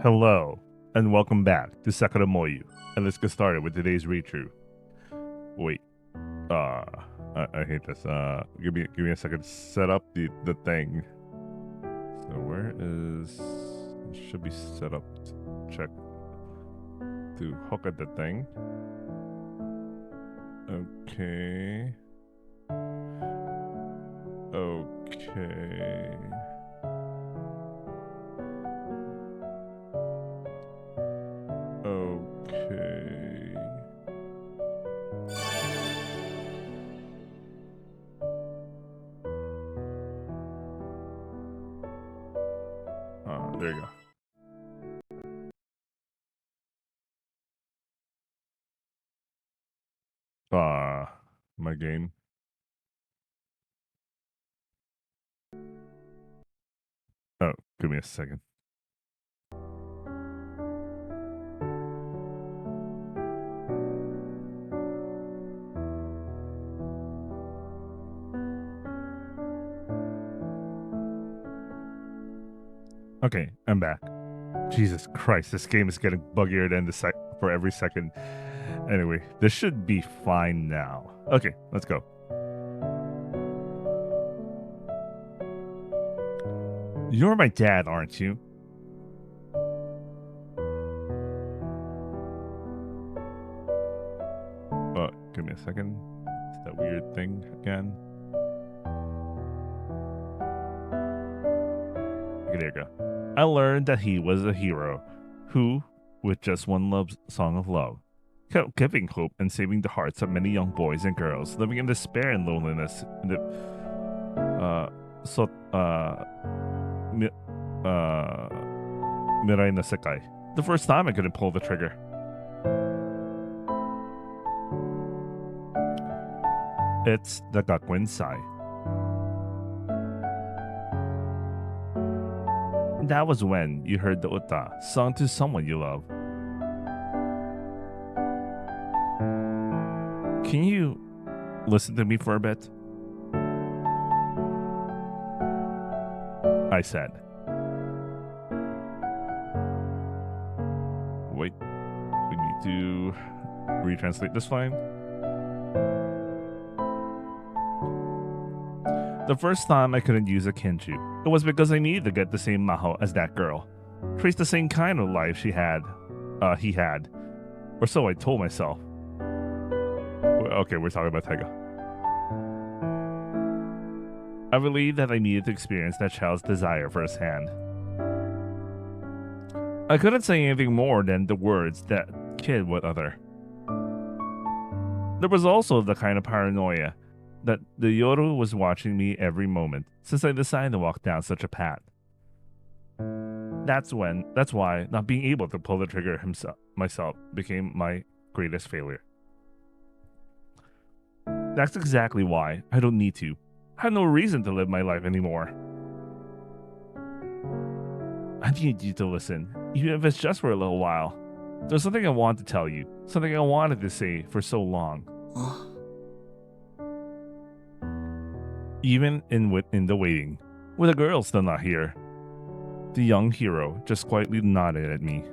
Hello, and welcome back to Sakura Moyu. And let's get started with today's read-through. Wait, I hate this. Give me a second to set up the thing. So where is... It should be set up to check to hook at the thing. Okay. Okay. Okay. There you go. My game. Oh, give me a second. Okay, I'm back. Jesus Christ, this game is getting buggier than for every second. Anyway, this should be fine now. Okay, let's go. You're my dad, aren't you? Give me a second. It's that weird thing again. Okay, there you go. I learned that he was a hero who, with just one song of love, kept giving hope and saving the hearts of many young boys and girls living in despair and loneliness in the Mirai no Sekai. The first time I couldn't pull the trigger. It's the Gakuen Sai. That was when you heard the uta sung to someone you love. Can you listen to me for a bit? I said. Wait, we need to retranslate this line. The first time I couldn't use a kinju, it was because I needed to get the same maho as that girl. Trace the same kind of life he had. Or so I told myself. Okay, we're talking about Taiga. I believed that I needed to experience that child's desire firsthand. I couldn't say anything more than the words that kid would utter. There was also the kind of paranoia that the Yoru was watching me every moment since I decided to walk down such a path. That's why not being able to pull the trigger myself became my greatest failure. That's exactly why I don't need to. I have no reason to live my life anymore. I need you to listen, even if it's just for a little while. There's something I want to tell you, something I wanted to say for so long. Even in the waiting, with the girl still not here, the young hero just quietly nodded at me.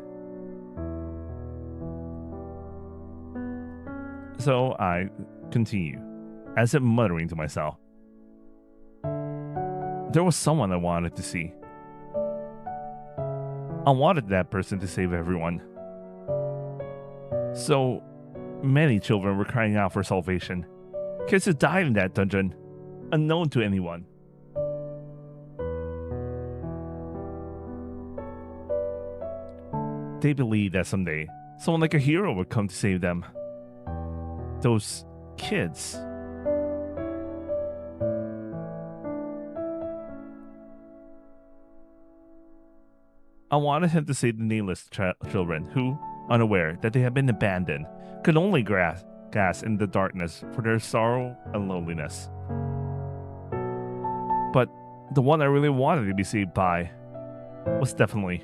So I continue, as if muttering to myself. There was someone I wanted to see. I wanted that person to save everyone. So many children were crying out for salvation. Kids who died in that dungeon, unknown to anyone. They believed that someday, someone like a hero would come to save them. Those kids. I wanted him to save the nameless children who, unaware that they had been abandoned, could only gasp in the darkness for their sorrow and loneliness. But the one I really wanted to be saved by was definitely.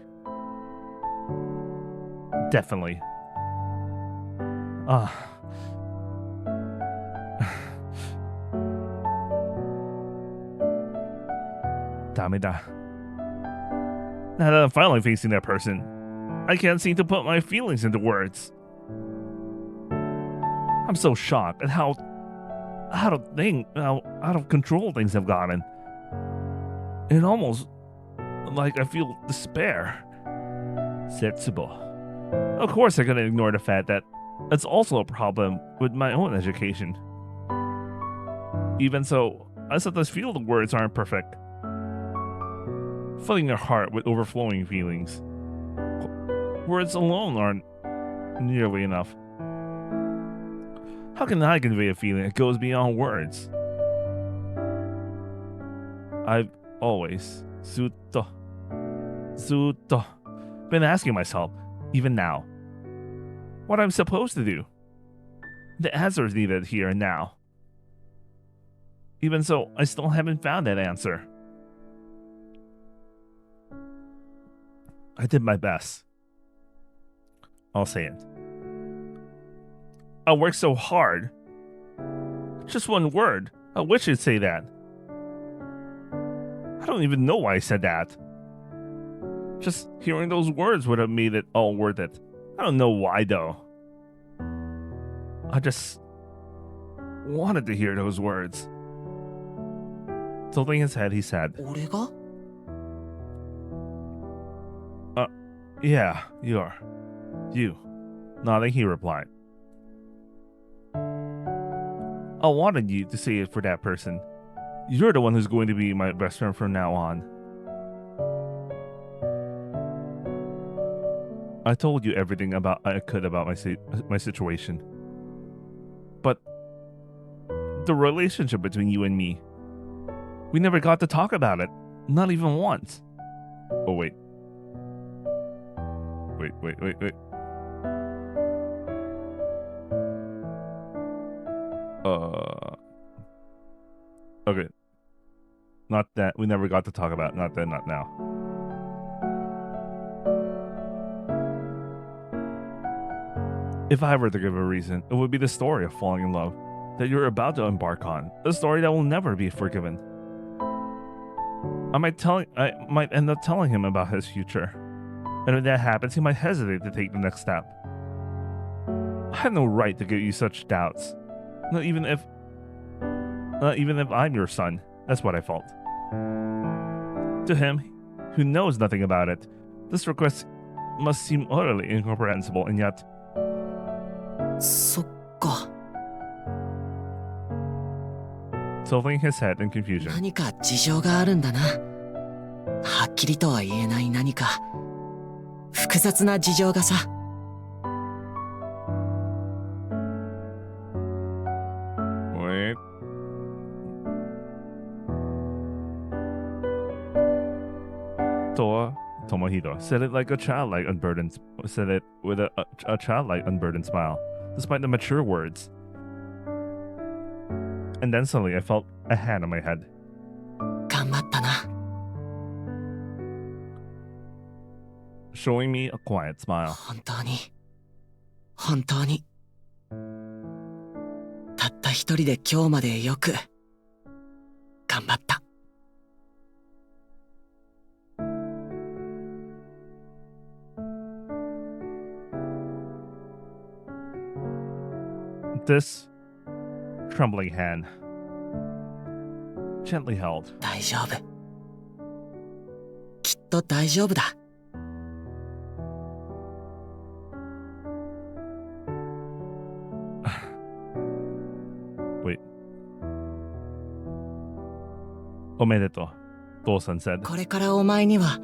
Dameda. Now that I'm finally facing that person, I can't seem to put my feelings into words. I'm so shocked at how out of control things have gotten. It almost like I feel despair. Setsubo. Of course I couldn't ignore the fact that it's also a problem with my own education. Even so, I sometimes feel the words aren't perfect. Filling your heart with overflowing feelings. Words alone aren't nearly enough. How can I convey a feeling that goes beyond words? I've always, zutto, been asking myself, even now, what I'm supposed to do. The answer is needed here and now. Even so, I still haven't found that answer. I did my best. I'll say it. I worked so hard. Just one word. I wish I'd say that. I don't even know why I said that. Just hearing those words would have made it all worth it. I don't know why though. I just wanted to hear those words. Tilting his head, he said, yeah, you're. You. Nodding, he replied. I wanted you to say it for that person. You're the one who's going to be my best friend from now on. I told you everything I could about my situation. But the relationship between you and me, we never got to talk about it. Not even once. Oh, wait. Wait. Okay. Not that. We never got to talk about it. Not then, not now. If I were to give a reason, it would be the story of falling in love that you're about to embark on. A story that will never be forgiven. I might end up telling him about his future. And when that happens, he might hesitate to take the next step. I have no right to give you such doubts. Not even if I'm your son. That's what I felt. To him, who knows nothing about it, this request must seem utterly incomprehensible, and yet... Tilting his head in confusion. 何か事情があるんだな。はっきりとは言えない何か複雑な事情がさ。Wait. Tomohito said it like a childlike unburdened. Said it with a childlike unburdened smile, despite the mature words. And then suddenly I felt a hand on my head. 頑張ったな。Showing me a quiet smile. 本当に。たった一人で今日までよく頑張った。This trembling hand, gently held. 大丈夫。きっと大丈夫だ。Wait. Omedetou, Tosan said. これからお前には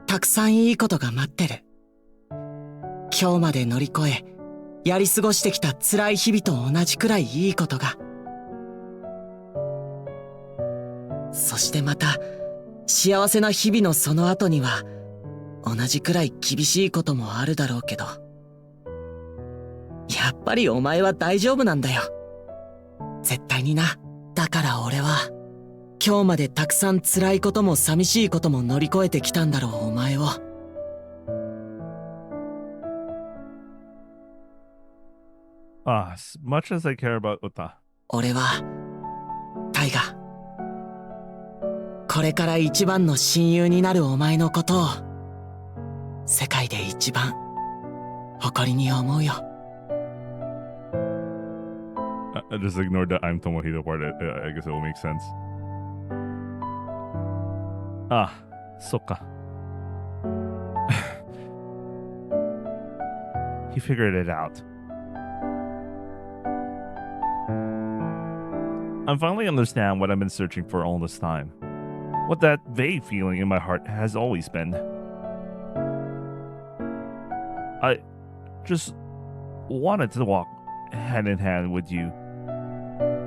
たくさんいいことが待ってる。今日まで乗り越え、やり過ごしてきた辛い日々と同じくらいいいことが。そしてまた幸せな日々のその後には同じくらい厳しいこともあるだろうけど、やっぱりお前は大丈夫なんだよ。絶対にな。だから俺は今日までたくさん辛いことも寂しいことも乗り越えてきたんだろう、お前を。As much as I care about Uta. 俺はタイガ、これから一番の親友になるお前のことを世界で一番誇りに思うよ。Just ignore the I'm Tomohito part. I guess it will make sense. Ah, そっか。He figured it out. I finally understand what I've been searching for all this time. What that vague feeling in my heart has always been. I just wanted to walk hand in hand with you.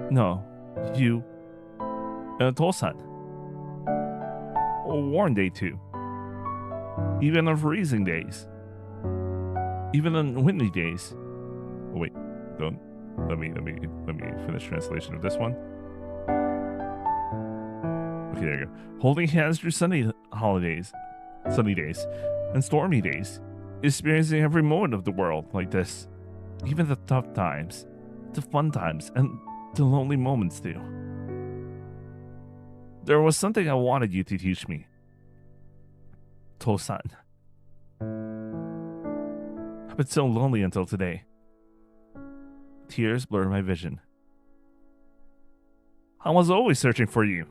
No, you and Tosan. A warm day too. Even on freezing days. Even on windy days. Oh, wait, don't. Let me finish translation of this one. Okay, there you go. Holding hands through sunny days, and stormy days. Experiencing every moment of the world like this. Even the tough times, the fun times, and the lonely moments too. There was something I wanted you to teach me. Tosan. I've been so lonely until today. Tears blur my vision. I was always searching for you.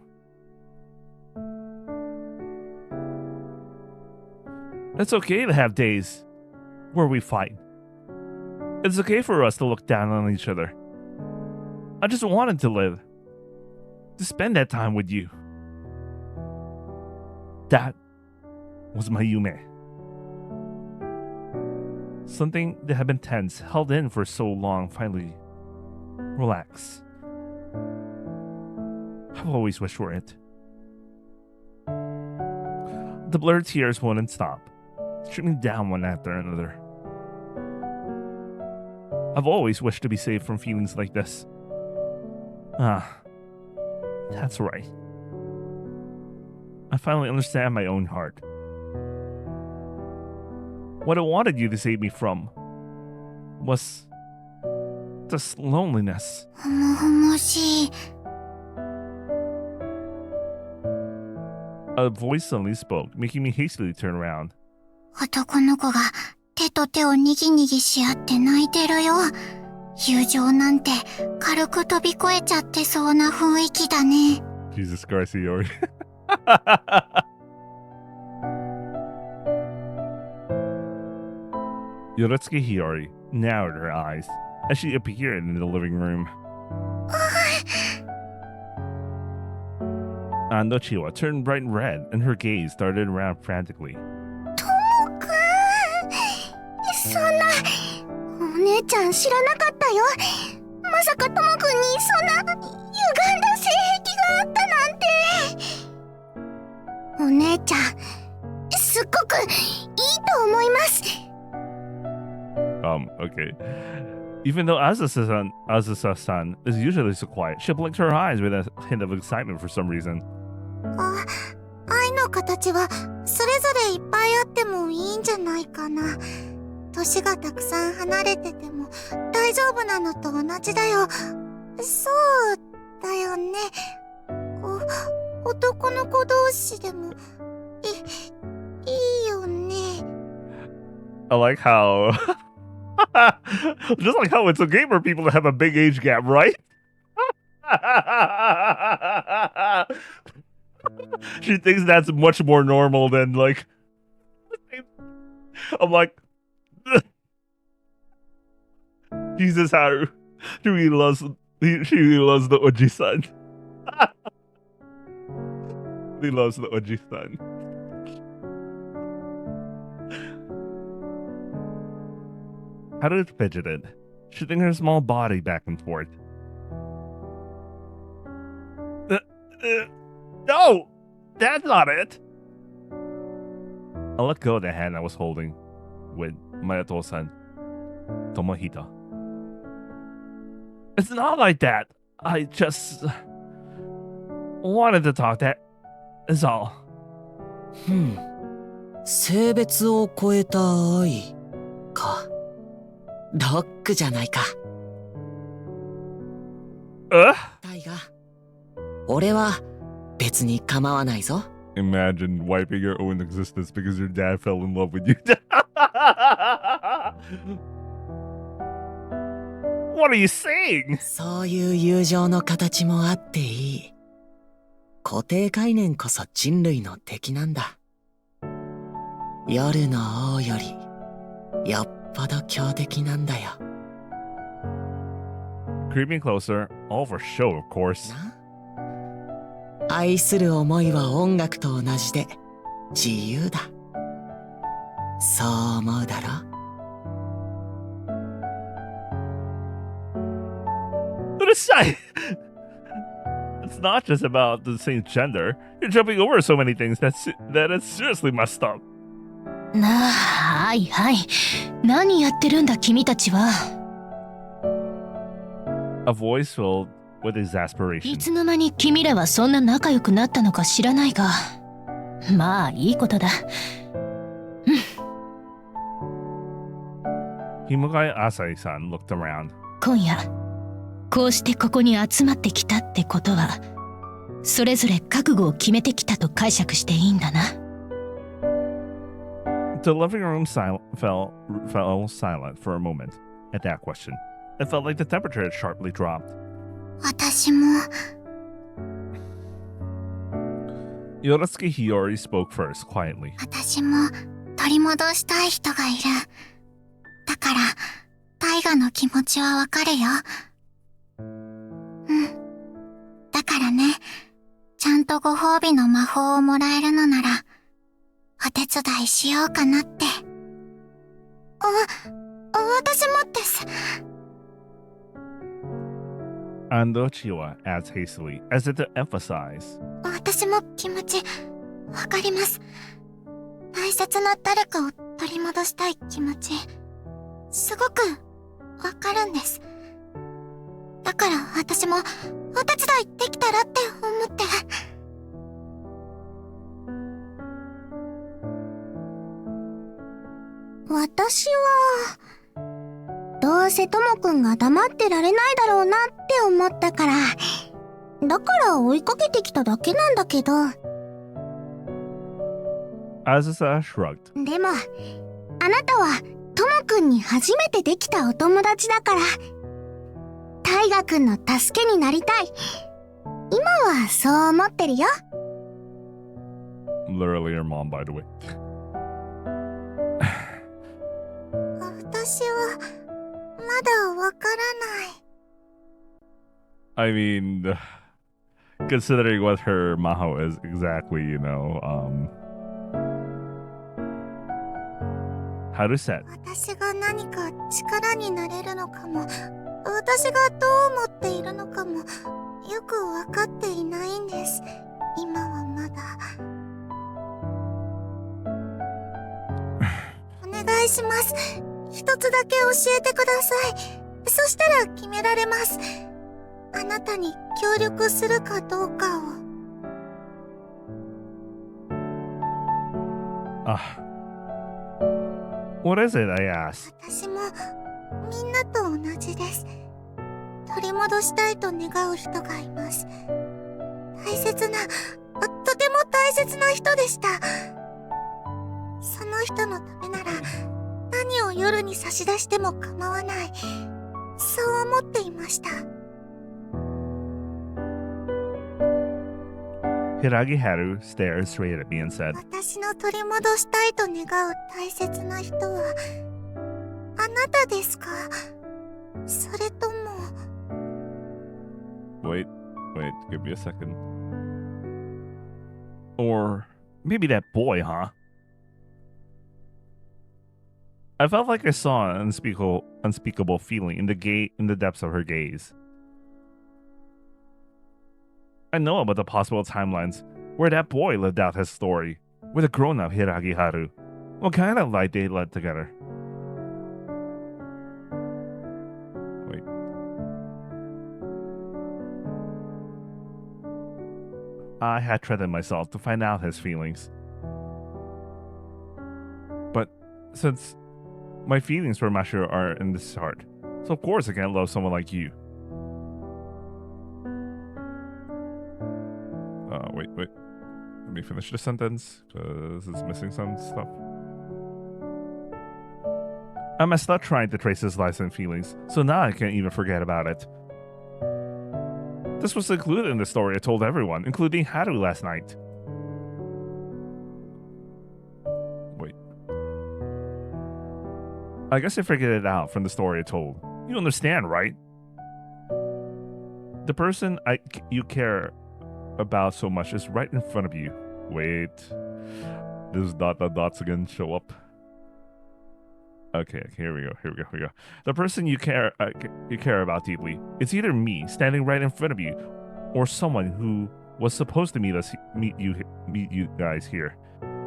It's okay to have days where we fight. It's okay for us to look down on each other. I just wanted to live. To spend that time with you. That was my Yume. Something that had been tense, held in for so long, finally relax. I've always wished for it. The blurred tears wouldn't stop, streaming down one after another. I've always wished to be saved from feelings like this. Ah, that's right. I finally understand my own heart. What I wanted you to save me from was this loneliness. A voice suddenly spoke, making me hastily turn around. 男の子が手と手をにぎにぎし合って泣いてるよ。友情なんて軽く飛び越えちゃってそうな雰囲気だね。Jesus Christ, Hiyori. Yorotsuke Hiyori narrowed her eyes as she appeared in the living room. Ando Chiwa turned bright red and her gaze darted around frantically. ともくん、そんな、お姉ちゃん知らなかったよ。まさかともくんにそんな歪んだ性癖があったなんて。お姉ちゃん、すっごくいいと思います。Okay. Even though Azusa-san is usually so quiet, she blinked her eyes with a hint of excitement for some reason. 愛の形はそれぞれいっぱいあってもいいんじゃないかな。年がたくさん離れてても大丈夫なのと同じだよ。そうだよね。男の子同士でもいいよね。I like how just like how it's okay for people to have a big age gap, right? She thinks that's much more normal than like. I'm like, Jesus, how she really loves the Oji-san. He loves the Oji-san. Haru fidgeted, shifting her small body back and forth. No! That's not it! I let go of the hand I was holding with Mayato-san, Tomohito. It's not like that. I just wanted to talk, that is all. 性別を超えた愛か。ロックじゃないか。タイガ、俺は別に構わないぞ。Imagine wiping your own existence because your dad fell in love with you. What are you saying? そういう友情の形もあっていい。固定概念こそ人類の敵なんだ。夜の王よりよっぽど強敵なんだよ。Creeping closer, all for show, of course. 愛する思いは音楽と同じで自由だ。そう思うだろWhat a sight! It's not just about the same gender. You're jumping over so many things that is seriously messed up. はいはい。何やってるんだ君たちは。A voice filled with い exasperation. つの間に君らはそんな仲良くなったのか知らないが。まあいいことだ。Himugai Asai-san looked around. 今夜、こうしてここに集まってきたってことは、それぞれ覚悟を決めてきたと解釈していいんだな。The living room fell silent for a moment at that question. It felt like the temperature had sharply dropped. 私も Yorotsuki Hiyori spoke first, quietly. 私も取り戻したい人がいる。だから大河の気持ちはわかるよ。だからね、ちゃんとご褒美の魔法をもらえるのならお手伝いしようかなって。私もです。Ando Chiwa adds hastily, as if to emphasize. 私も気持ちわかります。大切な誰かを取り戻したい気持ち、すごくわかるんです。だから私もお手伝いできたらって思って。私はどうせともくんが黙ってられないだろうなって思ったから、だから追いかけてきただけなんだけど。 Azusa shrugged. でもあなたはともくんに初めてできたお友達だから、大河くんの助けになりたい。今はそう思ってるよ。 Literally your mom, by the way. 私はまだわからない。 I mean, considering what her maho is exactly, how to set. 私が何か力になれるのかも、私がどう思っているのかもよくわかっていないんです。今はまだ。お願いします。一つだけ教えてください。そしたら決められます。あなたに協力するかどうかを。What is it? I asked. 私もみんなと同じです。取り戻したいと願う人がいます。大切な、とても大切な人でした。その人のためなら何を夜に差し出しても構わない、そう思っていました。 Hiragi Haru stared straight at me and said, 私の取り戻したいと願う大切な人はあなたですか、それとも。 wait, give me a second. Or maybe that boy, huh? I felt like I saw an unspeakable feeling in the depths of her gaze. I know about the possible timelines where that boy lived out his story with a grown-up Hiragi Haru. What kind of life they led together? Wait. I had treated myself to find out his feelings. But since my feelings for Mashiro are in this heart, so of course I can't love someone like you. Wait. Let me finish the sentence because it's missing some stuff. I messed up trying to trace his lies and feelings, so now I can't even forget about it. This was included in the story I told everyone, including Haru last night. Wait. I guess I figured it out from the story I told. You understand, right? The person you care about so much is right in front of you. Wait. Those dots again show up. Okay, here we go. The person you care about deeply. It's either me standing right in front of you, or someone who was supposed to meet you guys here.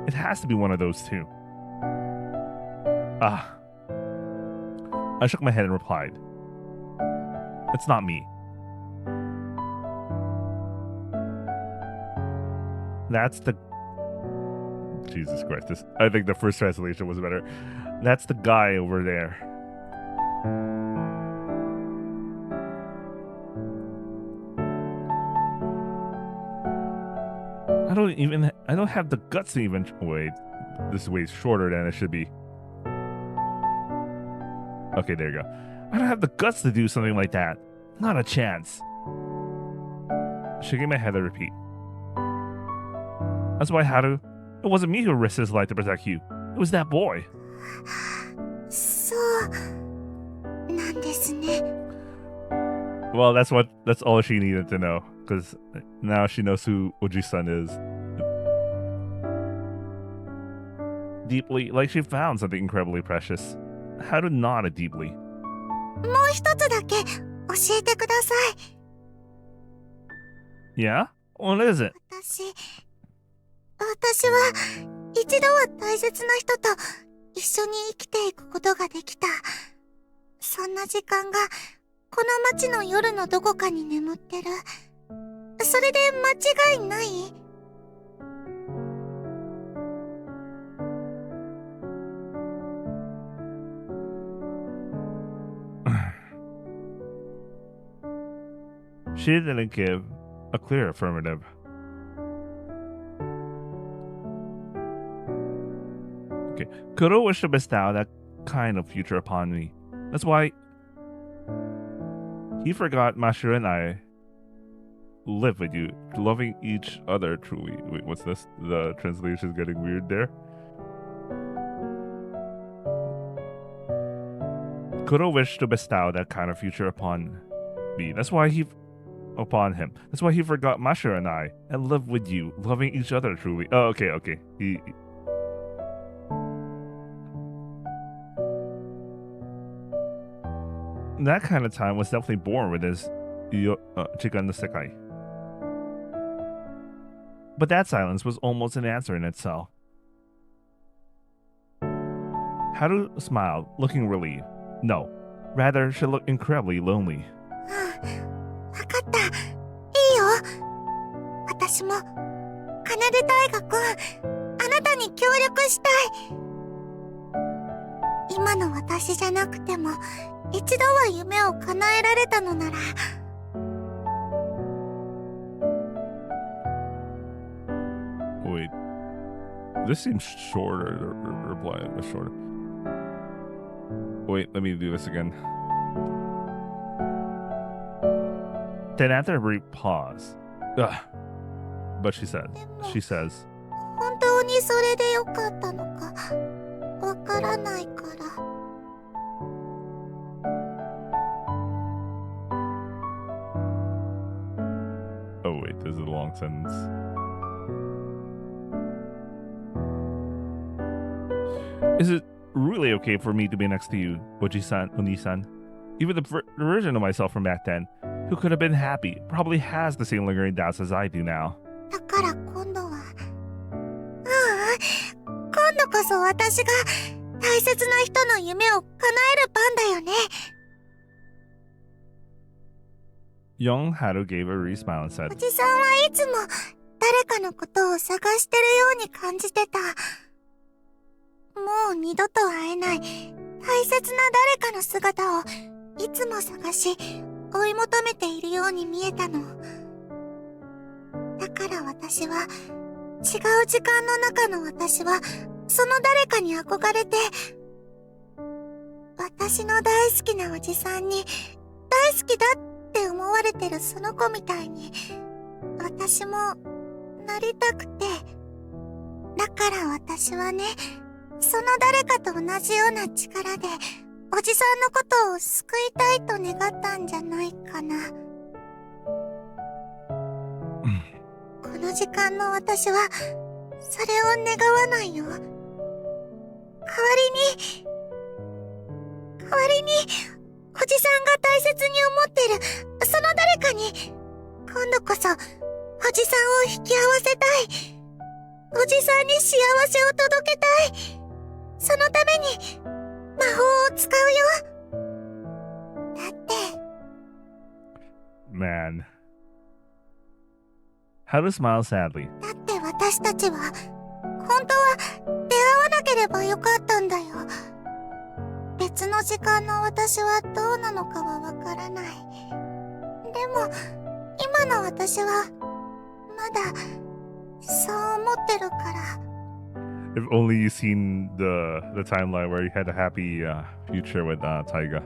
It has to be one of those two. Ah. I shook my head and replied, "It's not me." That's the... Jesus Christ, I think the first translation was better. That's the guy over there. I don't have the guts to even... Wait, this is way shorter than it should be. Okay, there you go. I don't have the guts to do something like that. Not a chance. Shaking my head, I repeat. That's why, Haru, it wasn't me who risked his life to protect you. It was that boy. そうなんですね。 Well, that's all she needed to know, because now she knows who Oji-san is. Deeply, like she found something incredibly precious. How to not it deeply. もう一つだけ教えてください。 Yeah? What is it? 私は一度は大切な人と一緒に生きていくことができた。そんな時間がこの街の夜のどこかに眠ってる。それで間違いない？ She didn't give a clear affirmative. Okay. Kuro wished to bestow that kind of future upon me. That's why he forgot Mashiro and I live with you, loving each other truly. Wait, what's this? The translation is getting weird there. Kuro wished to bestow that kind of future upon me. That's why he forgot Mashiro and I and lived with you, loving each other truly. Oh, okay. That kind of time was definitely born with his Chikan no Sekai. But that silence was almost an answer in itself. Haru smiled, looking relieved. No, rather, she looked incredibly lonely. わかった。いいよ。私も、奏大河君、あなたに協力したい。今の私じゃなくても、一度は夢を叶えられたのなら。Wait, this seems shorter. The reply was shorter. Wait, let me do this again. Then after a brief pause, but she says, 本当にそれでよかったのか、わからないから。oh wait, this is a long sentence. Is it really okay for me to be next to you, Oji-san, Oni-san? Even the version of myself from back then, who could have been happy, probably has the same lingering doubts as I do now. だから今度は、今度こそ私が大切な人の夢を叶える番だよね。Young Haru gave a wry smile and said, おじさんはいつも誰かのことを探してるように感じてた。もう二度と会えない大切な誰かの姿をいつも探し追い求めているように見えたの。だから私は違う時間の中の私は、その誰かに憧れて、私の大好きなおじさんに、大好きだって思われてるその子みたいに、私もなりたくて、だから私はね、その誰かと同じような力で、おじさんのことを救いたいと願ったんじゃないかな。この時間の私は、それを願わないよ。代わりに、おじさんが大切に思ってる、その誰かに、今度こそ、おじさんを引き合わせたい。おじさんに幸せを届けたい。そのために、魔法を使うよ。だって。Man. How to smile sadly. だって私たちは、本当は出会わなければよかったんだよ。別の時間の私はどうなのかはわからない。でも、今の私は、まだ、そう思ってるから。If only you seen the timeline where he had a happy future with Taiga.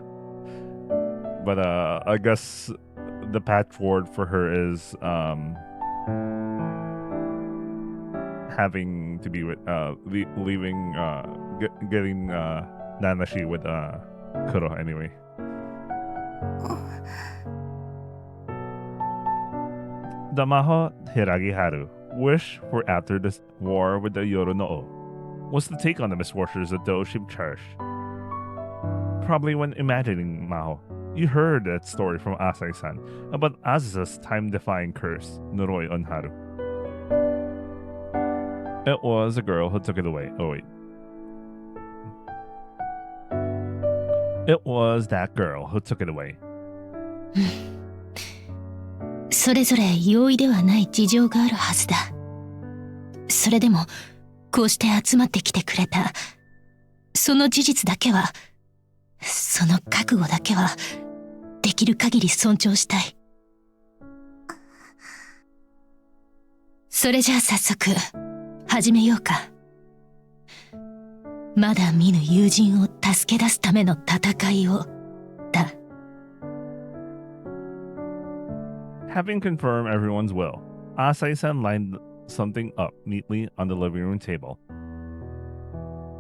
But I guess the path forward for her is having to be with leaving getting Nanashi with Kuro anyway. Damaho Hiragiharu wish for after this war with the Yorono was to take on the misfortunes that the Oshib cherished. Probably when imagining Maho, you heard that story from Asai-san about Azusa's time-defying curse, Noroi Onharu. It was a girl who took it away. Oh wait. It was that girl who took it away. それぞれ容易ではない事情があるはずだ。それでもこうして集まってきてくれたその事実だけは、その覚悟だけはできる限り尊重したい。それじゃあ早速始めようか。まだ見ぬ友人を助け出すための戦いをだ。Having confirmed everyone's will, Asai-san lined something up neatly on the living room table.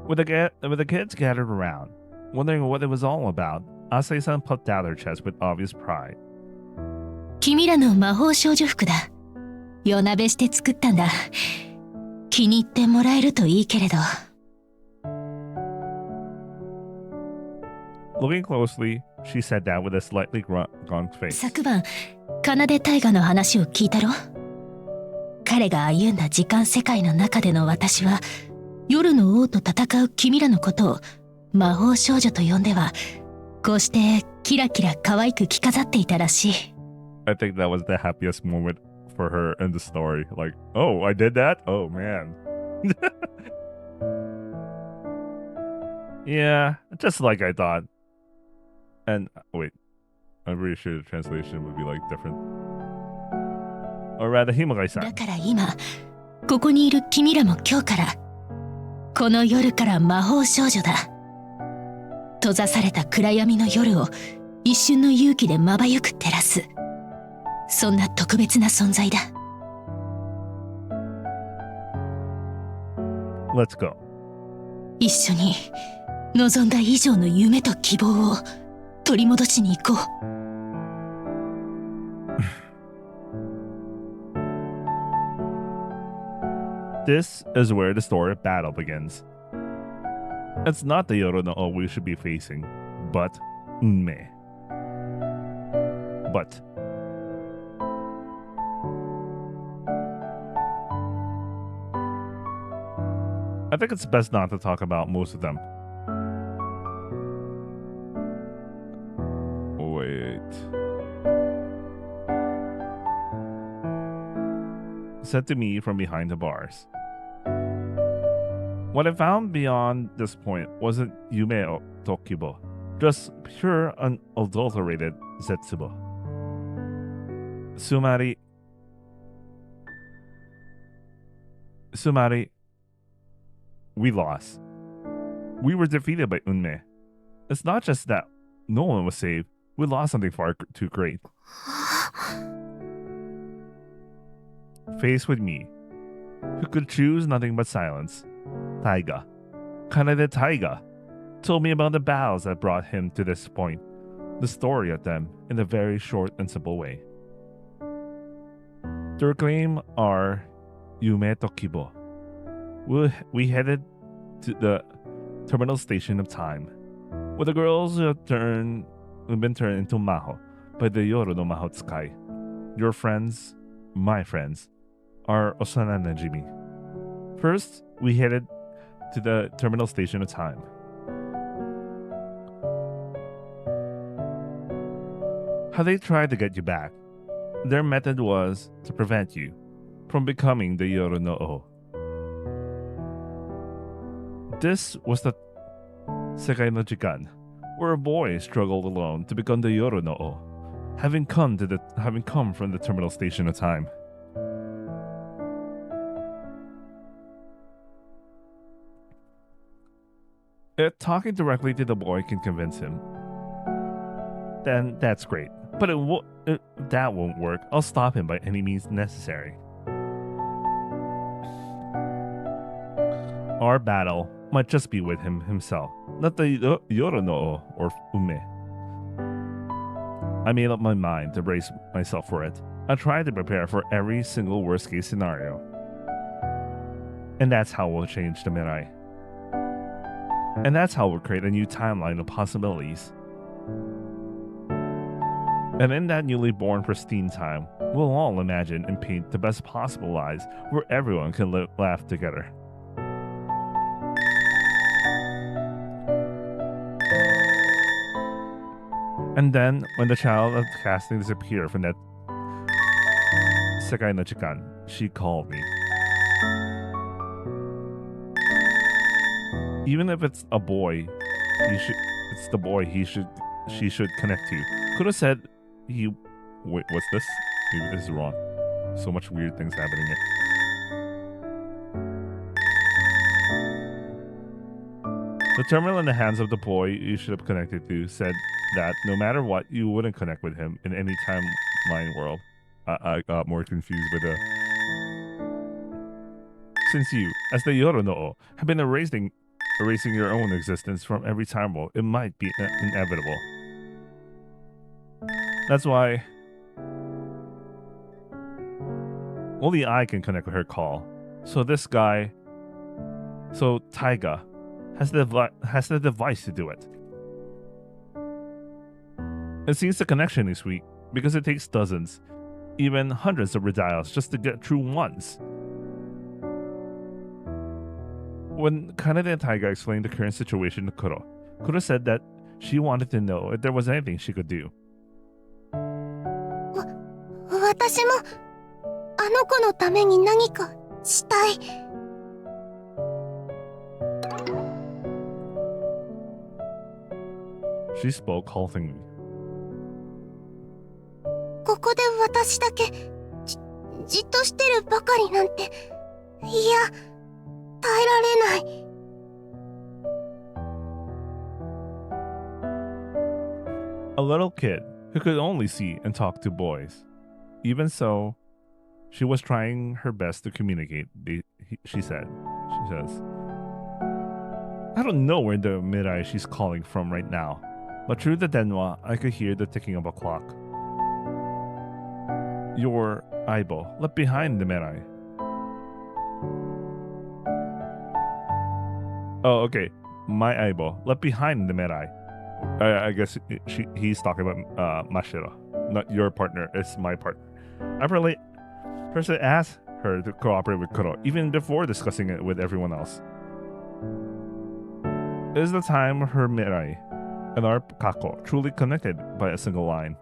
With the kids gathered around, wondering what it was all about, Asai-san puffed out her chest with obvious pride. 君らの魔法少女服だ。夜鍋して作ったんだ。気に入ってもらえるといいけれど。Looking closely, she sat down with a slightly gaunt face. 昨晩、奏大河の話を聞いたろ。彼が歩んだ時間世界の中での私は、夜の王と戦う君らのことを魔法少女と呼んでは、こうしてキラキラ可愛く着飾っていたらしい。I think that was the happiest moment for her in the story. Like, oh, I did that? Oh, man. Yeah, just like I thought. And wait, I'm pretty sure the translation would be like different. Or rather, Himagai-san. だから今、ここにいる君らも今日から、この夜から魔法少女だ。閉ざされた暗闇の夜を一瞬の勇気でまばゆく照らす。そんな特別な存在だ。Let's go. 一緒に望んだ以上の夢と希望を取り戻しに行こう。This is where the story battle begins. It's not the Yorono we should be facing, but Unme. But I think it's best not to talk about most of them. Wait. Said to me from behind the bars. What I found beyond this point wasn't Yume Tokibo, just pure unadulterated Zetsubo. Sumari. Sumari, we lost. We were defeated by Unme. It's not just that no one was saved, we lost something far too great. Faced with me, who could choose nothing but silence, Taiga, Kanade Taiga, told me about the battles that brought him to this point, the story of them in a very short and simple way. To reclaim our Yume Tokibo, we headed to the terminal station of time, where the girls have been turned into Maho by the Yoru no Mahotsukai. Your friends, my friends, are Osana Najimi. First, we headed to the terminal station of time. How they tried to get you back. Their method was to prevent you from becoming the Yoru no O. This was the Sekai no Jikan, where a boy struggled alone to become the Yoru no O, having come from the terminal station of time. If talking directly to the boy can convince him, then that's great. But that won't work. I'll stop him by any means necessary. Our battle might just be with him himself, not the Yoru no O or Ume. I made up my mind to brace myself for it. I tried to prepare for every single worst case scenario. And that's how we'll change the Mirai. And that's how we'll create a new timeline of possibilities. And in that newly born pristine time, we'll all imagine and paint the best possible lives where everyone can laugh together. And then, when the child of casting disappeared from that Sekai no Chikan, she called me. Even if it's a boy, she should connect to. Could have said wait, what's this? Maybe this is wrong. So much weird things happening here. The terminal in the hands of the boy you should have connected to said that no matter what, you wouldn't connect with him in any timeline world. I got more confused with the... Since you, as the Yoru no O, have been erasing your own existence from every time world, it might be inevitable. That's why only I can connect with her call. So Taiga has the device to do it. It seems the connection is weak because it takes dozens, even hundreds of redials just to get through once. When Kanade Taiga explained the current situation to Kuro said that she wanted to know if there was anything she could do. 私もあの子のために何かしたい。She spoke haltingly. ここで私だけじっとしてるばかりなんて、いや、耐えられない。A little kid who could only see and talk to boys. Even so, she was trying her best to communicate, she says. I don't know where the Mirai she's calling from right now, but through the denwa, I could hear the ticking of a clock. Your Aibo left behind the Mirai. Oh, okay. My Aibo left behind the Mirai. I guess he's talking about Mashiro. Not your partner, it's my partner. I personally asked her to cooperate with Kuro, even before discussing it with everyone else. It is the time her Mirai and our Kako truly connected by a single line.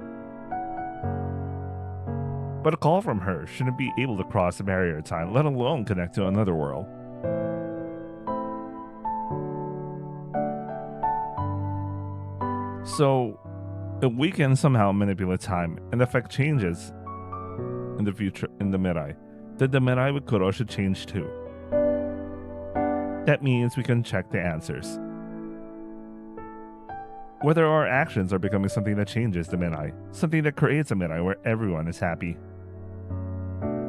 But a call from her shouldn't be able to cross the barrier of time, let alone connect to another world. So, if we can somehow manipulate time and affect changes in the future in the Mirai, then the Mirai with Kuro should change too. That means we can check the answers. Whether our actions are becoming something that changes the Mirai, something that creates a Mirai where everyone is happy.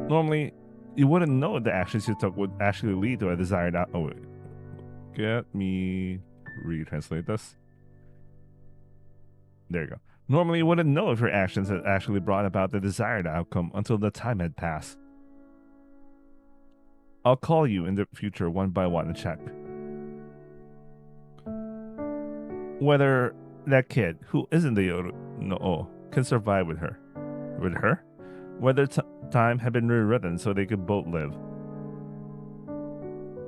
Normally, you wouldn't know the actions you took would actually lead to a desired outcome. Oh, wait. Get me retranslate this. There you go. Normally, you wouldn't know if your actions had actually brought about the desired outcome until the time had passed. I'll call you in the future one by one to check whether that kid who isn't the Yoru no can survive with her. With her? Whether time had been rewritten so they could both live.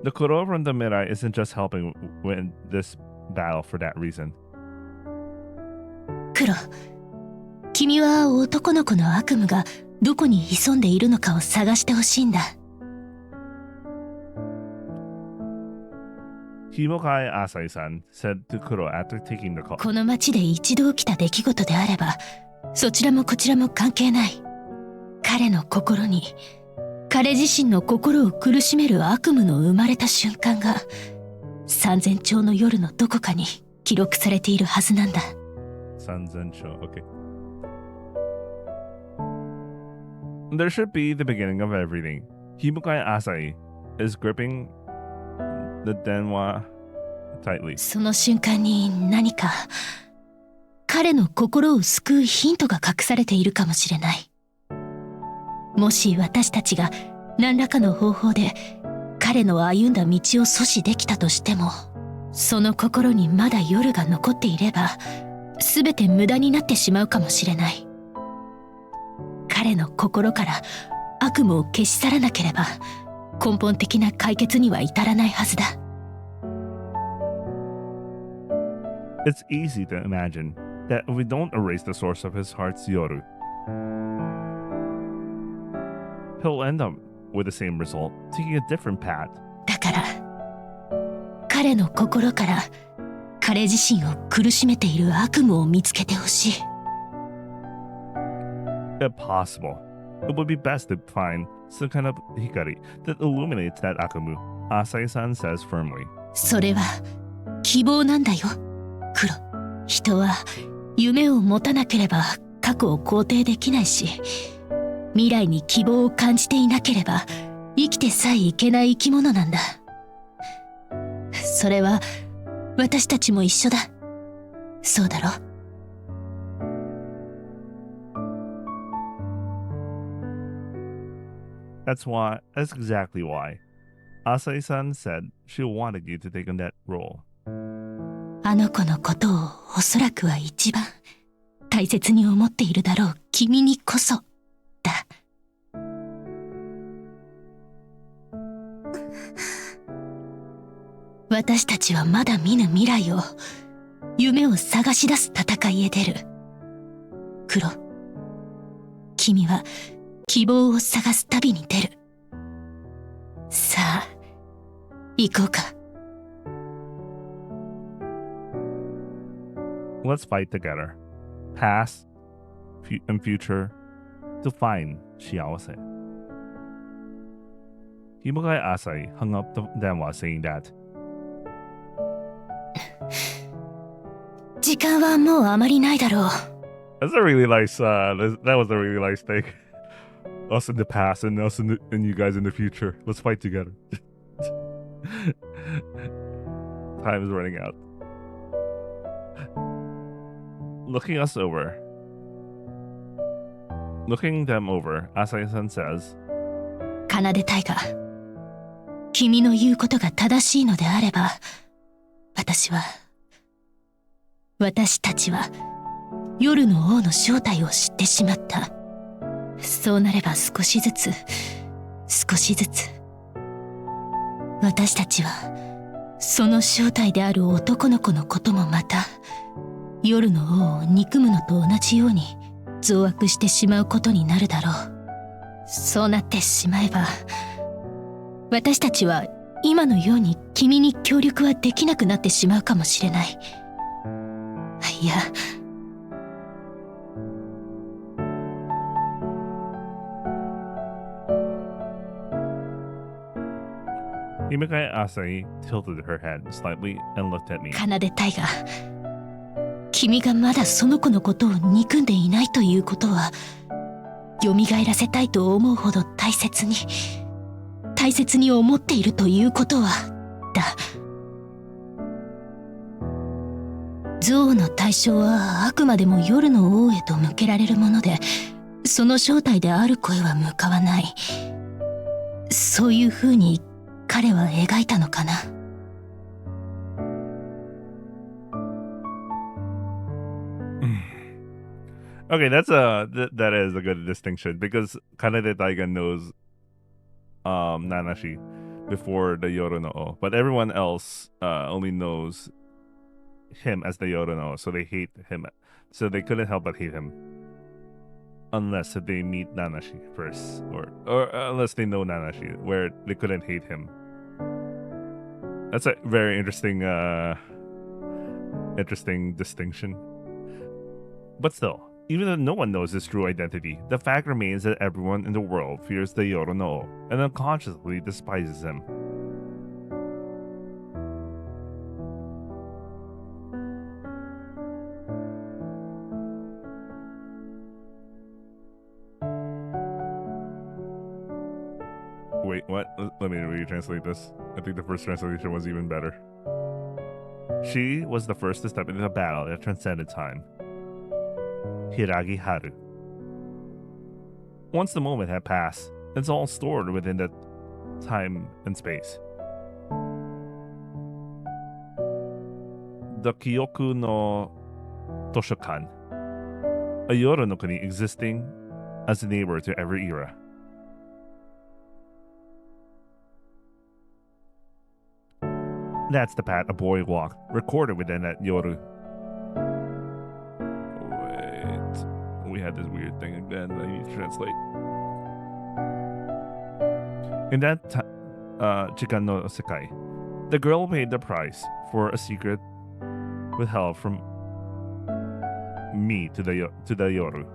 The Kuro from the Mirai isn't just helping win this battle for that reason. 黒、君は男の子の悪夢がどこに潜んでいるのかを探してほしいんだ。Himokai Asai-san said to Kuro after taking the call. この町で一度起きた出来事であれば、そちらもこちらも関係ない。彼の心に、彼自身の心を苦しめる悪夢の生まれた瞬間が、3000丁の夜のどこかに記録されているはずなんだ。3000丁, okay. There should be the beginning of everything. Himokai Asai is gripping the denwa tightly. その瞬間に何か、彼の心を救うヒントが隠されているかもしれない。もし私たちが何らかの方法で彼の歩んだ道を阻止できたとしても、その心にまだ夜が残っていれば、すべて無駄になってしまうかもしれない。彼の心から悪夢を消し去らなければ、根本的な解決には至らないはずだ。It's easy to imagine that if we don't erase the source of his heart's Yoru, he'll end up with the same result, taking a different path. だから、彼の心から彼自身を苦しめている悪夢を見つけてほしい。If possible, it would be best to find some kind of hikari that illuminates that akumu, Asai-san says firmly. それは希望なんだよ、黒。人は夢を持たなければ過去を肯定できないし、未来に希望を感じていなければ生きてさえいけない生き物なんだ。それは私たちも一緒だ。そうだろ。That's exactly why Asai-san said she wanted you to take on that role. あの子のことをおそらくは一番大切に思っているだろう君にこそだ。私たちはまだ見ぬ未来を、夢を探し出す戦いへ出る。黒、君は希望を探す旅に出る。さあ、行こうか。Let's fight together, past and future, to find Shiawase. Himogai Asai hung up the denwa saying that. 時間はもうあまりないだろう。That's a really nice, that was a really nice thing. Us in the past and us and you guys in the future. Let's fight together. Time is running out. Looking them over, Asai-san says, 奏大河、君の言うことが正しいのであれば、私たちは夜の王の正体を知ってしまった。そうなれば少しずつ、私たちはその正体である男の子のこともまた、夜の王を憎むのと同じように増悪してしまうことになるだろう。そうなってしまえば、私たちは今のように君に協力はできなくなってしまうかもしれない。いや、Himekae Asahi tilted her head slightly and looked at me. 奏大河、君がまだその子のことを憎んでいないということは、蘇らせたいと思うほど大切に思っているということはだ。憎悪の対象はあくまでも夜の王へと向けられるもので、その正体である声は向かわない。そういう風に彼は描いたのかな。Okay, that is a good distinction because Kanade Taiga knows Nanashi before the Yoru no O, but everyone else only knows him as the Yoru no O, so they hate him. So they couldn't help but hate him. Unless they meet Nanashi first, or unless they know Nanashi, where they couldn't hate him. That's a very interesting distinction. But still, even though no one knows his true identity, the fact remains that everyone in the world fears the Yoru no O and unconsciously despises him. Wait, what? Let me retranslate this. I think the first translation was even better. She was the first to step into the battle that transcended time. Hiragi Haru. Once the moment had passed, it's all stored within that time and space. The Kyoku no Toshokan, a Yoru no Kuni existing as a neighbor to every era. That's the path a boy walked, recorded within that Yoru. Wait, we had this weird thing again that I need to translate. In that Chikan no Sekai, the girl paid the price for a secret withheld from me to the Yoru.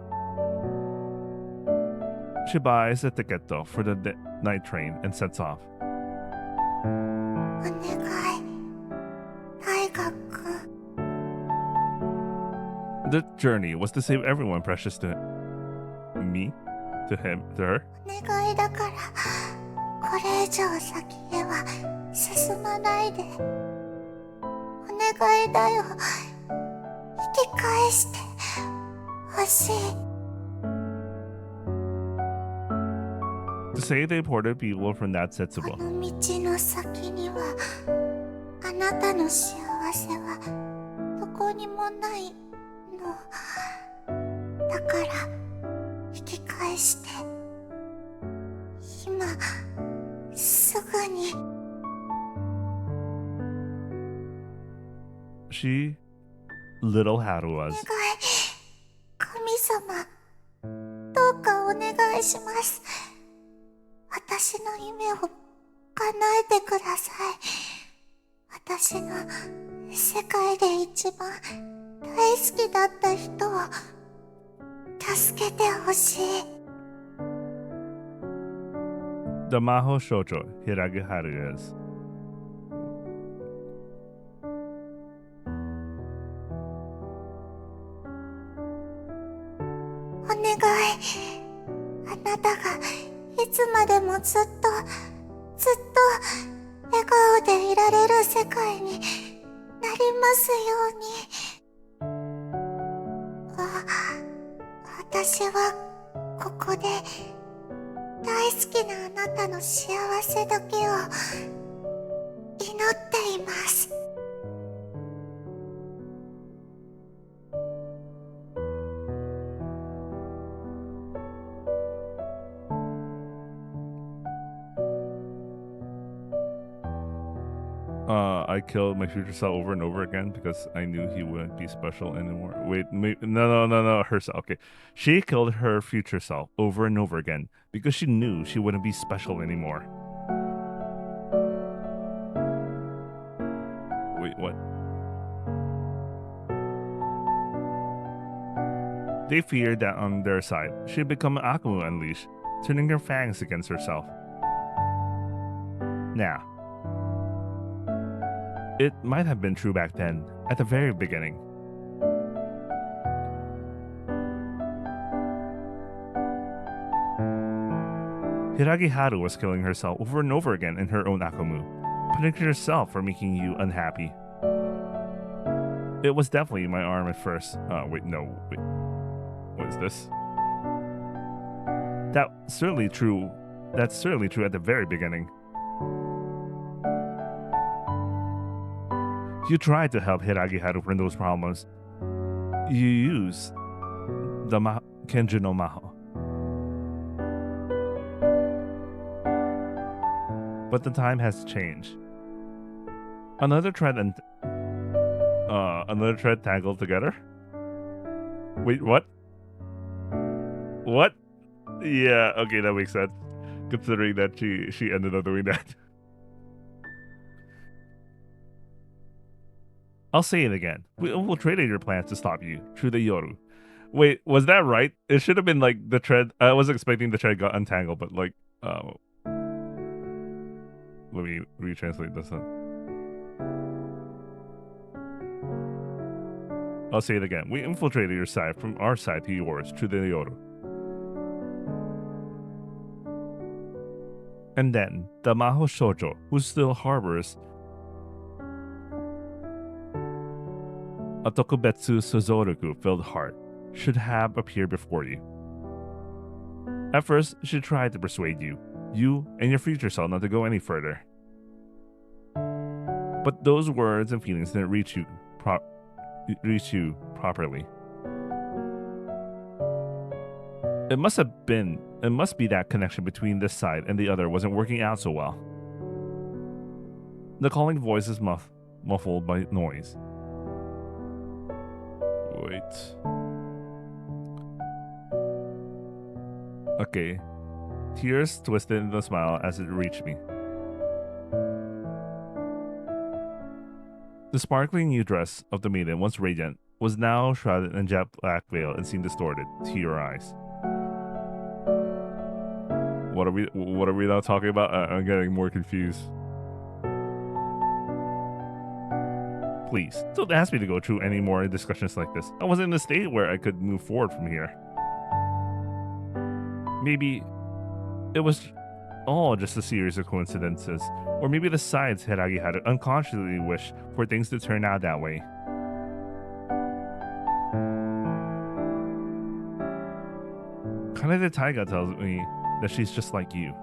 She buys a ticket though for the night train and sets off. お願い、大河君。 The journey was to save everyone precious to me, to him, to her. お願いだから、これ以上先へは進まないで。お願いだよ。引き返してほしい。 To save the imported people from that Setsubo. この道の先には、あなたの幸せはどこにもないの。だから引き返して。今すぐに。 She, little Haru お was. 願い、神様、どうかお願いします。私の夢を叶えてください。私の世界で一番大好きだった人を助けてほしい。 The Maho Shoujo Hiragi Haru is. お願い、あなたがいつまでもずっと笑顔でいられる世界になりますように。私はここで大好きなあなたの幸せだけを祈っています。 I killed my future self over and over again because I knew he wouldn't be special anymore. Wait, no, herself. Okay. She killed her future self over and over again because she knew she wouldn't be special anymore. Wait, what? They feared that on their side, she'd become an Akumu unleashed, turning her fangs against herself. Now, It might have been true back then, at the very beginning. Hiragi Haru was killing herself over and over again in her own Akumu, punishing herself for making you unhappy. It was definitely my arm at first. Wait. What is this? That's certainly true at the very beginning. You tried to help Hiragi Haru from those problems. You used the Kenju no Maho. But the time has changed. Another thread tangled together? Wait, what? What? Yeah, okay, that makes sense. Considering that she ended up doing that. I'll say it again. We infiltrated your plans to stop you through the Yoru. Wait, was that right? It should have been like the thread. I was expecting the thread got untangled, but like, let me retranslate this one. I'll say it again. We infiltrated your side from our side to yours through the Yoru. And then the Maho Shoujo, who still harbors a Tokubetsu Suzoruku-filled heart, should have appeared before you. At first, she tried to persuade you and your future self not to go any further. But those words and feelings didn't reach you properly. It must be that connection between this side and the other wasn't working out so well. The calling voice is muffled by noise. Wait. Okay. Tears twisted into a smile as it reached me. The sparkling new dress of the maiden, once radiant, was now shrouded in a jet black veil and seemed distorted to your eyes. What are we now talking about? I'm getting more confused. Please, don't ask me to go through any more discussions like this. I wasn't in a state where I could move forward from here. Maybe it was all just a series of coincidences, or maybe the sides Hiragi had unconsciously wished for things to turn out that way. Kanade Taiga tells me that she's just like you.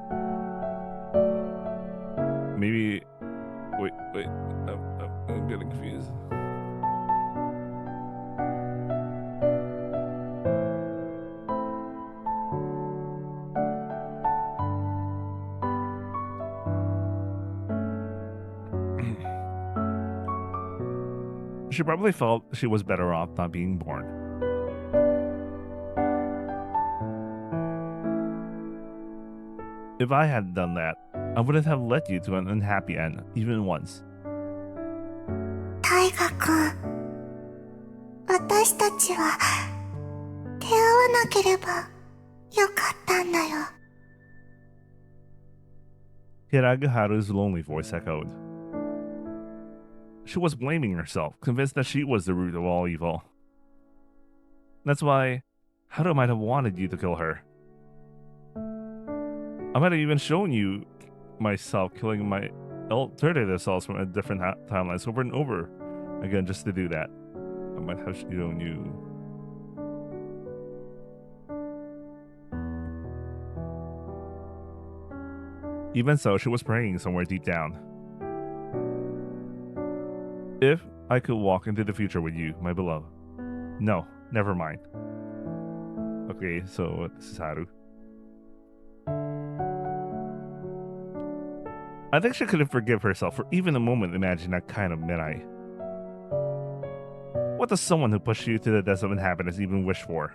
Maybe... Wait, I'm getting confused. She probably felt she was better off not being born. If I had done that, I wouldn't have led you to an unhappy end, even once. タイガくん、私たちは出会わなければよかったんだよ。Hiragi Haru's lonely voice echoed. She was blaming herself, convinced that she was the root of all evil. That's why Haru might have wanted you to kill her. I might have even shown you myself killing my alternative selves from a different timelines over and over again just to do that. I might have shown you. Even so, she was praying somewhere deep down. If I could walk into the future with you, my beloved. No, never mind. Okay, so this is Haru. I think she couldn't forgive herself for even a moment imagining that kind of midnight. What does someone who pushed you to the depths of unhappiness even wish for?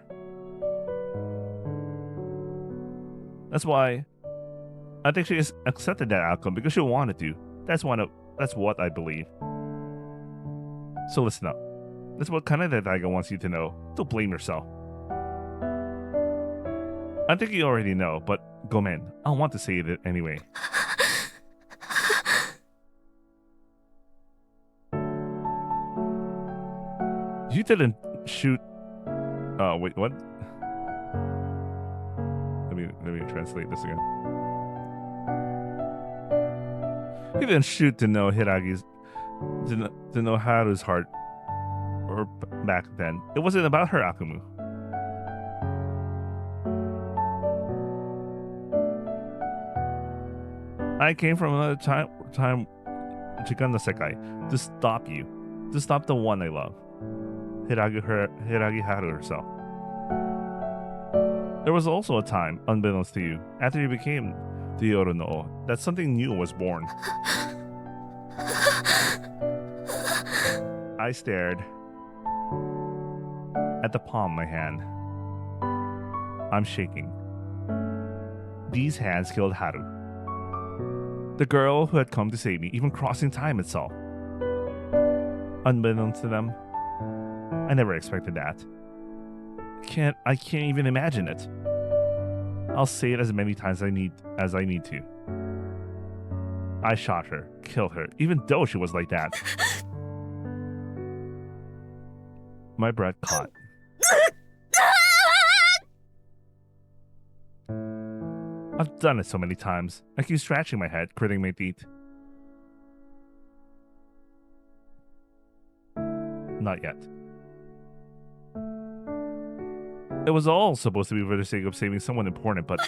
That's why I think she has accepted that outcome because she wanted to. That's what I believe. So listen up. That's what Kanade Taiga wants you to know. Don't blame yourself. I think you already know, but Gomen, I want to say it anyway. you didn't shoot... wait, what? Let me translate this again. He didn't shoot to know Hiragi's... to know Haru's heart or back then. It wasn't about her, Akumu. I came from another time Chikanda Sekai to stop you. To stop the one I love. Hiragi Haru herself. There was also a time, unbeknownst to you, after you became the Yoru no O, that something new was born. I stared at the palm of my hand. I'm shaking. These hands killed Haru. The girl who had come to save me, even crossing time itself. Unbeknownst to them, I never expected that. I can't even imagine it. I'll say it as many times as I need to. I shot her, killed her, even though she was like that. My breath caught. I've done it so many times. I keep scratching my head, gritting my teeth. Not yet. It was all supposed to be for the sake of saving someone important, but...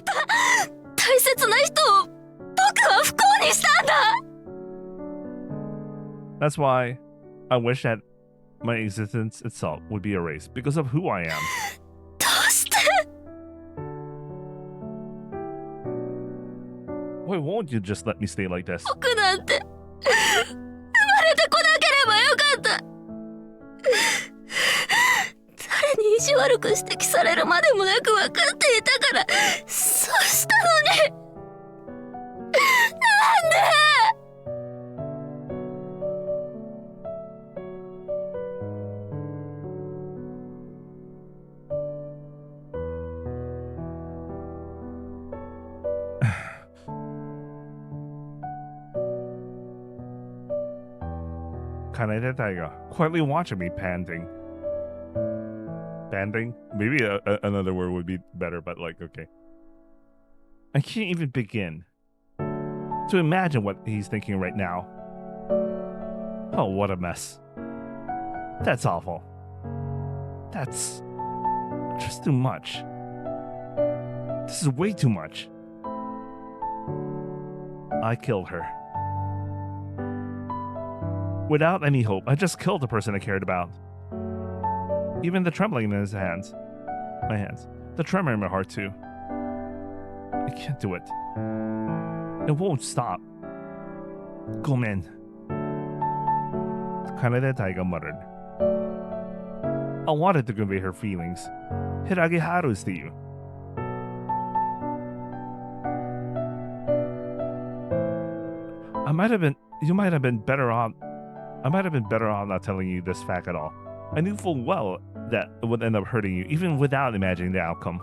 大切な人を僕は不幸にしたんだ That's why I wish that my existence itself would be erased because of who I am. どうして Why won't you just let me stay like this? 僕なんて生まれてこなければよかった誰に意地悪く指摘されるまでもなく分かっていたからそうしたのになんで Kaneda Taiga, quietly watching me panting. Panting? Maybe another word would be better, but like, okay. I can't even begin to imagine what he's thinking right now. Oh, what a mess. That's awful. That's just too much. This is way too much. I killed her. Without any hope, I just killed the person I cared about. Even the trembling in my hands, the tremor in my heart too. I can't do it. It won't stop. Gomen. Kaneda Taiga muttered. I wanted to convey her feelings. Hiragi Haru's to you. You might have been better off not telling you this fact at all. I knew full well that it would end up hurting you, even without imagining the outcome.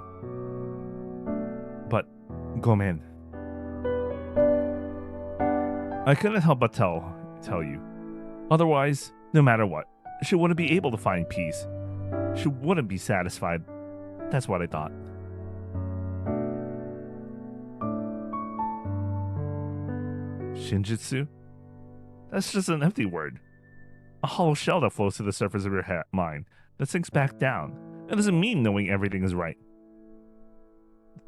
But, Gomen. I couldn't help but tell you. Otherwise, no matter what, she wouldn't be able to find peace. She wouldn't be satisfied. That's what I thought. Shinjitsu? That's just an empty word. A hollow shell that floats to the surface of your mind, that sinks back down. It doesn't mean knowing everything is right.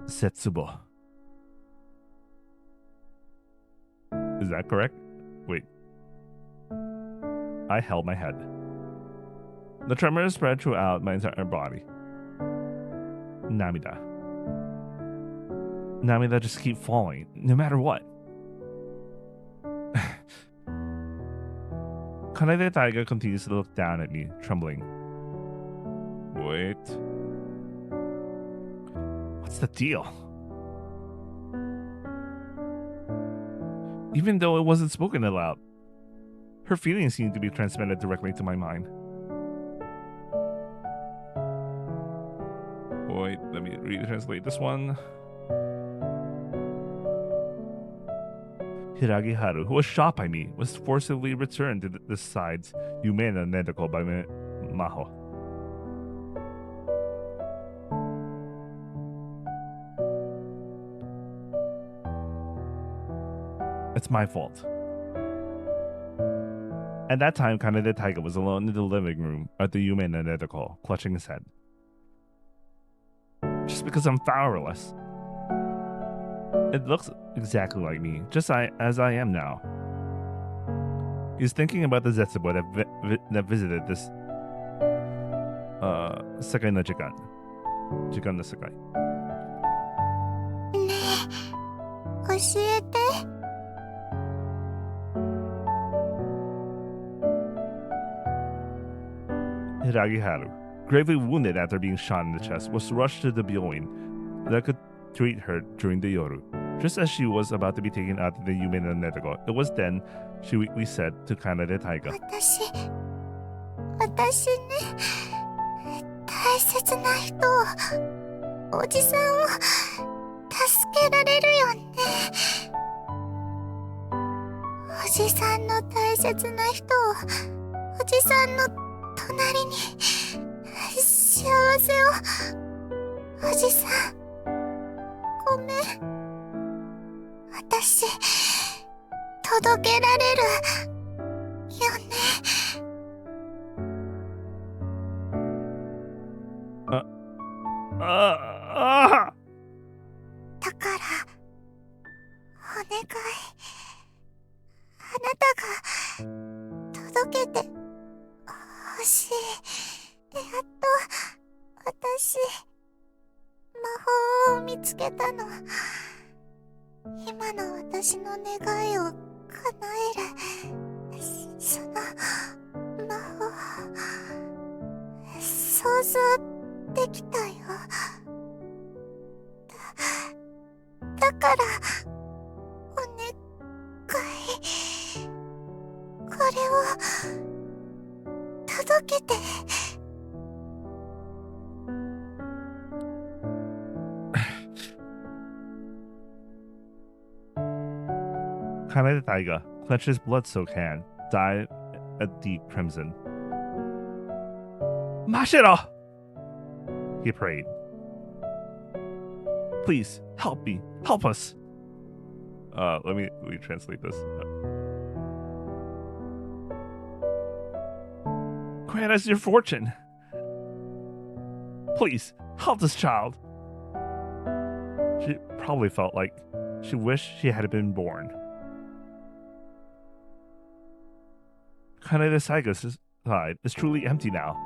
Setsubo. Is that correct? Wait. I held my head. The tremor spread throughout my entire body. Namida. Namida just keep falling, no matter what. Kaneda Taiga continues to look down at me, trembling. Wait. What's the deal? Even though it wasn't spoken aloud, her feelings seemed to be transmitted directly to my mind. Wait, let me retranslate this one. Hiragi Haru, who was shot by me, was forcibly returned to the sides Yume no Nedoko by Maho. It's my fault. At that time, Kanade Taiga was alone in the living room at the Yume and Nedeko, clutching his head. Just because I'm powerless. It looks exactly like me, just as I am now. He's thinking about the Zetsubo that visited this Sekai no Jikan. Jikan no Sekai. ねえ、教えて。Hiragi Haru, gravely wounded after being shot in the chest, was rushed to the byoin that could treat her during the yoru. Just as she was about to be taken out to the Yume no Nedeko, it was then she weakly said to Kanade Taiga, 私ね、大切な人を、おじさんを助けられるよね。おじさんの大切な人を、おじさんの隣に幸せを。おじさん、ごめん。私届けられるよね。だからお願い、あなたが届けてほしい。やっと私魔法を見つけたの。今の私の願いを叶えるその魔法、想像できたよ。だからお願い、これを届けて。Kanade Taiga clenched his blood-soaked hand, dyed a deep crimson. Mashiro! He prayed. Please, help me. Help us. Let me translate this. Grant us your fortune. Please, help this child. She probably felt like she wished she had been born. Kanade Taiga's side is truly empty now.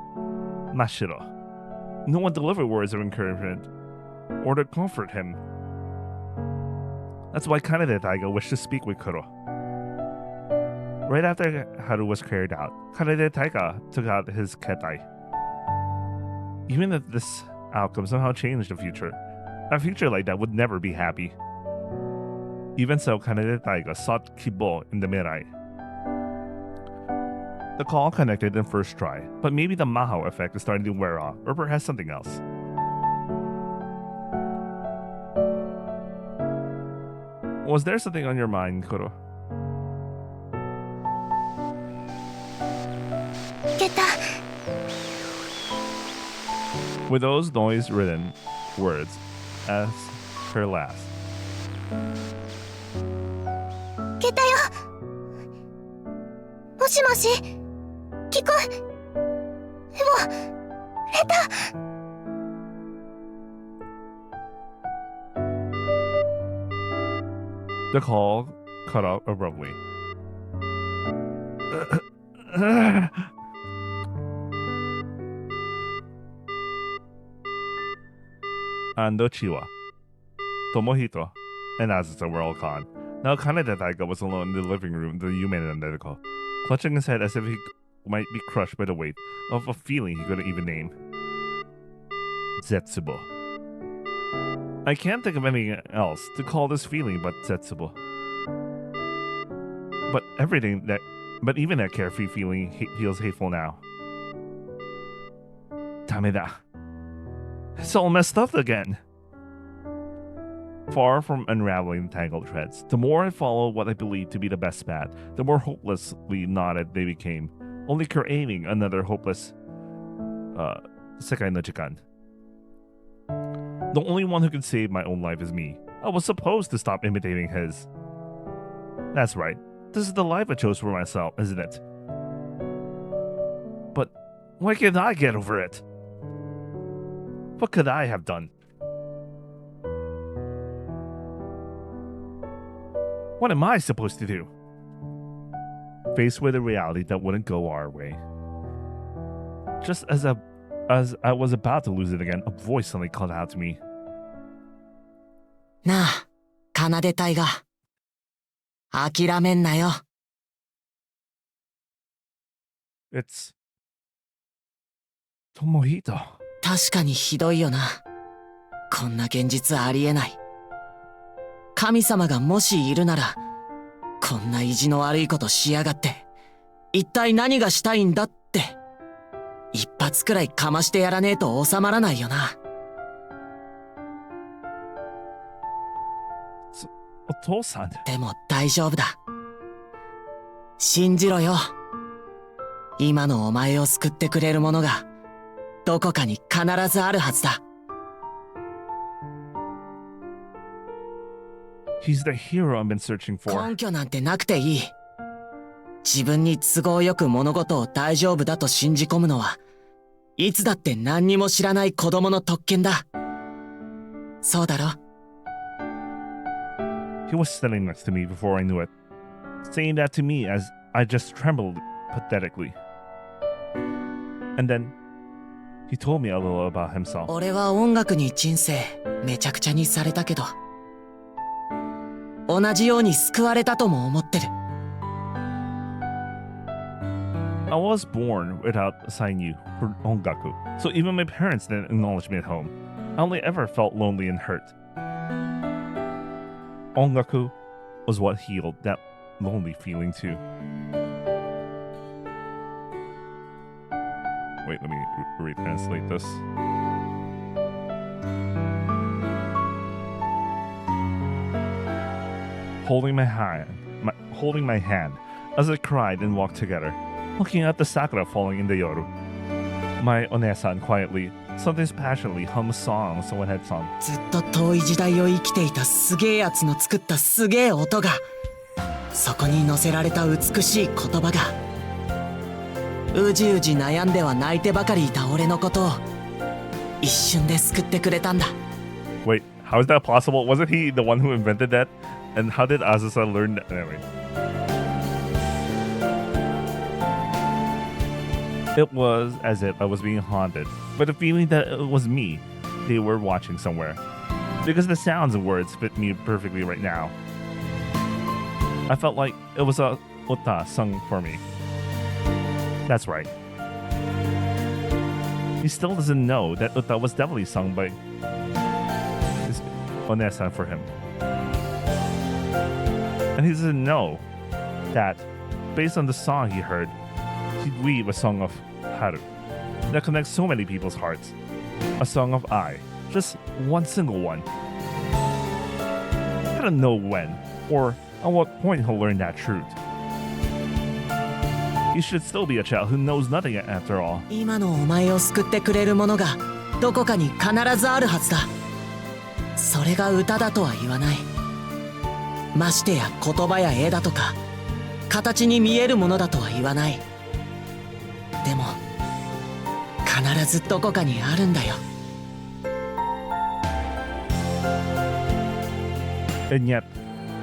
Mashiro. No one delivered words of encouragement or to comfort him. That's why Kanade Taiga wished to speak with Kuro. Right after Haru was carried out, Kanade Taiga took out his ketai. Even if this outcome somehow changed the future, a future like that would never be happy. Even so, Kanade Taiga sought Kibo in the Mirai. The call connected in first try, but maybe the Mahou effect is starting to wear off, or perhaps something else. Was there something on your mind, Kuro? いけた。 With those noise-ridden words as her last. いけたよ。もしもし、聞こえ。でも、レタ。 The call cut off abruptly. Ando Chiwa, Tomohito, and Azusa were all gone. Now Kanade Taiga was alone in the living room of the Yume and Nedeko, clutching his head as if he might be crushed by the weight of a feeling he couldn't even name. Zetsubo. I can't think of anything else to call this feeling but Zetsubo. But even that carefree feeling feels hateful now. Tameda. It's all messed up again. Far from unraveling the tangled threads, the more I followed what I believed to be the best path, the more hopelessly knotted they became, only creating another hopeless Sekai no Jikan. The only one who can save my own life is me. I was supposed to stop imitating his. That's right. This is the life I chose for myself, isn't it? But why can't I get over it? What could I have done? What am I supposed to do? Faced with a reality that wouldn't go our way. Just as I was about to lose it again, a voice suddenly called out to me. なあ、奏隊が。諦めんなよ。It's Tomohito. 確かにひどいよな。こんな現実ありえない。神様がもしいるなら、こんな意地の悪いことしやがって、一体何がしたいんだって、一発くらいかましてやらねえと収まらないよな。お父さん。でも大丈夫だ。信じろよ。今のお前を救ってくれるものが、どこかに必ずあるはずだ。He's the hero I've been searching for. 根拠なんてなくていい。自分に都合よく物事を大丈夫だと信じ込むのは、いつだって何にも知らない子供の特権だ。そうだろ？ He was standing next to me before I knew it, saying that to me as I just trembled pathetically. And then, he told me a little about himself. 俺は音楽に人生めちゃくちゃにされたけど、同じように救われたとも思ってる。I was born without a Sainyu for Ongaku, so even my parents didn't acknowledge me at home. I only ever felt lonely and hurt. Ongaku was what healed that lonely feeling too. Wait, let me retranslate this. Holding my hand as I cried and walked together, looking at the sakura falling in the yoru. My Onesan quietly, sometimes passionately, hummed a song someone had sung. ずっと遠い時代を生きていたすげえやつの作ったすげえ音が、そこに乗せられた美しい言葉が、うじうじ悩んでは泣いてばかりいた俺のことを一瞬で救ってくれたんだ。 Wait, how is that possible? Wasn't he the one who invented that? And how did Azusa learn that? Anyway. It was as if I was being haunted by the feeling that it was me they were watching somewhere. Because the sounds and words fit me perfectly right now. I felt like it was a uta sung for me. That's right. He still doesn't know that uta was definitely sung by his Onesa for him. And he doesn't know that, based on the song he heard, he'd weave a song of Haru that connects so many people's hearts. A song of I. Just one single one. I don't know when or at what point he'll learn that truth. He should still be a child who knows nothing after all. 今のお前を救ってくれるものがどこかに必ずあるはずだ。それが歌だとは言わない。ましてや言葉や絵だとか形に見えるものだとは言わない。でも必ずどこかにあるんだよ。 And yet,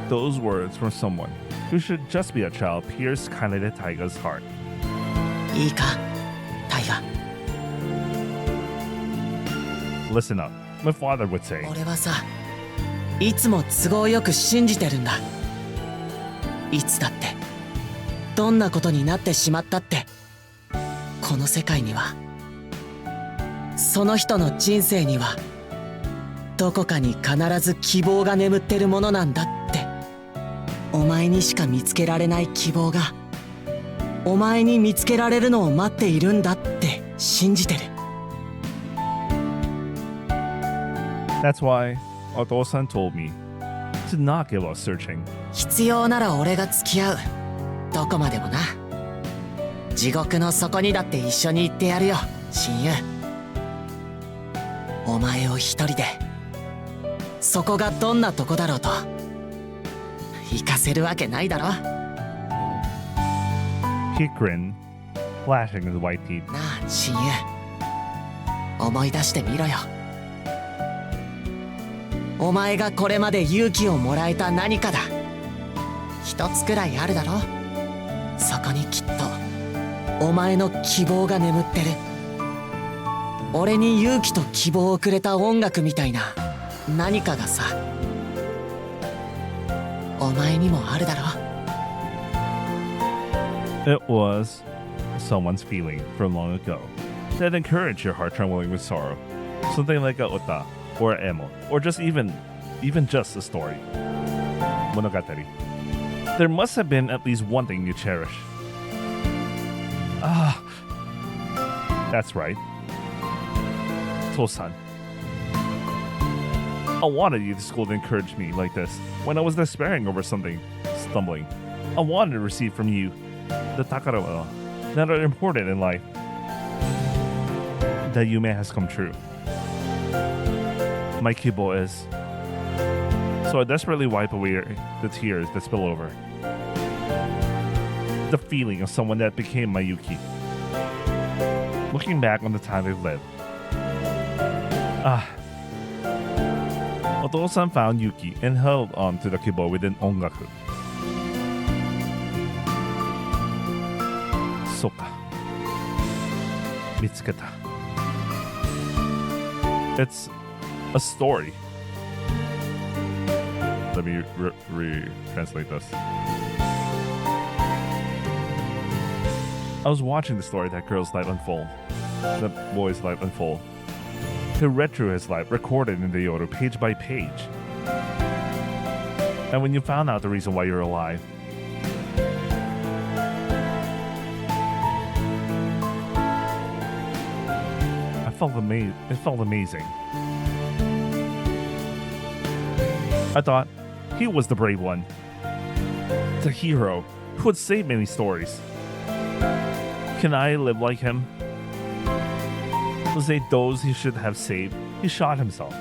those words from someone who should just be a child pierced Kanade Taiga's heart. いいか、タイガ。 Listen up, my father would say. 俺はさ、いつも都合よく信じてるんだ。いつだって、どんなことになってしまったって、この世界には、その人の人生には、どこかに必ず希望が眠ってるものなんだって。お前にしか見つけられない希望が、お前に見つけられるのを待っているんだって信じてる。That's why Oto-san told me to not give up searching. 必要なら俺が付き合う。どこまでもな。地獄の底にだって一緒に行ってやるよ、親友。お前を一人で、そこがどんなとこだろうと、行かせるわけないだろ。 He grinned, flashing his white teeth. なあ親友、思い出してみろよ。お前がこれまで勇気をもらえた何かだ。一つくらいあるだろ。そこにきっとお前の希望が眠ってる。俺に勇気と希望をくれた音楽みたいな何かがさ、お前にもあるだろ。 It was someone's feeling from long ago that encouraged your heart trembling with sorrow. Something like a ota or a emo, or just even just a story. Monogatari. There must have been at least one thing you cherish. Ah, that's right. Tosan. I wanted you to school to encourage me like this when I was despairing over something, stumbling. I wanted to receive from you the takarawa that are important in life. That Yume has come true. My kibo is. So I desperately wipe away the tears that spill over. The feeling of someone that became my Yuki. Looking back on the time they've lived. Ah. Oto-san found Yuki and held on to the kibo within ongaku. Soka. Mitsuketa. It's a story. Let me translate this. I was watching the story of that girl's life unfold, the boy's life unfold. He read through his life, recorded in the Yoru page by page. And when you found out the reason why you're alive, it felt amazing. I thought he was the brave one, the hero who would save many stories. Can I live like him? To save those he should have saved, he shot himself.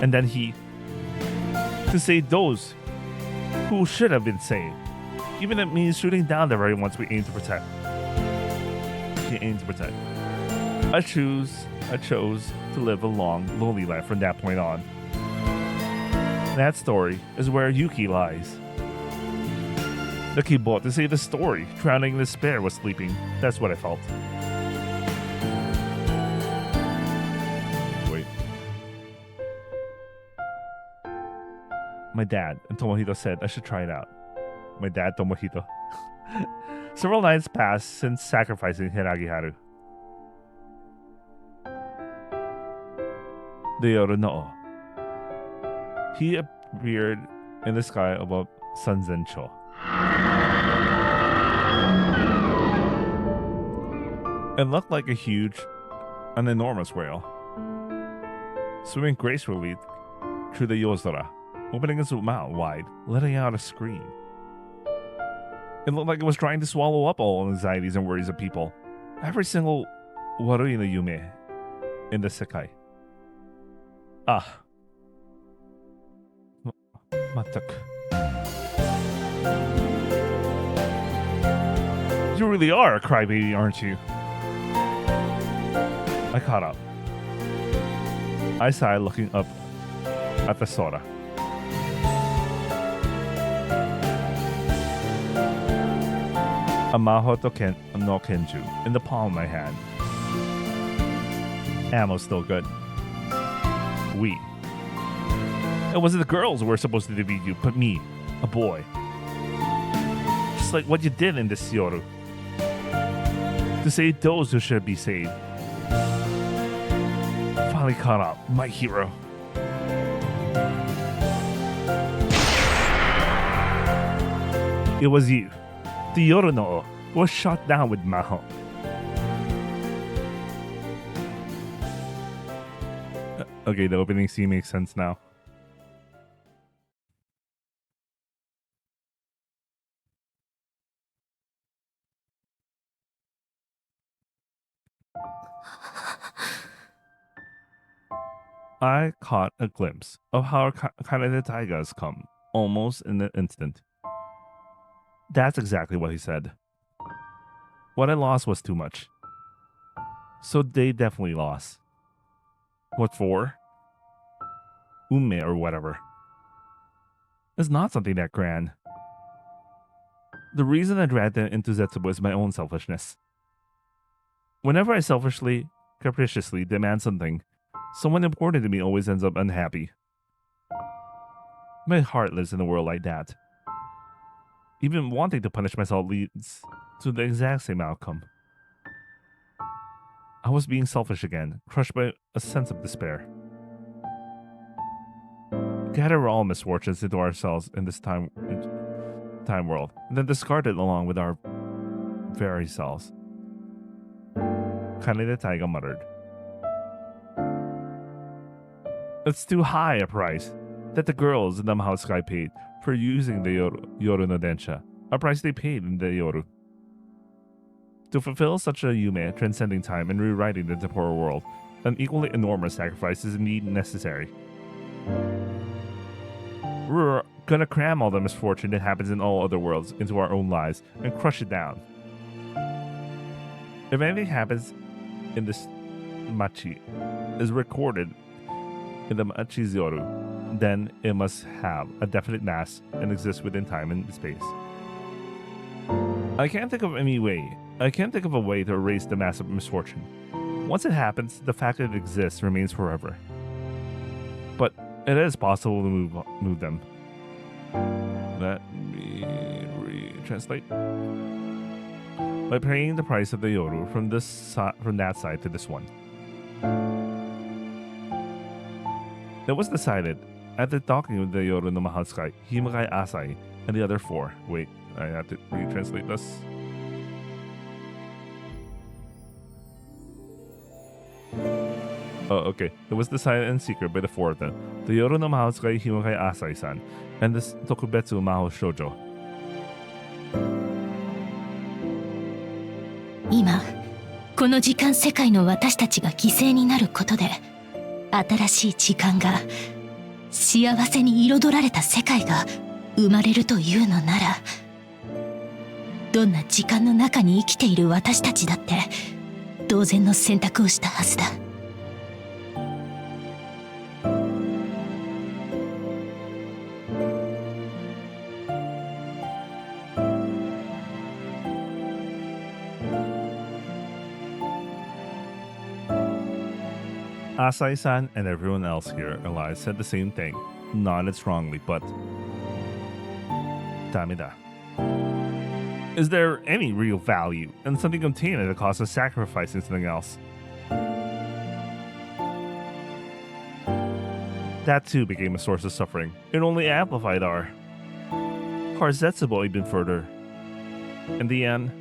And then to save those who should have been saved, even if it means shooting down the very ones we aim to protect. He aimed to protect. I chose to live a long, lonely life from that point on. That story is where Yuki lies. The kibo to say the story, drowning in despair, was sleeping. That's what I felt. Wait. My dad and Tomohito said I should try it out. My dad, Tomohito. Several nights passed since sacrificing Hiragiharu. The yoru no. He appeared in the sky above Sanzencho. It looked like an enormous whale, swimming gracefully through the Yozora, opening its mouth wide, letting out a scream. It looked like it was trying to swallow up all anxieties and worries of people. Every single warui no yume in the sekai. Ah. Mataku. You really are a crybaby, aren't you? I caught up. I sighed, looking up at the Sora. A Mahoto no Kenju in the palm of my hand. Ammo's still good. We. It wasn't the girls who were supposed to defeat you, but me, a boy. Just like what you did in this Yoru. To save those who should be saved. Finally caught up, my hero. It was you. The Yoru no was shot down with Maho. Okay, the opening scene makes sense now. I caught a glimpse of how Kanade Taiga's come. almost in an instant. That's exactly what he said. What I lost was too much. So they definitely lost. What for? Ume or whatever. It's not something that grand. The reason I dragged them into Zetsubo is my own selfishness. Whenever I selfishly, capriciously demand something, someone important to me always ends up unhappy. My heart lives in a world like that. Even wanting to punish myself leads to the exact same outcome. I was being selfish again, crushed by a sense of despair. Gather all misfortunes into ourselves in this time world, and then discard it along with our very selves. Kaneda Taiga muttered. It's too high a price that the girls in the Mahou Sky paid for using the Yoru no Densha, a price they paid in the Yoru. To fulfill such a Yume transcending time and rewriting the temporal world, an equally enormous sacrifice is indeed necessary. We're gonna cram all the misfortune that happens in all other worlds into our own lives and crush it down. If anything happens in this Machi is recorded in the Machi's Yoru, then it must have a definite mass and exist within time and space. I can't think of a way to erase the massive misfortune. Once it happens, the fact that it exists remains forever. But it is possible to move them. Let me retranslate. By paying the price of the Yoru from that side to this one. It was decided after talking with the Yoru no Mahou Sky, Himagai Asai, and the other four. Wait, I have to retranslate this. Oh, okay. It was decided in secret by the four of them, the Yoru no Mahou Sky Himagai Asai-san, and the Tokubetsu Mahou Shoujo. 今この時間世界の私たちが犠牲になることで新しい時間が幸せに彩られた世界が生まれるというのならどんな時間の中に生きている私たちだって同然の選択をしたはずだ。Asai-san and everyone else here alive said the same thing, nodded strongly, but Damida. Is there any real value in something contained at the cost of sacrificing something else? That too became a source of suffering. It only amplified our Zetsubo even further. In the end,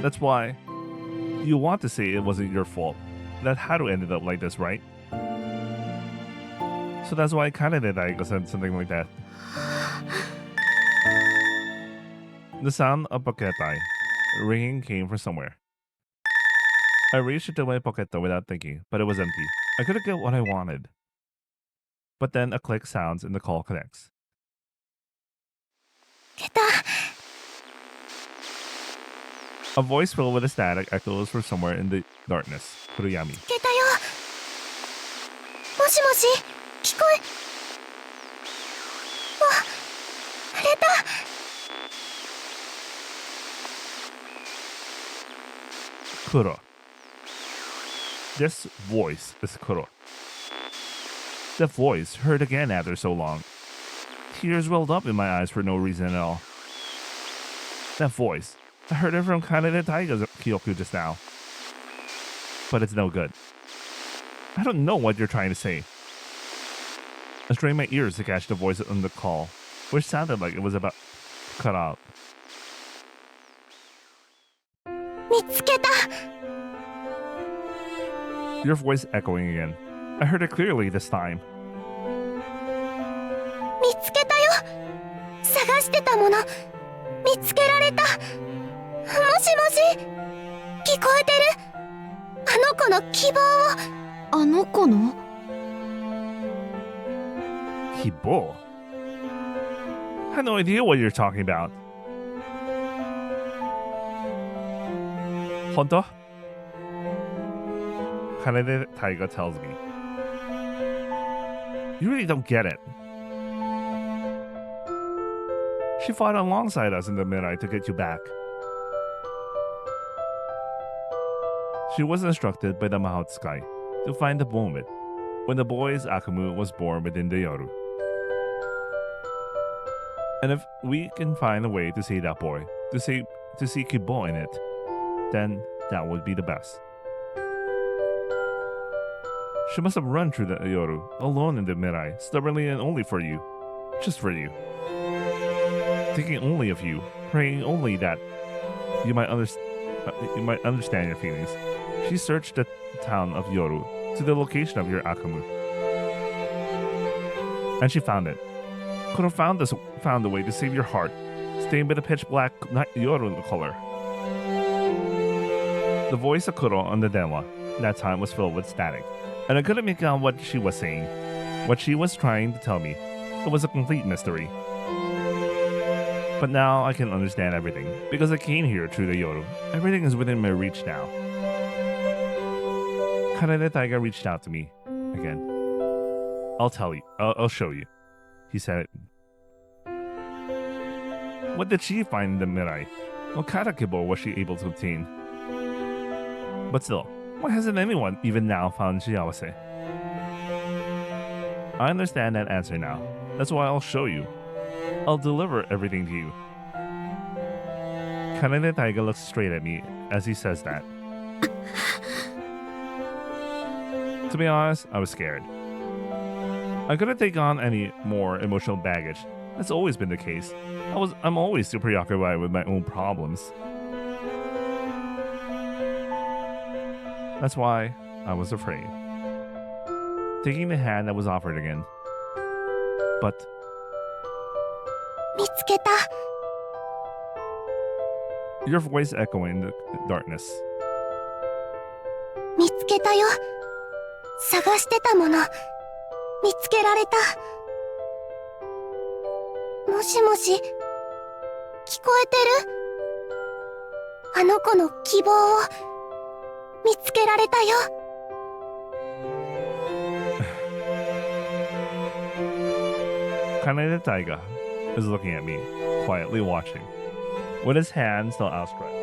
that's why you want to say it wasn't your fault. That Haru ended up like this, right? So that's why Kaneda Daigo said something like that. The sound of Poketai ringing came from somewhere. I reached into my pocket without thinking, but it was empty. I couldn't get what I wanted. But then a click sounds and the call connects. 出た。 A voice filled with a static echoes from somewhere in the darkness. Kuruyami. 出たよ。もしもし、聞こえ。あ、出た。 Kuro. This voice is Kuro. The voice heard again after so long. Tears welled up in my eyes for no reason at all. That voice. I heard it from Kaneda Taiga's Kyoku just now. But it's no good. I don't know what you're trying to say. I strained my ears to catch the voice on the call, which sounded like it was about to cut out. 見つけた。 Your voice echoing again. I heard it clearly this time. 見つけたよ。探してたもの。見つけられた。もしもし、聞こえてる。あの子の希望を。あの子の Kibo? I have no idea what you're talking about. Honto? Kanade Taiga tells me. You really don't get it. She fought alongside us in the midnight to get you back. She was instructed by the Mahout Sky to find the moment when the boy's Akamu was born within the Yoru. And if we can find a way to save that boy, to see Kibo in it, then that would be the best. She must have run through the Yoru, alone in the Mirai, stubbornly and only for you. Just for you. Thinking only of you, praying only that you might understand your feelings. She searched the town of Yoru to the location of your Akamu. And she found it. Could have found a way to save your heart, stained by the pitch black Yoru color. The voice of Kuro on the denwa that time was filled with static, and I couldn't make out what she was saying. What she was trying to tell me. It was a complete mystery. But now I can understand everything, because I came here through the Yoru. Everything is within my reach now. Kanade Taiga reached out to me again. I'll tell you. I'll show you. He said it. What did she find in the Mirai? What kind of Kibo was she able to obtain? But still, why hasn't anyone even now found Shiawase? I understand that answer now. That's why I'll show you. I'll deliver everything to you. Kanade Taiga looks straight at me as he says that. To be honest, I was scared. I couldn't take on any more emotional baggage. That's always been the case. I'm always too preoccupied with my own problems. That's why I was afraid. Taking the hand that was offered again. But 見つけた。 your voice echoing the darkness. 見つけたよ。探してたもの。見つけられた。もしもし、聞こえてる？あの子の希望を見つけられたよ。Kanade Taiga is looking at me, quietly watching, with his hand still outstretched.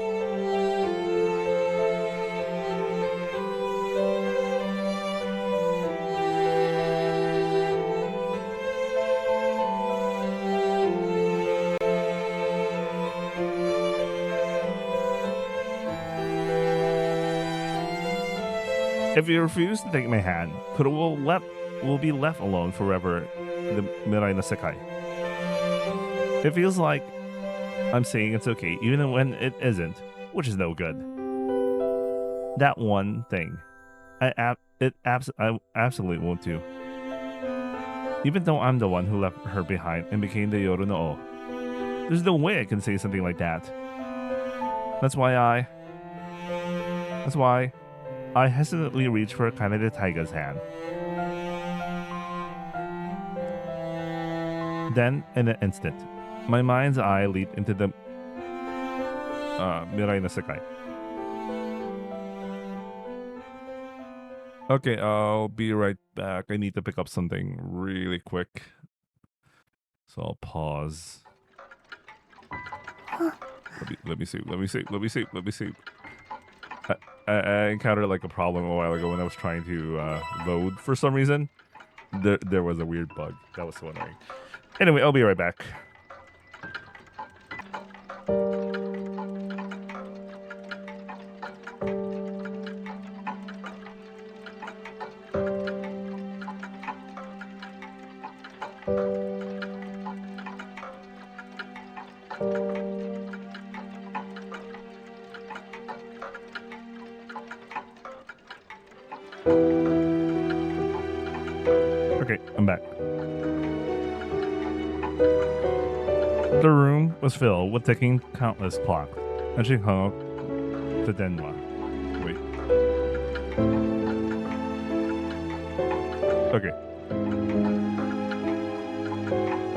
If you refuse to take my hand, Kuro will be left alone forever in the Mirai no Sekai. It feels like I'm saying it's okay, even when it isn't, which is no good. That one thing, I absolutely won't do. Even though I'm the one who left her behind and became the Yoru no O. There's no way I can say something like that. That's why I hesitantly reached for Kanade Taiga's hand. Then, in an instant, my mind's eye leaped into the Mirai no Sekai. Okay, I'll be right back. I need to pick up something really quick. So I'll pause. Let me see. I encountered like a problem a while ago when I was trying to load for some reason. There was a weird bug. That was so annoying. Anyway, I'll be right back. Okay, I'm back. The room was filled with ticking countless clocks, and she hung up the denwa. Wait. Okay.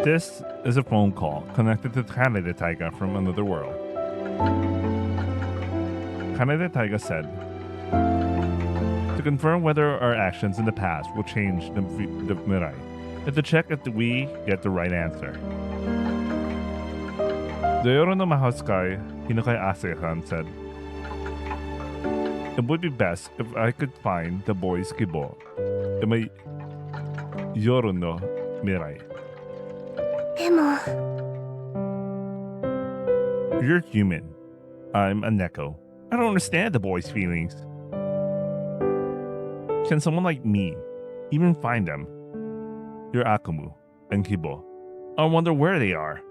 This is a phone call connected to Kaneda Taiga from another world. Kaneda Taiga said, to confirm whether our actions in the past will change the Mirai, and to check if we get the right answer. The Yoro no Mahoskai, Hinokai Ase-han, said, it would be best if I could find the boy's kibo in my Yoro no Mirai. でも You're human. I'm a Neko. I don't understand the boy's feelings. Can someone like me even find them? You're Akumu and Kibo. I wonder where they are.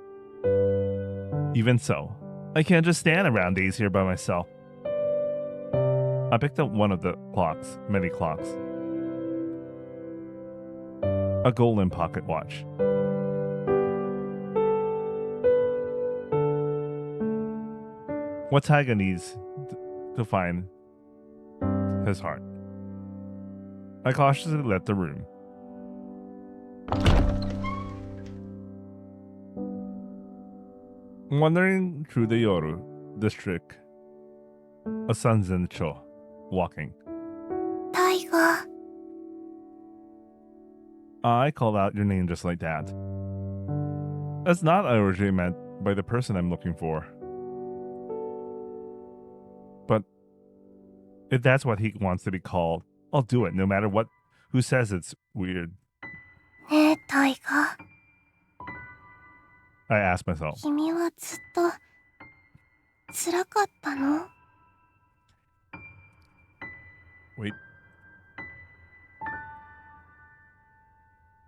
Even so, I can't just stand around days here by myself. I picked up one of the clocks, many clocks. A golden pocket watch. What Taiga needs to find his heart. I cautiously left the room. Wandering through the Yoru district, a Sanzen-cho, walking. タイガー I called out your name just like that. That's not what I originally meant by the person I'm looking for. But if that's what he wants to be called, I'll do it no matter what. Who says it's weird? ねえタイガー I asked myself. 君はずっと辛かったの Wait.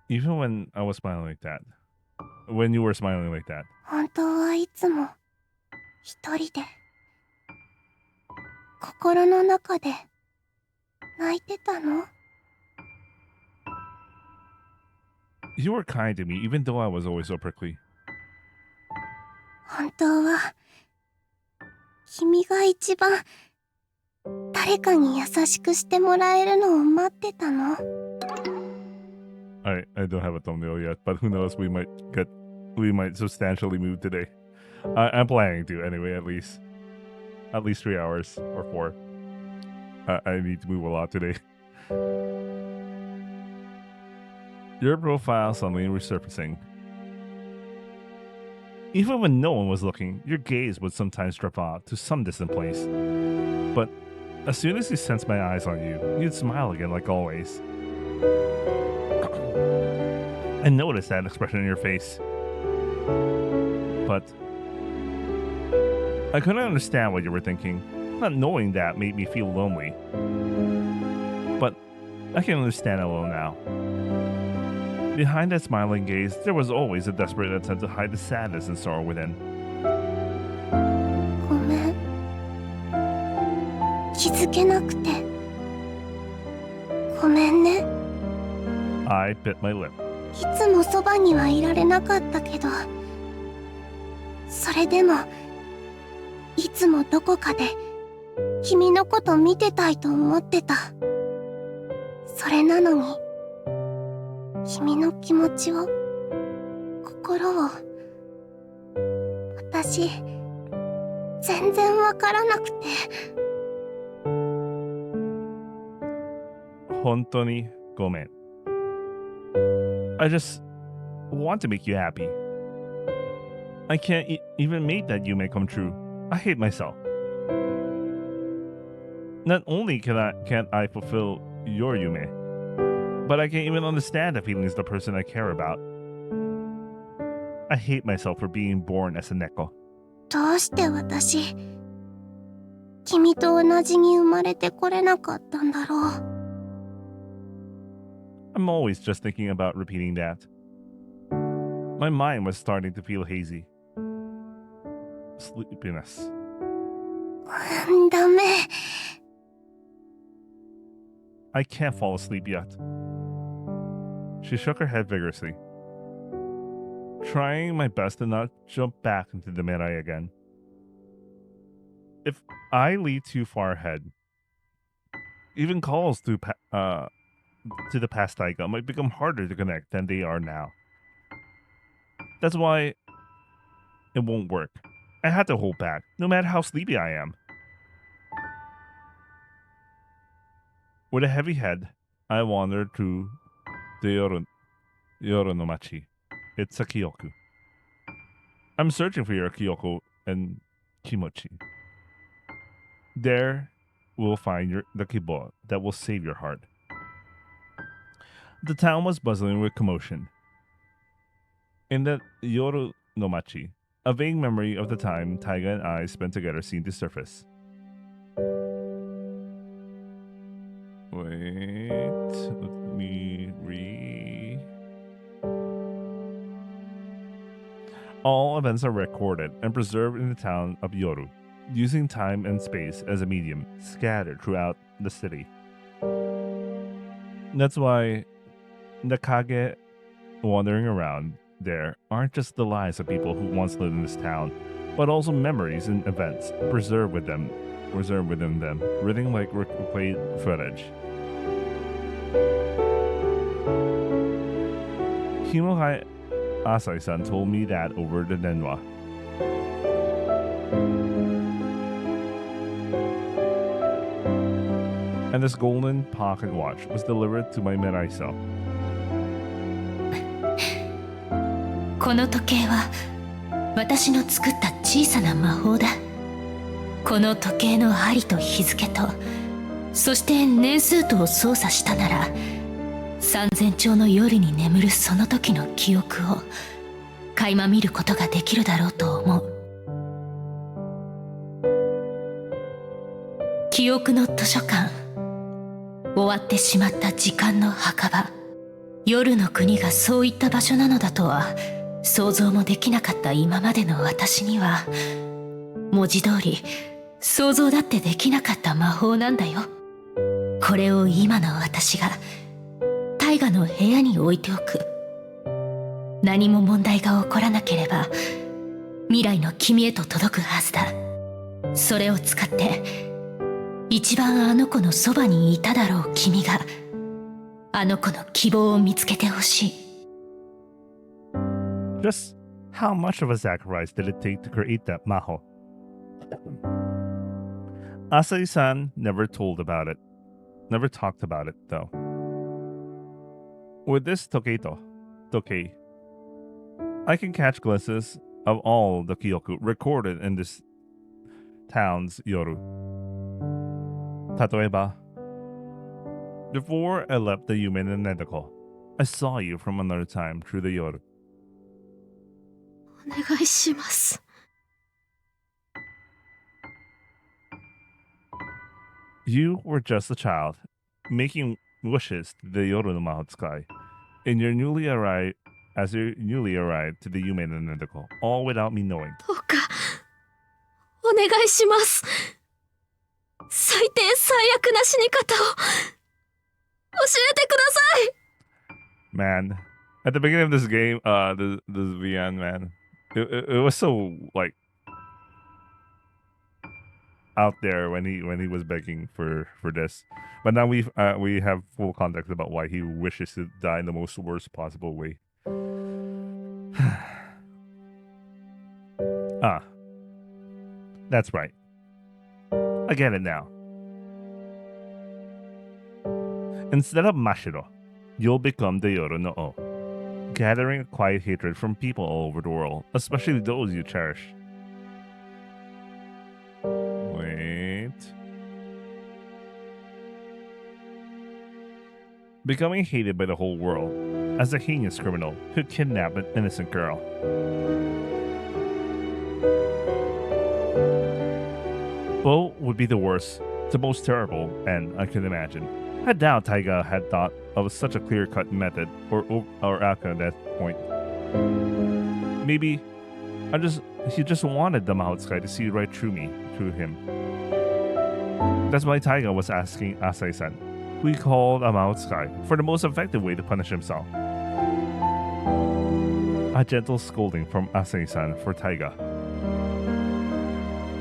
Even when I was smiling like that. When you were smiling like that. 本当はいつも一人で心の中で泣いてたの You were kind to me even though I was always so prickly. 本当は君が一番誰かに優しくしてもらえるのを待ってたの I don't have a thumbnail yet, but who knows, we might substantially move today. I'm planning to anyway, at least 3 hours or 4. I need to move a lot today. Your profile suddenly resurfacing. Even when no one was looking, your gaze would sometimes drop off to some distant place. But as soon as you sensed my eyes on you, you'd smile again like always. I noticed that expression in your face. But I couldn't understand what you were thinking. Not knowing that made me feel lonely. But I can understand it a little now. Behind that smiling gaze, there was always a desperate attempt to hide the sadness and sorrow within. ごめん気づけなくてごめんね I bit my lip. いつもそばにはいられなかったけどそれでもいつもどこかで君のこと見てたいと思ってたそれなのに君の気持ちを心を私全然わからなくて本当にごめん. I just want to make you happy. I can't even make that yume come true. I hate myself. Not only can't I fulfill your yume, but I can't even understand the feelings of the person I care about. I hate myself for being born as a neko. どうして私君と同じに生まれてこれなかったんだろう I'm always just thinking about repeating that. My mind was starting to feel hazy. Sleepiness. ダメ I can't fall asleep yet. She shook her head vigorously, trying my best to not jump back into the mirai again. If I lead too far ahead, even calls to to the past Taiga might become harder to connect than they are now. That's why it won't work. I had to hold back, no matter how sleepy I am. With a heavy head, I wandered through the Yoru no Machi. It's a Kyoku. I'm searching for your Kyoko and Kimochi. There, we'll find the Kibo that will save your heart. The town was buzzing with commotion. In the Yoru no Machi, a vague memory of the time Taiga and I spent together seemed to surface. Wait, let me read. All events are recorded and preserved in the town of Yoru, using time and space as a medium, scattered throughout the city. That's why the Kage wandering around there aren't just the lives of people who once lived in this town, but also memories and events preserved within them, reading like replayed footage. Himohai Asai-san told me that over the Denwa. And this golden pocket watch was delivered to my Meraiso. この時計は私の作った小さな魔法だ。この時計の針と日付と、そして年数とを操作したなら、三千丁の夜に眠るその時の記憶を垣間見ることができるだろうと思う。記憶の図書館、終わってしまった時間の墓場、夜の国がそういった場所なのだとは想像もできなかった今までの私には、文字通り想像だってできなかった魔法なんだよ。これを今の私が大河の部屋に置いておく。何も問題が起こらなければ未来の君へと届くはずだ。それを使って一番あの子のそばにいただろう君が、あの子の希望を見つけてほしい。Just how much of a sacrifice did it take to create that maho? Asai-san never talked about it, though. With this toke, I can catch glimpses of all the kyoku recorded in this town's yoru. Tatoeba, before I left the human and Nedako, I saw you from another time through the yoru. お願いします。You were just a child, making wishes to the Yoru no Mahotsukai, as you newly arrived to the Yume no Nedako, all without me knowing. どうかお願いします。最低最悪な死に方を教えてください。 Man, at the beginning of this game, this VN, man, it was so like out there when he was begging for this, but now we have full context about why he wishes to die in the most worst possible way. That's right. I get it now. Instead of Mashiro, you'll become the Yoru no O, gathering a quiet hatred from people all over the world, especially those you cherish. Wait. Becoming hated by the whole world as a heinous criminal who kidnapped an innocent girl. Both would be the worst, the most terrible end I could imagine. I doubt Taiga had thought of such a clear-cut method or outcome at that point. Maybe he just wanted the Mahotsukai to see right through him. That's why Taiga was asking Asai-san, who he called a Mahotsukai, for the most effective way to punish himself. A gentle scolding from Asai-san for Taiga.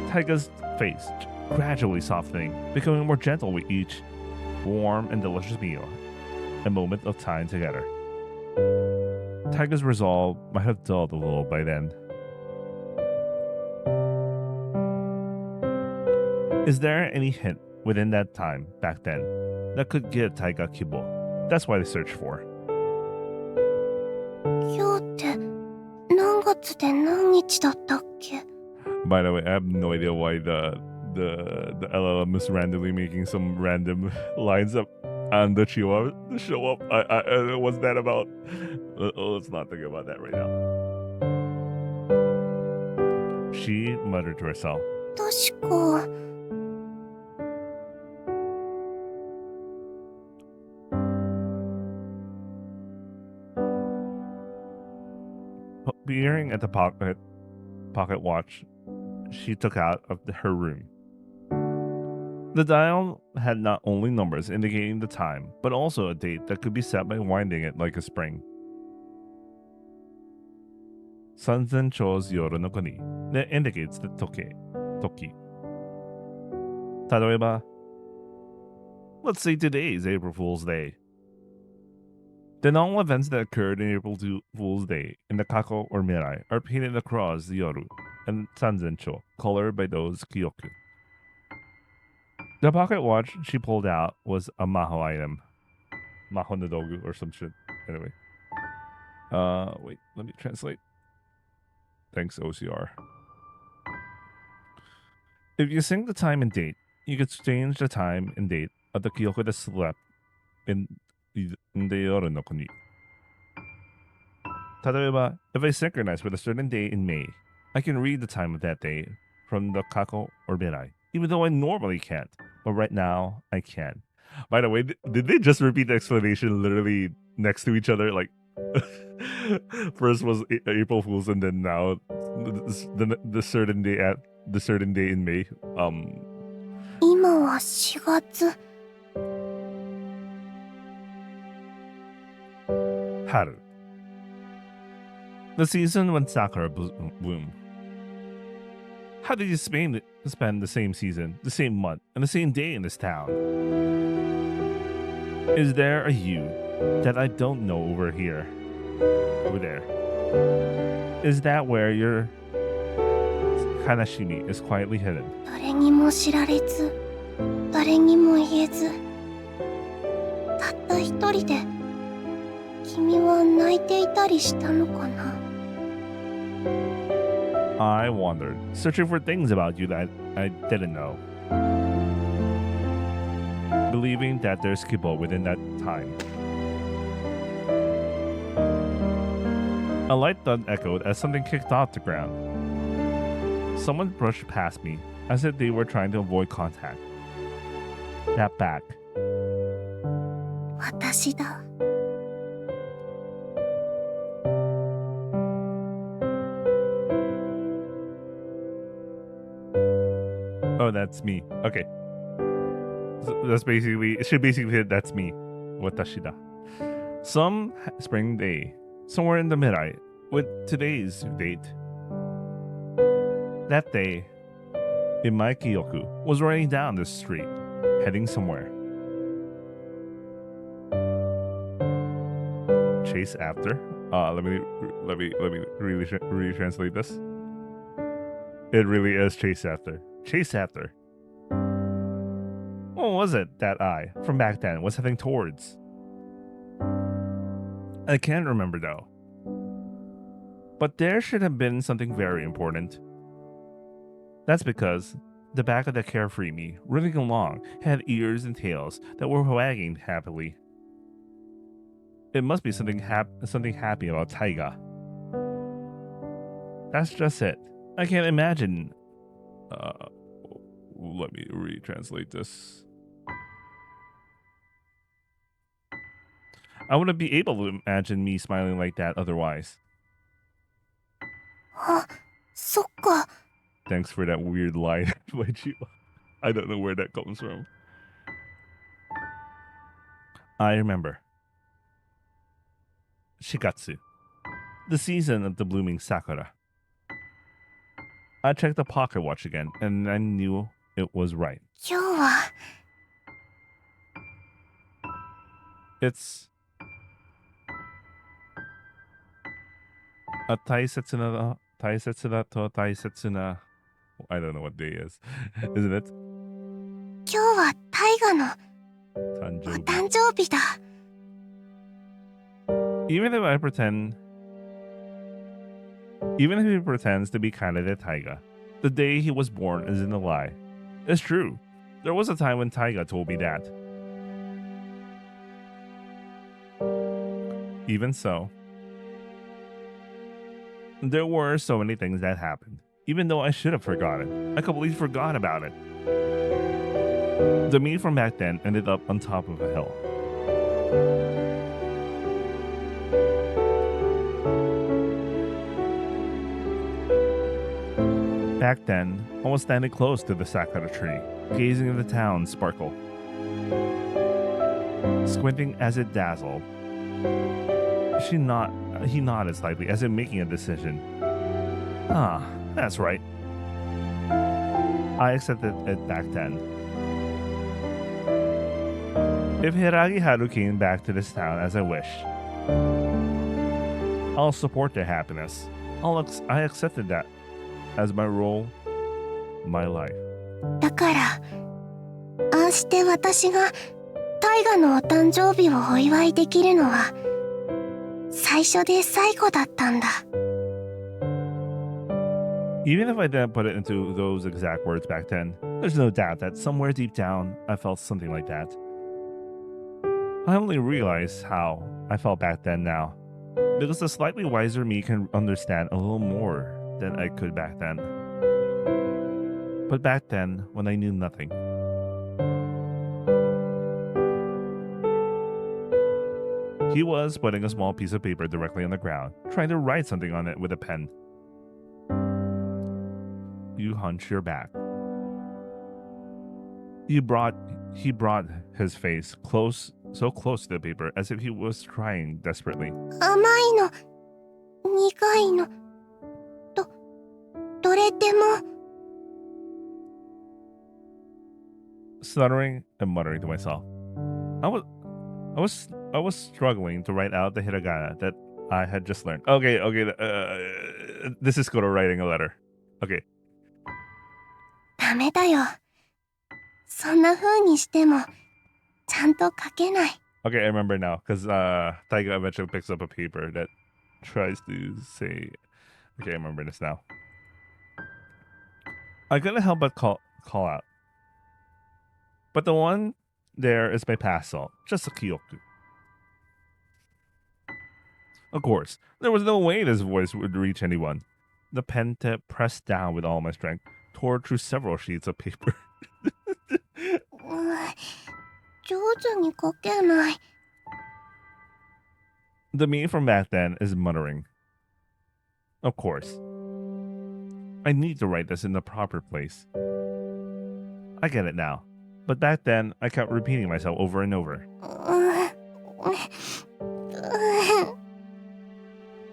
Taiga's face gradually softening, becoming more gentle with each warm and delicious meal. a moment of time together. Taiga's resolve might have dulled a little by then. Is there any hint within that time back then that could give Taiga Kibo? That's why they search for. 今日って何月で何日だったっけ？ By the way, I have no idea why the LLM is randomly making some random lines up and the Chihuahua to show up. What's that about? Let's not think about that right now. She muttered to herself. 確か。Peering at the pocket watch she took out of her room. The dial had not only numbers indicating the time, but also a date that could be set by winding it like a spring. Sanzen chose yoru no kuni that indicates the toki. Tadoeba, let's say today is April Fool's Day. Then all events that occurred in April Fool's Day in the Kako or Mirai are painted across the Yoru and Sanzencho, colored by those Kyoku. The pocket watch she pulled out was a Maho item. Maho Nodogu or some shit. Anyway. Wait, let me translate. Thanks, OCR. If you sync the time and date, you could change the time and date of the Kyoku that slept in the Yoru no Kuni. Tadoeba, if I synchronize with a certain day in May, I can read the time of that day from the Kako or Mirai, even though I normally can't. But right now, I can. By the way, did they just repeat the explanation literally next to each other? Like, first was April Fool's, and then now the certain day in May. 今は4月。Haru. The season when sakura bloom. How did you spend the same season, the same month, and the same day in this town? Is there a you that I don't know over here? Over there. Is that where your Hanashimi is quietly hidden? 誰にも知られず、誰にも言えず、たった一人で、君は泣いていたりしたのかな？ I wandered, searching for things about you that I didn't know. Believing that there's Kibo within that time. A light thud echoed as something kicked off the ground. Someone brushed past me as if they were trying to avoid contact. That back. 私だ。 Oh, that's me. Okay. So that's basically, it should basically hit that's me. Watashida. Some spring day, somewhere in the Mirai, with today's date. That day, in my Kyoku, was running down the street, heading somewhere. Chase after. Let me really translate this. It really is chase after. Chase after. What was it that I, from back then, was heading towards? I can't remember though. But there should have been something very important. That's because the back of the carefree me, running along, had ears and tails that were wagging happily. It must be something happy about Taiga. That's just it. I can't imagine. Let me retranslate this. I wouldn't be able to imagine me smiling like that otherwise. あ、そっか。 Thanks for that weird line, by you. I don't know where that comes from. I remember. Shigatsu. The season of the blooming sakura. I checked the pocket watch again, and I knew it was right. 今日は It's A taisetsuna to taisetsuna. I don't know what day is. Isn't it? 今日は大河のお Tanjobi. 誕生日だ。 Even if he pretends to be kind of the Taiga, the day he was born isn't a lie. It's true. There was a time when Taiga told me that. Even so, there were so many things that happened. Even though I should have forgotten, I completely forgot about it. The me from back then ended up on top of a hill. Back then, I was standing close to the sakura tree, gazing at the town sparkle. Squinting as it dazzled, he nodded slightly as if making a decision. Ah, that's right. I accepted it back then. If Hiragi Haru came back to this town as I wished, I'll support their happiness. I accepted that as my role, my life. だから、ああして私が大河のお誕生日をお祝いできるのは最初で最後だったんだ。 Even if I didn't put it into those exact words back then, there's no doubt that somewhere deep down I felt something like that. I only realize how I felt back then now, because the slightly wiser me can understand a little more than I could back then. But back then, when I knew nothing, he was putting a small piece of paper directly on the ground, trying to write something on it with a pen. You hunch your back. He brought his face so close to the paper as if he was trying desperately. 甘いの、苦いの、どれでも。 Stuttering and muttering to myself, I was struggling to write out the hiragana that I had just learned. Okay, this is Koto writing a letter. Okay. ダメだよ。そんな風にしてもちゃんと書けない。 Okay, I remember now, because Taiga eventually picks up a paper that tries to say... Okay, I remember this now. I couldn't help but call out. But the one there is my past self, just a Kyoku. Of course, there was no way this voice would reach anyone. The pen tip pressed down with all my strength, tore through several sheets of paper. 上手に書けない。 The me from back then is muttering. Of course. I need to write this in the proper place. I get it now. But back then, I kept repeating myself over and over.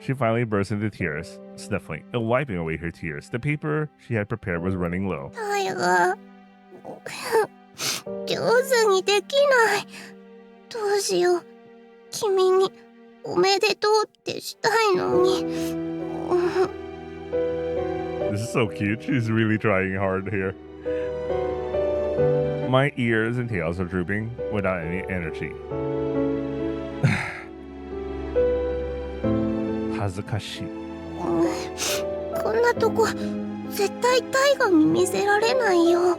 She finally burst into tears, sniffling and wiping away her tears. The paper she had prepared was running low. タイガ上手にできない。どうしよう。君におめでとうってしたいのに。 This is so cute. She's really trying hard here. My ears and tails are drooping without any energy. Hazukashi. こんなとこ絶対タイガに見せられないよ。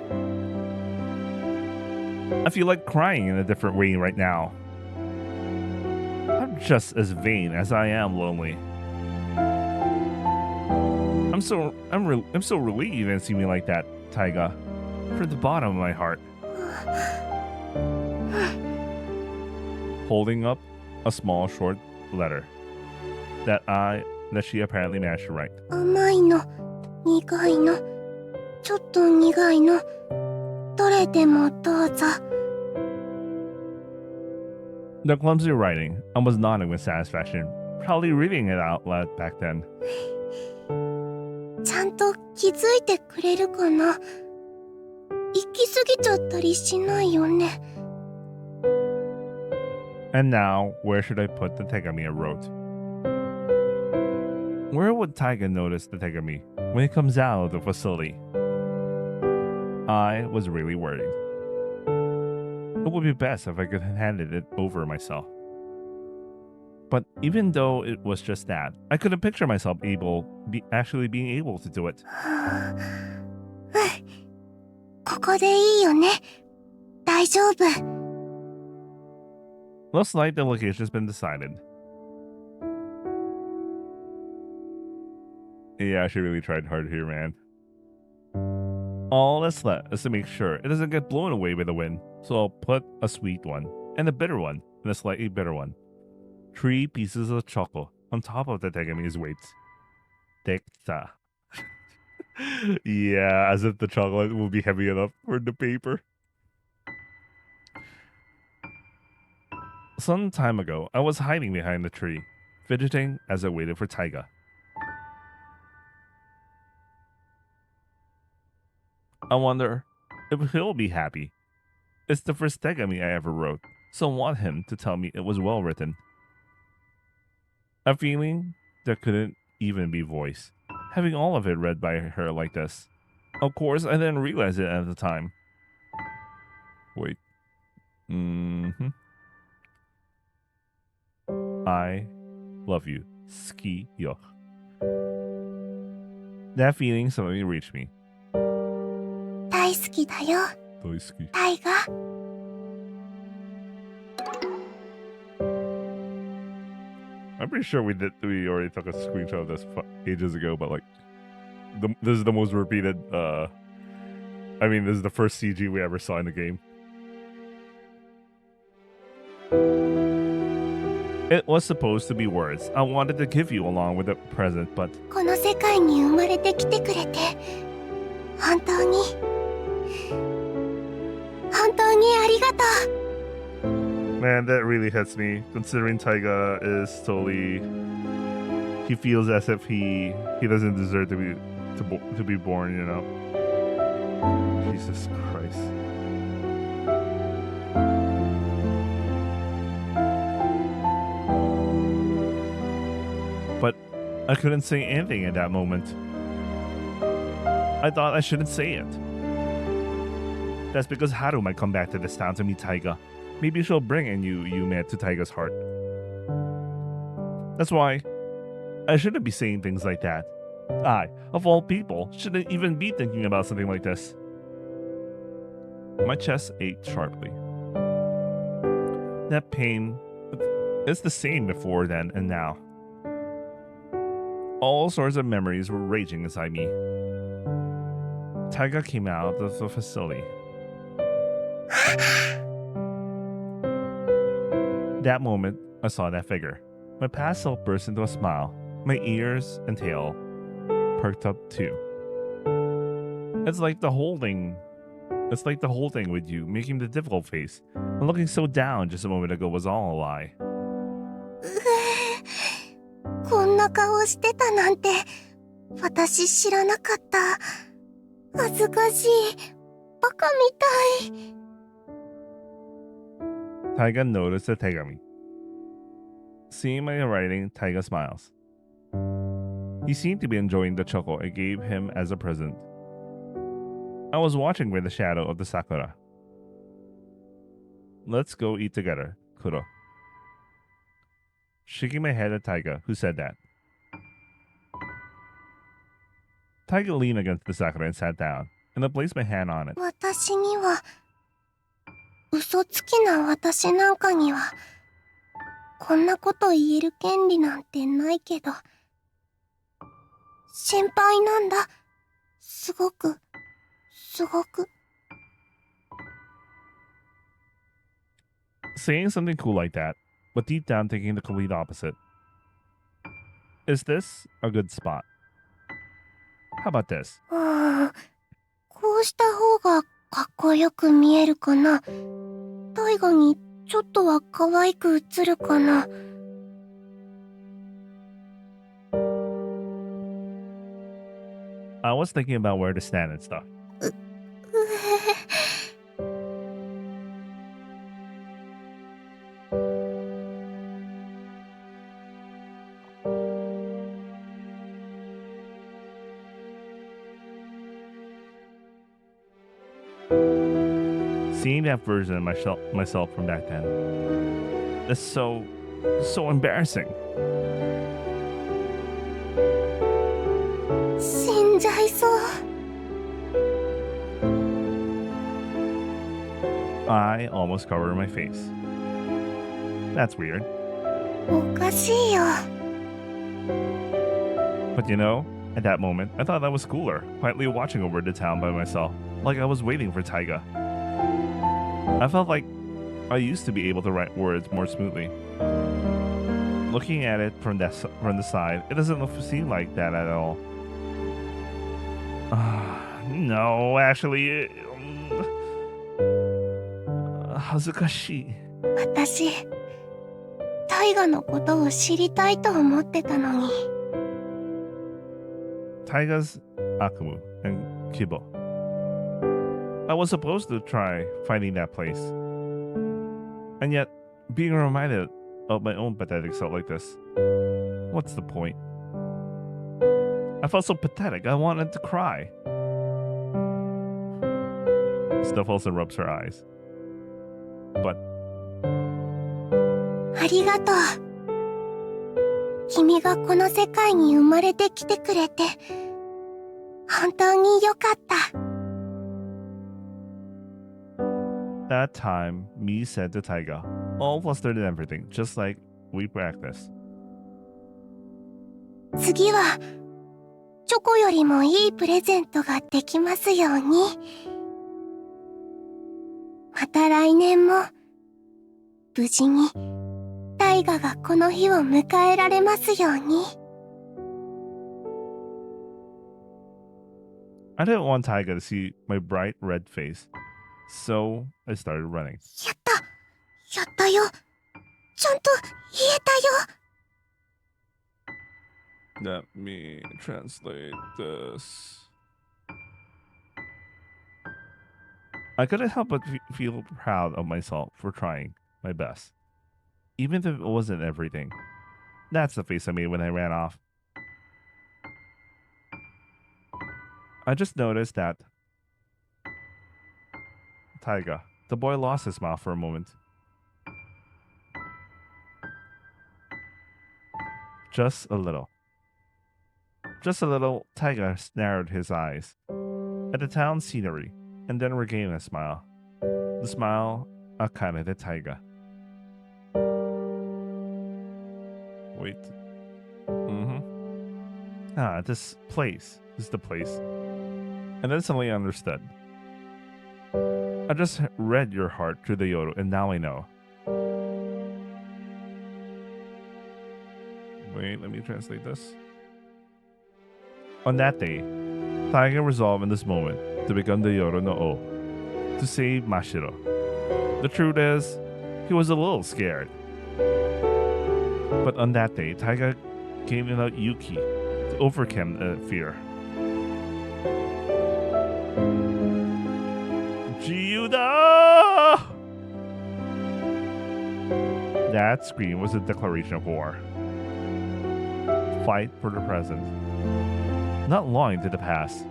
I feel like crying in a different way right now. I'm just as vain as I am lonely. I'm so relieved you didn't see me like that, Taiga. From the bottom of my heart. Holding up a small short letter that she apparently managed to write. 甘いの、苦いの、ちょっと苦いの、どれでもどうぞ。 The clumsy writing, I was nodding with satisfaction, probably reading it out loud back then. ちゃんと気づいてくれるかな。行き過ぎちゃったりしないよね。 And now, where should I put the tegami I wrote? Where would Taiga notice the Tegami when he comes out of the facility? I was really worried. It would be best if I could have handed it over myself. But even though it was just that, I couldn't picture myself actually being able to do it. ここでいいよね。大丈夫。 Looks like the location has been decided. Yeah, she really tried hard here, man. All that's left is to make sure it doesn't get blown away by the wind. So I'll put a sweet one, and a bitter one, and a slightly bitter one. 3 pieces of chocolate on top of the Tegami's weights. Dekta. Yeah, as if the chocolate will be heavy enough for the paper. Some time ago, I was hiding behind the tree, fidgeting as I waited for Taiga. I wonder if he'll be happy. It's the first Tegami I ever wrote, so I want him to tell me it was well written. A feeling that couldn't even be voiced, having all of it read by her like this. Of course, I didn't realize it at the time. Wait. I love you. Ski yo. That feeling suddenly reached me. 大好きだよ。タイガ。I'm pretty sure we already took a screenshot of this ages ago, but like, this is the most repeated. This is the first CG we ever saw in the game. It was supposed to be words I wanted to give you along with a present, but この世界に生まれてきてくれて、本当にありがとう。 Man, that really hits me, considering Taiga is totally... He feels as if he doesn't deserve to be born, you know? Jesus Christ. But I couldn't say anything at that moment. I thought I shouldn't say it. That's because Haru might come back to this town to meet Taiga. Maybe she'll bring a new Yume to Taiga's heart. That's why I shouldn't be saying things like that. I, of all people, shouldn't even be thinking about something like this. My chest ached sharply. That pain is the same before then and now. All sorts of memories were raging inside me. Taiga came out of the facility. That moment, I saw that figure. My past self burst into a smile. My ears and tail perked up too. It's like the whole thing with you, making the difficult face and looking so down just a moment ago was all a lie. こんな顔してたなんて、私知らなかった。恥ずかしい。バカみたい。 Taiga noticed the Tegami. Seeing my writing, Taiga smiles. He seemed to be enjoying the chocolate I gave him as a present. I was watching with the shadow of the sakura. Let's go eat together, Kuro. Shaking my head at Taiga, who said that. Taiga leaned against the sakura and sat down, and I placed my hand on it. 私には、嘘つきな私なんかには、こんなこと言える権利なんてないけど、心配なんだ。すごく。 Saying something cool like that, but deep down thinking the complete opposite. Is this a good spot? How about this? こうした方がかっこよく見えるかな。大河にちょっとは可愛く映るかな。 I was thinking about where to stand and stuff. Seeing that version of myself from back then is so embarrassing. 死んじゃいそう。 I almost covered my face. That's weird. おかしいよ。 But you know, at that moment, I thought that was cooler, quietly watching over the town by myself, like I was waiting for Taiga. I felt like I used to be able to write words more smoothly. Looking at it from the side, it doesn't seem like that at all. No, actually, 恥ずかしい。私、大河のことを知りたいと思ってたのに。 Taiga's Akumu and Kibo. I was supposed to try finding that place. And yet, being reminded of my own pathetic self like this, what's the point? I felt so pathetic, I wanted to cry. Stuff also rubs her eyes. But ありがとう。君がこの世界に生まれてきてくれて、本当によかった。 that time, me said to Taiga, all flustered and everything, just like we practiced. 次は、チョコよりもいいプレゼントができますように。また来年も、無事に、大河がこの日を迎えられますように。 I didn't want Taiga to see my bright red face, so I started running. やったよ。ちゃんと言えたよ。 Let me translate this. I couldn't help but feel proud of myself for trying my best, even if it wasn't everything. That's the face I made when I ran off. I just noticed that Taiga, the boy, lost his smile for a moment. Just a little. Just a little, Taiga narrowed his eyes at the town scenery and then regained a smile. The smile Akane de Taiga. Wait. This place. This is the place. And then suddenly I understood. I just read your heart through the Yodo, and now I know. Wait, let me translate this. On that day, Taiga resolved in this moment to become the Yodo no O, to save Mashiro. The truth is, he was a little scared. But on that day, Taiga came without Yuki to overcome the fear. Gyuda! That scream was a declaration of war. Fight for the present. Not longing to the past.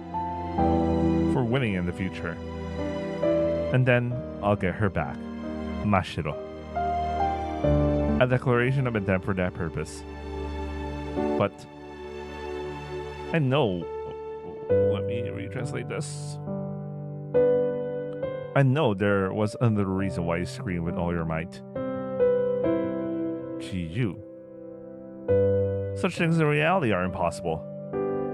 For winning in the future. And then I'll get her back. Mashiro. A declaration of intent for that purpose. But I know. Let me retranslate this. I know there was another reason why you screamed with all your might. Chiyu. Such things in reality are impossible.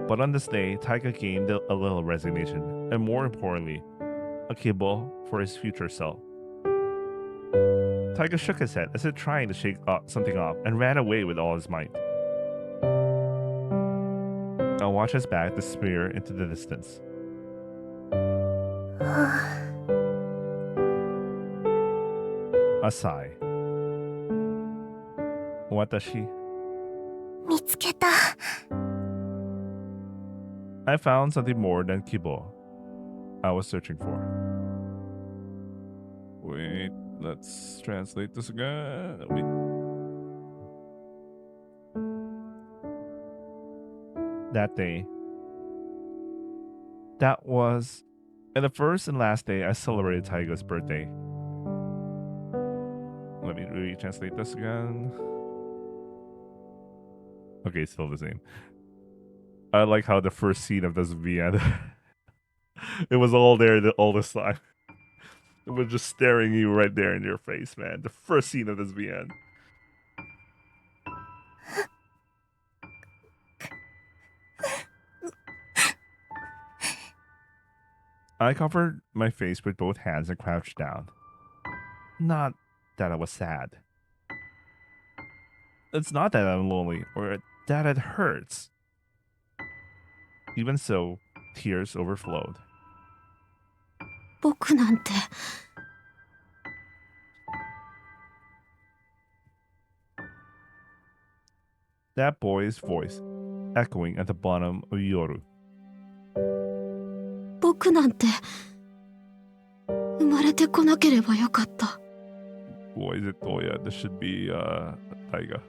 But on this day, Taiga gained a little resignation, and more importantly, a kibble for his future self. Taiga shook his head as if trying to shake something off and ran away with all his might. I watched his back disappear into the distance. A sigh. Watashi. 見つけた。 I found something more than Kibo I was searching for. Wait, let's translate this again. Wait. That day, that was And the first and last day I celebrated Taiga's birthday. Let me retranslate this again. Okay, still the same. I like how the first scene of this VN, it was all there all this time. It was just staring you right there in your face, man. The first scene of this VN. I covered my face with both hands and crouched down. Not that I was sad. It's not that I'm lonely or that it hurts. Even so, tears overflowed. 僕なんて That boy's voice echoing at the bottom of Yoru. 僕なんて生まれてこなければよかった。 Boy, is it Toya? This should be Taiga.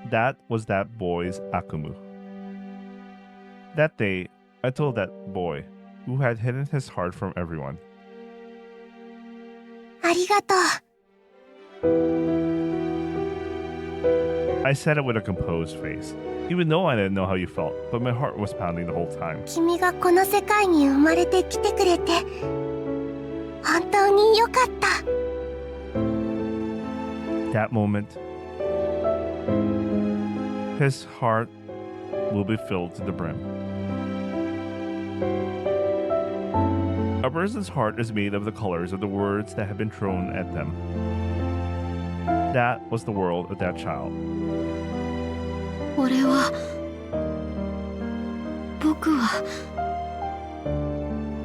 That was that boy's Akumu. That day, I told that boy, who had hidden his heart from everyone. ありがとう。 I said it with a composed face, even though I didn't know how you felt, but my heart was pounding the whole time. 君がこの世界に生まれてきてくれて本当によかった。 That moment, his heart will be filled to the brim. A person's heart is made of the colors of the words that have been thrown at them. That was the world of that child. 俺は僕は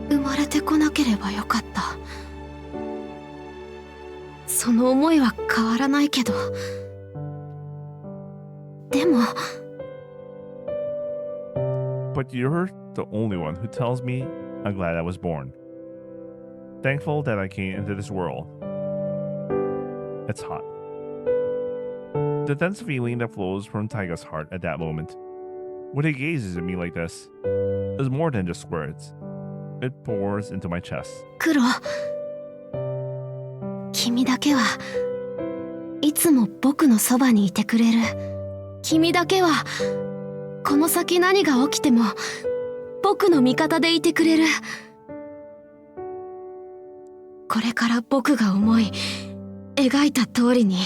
生まれてこなければよかった。その思いは変わらないけど、でも But you're the only one who tells me I'm glad I was born. Thankful that I came into this world. It's hot. The tense feeling that flows from Taiga's heart at that moment, when he gazes at me like this, is more than just words. It pours into my chest. 黒、君だけはいつも僕のそばにいてくれる。君だけはこの先何が起きても僕の味方でいてくれる。これから僕が思い描いた通りに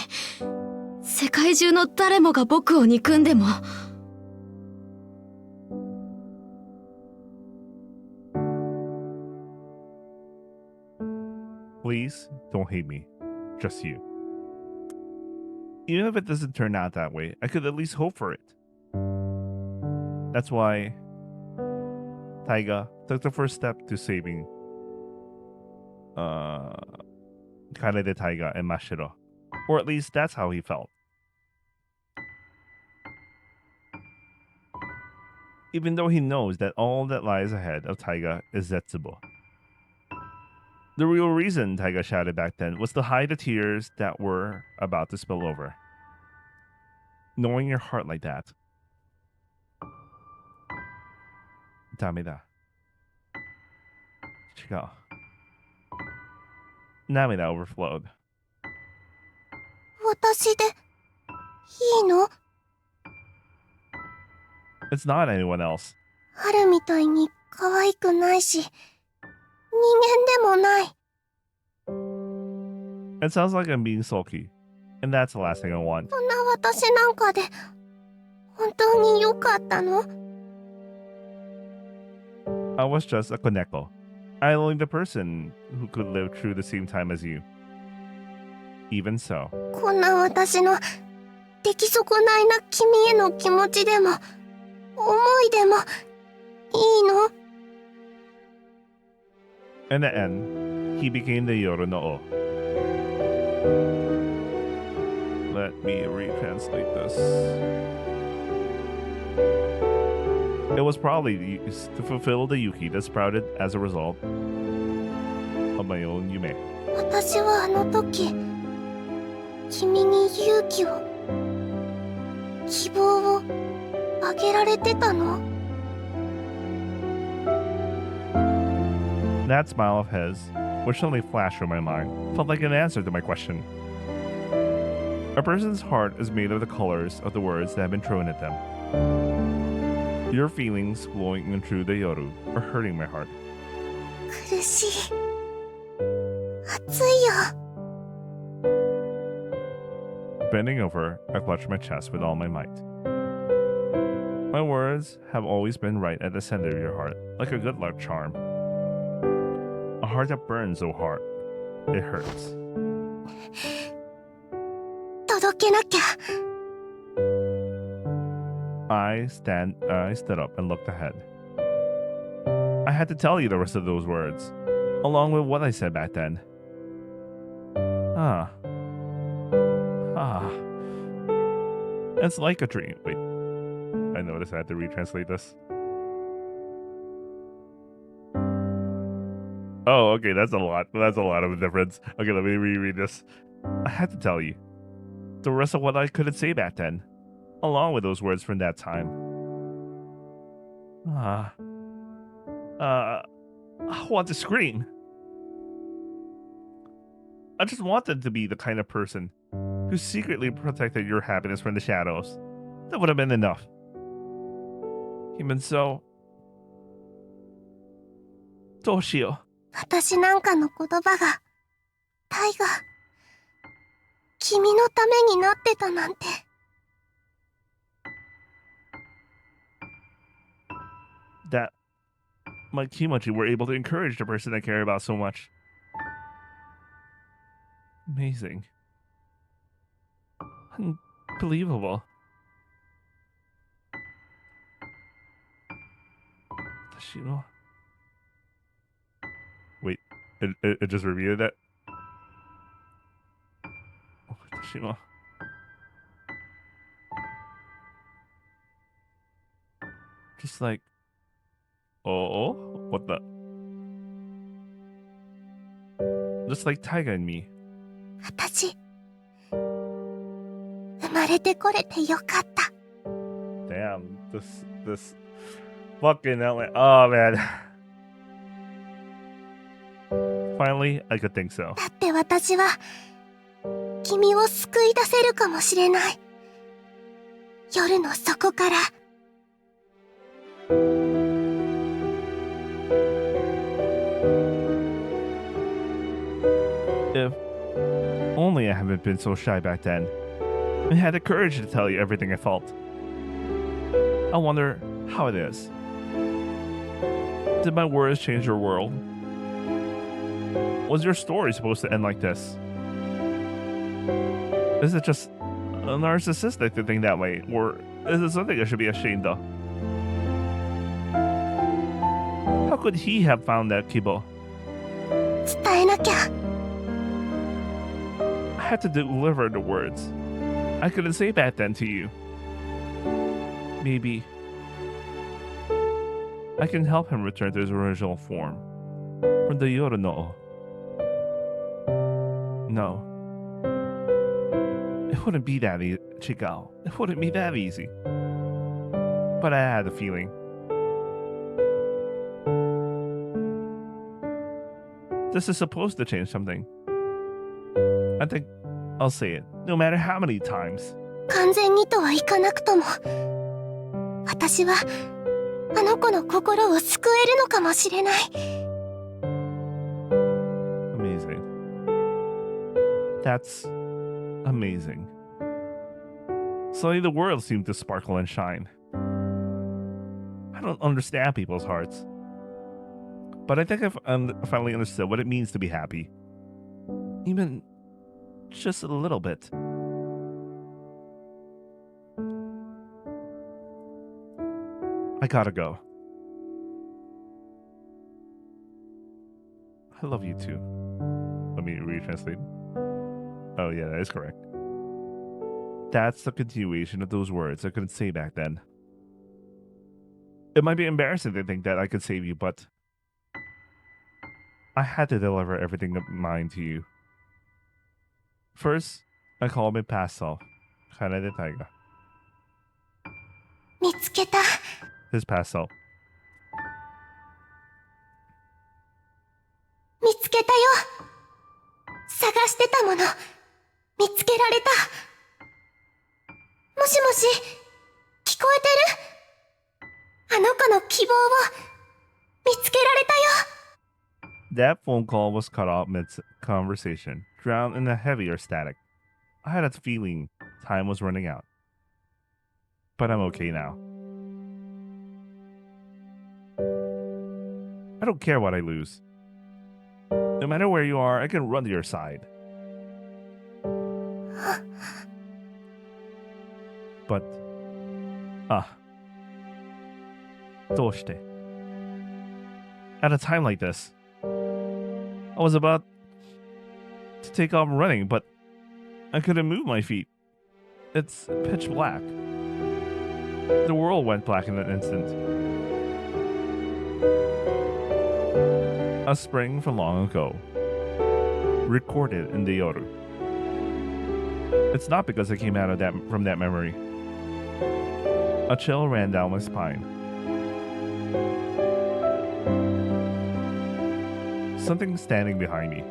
世界中の誰もが僕を憎んでも Please don't hate me. Just you. Even if it doesn't turn out that way, I could at least hope for it. That's why Taiga took the first step to saving Kanede Taiga and Mashiro. Or at least that's how he felt. Even though he knows that all that lies ahead of Taiga is Zetsubo. The real reason Taiga shouted back then was to hide the tears that were about to spill over. Knowing your heart like that. Dameda. Chigao. Namida overflowed. 私でいいの？ It's not anyone else. 春みたいに可愛くないし、人間でもない。 It sounds like I'm being sulky. And that's the last thing I want. そんな私なんかで本当に良かったの？ I was just a koneko. Idling the person who could live through the same time as you. Even so. こんな私の出来損ないな君への気持ちでも思いでもいいの？ In the end, he became the Yoru no O. Let me retranslate this. It was probably used to fulfill the Yuki that sprouted as a result of my own Yume. 私はあの時君に勇気を希望をあげられてたの？ That smile of his, which suddenly flashed through my mind, felt like an answer to my question. A person's heart is made of the colors of the words that have been thrown at them. Your feelings flowing in through the yoru are hurting my heart. 苦しい。熱いよ。 Bending over, I clutched my chest with all my might. My words have always been right at the center of your heart, like a good luck charm. A heart that burns so hard, it hurts. 届けなきゃ。 I stood up and looked ahead. I had to tell you the rest of those words, along with what I said back then. Ah. It's like a dream. Wait. I noticed I had to retranslate this. Oh, okay, that's a lot. That's a lot of a difference. Okay, let me reread this. I had to tell you the rest of what I couldn't say back then, along with those words from that time. I want to scream. I just wanted to be the kind of person who secretly protected your happiness from the shadows. That would have been enough. Even so, どうしよう。私なんかの言葉が、タイガ、君のためになってたなんて。That my kimochi were able to encourage the person I care about so much. Amazing. Unbelievable. Tashino. Wait, it just repeated that? Oh, Tashino. Just like, oh, what the? Just like Taiga and me. 私、生まれてこれてよかった。 Damn, this fucking LA. Oh man. Finally, I could think so. だって私は、君を救い出せるかもしれない。夜の底から。 If only I haven't been so shy back then and had the courage to tell you everything I felt. I wonder how it is. Did my words change your world? Was your story supposed to end like this? Is it just narcissistic to think that way, or is it something I should be ashamed of? How could he have found that Kibo? 伝えなきゃ。 I had to deliver the words. I couldn't say back then to you. Maybe I can help him return to his original form. From the Yorono. No. It wouldn't be that easy, Chigao. It wouldn't be that easy. But I had a feeling. This is supposed to change something. I think I'll say it, no matter how many times. 完全にとはいかなくとも、私は、あの子の心を救えるのかもしれない。 Amazing. That's amazing. Suddenly the world seemed to sparkle and shine. I don't understand people's hearts. But I think I've finally understood what it means to be happy. Even just a little bit. I gotta go. I love you too. Let me retranslate. Oh yeah, that is correct. That's the continuation of those words I couldn't say back then. It might be embarrassing to think that I could save you, but I had to deliver everything of mine to you. First, I called my past self, Narrated Taiga. 見つけた。 His past self. けたよ。探してたもの、見つけられた。もしもし、聞こえてる？あの子の希望を見つけられたよ。That phone call was cut off mid conversation, drowned in a heavier static. I had a feeling time was running out. But I'm okay now. I don't care what I lose. No matter where you are, I can run to your side. But, どうして? At a time like this, I was about to take off running, but I couldn't move my feet. It's pitch black. The world went black in an instant. A spring from long ago, recorded in the Yoru. It's not because I came out of from that memory. A chill ran down my spine. Something standing behind me.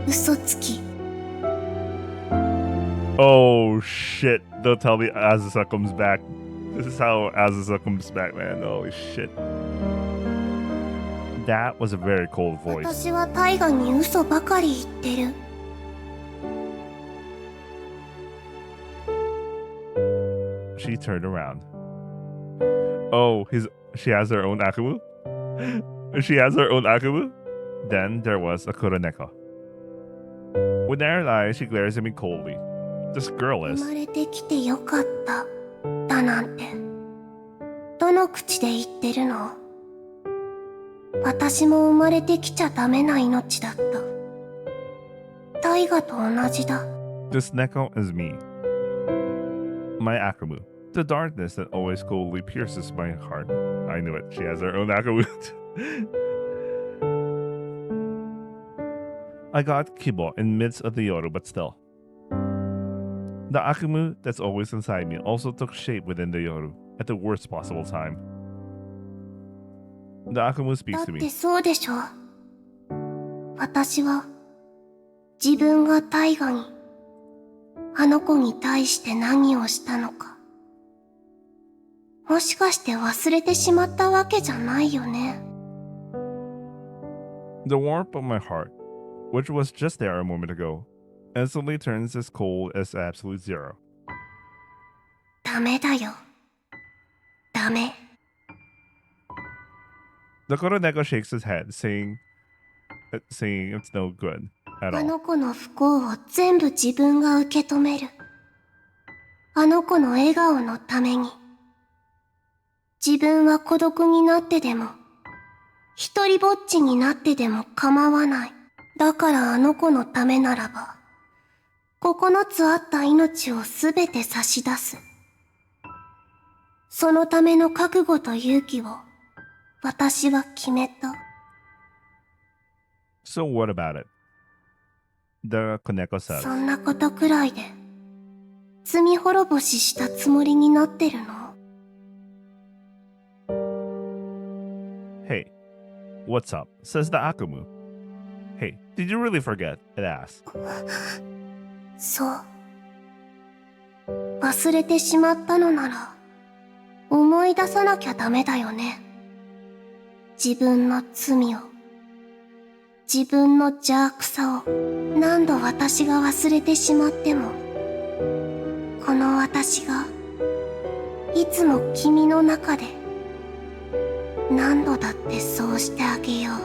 嘘つき。 Oh shit. Don't tell me Azusa comes back. This is how Azusa comes back, man. Holy shit. That was a very cold voice. 私はタイガに嘘ばかり言ってる。She turned around. Oh, she has her own Akumu? She has her own Akumu? Then there was a Kuroneko. With narrowed eyes, she glares at me coldly. This girl 生 is. まれてきてよかった。だなんて。どの口で言ってるの？私も生まれてきちゃダメな命だった。タイガと同じだ。This Neko is me. My Akumu. The darkness that always coldly pierces my heart. I knew it. She has her own Akumu. I got Kibo in midst of the Yoru, but still. The Akumu that's always inside me also took shape within the Yoru at the worst possible time. The Akumu だ speaks っ to て me. そうでしょ。私は自分がタイガにあの子に対して何をしたのか。もしかして忘れてしまったわけじゃないよね。The warmth of my heart, which was just there a moment ago, instantly turns as cold as absolute zero. ダメだよ。ダメ。The Koroneko shakes his head, saying it's no good at あ all. の子の不幸を全部自分が受け止める。あの子の笑顔のために。自分は孤独になってでも、一人ぼっちになってでも構わない。だからあの子のためならば、9つあった命をすべて差し出す。そのための覚悟と勇気を、私は決めた。So what about it? The Koneko says. そんなことくらいで、罪滅ぼししたつもりになってるの？ Hey, what's up? Says the Akumu. Hey, did you really forget? It asks. そう。忘れてしまったのなら、思い出さなきゃダメだよね。自分の罪を、自分の邪悪さを、何度私が忘れてしまっても、この私が、いつも君の中で、何度だってそうしてあげよう。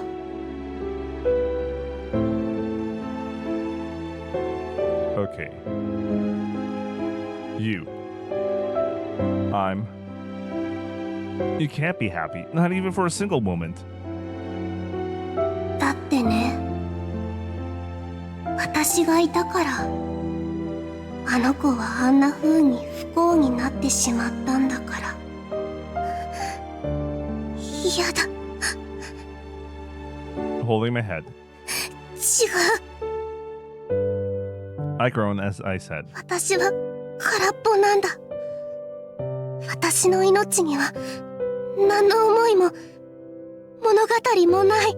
Okay. You. You can't be happy, not even for a single moment. だってね、私がいたから、あの子はあんな風に不幸になってしまったんだから。嫌だ。Holding my head. 違う。 I groan as I said. 私は空っぽなんだ。私の命には何の思いも物語もない。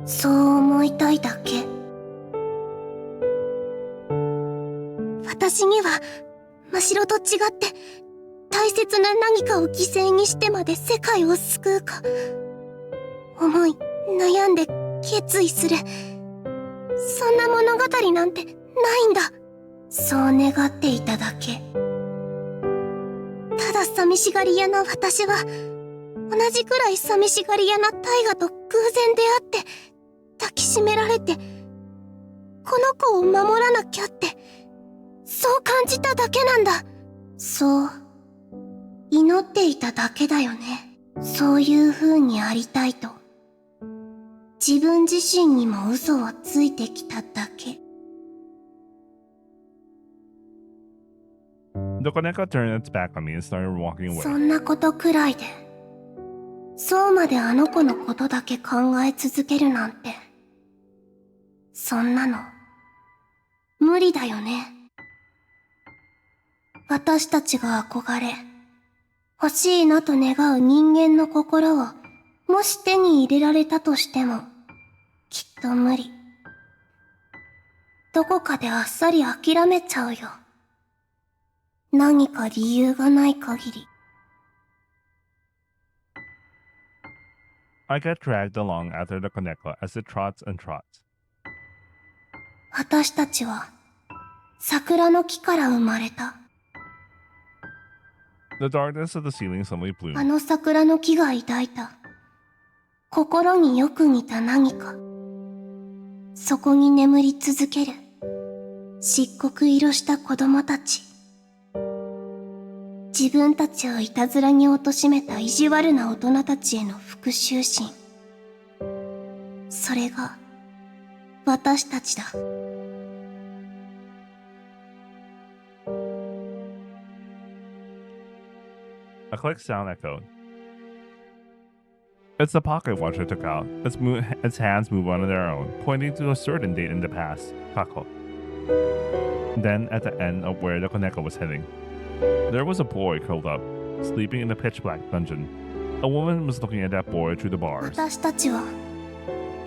そう思いたいだけ。私には真白と違って大切な何かを犠牲にしてまで世界を救うか思い悩んで決意する、そんな物語なんてないんだ。そう願っていただけ。ただ寂しがり屋な私は同じくらい寂しがり屋な大河と偶然出会って抱きしめられて、この子を守らなきゃってそう感じただけなんだ。そう祈っていただけだよね。そういう風にありたいと自分自身にも嘘をついてきただけ。The Koneko turned its back on me and started walking そ away. んなことくらいでそうまであの子のことだけ考え続けるなんて、そんなの無理だよね。私たちが憧れ欲しいなと願う人間の心をもし手に入れられたとしてもきっと無理。どこかであっさり諦めちゃうよ。何か理由がない限り。I get dragged along after the Koneko as it trots and trots. 私たちは桜の木から生まれた。The darkness of the ceiling suddenly あ bloomed. の桜の木が抱いた心によく似た何か、そこに眠り続ける漆黒色した子供たち。自分たちをいたずらに貶めた意地悪な大人たちへの復讐心。それが私たちだ。A click sound echoed. It's the pocket watch I took out. Its hands move on their own, pointing to a certain date in the past. Kako. Then, at the end of where the Koneko was heading, there was a boy curled up, sleeping in a pitch-black dungeon. A woman was looking at that boy through the bars. 私たちは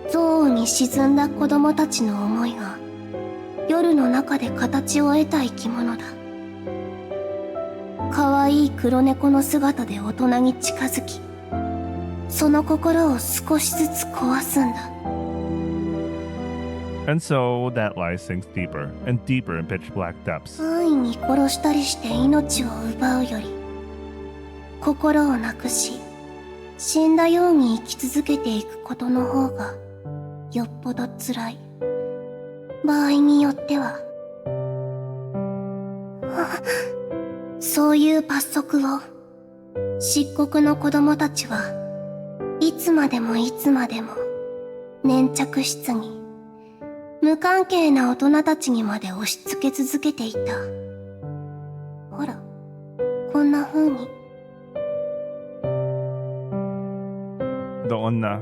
憎悪に沈んだ子供たちの思いが夜の中で形を得た生き物だ。可愛い黒猫の姿で大人に近づき、その心を少しずつ壊すんだ。And so that lie sinks deeper and deeper in pitch-black depths. 安易に殺したりして命を奪うより、心をなくし死んだように生き続けていくことの方がよっぽど辛い。場合によってはそういう罰則を漆黒の子供たちはいつまでもいつまでも粘着しつに無関係な大人たちにまで押し付け続けていた。ほら、こんな風に。Doon na.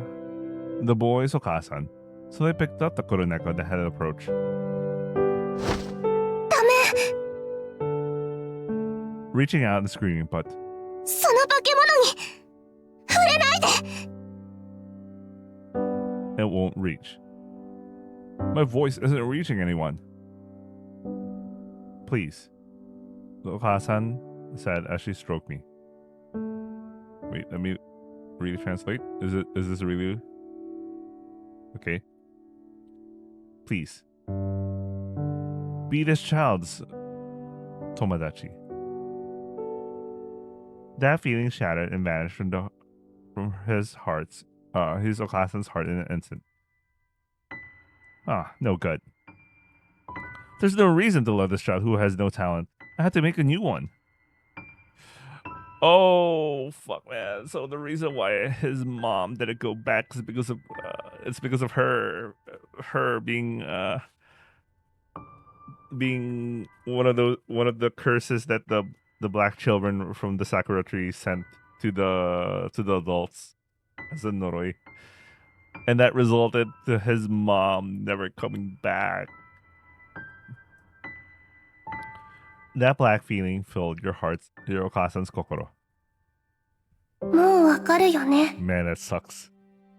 The boys okasan, so they picked up the Kuroneko that had approached. ダメ、 Reaching out and screaming, but その化け物に触れないで。 it won't reach. My voice isn't reaching anyone. Please, the Okasan said as she stroked me. Wait, let me really translate. Is this really? Okay. Please. Be this child's Tomodachi. That feeling shattered and vanished from his Okasan's heart in an instant. Ah, no good. There's no reason to love this child who has no talent. I had to make a new one. Oh, fuck, man. So the reason why his mom didn't go back is because of her being one of the curses that the black children from the Sakura tree sent to the adults as a noroi. And that resulted to his mom never coming back. That black feeling filled your Okasan's kokoro. もうわかるよね。 Man, that sucks.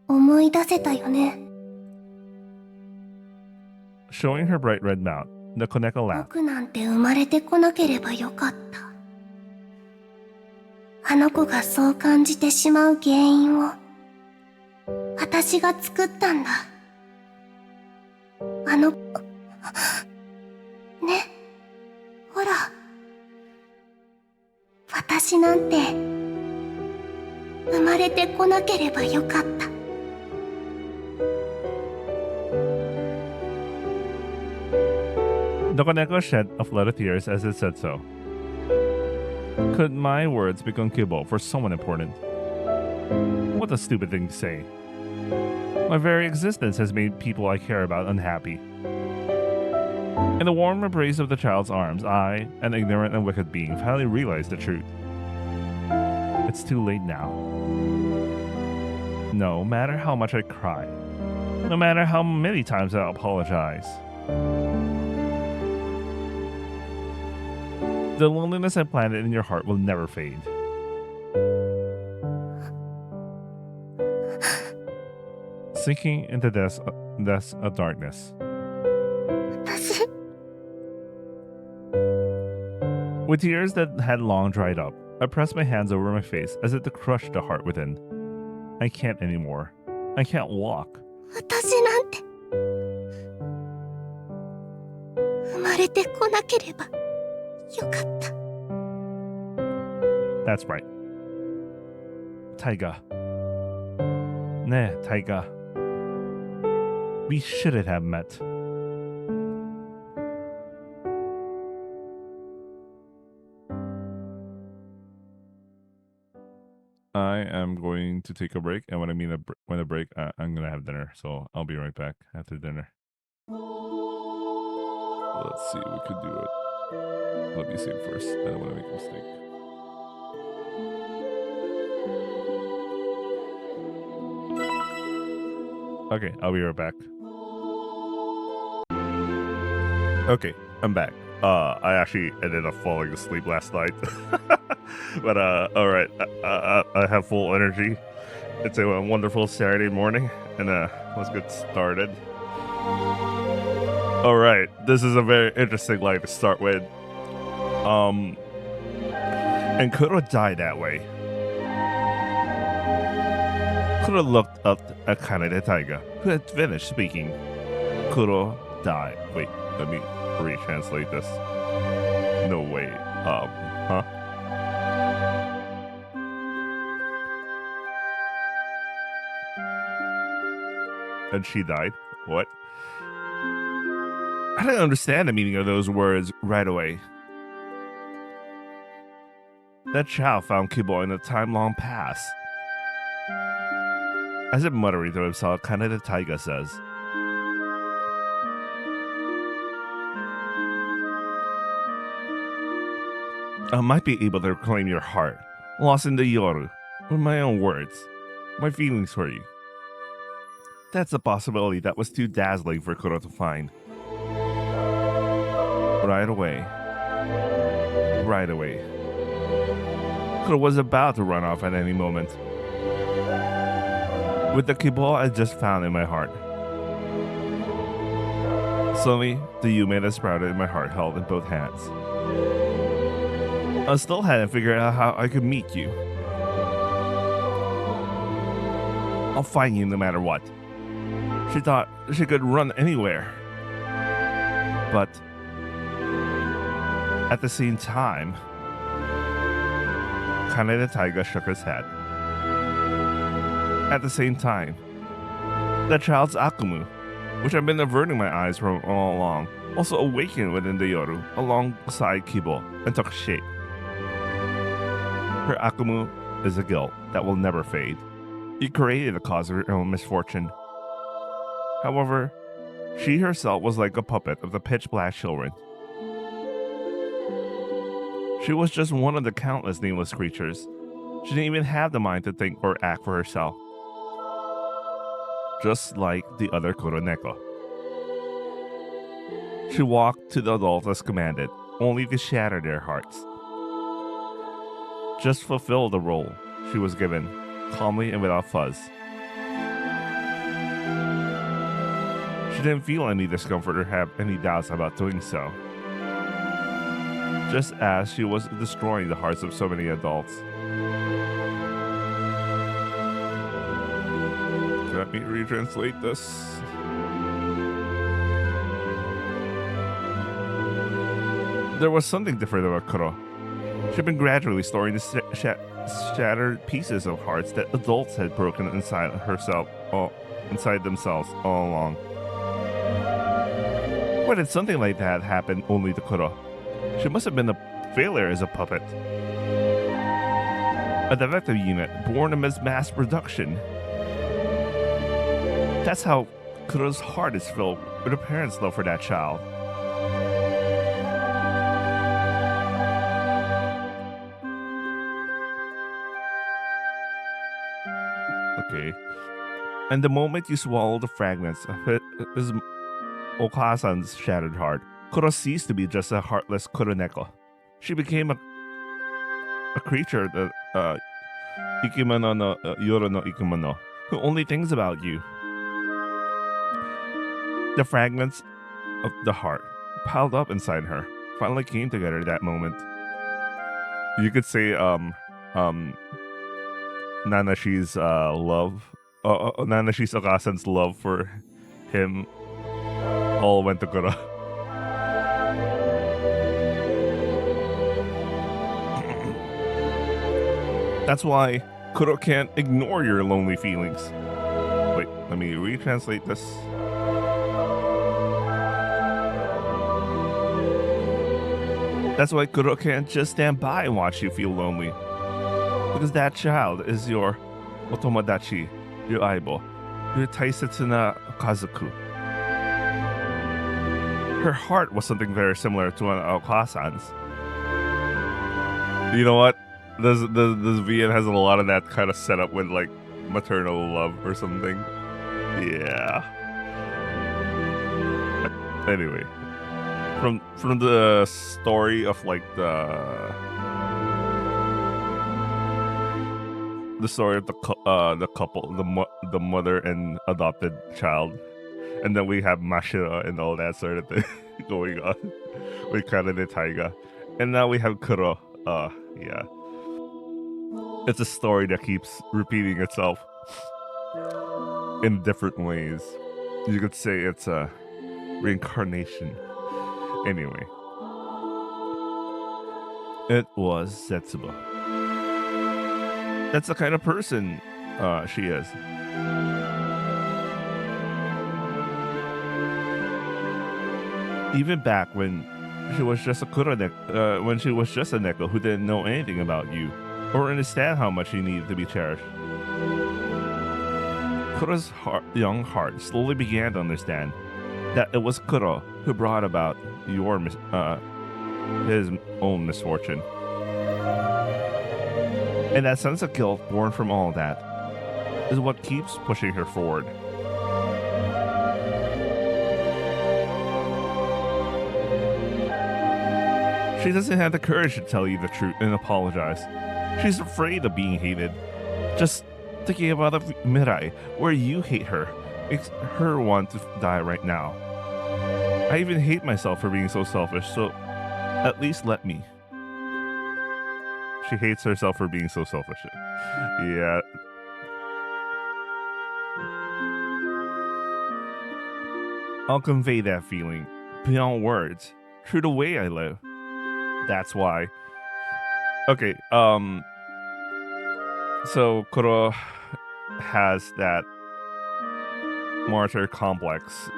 思い出せたよね。Showing her bright red mouth, the Koneko laughed. 僕なんて生まれてこなければよかった。あの子がそう感じてしまう原因を私が作ったんだ。あの子ね、ほら、私なんて生まれてこなければよかった。The Koneko shed a flood of tears as it said so. Could my words become kibble for someone important? What a stupid thing to say. My very existence has made people I care about unhappy. In the warm embrace of the child's arms, I, an ignorant and wicked being, finally realized the truth. It's too late now. No matter how much I cry, no matter how many times I apologize, the loneliness I planted in your heart will never fade. Sinking into depths of darkness. 私、 With tears that had long dried up, I pressed my hands over my face as if to crush the heart within. I can't anymore. I can't walk. 私なんて生まれてこなければよかった。 That's right. Taiga. Nah, Taiga. We shouldn't have met. I am going to take a break, and when I mean when a break, I'm gonna have dinner. So I'll be right back after dinner. Let's see, we could do it. Let me save first. I don't want to make a mistake. Okay, I'll be right back. Okay, I'm back. I actually ended up falling asleep last night. But all right, I have full energy. It's a wonderful Saturday morning, and let's get started. All right, this is a very interesting line to start with. And Kuro died that way. Kuro looked up at Kanade Taiga, who had finished speaking. Kuro died. Wait, let me retranslate this. No way. Huh? And she died? What? I didn't understand the meaning of those words right away. That child found Kibo in a time long past. As if muttering to himself, Kaneda Taiga says, I might be able to reclaim your heart, lost in the Yoru, with my own words, my feelings for you. That's a possibility that was too dazzling for Kuro to find. Right away. Kuro was about to run off at any moment. With the Kibo I just found in my heart. Suddenly, the Yume that sprouted in my heart held in both hands. I still hadn't figured out how I could meet you. I'll find you no matter what. She thought she could run anywhere. But at the same time, Kaneda Taiga shook his head. At the same time, that child's Akumu, which I've been averting my eyes from all along, also awakened within the Yoru alongside Kibo and took shape. Her Akumu is a guilt that will never fade. You created the cause of your own misfortune. However, she herself was like a puppet of the pitch-black children. She was just one of the countless nameless creatures. She didn't even have the mind to think or act for herself. Just like the other Kuroneko. She walked to the adults as commanded, only to shatter their hearts. Just fulfill the role she was given, calmly and without fuzz. She didn't feel any discomfort or have any doubts about doing so, just as she was destroying the hearts of so many adults. Let me retranslate this. There was something different about Kuro. She'd been gradually storing the shattered pieces of hearts that adults had broken inside themselves all along. Why did something like that happen only to Kuro? She must have been a failure as a puppet. A defective unit born amidst mass production. That's how Kuro's heart is filled with a parent's love for that child. Okay. And the moment you swallow the fragments of his Okasan's shattered heart, Kuro ceased to be just a heartless Kuroneko. She became a creature that Ikimono no Yoru no Ikimono, who only thinks about you. The fragments of the heart piled up inside her finally came together that moment. You could say Nanashi's love, Nanashi's Okasan's love for him all went to Kuro. That's why Kuro can't ignore your lonely feelings. Wait, let me retranslate this. That's why Kuro can't just stand by and watch you feel lonely. Because that child is your otomodachi, your aibo, your taisetsu na kazoku. Her heart was something very similar to an Okasan's. You know what? This VN has a lot of that kind of setup with like maternal love or something. Yeah. Anyway, from the story of like the story of the couple, the mother and adopted child, and then we have Mashira and all that sort of thing going on with Karane Taiga, and now we have Kuro. Yeah, it's a story that keeps repeating itself in different ways. You could say it's a reincarnation. Anyway, it was Setsuba. That's the kind of person she is. Even back when she was just a when she was just a Neko who didn't know anything about you or understand how much you needed to be cherished. Kuro's young heart slowly began to understand that it was Kuro who brought about his own misfortune. And that sense of guilt born from all that is what keeps pushing her forward. She doesn't have the courage to tell you the truth and apologize. She's afraid of being hated. Just thinking about a Mirai where you hate her makes her want to die right now. I even hate myself for being so selfish, so at least let me. She hates herself for being so selfish. Yeah. I'll convey that feeling beyond words through the way I live. That's why. Okay, so Kuro has that martyr complex.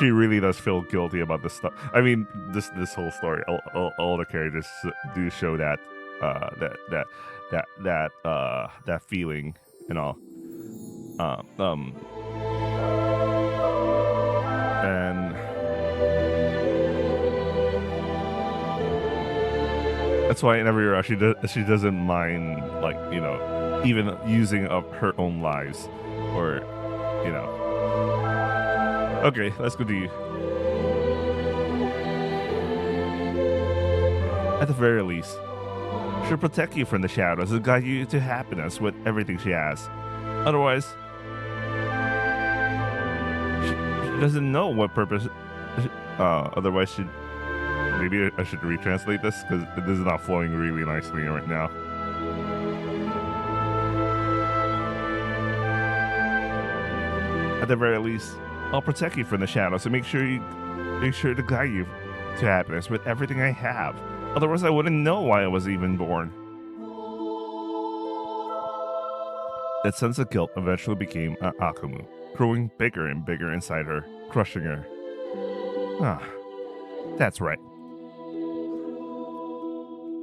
She really does feel guilty about this stuff. I mean, this whole story, all the characters do show that that feeling and all. And that's why in every rush she doesn't mind, like, you know, even using up her own lives, or, you know. Okay, let's continue. At the very least, she'll protect you from the shadows and guide you to happiness with everything she has. Otherwise, He doesn't know what purpose. Otherwise, maybe I should retranslate this because this is not flowing really nicely right now. At the very least, I'll protect you from the shadows and make sure to guide you to happiness with everything I have. Otherwise, I wouldn't know why I was even born. That sense of guilt eventually became an Akumu, growing bigger and bigger inside her, crushing her. Ah, that's right.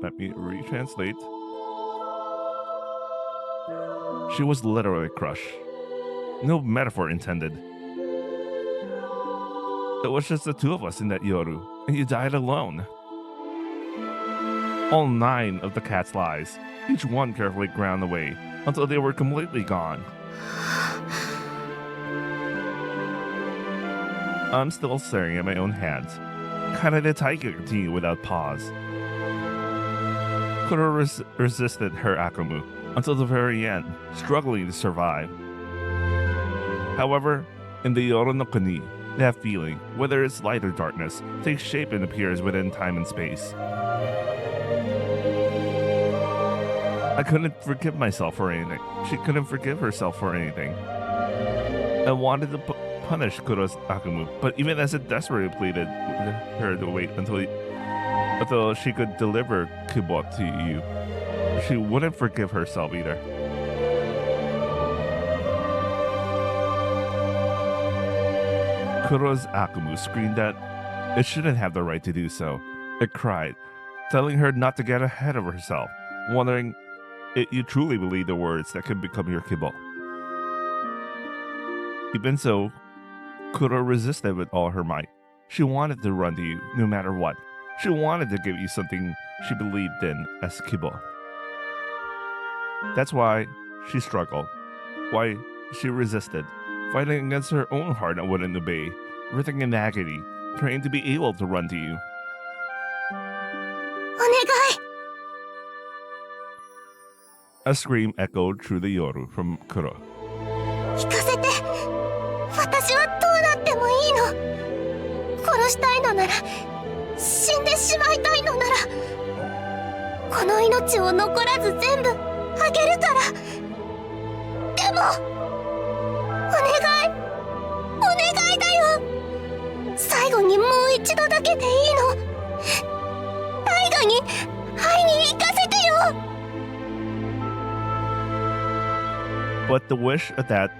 Let me retranslate. She was literally crushed. No metaphor intended. It was just the two of us in that Yoru, and you died alone. All 9 of the cat's lies, each one carefully ground away until they were completely gone. I'm still staring at my own hands. Narrated continued without pause. Kuro resisted her Akumu until the very end, struggling to survive. However, in the Yoru no Kuni, that feeling, whether it's light or darkness, takes shape and appears within time and space. I couldn't forgive myself for anything. She couldn't forgive herself for anything. I wanted to punish Kuro's Akumu, but even as it desperately pleaded with her to wait until she could deliver Kibo to you, she wouldn't forgive herself either. Kuro's Akumu screamed that it shouldn't have the right to do so. It cried, telling her not to get ahead of herself, wondering if you truly believe the words that could become your Kibo. Even so, Kuro resisted with all her might. She wanted to run to you no matter what. She wanted to give you something she believed in as Kibo. That's why she struggled, why she resisted, fighting against her own heart that wouldn't obey, writhing in agony, trying to be able to run to you. お願い A scream echoed through the Yoru from Kuro. 聞かせて私はどうなってもいいの殺したいのなら死んでしまいたいのならこの命を残らず全部あげるからでもお願いだよ最後にもう一度だけでいいの大河に会いに行かせてよ But the wish of that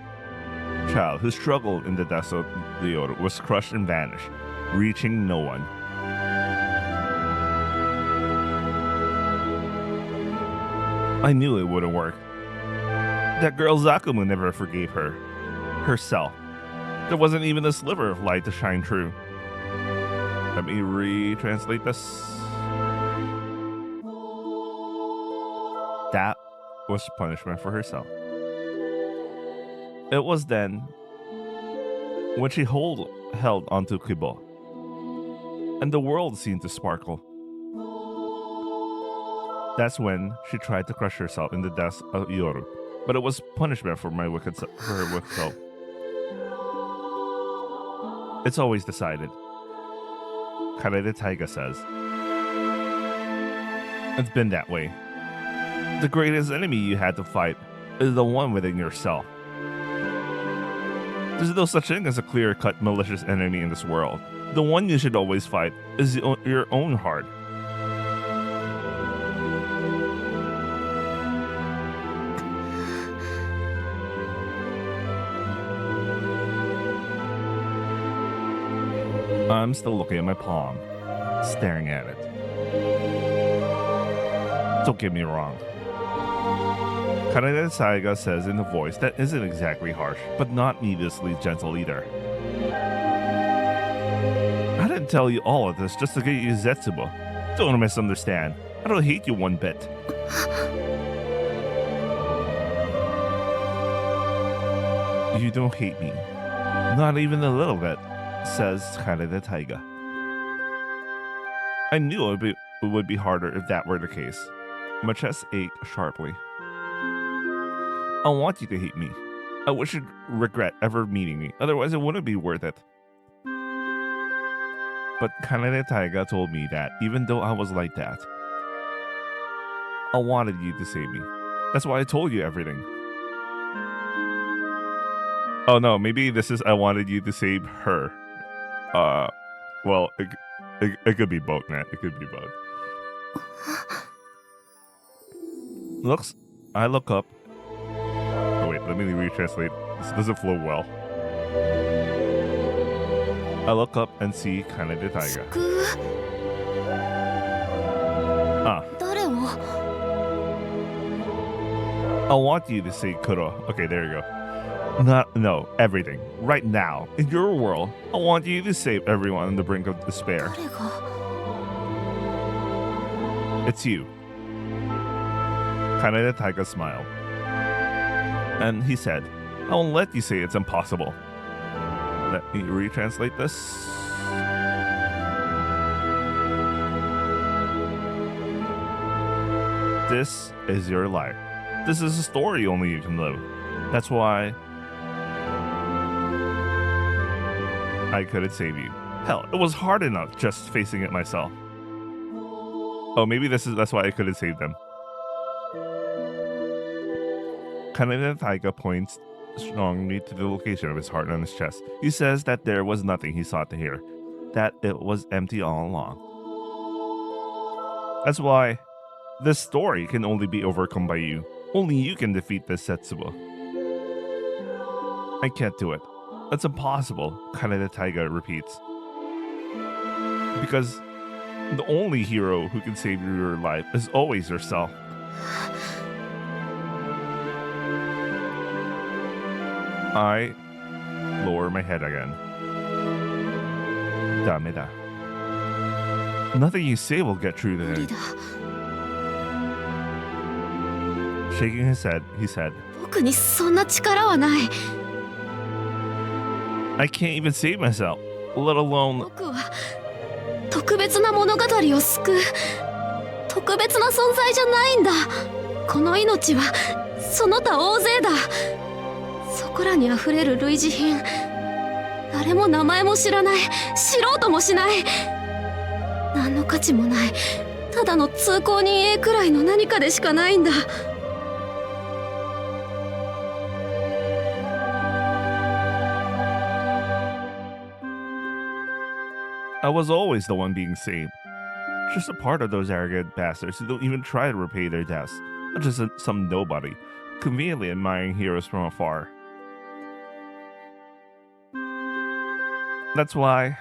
child who struggled in the depths of the Yoru was crushed and vanished, reaching no one. I knew it wouldn't work. That girl Zakumu never forgave herself. There wasn't even a sliver of light to shine through. Let me retranslate this. That was punishment for herself. It was then when she held onto Kibo, and the world seemed to sparkle. That's when she tried to crush herself in the depths of Yoru, but it was punishment for her wicked self. It's always decided. Narrated Taiga says. It's been that way. The greatest enemy you had to fight is the one within yourself. There's no such thing as a clear-cut malicious enemy in this world. The one you should always fight is your own heart. I'm still looking at my palm, staring at it. Don't get me wrong. Narrated Saiga says in a voice that isn't exactly harsh, but not needlessly gentle either. I didn't tell you all of this just to get you Zetsubo. Don't misunderstand. I don't hate you one bit. You don't hate me. Not even a little bit, says Narrated Taiga. I knew it would be harder if that were the case. My chest ached sharply. I want you to hate me. I wish you'd regret ever meeting me, otherwise it wouldn't be worth it. But Kanade Taiga told me that even though I was like that, I wanted you to save me. That's why I told you everything. Oh no, maybe this is I wanted you to save her. Well, it could be both, man. It could be both. I look up. Oh wait, let me retranslate. This doesn't flow well. I look up and see Kanade Taiga. 誰を I want you to say Kuro. Okay, there you go. No, everything. Right now, in your world, I want you to save everyone on the brink of despair. 誰が It's you. Kanade Taiga smiled. And he said, I won't let you say it's impossible. Let me retranslate this. This is your life. This is a story only you can live. That's why I couldn't save you. Hell, it was hard enough just facing it myself. Oh, maybe that's why I couldn't save them. Kanade Taiga points strongly to the location of his heart on his chest. He says that there was nothing he sought to hear, that it was empty all along. That's why this story can only be overcome by you. Only you can defeat this Setsubo. I can't do it. That's impossible, Kanade Taiga repeats. Because the only hero who can save your life is always yourself. I lower my head again. Dameda. Nothing you say will get through to 無理 him. だ Shaking his head, he said, 僕にそんな力はない I can't even save myself, let alone... 僕は特別な物語を救う特別な存在じゃないんだこの命はその他大勢だそこらにあふれる類似品誰も名前も知らない知ろうともしない何の価値もないただの通行人 A くらいの何かでしかないんだ I was always the one being saved. Just a part of those arrogant bastards who don't even try to repay their debts. Not just some nobody, conveniently admiring heroes from afar. That's why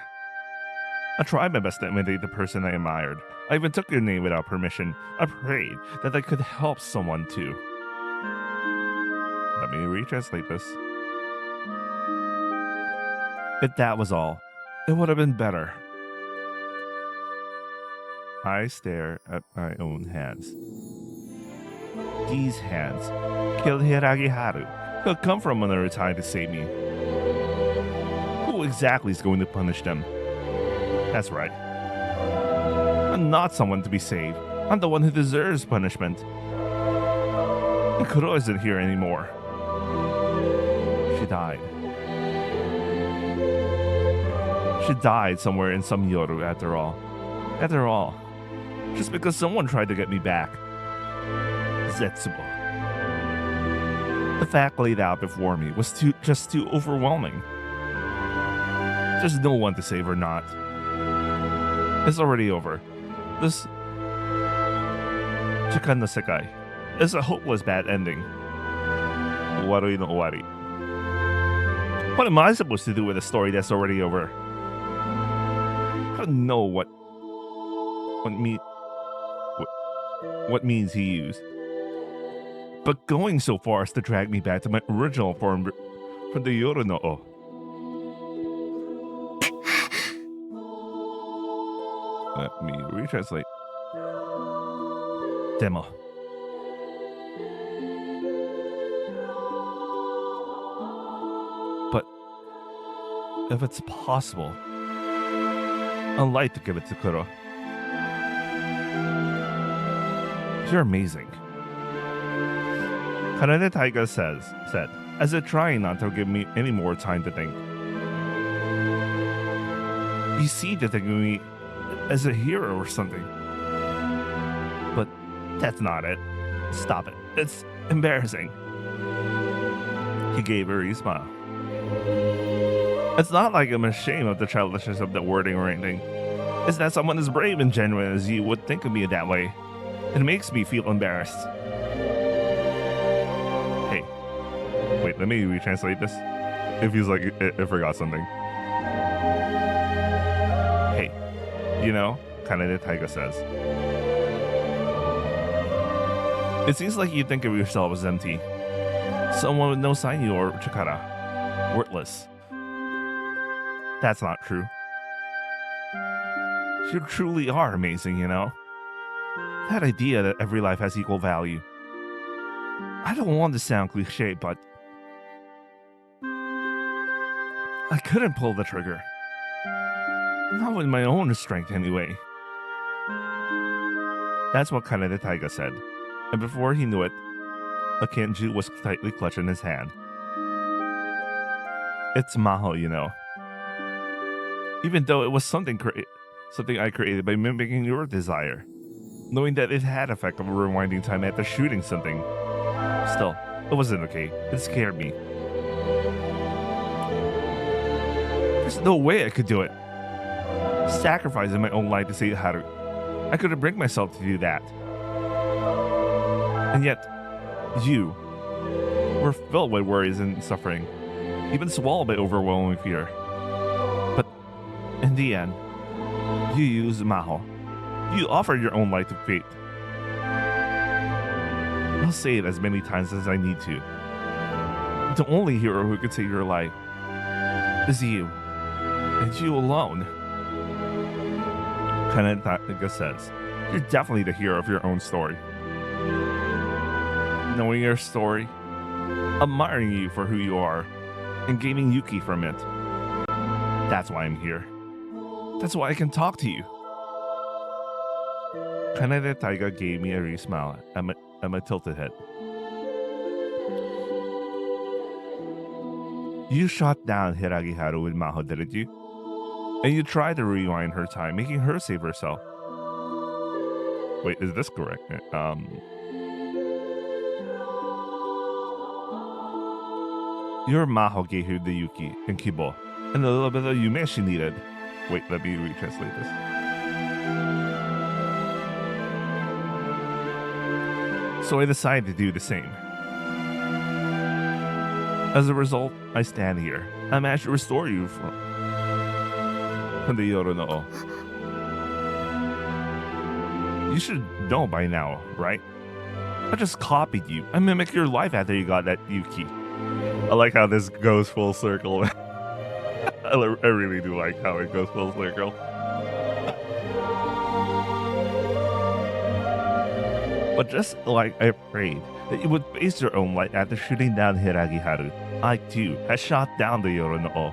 I tried my best to imitate the person I admired. I even took your name without permission. I prayed that I could help someone too. Let me retranslate this. If that was all, it would have been better. I stare at my own hands. These hands killed Hiragi Haru, who had come from another time to save me. Who exactly is going to punish them? That's right. I'm not someone to be saved. I'm the one who deserves punishment. And Kuro isn't here anymore. She died. She died somewhere in some Yoru after all. After all, just because someone tried to get me back. Zetsubo. The fact laid out before me was just too overwhelming. There's no one to save or not. It's already over. This Chikan no Sekai is a hopeless bad ending. Warui no Owari. What am I supposed to do with a story that's already over? I don't know what means he used. But going so far as to drag me back to my original form from the Yoru no O. Let me retranslate. Demo. But if it's possible, I'd like to give it to Kuro. You're amazing. Kanade Taiga said, as if trying not to give me any more time to think. You seem to think of me as a hero or something. But that's not it. Stop it. It's embarrassing. He gave her a smile. It's not like I'm ashamed of the childishness of the wording or anything. It's that someone as brave and genuine as you would think of me that way. It makes me feel embarrassed. Hey. Wait, let me retranslate this. It feels like I forgot something. Hey. You know, Kanade Taiga says. It seems like you think of yourself as empty. Someone with no Sainu or Chikara. Worthless. That's not true. You truly are amazing, you know? That idea that every life has equal value. I don't want to sound cliche, but I couldn't pull the trigger. Not with my own strength, anyway. That's what Kanade Taiga said. And before he knew it, a Kenju was tightly clutched in his hand. It's Maho, you know. Even though it was something I created by mimicking your desire. Knowing that it had effect of rewinding time after shooting something. Still, it wasn't okay. It scared me. There's no way I could do it. Sacrificing my own life to save Haru. I couldn't bring myself to do that. And yet, you were filled with worries and suffering, even swallowed by overwhelming fear. But in the end, you used Maho. You offered your own life to fate. I'll say it as many times as I need to. The only hero who could save your life is you, and you alone. Kanade Taiga says, you're definitely the hero of your own story. Knowing your story, admiring you for who you are, and gaining Yuki from it. That's why I'm here. That's why I can talk to you. Kanade Taiga gave me a wry smile at my tilted head. You shot down Hiragi Haru with Maho, didn't you? And you tried to rewind her time, making her save herself. Wait, is this correct? Your Maho gave her the Yuki and Kibo, and a little bit of Yume she needed. Wait, let me retranslate this. So I decided to do the same. As a result, I stand here. I managed to restore you from the Yoru no O. You should know by now, right? I just copied you. I mimicked your life after you got that Yuki. I like how this goes full circle. I really do like how it goes full circle. But just like I prayed that you would face your own light after shooting down Hiragi Haru, I too had shot down the Yoru no O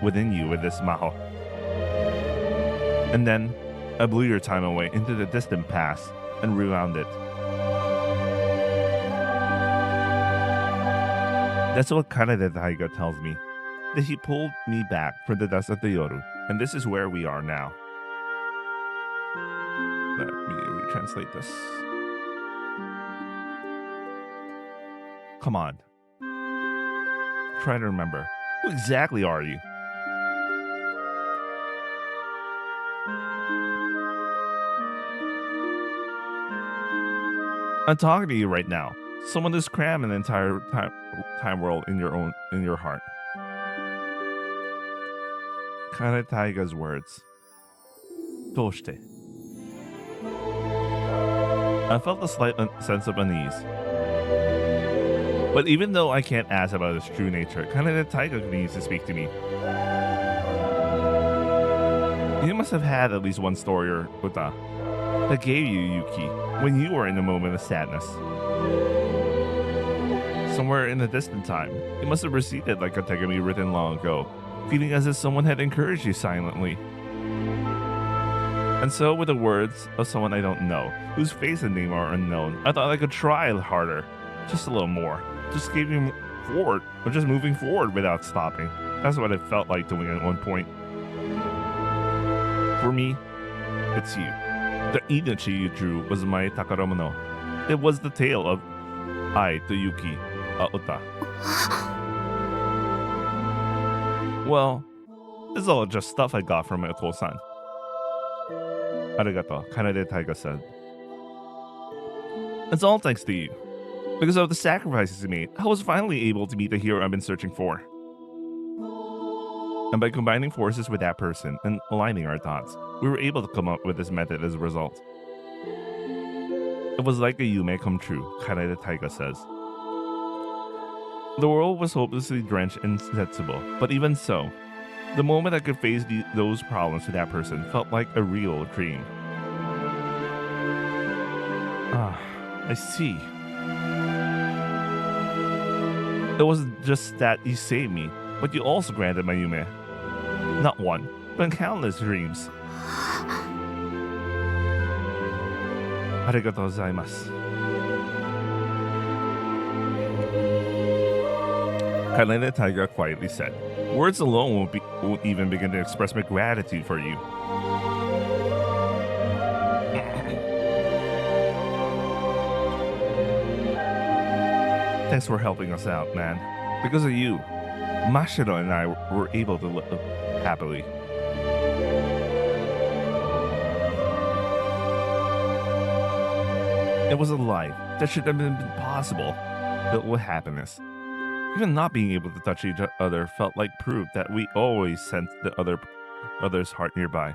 within you with this Maho. And then I blew your time away into the distant past and rewound it. That's what Kanade Taiga tells me, that he pulled me back from the dust of the Yoru, and this is where we are now. Let me retranslate this. Come on. Try to remember. Who exactly are you? I'm talking to you right now. Someone who's crammed an entire time world in your heart. Kanade Taiga's words. Doshite. I felt a slight sense of unease. But even though I can't ask about his true nature, Kanade Taiga needs to speak to me. You must have had at least one story or uta that gave you Yuki when you were in a moment of sadness. Somewhere in a distant time, you must have received it like a tegami written long ago, feeling as if someone had encouraged you silently. And so, with the words of someone I don't know, whose face and name are unknown, I thought I could try harder, just a little more, just moving forward without stopping. That's what it felt like doing at one point. For me, it's you. The Inochi you drew was my Takaramono. It was the tale of I, Toyuki, Aota. Well, it's all just stuff I got from my Oto-san. Arigato, Kanade Taiga said. It's all thanks to you. Because of the sacrifices you made, I was finally able to meet the hero I've been searching for. And by combining forces with that person and aligning our thoughts, we were able to come up with this method as a result. It was like a yume come true, Kanade Taiga says. The world was hopelessly drenched and sensible, but even so, the moment I could face those problems with that person felt like a real dream. Ah, I see. It wasn't just that you saved me, but you also granted my yume. Not one, but countless dreams. Arigatou gozaimasu. Kanade Taiga quietly said, words alone won't even begin to express my gratitude for you. Thanks for helping us out, man. Because of you, Mashiro and I were able to live happily. It was a life that should have been possible, built with happiness. Even not being able to touch each other felt like proof that we always sensed the other's heart nearby.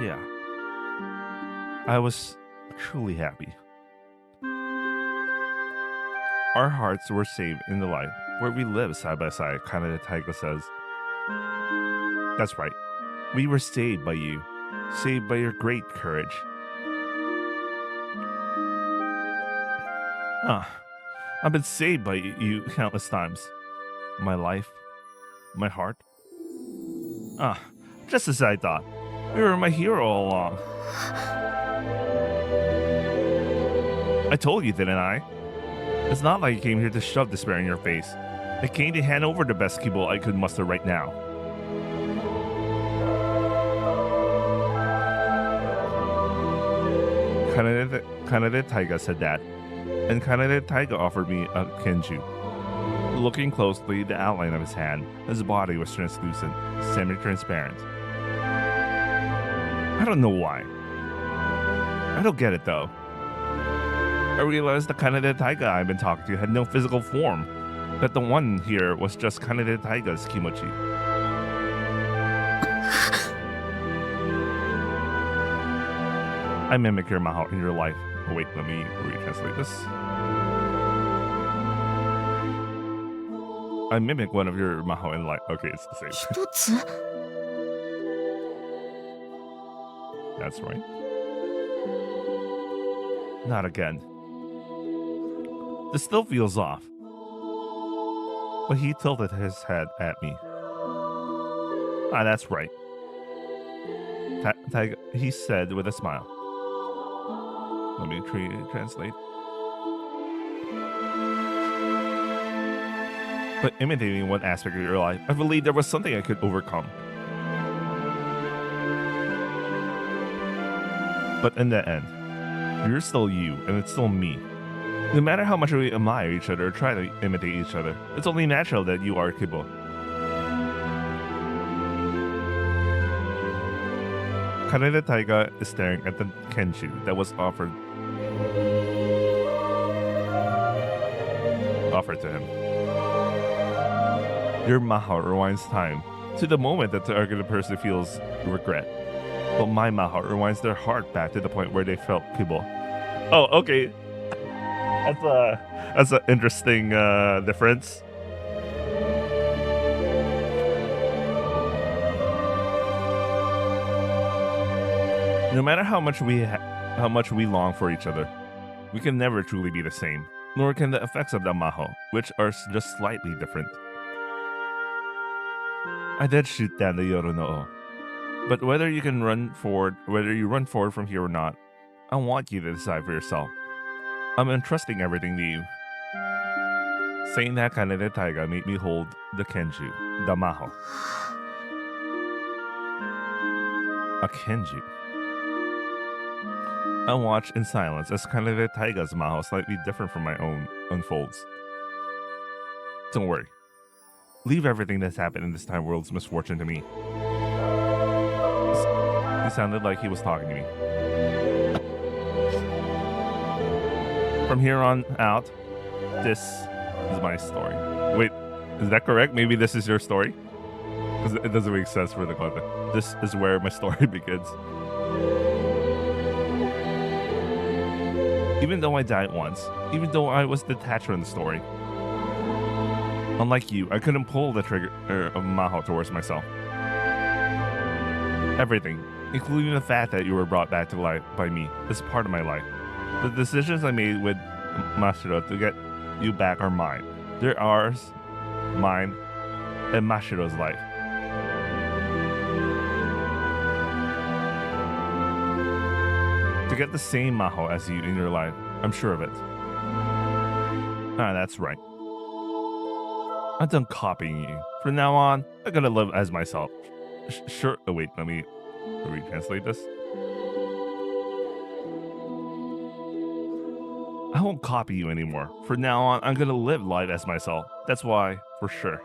Yeah. I was truly happy. Our hearts were saved in the life where we live side by side, Kanade Taiga says. That's right. We were saved by you, saved by your great courage. I've been saved by you countless times. My life, my heart. Just as I thought. You were my hero all along. I told you, didn't I? It's not like I came here to shove despair in your face. I came to hand over the best kibble I could muster right now. Kanade Taiga said that, and Kanade Taiga offered me a kenju. Looking closely, the outline of his hand, his body was translucent, semi-transparent. I don't know why. I don't get it though. I realized the Kanade Taiga I've been talking to had no physical form, that the one here was just Kanade Taiga's kimochi. I mimic your maho in your life. Oh, wait, let me retranslate this. I mimic one of your maho in life. Okay, it's the same. 一つ That's right. Not again. This still feels off. But he tilted his head at me. That's right. He said with a smile. Let me translate. But imitating one aspect of your life, I believed there was something I could overcome. But in the end, you're still you, and it's still me. No matter how much we admire each other or try to imitate each other, it's only natural that you are Kibo. Kanade Taiga is staring at the Kenshu that was offered to him. Your maho rewinds time to the moment that the targeted person feels regret. But my maho rewinds their heart back to the point where they felt Kibo. Oh, okay. That's an interesting difference. No matter how much we long for each other, we can never truly be the same, nor can the effects of the maho, which are just slightly different. I did shoot down the Yoru no O, but whether you run forward from here or not, I want you to decide for yourself. I'm entrusting everything to you. Saying that Kanade Taiga made me hold the Kenju, the Maho. A Kenji. I watch in silence as Kanade Taiga's Maho, slightly different from my own, unfolds. Don't worry. Leave everything that's happened in this time world's misfortune to me. He sounded like he was talking to me. From here on out, this is my story. Wait, is that correct? Maybe this is your story? It doesn't make sense for the context. This is where my story begins. Even though I died once, even though I was detached from the story, unlike you, I couldn't pull the trigger of Maho towards myself. Everything, including the fact that you were brought back to life by me, is part of my life. The decisions I made with Mashiro to get you back are mine. They're ours, mine, and Mashiro's life. To get the same Maho as you in your life, I'm sure of it. That's right. I'm done copying you. From now on, I'm gonna live as myself. Sure. Oh wait, let me retranslate this. I won't copy you anymore. From now on, I'm gonna live life as myself. That's why, for sure.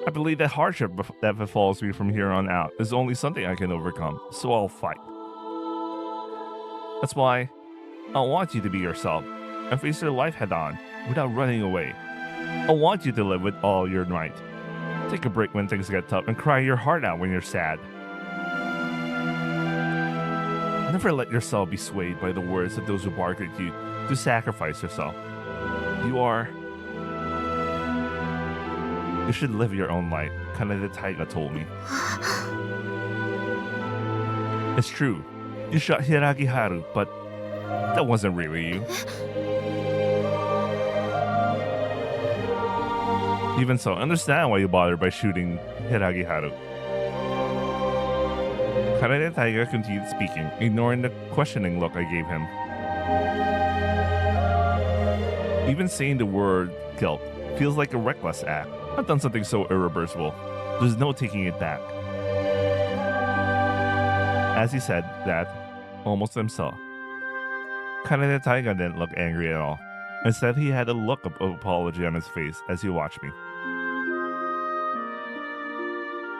I believe that hardship that befalls me from here on out is only something I can overcome, so I'll fight. That's why I want you to be yourself and face your life head on without running away. I want you to live with all your might. Take a break when things get tough and cry your heart out when you're sad. Never let yourself be swayed by the words of those who bark at you to sacrifice yourself. You should live your own life, Kanade Taiga told me. It's true, you shot Hiragi Haru, but that wasn't really you. Even so, understand why you bothered by shooting Hiragi Haru. Kanade Taiga continued speaking, ignoring the questioning look I gave him. Even saying the word guilt feels like a reckless act. I've done something so irreversible. There's no taking it back. As he said that, almost himself, Kanade Taiga didn't look angry at all. Instead, he had a look of apology on his face as he watched me.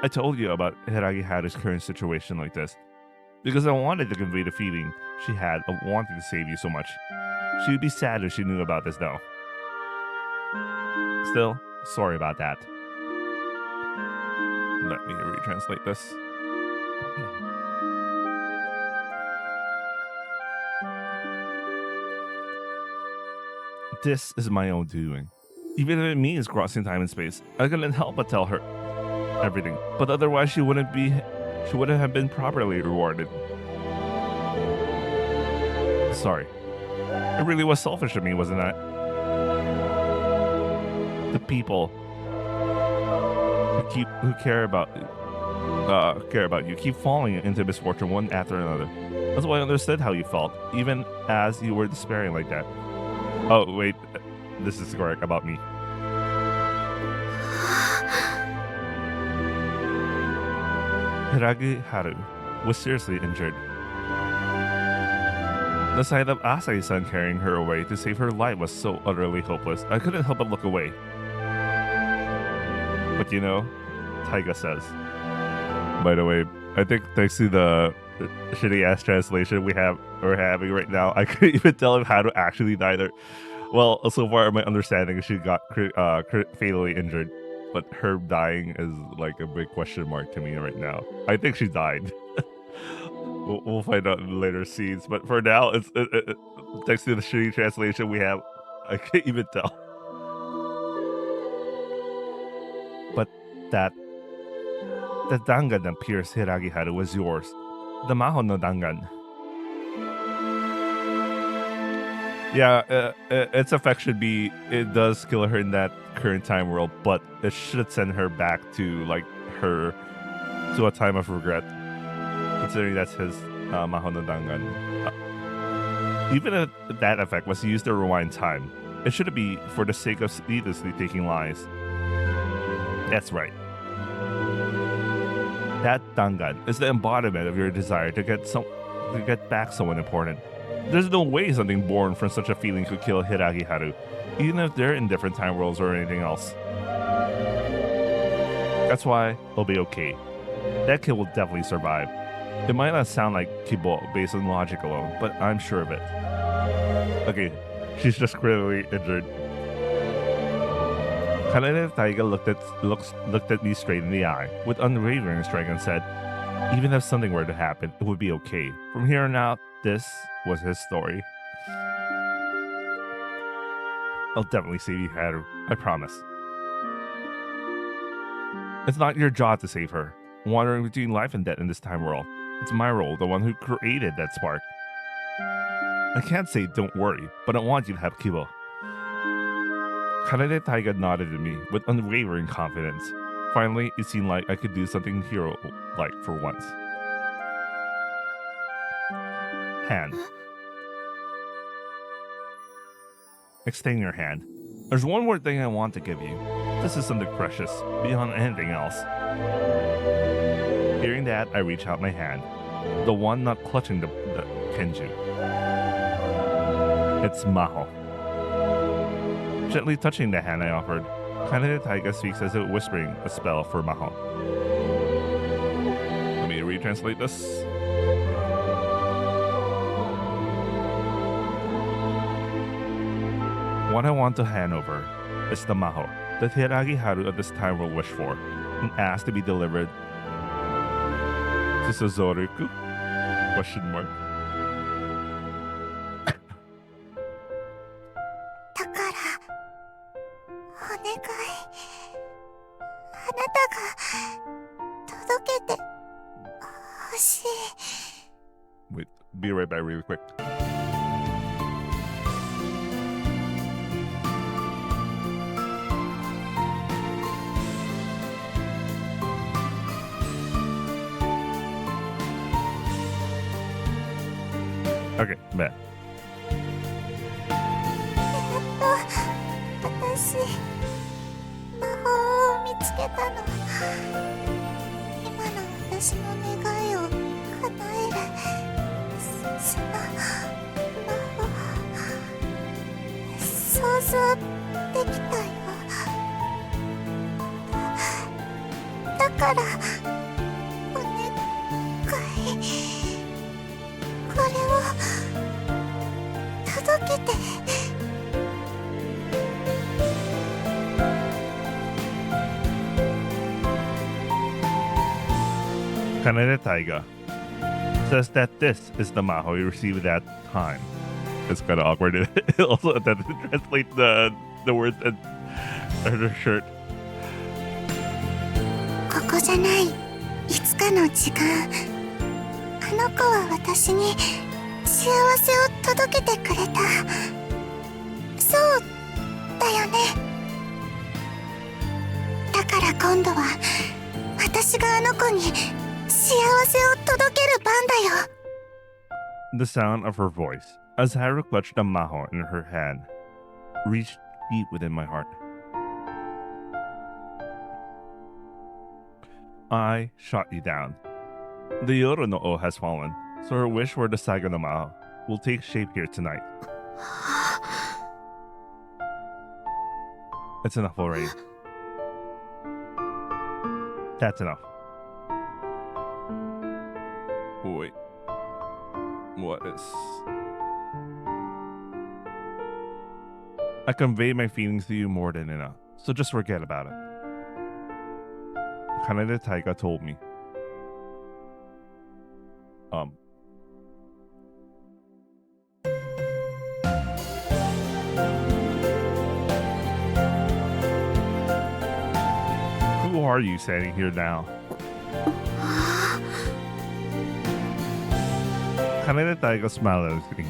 I told you about Hiragi Haru's current situation like this because I wanted to convey the feeling she had of wanting to save you so much. She would be sad if she knew about this now. Still, sorry about that. Let me retranslate this. This is my own doing. Even if it means crossing time and space, I couldn't help but tell her everything. But otherwise, she wouldn't have been properly rewarded. Sorry. It really was selfish of me, wasn't it? The people who care about you keep falling into misfortune one after another. That's why I understood how you felt, even as you were despairing like that. Oh, wait. This is correct about me. Hiragi Haru was seriously injured. The sight of Asahi-san carrying her away to save her life was so utterly hopeless, I couldn't help but look away. But you know, Taiga says. By the way, I think thanks to the shitty-ass translation we're having right now, I couldn't even tell him how to actually die there. Well, so far my understanding is she got fatally injured, but her dying is like a big question mark to me right now. I think she died. We'll find out in later scenes, but for now, it's thanks to the shitty translation we have, I can't even tell. But that dangan that pierced Hiragi Haru was yours. The Maho no dangan. Yeah, its effect should be, it does kill her in that current time world, but it should send her back to to a time of regret, considering that's his Maho no dangan. Even if that effect was used to rewind time, it shouldn't be for the sake of needlessly taking lives. That's right. That dangan is the embodiment of your desire to get back someone important. There's no way something born from such a feeling could kill Hiragiharu, even if they're in different time worlds or anything else. That's why it'll be okay. That kid will definitely survive. It might not sound like Kibo based on logic alone, but I'm sure of it. Okay, she's just critically injured. Kanade Taiga looked at me straight in the eye with unwavering strength and said, even if something were to happen, it would be okay. From here on out, this was his story. I'll definitely save you, Haru. I promise. It's not your job to save her. Wandering between life and death in this time world. It's my role, the one who created that spark. I can't say don't worry, but I want you to have Kibo. Kanade Taiga nodded at me with unwavering confidence. Finally, it seemed like I could do something hero-like for once. Hand. Extend your hand. There's one more thing I want to give you. This is something precious, beyond anything else. Hearing that, I reach out my hand. The one not clutching the Kenju. It's Maho. Gently touching the hand I offered, Kanade Taiga speaks as if whispering a spell for Maho. Let me retranslate this. What I want to hand over is the Maho that Hiragiharu at this time will wish for and ask to be delivered to Suzoruku? Question mark. だからお願い、あなたが届けてほしい。 Wait, be right back really quick. Okay, back. 私、魔法を見つけたの。今の私の願いを叶える。その魔法、想像できたよ。だからお願い、これを届けて。Kanade Taiga says that this is the Maho you received at that time. It's kind of awkward. It also attempted to translate the words at her shirt. ここじゃない。いつかの時間。あの子は私に幸せを届けてくれた。そうだよね。だから今度は私があの子に幸せを届ける番だよ。 The sound of her voice, as Haru clutched a Maho in her hand, reached deep within my heart. I shot you down. The Yoro no O has fallen, so her wish for the Saga no Maho will take shape here tonight. It's enough already. That's enough. Wait. What is... I conveyed my feelings to you more than enough, so just forget about it. Kanade Taiga told me. Who are you standing here now? Kanade Taiga smiled at me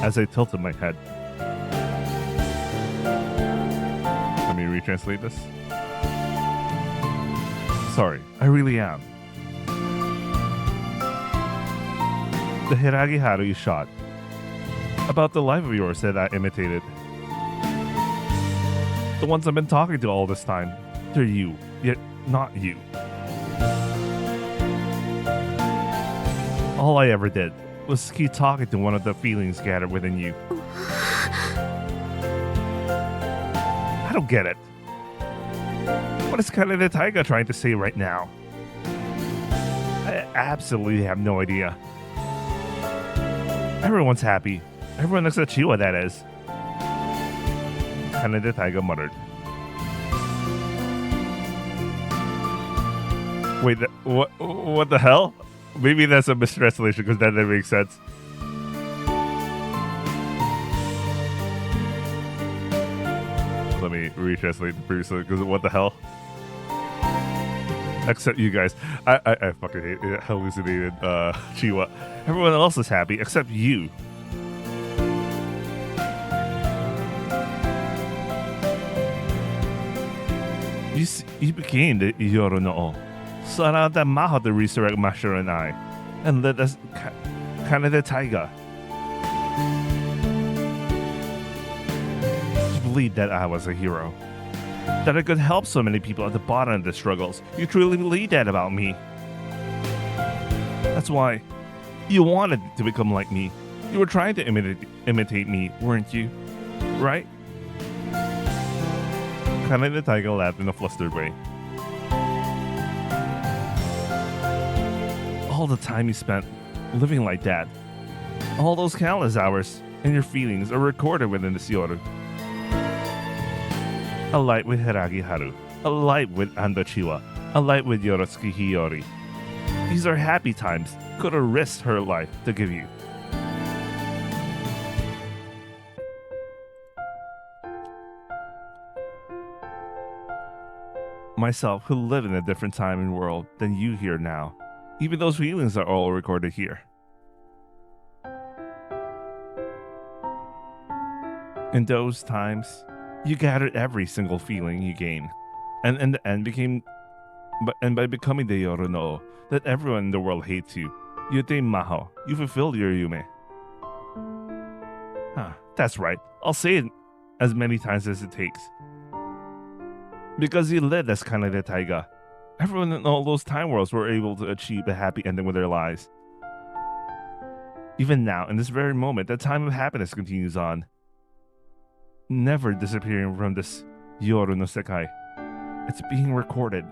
as I tilted my head. Let me retranslate this. Sorry, I really am. The Hiragiharu you shot. About the life of yours that I imitated. The ones I've been talking to all this time. They're you, yet not you. All I ever did was keep talking to one of the feelings gathered within you. I don't get it. What is Kanade Taiga trying to say right now? I absolutely have no idea. Everyone's happy. Everyone looks at Chiwa, that is. Kanade Taiga muttered. Wait, what the hell? Maybe that's a mistranslation because that doesn't make sense. Let me retranslate the previous one because what the hell? Except you guys. I fucking hate it. Hallucinated Chiwa. Everyone else is happy except you. You became the Yorono. So allowed that Maho to resurrect Mashiro and I, and let us Kanade Taiga. You believed that I was a hero, that I could help so many people at the bottom of the struggles. You truly believed that about me. That's why you wanted to become like me. You were trying to imitate me, weren't you? Right? Kanade Taiga laughed in a flustered way. All the time you spent living like that, all those countless hours, and your feelings are recorded within this Yoru. A light with Hiragi Haru, a light with Ando Chiwa, a light with Yorotsuki Hiyori. These are happy times could have risked her life to give you. Myself, who live in a different time and world than you here now. Even those feelings are all recorded here. In those times, you gathered every single feeling you gained, and in the end by becoming the Yorono that everyone in the world hates you, you attain Maho. You fulfilled your Yume. That's right. I'll say it as many times as it takes. Because you lived as Kanade Taiga. Everyone in all those time worlds were able to achieve a happy ending with their lives. Even now, in this very moment, that time of happiness continues on. Never disappearing from this Yoru no Sekai. It's being recorded.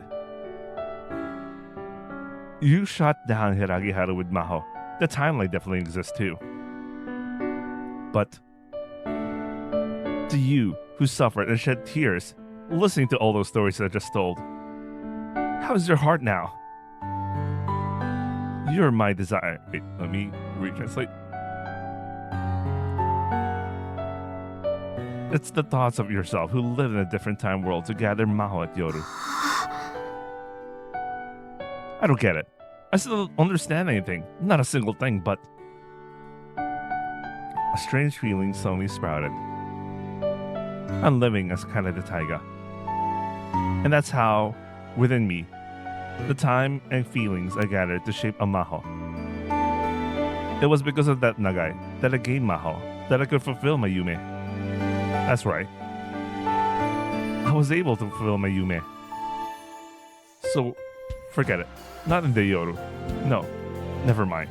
You shot down Hiragi Haru with Maho. The timeline definitely exists too. But to you, who suffered and shed tears, listening to all those stories I just told, how is your heart now? You're my desire. Wait, let me retranslate. It's the thoughts of yourself who live in a different time world to gather Maho at Yoru. I don't get it. I still don't understand anything. Not a single thing, but a strange feeling suddenly sprouted. I'm living as Kanade Taiga. And that's how, within me, the time and feelings I gathered to shape a Maho. It was because of that Nagai that I gained Maho, that I could fulfill my Yume. That's right. I was able to fulfill my Yume. So, forget it. Not in the Yoru. No, never mind.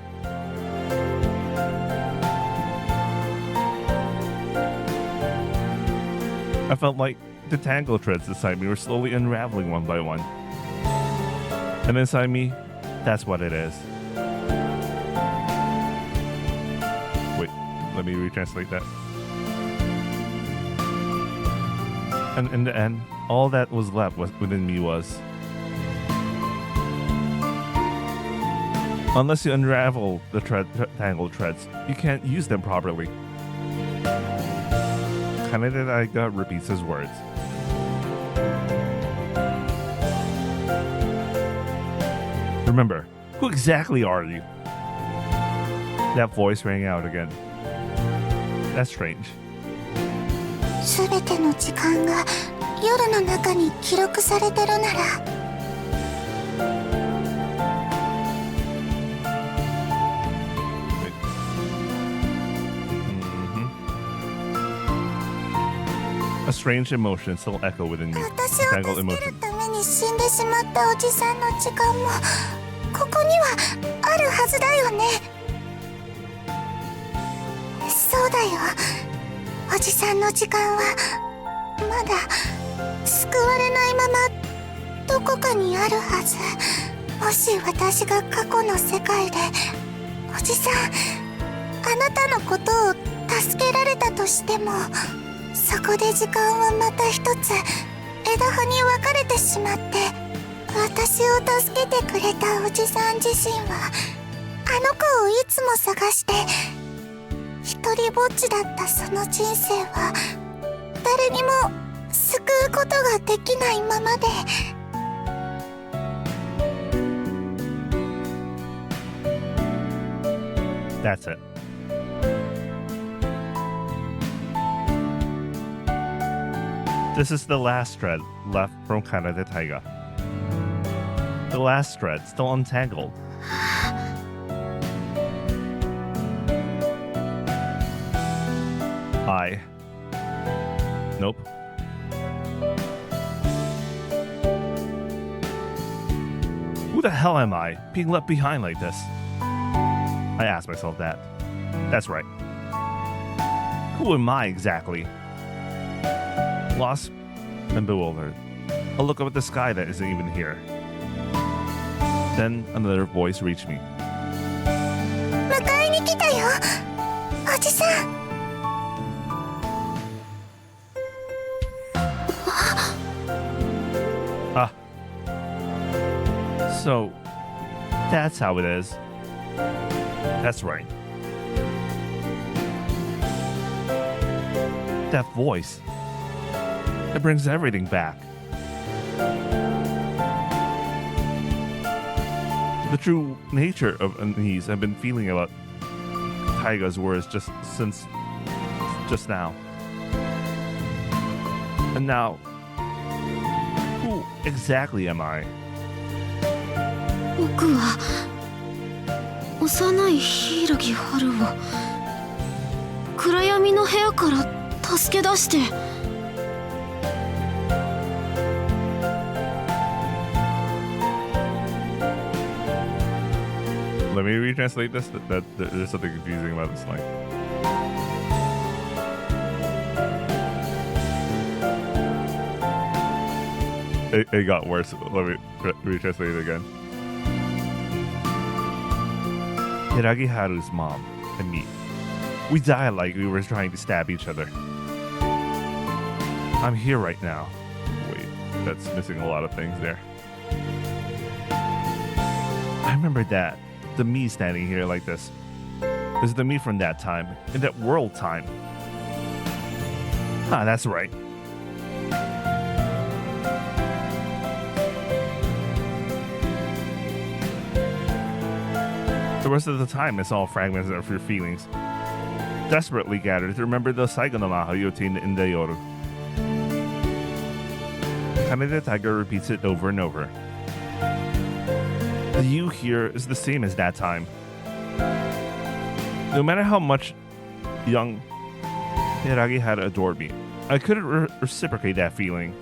I felt like the tangled threads inside me were slowly unraveling one by one. And inside me, that's what it is. Wait, let me retranslate that. And in the end, all that was left within me was, unless you unravel the tangled threads, you can't use them properly. Kanade Taiga repeats his words. Remember, who exactly are you? That voice rang out again. That's strange. すべての時間が夜の中に記録されてるなら A strange emotion still echo within me. 私を Tangled 助け emotion. るために死んでしまったおじさんの時間もここにはああるはずだよね。そうだよ。おじさんの時間はまだ救われないままどこかにあるはず。もし私が過去の世界でおじさん、あなたのことを助けられたとしても、そこで時間はまた一つ枝葉に分かれてしまって、私を助けてくれたおじさん自身はあの子をいつも探して、一人ぼっちだったその人生は誰にも救うことができないままで。That's it. This is the last thread left from Narrated. The last thread still untangled. Nope. Who the hell am I, being left behind like this? I asked myself that. That's right. Who am I exactly? Lost and bewildered. A look up at the sky that isn't even here. Then another voice reached me. 迎えに来たよ、おじさん。Ah. So, that's how it is. That's right. That voice. It brings everything back. The true nature of unease I've been feeling about Taiga's words just now. And now, who exactly am I? 僕は幼い柊春を暗闇の部屋から助け出して。Let me retranslate this. That there's something confusing about this line. It got worse. Let me retranslate it again. Hiragi Haru's mom and me. We died like we were trying to stab each other. I'm here right now. Wait, that's missing a lot of things there. I remember that. The me standing here like this is the me from that time, in that world time. Ah, that's right. The rest of the time, it's all fragments of your feelings, desperately gathered to remember the Saigo no Maha you obtained in the Yoru. Kaneda Tiger repeats it over and over. The you here is the same as that time. No matter how much young Hiragi had adored me, I couldn't reciprocate that feeling.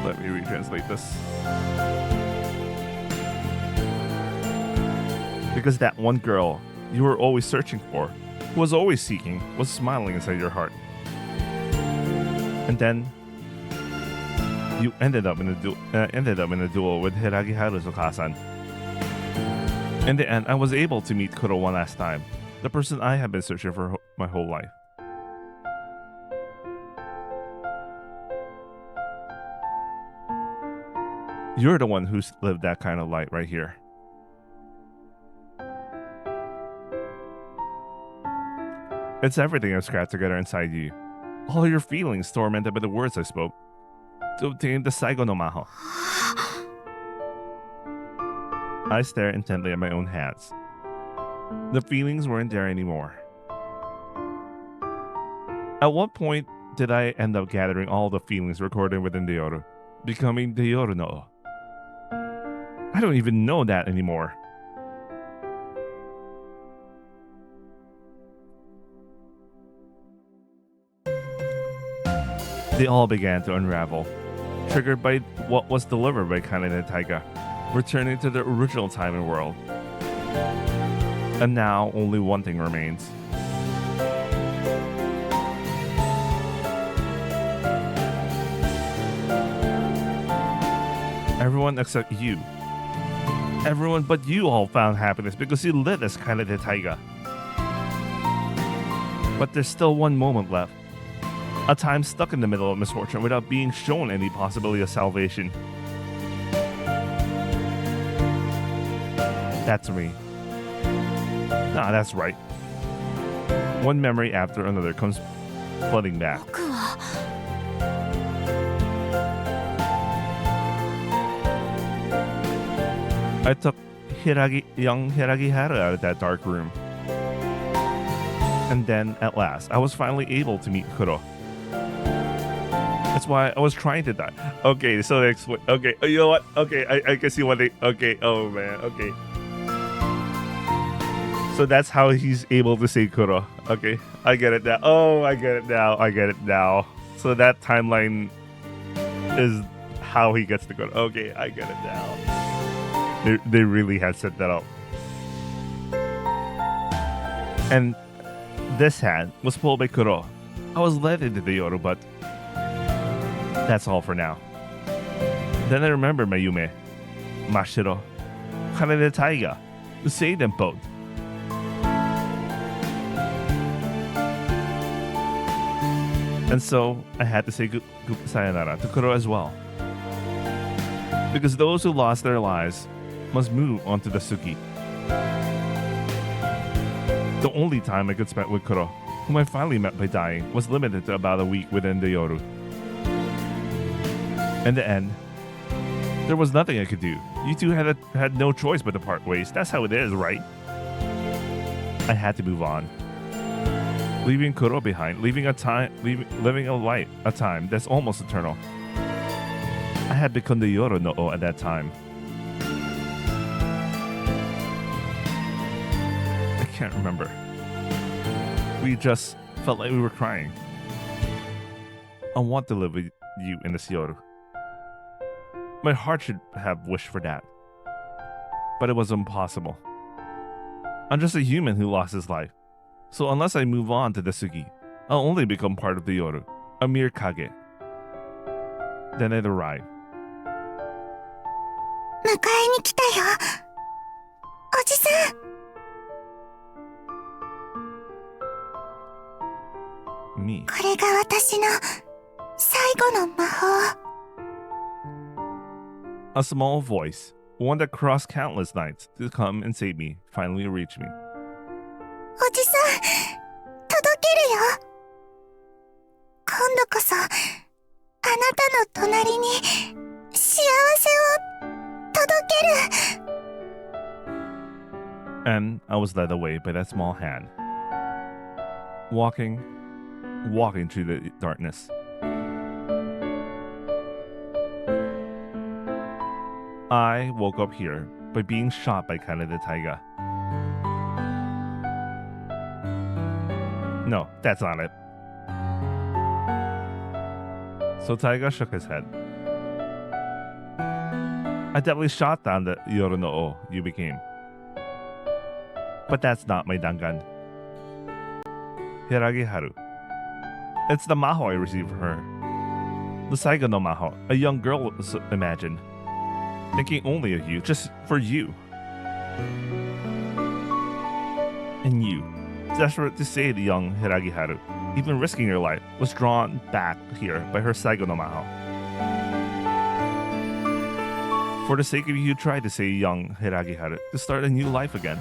Let me retranslate this. Because that one girl you were always searching for, who was always seeking, was smiling inside your heart. And then you ended up in a duel with Hiragi Haru's Okasan. In the end, I was able to meet Kuro one last time, the person I have been searching for my whole life. You're the one who's lived that kind of light right here. It's everything I've scrapped together inside you. All your feelings tormented by the words I spoke to obtain the Saigo no Maho. I stare intently at my own hands. The feelings weren't there anymore. At what point did I end up gathering all the feelings recorded within the Yoru, becoming the Yoru no? I don't even know that anymore. They all began to unravel. triggered by what was delivered by Kaneda Taiga, returning to the original time and world. And now only one thing remains. Everyone except you. Everyone but you all found happiness because you lived as Kaneda Taiga. But there's still one moment left. A time stuck in the middle of misfortune without being shown any possibility of salvation. That's me. Nah, that's right. One memory after another comes flooding back. 僕は I took young Hiragiharu out of that dark room. And then, at last, I was finally able to meet Kuro. That's why I was trying to die. Okay, so they explain. Okay, you know what? Okay, I can see what they. Okay, oh man, okay. So that's how he's able to say Kuro. Okay, I get it now. Oh, I get it now. I get it now. So that timeline is how he gets to Kuro. Okay, I get it now. They really had set that up. And this hand was pulled by Kuro. I was led into the Yoru, but that's all for now. Then I remembered my Yume, Mashiro, Kaneda Taiga, who saved them both. And so I had to say sayonara to Kuro as well. Because those who lost their lives must move on to the Suki. The only time I could spend with Kuro, whom I finally met by dying, was limited to about a week within the Yoru. In the end, there was nothing I could do. You two had no choice but to part ways. That's how it is, right? I had to move on. Leaving Kuro behind, living a life, a time that's almost eternal. I had become the Yoru no O at that time. I can't remember. We just felt like we were crying. I want to live with you in this Yoru. My heart should have wished for that. But it was impossible. I'm just a human who lost his life. So unless I move on to the Sugi, I'll only become part of the Yoru, a mere Kage. Then I'd arrive. 迎えに来たよ。おじさん。 Me. これが私の最後の魔法。 A small voice, one that crossed countless nights to come and save me, finally reached me. おじさん、届けるよ。今度こそ、あなたの隣に幸せを届ける。 And I was led away by that small hand. Walking through the darkness. I woke up here by being shot by Kaneda Taiga. No, that's not it. So Taiga shook his head. I definitely shot down the Yoru no O you became. But that's not my Dangan. Hiragiharu. It's the Maho I received for her. The Saiga no Maho, a young girl imagined. Thinking only of you, just for you. And you, desperate to save the young Hiragiharu, even risking your life, was drawn back here by her Saiga no Maho. For the sake of you, tried to save young Hiragiharu to start a new life again.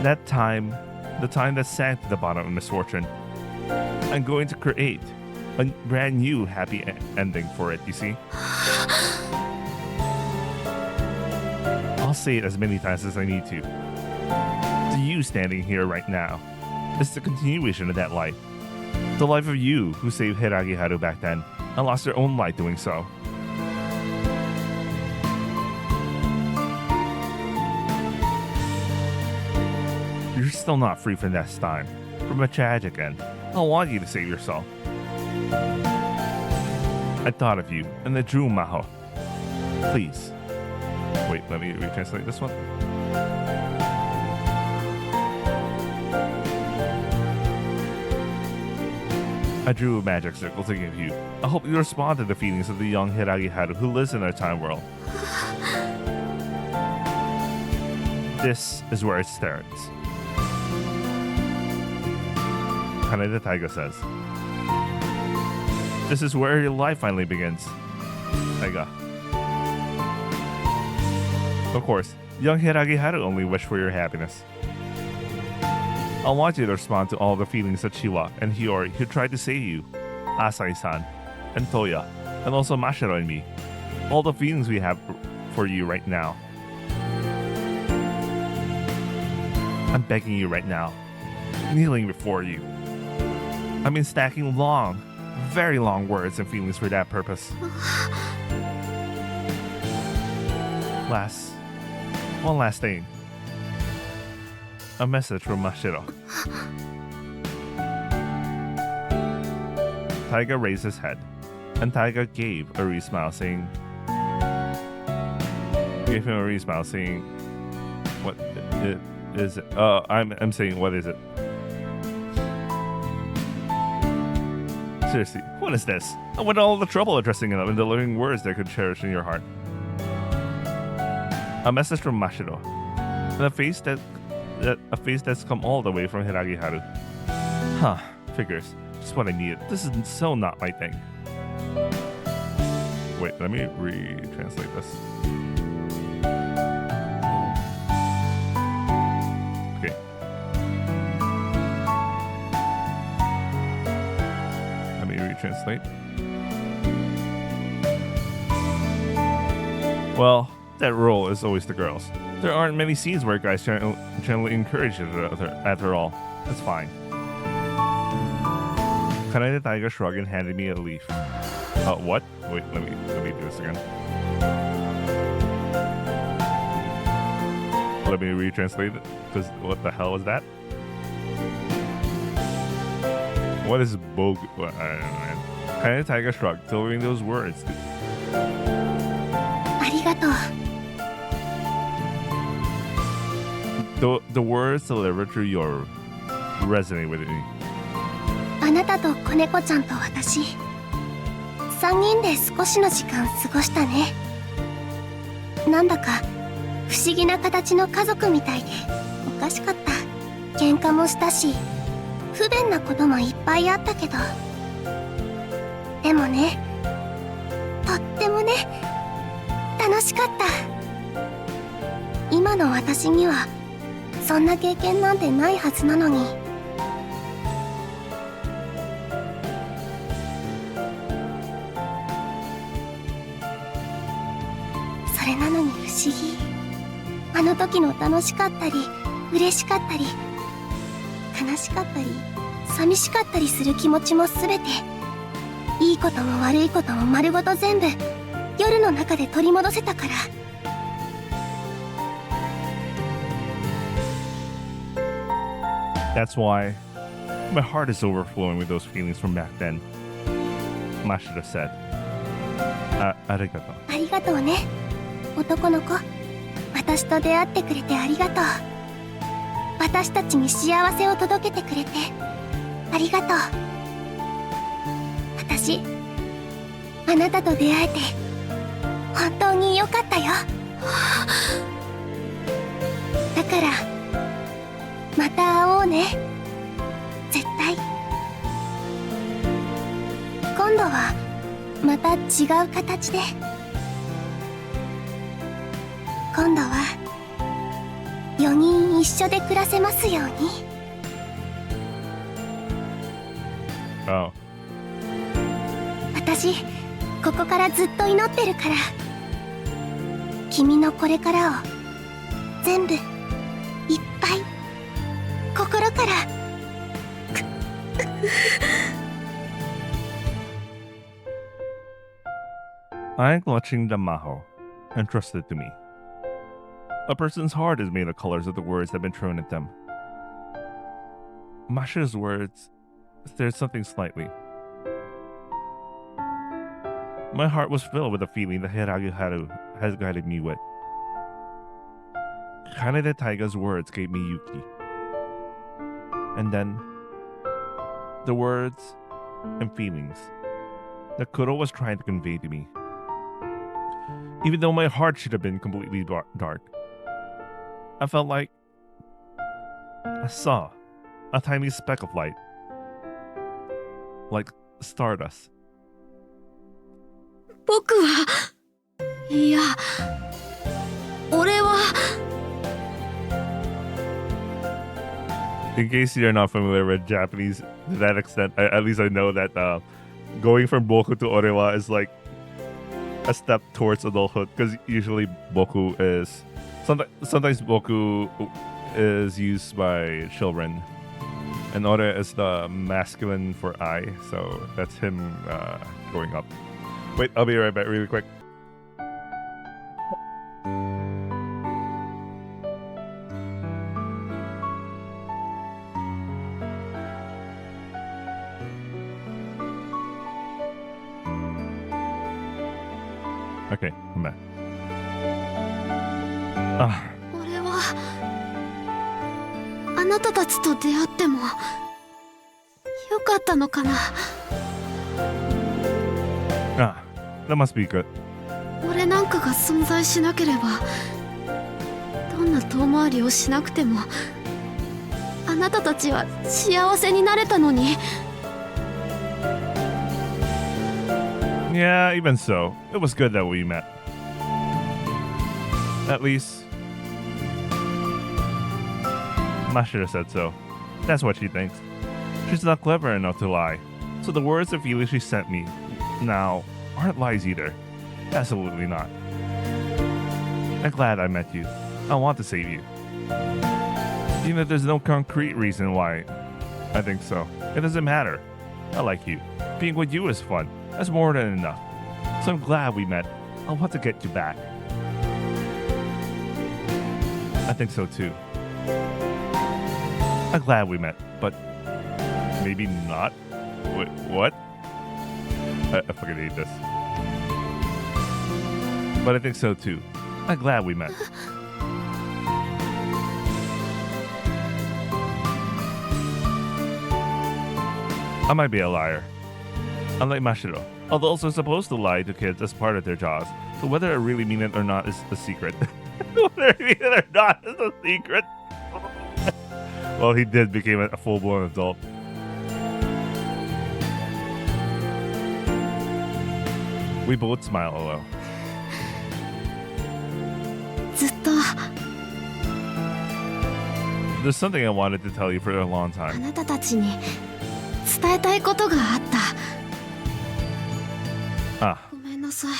That time, the time that sank to the bottom of misfortune, I'm going to create a brand new happy ending for it, you see? I'll say it as many times as I need to. To you standing here right now, it's the continuation of that life. The life of you who saved Hiragiharu back then and lost your own life doing so. You're still not free from that time, from a tragic end. I want you to save yourself. I thought of you, and I drew Maho. Please. Wait, let me retranslate this one. I drew a magic circle to give you. I hope you respond to the feelings of the young Hiragi Haru who lives in our time world. This is where it starts. Kaneda Taiga says. This is where your life finally begins. Taiga. Of course, young Hiragi Haru only wish for your happiness. I want you to respond to all the feelings that Shiwa and Hiyori who tried to save you, Asai-san, and Toya, and also Mashiro and me. All the feelings we have for you right now. I'm begging you right now, kneeling before you. I've been stacking long, very long words and feelings for that purpose. One last thing. A message from Mashiro. Taiga raised his head, and Taiga gave a re-smile, saying, what is it? I'm saying, what is it? Seriously, what is this? I went all the trouble addressing it in the living words that could cherish in your heart. A message from Mashiro, and a face that's come all the way from Hiragi Haru. Huh, figures. Just what I needed. This is so not my thing. Wait, let me retranslate this. Okay. Let me retranslate. Well, that role is always the girls. There aren't many scenes where guys generally encourage each other after all. That's fine. Kaneda Taiga shrugged and handed me a leaf. What? Wait, let me do this again. Let me retranslate it, because what the hell is that? What is bog? Well, I don't know, man. Kaneda Taiga shrugged, delivering those words. Arigatou. The words delivered through your resonate with me. あなたと子猫ちゃんと私、3人で少しの時間過ごしたね。なんだか不思議な形の家族みたいでおかしかった。喧嘩もしたし、不便なこともいっぱいあったけど、でもね、とってもね、楽しかった。今の私にはそんな経験なんてないはずなのに。それなのに不思議。あの時の楽しかったり嬉しかったり悲しかったり寂しかったりする気持ちも全て、いいことも悪いことも丸ごと全部夜の中で取り戻せたから。That's why my heart is overflowing with those feelings from back then. Mashiro said. ありがとう。ありがとうね、男の子。私と出会ってくれてありがとう。私たちに幸せを届けてくれてありがとう。私、あなたと出会えて本当に良かったよ。だからまた会おうね、絶対。今度はまた違う形で。今度は4人一緒で暮らせますように。Oh. 私ここからずっと祈ってるから、君のこれからを全部いっぱい心から。I clutching the maho, entrusted to me. A person's heart is made of colors of the words that have been thrown at them. Mashiro's words, there's something slightly. My heart was filled with the feeling that Hiragi Haru has guided me with. Kanede Taiga's words gave me Yuki. And then, the words and feelings that Kuro was trying to convey to me. Even though my heart should have been completely dark, I felt like I saw a tiny speck of light, like stardust. 僕は、いや、俺は。 In case you're not familiar with Japanese to that extent, at least I know that going from Boku to Orewa is like a step towards adulthood, because usually Boku is sometimes Boku is used by children, and Ore is the masculine for I, so that's him growing up. Wait, I'll be right back really quick. Okay, I'm back. 俺はあなたたちと出会ってもよかったのかな。 That must be good. 俺なんかが存在しなければどんな遠回りをしなくてもあなたたちは幸せになれたのに。 Yeah, even so, it was good that we met. At least, Mashira said so. That's what she thinks. She's not clever enough to lie. So the words and feelings she sent me now aren't lies either. Absolutely not. I'm glad I met you. I want to save you. Even if there's no concrete reason why I think so, it doesn't matter. I like you. Being with you is fun. That's more than enough. So I'm glad we met. I want to get you back. I think so too. I'm glad we met, but maybe not. Wait, what? I fucking hate this. But I think so too. I'm glad we met. I might be a liar. Unlike Mashiro, adults are supposed to lie to kids as part of their jobs, so whether I really mean it or not is a secret. Whether I mean it or not is a secret. Well, he did become a full-blown adult. We both smile a little. ずっと There's something I wanted to tell you for a long あ time. なたたちに伝えたいことがあった。 Ah, ごめんなさい。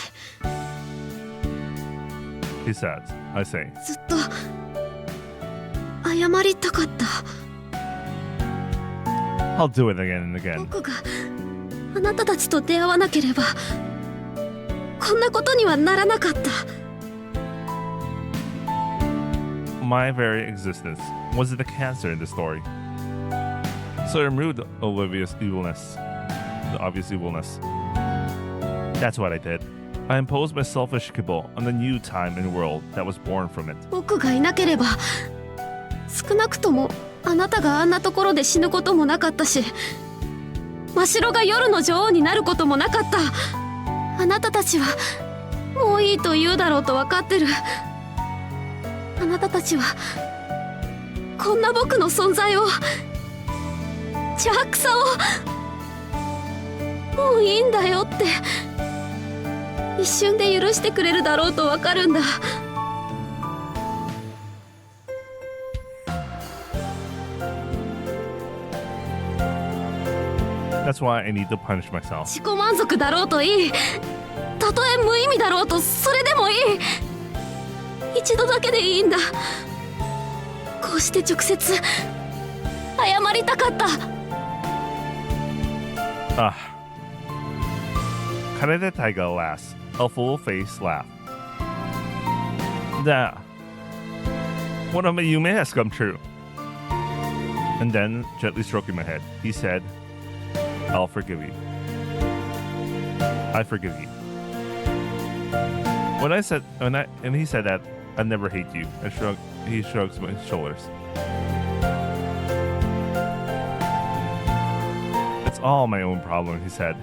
he says. I say. ずっと謝りたかった。 I'll do it again and again. 僕があなたたちと出会わなければこんなことにはならなかった。 My very existence was the cancer in the story. So I removed the obvious evilness. That's what I did. I imposed my selfish cabal on the new time and world that was born from it. 僕がいなければ少なくともあなたがあんなところで死ぬこともなかったし、真白が夜の女王になることもなかった。あなたたちはもういいと言うだろうと分かってる。あなたたちはこんな僕の存在を、邪悪さをもういいんだよって一瞬で許してくれるだろうと分かるんだ。 That's why I need to punish myself. 自己満足だろうといい、たとえ無意味だろうとそれでもいい、一度だけでいいんだ。こうして直接謝りたかった。 Ah. Kanede Taiga laughs, a full-faced laugh. Nah. One of you may has come true. And then, gently stroking my head, he said, I'll forgive you. I forgive you. And he said that, I'd never hate you. He shrugs my shoulders. It's all my own problem, he said.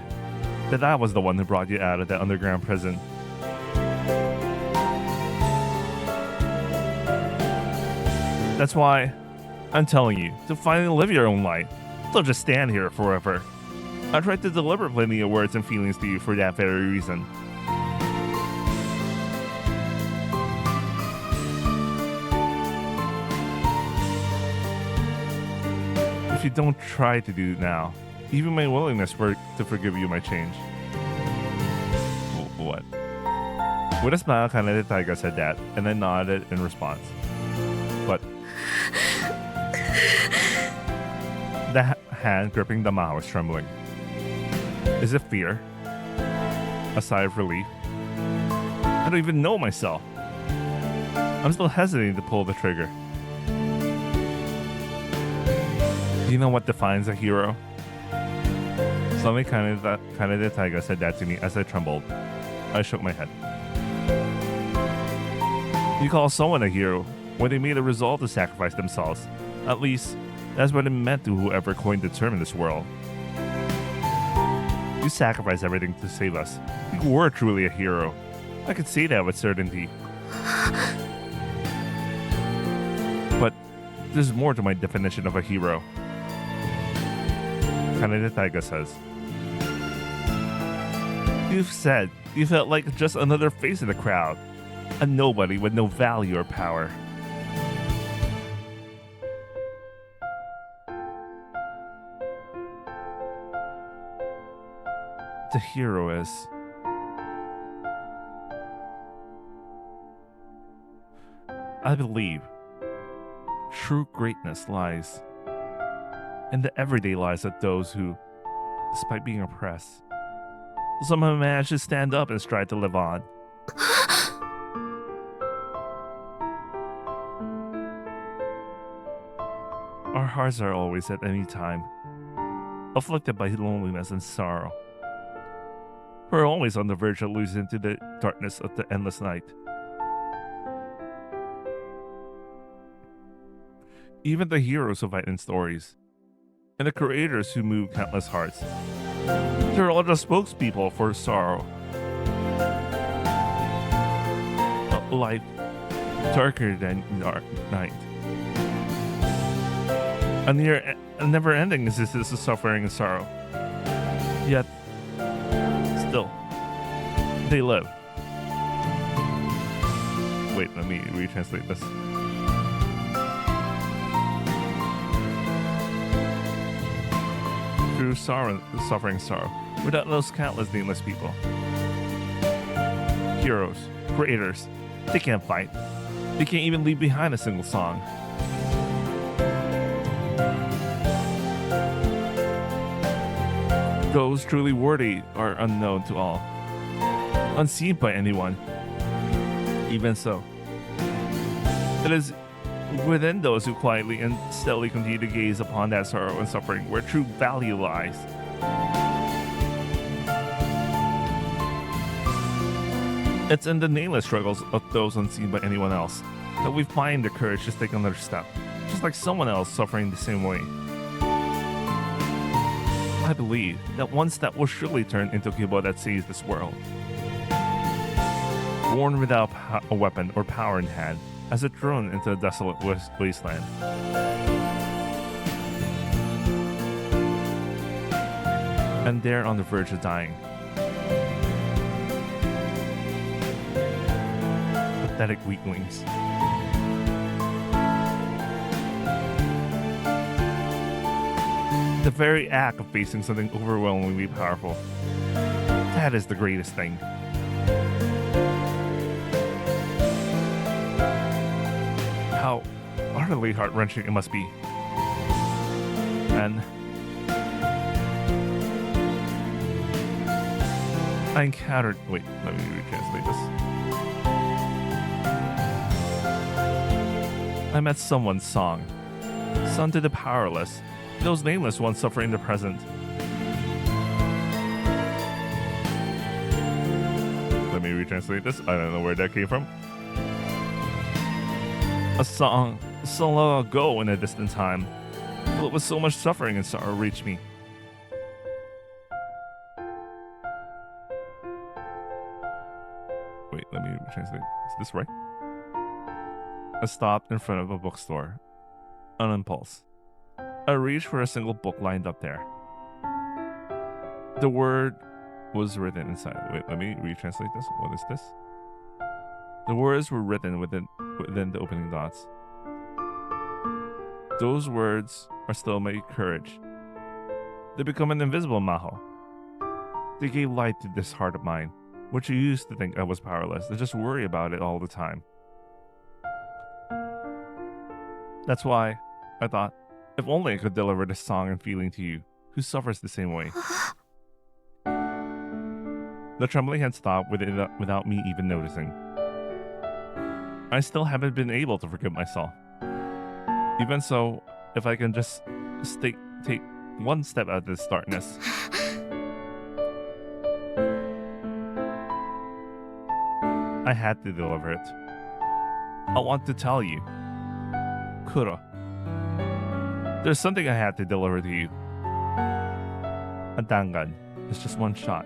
That I was the one who brought you out of that underground prison. That's why I'm telling you to finally live your own life. Don't just stand here forever. I tried to deliver plenty of words and feelings to you for that very reason. If you don't try to do it now, even my willingness to forgive you might change. What? With a smile, Kanade Taiga said that, and then nodded in response. But the hand gripping the maha was trembling. Is it fear? A sigh of relief? I don't even know myself. I'm still hesitating to pull the trigger. Do you know what defines a hero? Suddenly, Kanade Taiga said that to me as I trembled. I shook my head. You call someone a hero when they made a resolve to sacrifice themselves. At least, that's what it meant to whoever coined the term in this world. You sacrificed everything to save us. You were truly a hero. I could say that with certainty. But there's more to my definition of a hero. Kanade Taiga says. You've said you felt like just another face in the crowd, a nobody with no value or power. The hero is... I believe true greatness lies in the everyday lives of those who, despite being oppressed, somehow manage to stand up and strive to live on. Our hearts are always at any time afflicted by loneliness and sorrow. We're always on the verge of losing into the darkness of the endless night. Even the heroes who fight in stories, and the creators who move countless hearts, they're all just spokespeople for sorrow. A life darker than dark night. A never-ending existence of suffering and sorrow. Yet, still, they live. Wait, let me retranslate this. Through sorrow, suffering sorrow, without those countless nameless people. Heroes, creators, they can't fight. They can't even leave behind a single song. Those truly worthy are unknown to all, unseen by anyone. Even so, it is within those who quietly and steadily continue to gaze upon that sorrow and suffering where true value lies. It's in the nameless struggles of those unseen by anyone else that we find the courage to take another step, just like someone else suffering the same way. I believe that one step will surely turn into a Kibo that saves this world. Born without a weapon or power in hand, as it thrown into a desolate wasteland. And there on the verge of dying. Pathetic weaklings. The very act of facing something overwhelmingly powerful. That is the greatest thing. How utterly heart-wrenching it must be. And I encountered... Wait, let me retranslate this. I met someone's song, sung to the powerless, those nameless ones suffering in the present. Let me retranslate this. I don't know where that came from. A song so long ago in a distant time, filled with so much suffering and sorrow reached me. Wait, let me translate. Is this right? I stopped in front of a bookstore. On impulse, I reached for a single book lined up there. The word was written inside. Wait, let me retranslate this. What is this? The words were written within the opening dots. Those words are still my courage. They become an invisible maho. They gave light to this heart of mine, which I used to think I was powerless, to just worry about it all the time. That's why I thought, if only I could deliver this song and feeling to you, who suffers the same way. The trembling had stopped without me even noticing. I still haven't been able to forgive myself. Even so, if I can just take one step out of this darkness. I had to deliver it. I want to tell you, Kuro, there's something I had to deliver to you. A dangan is just one shot.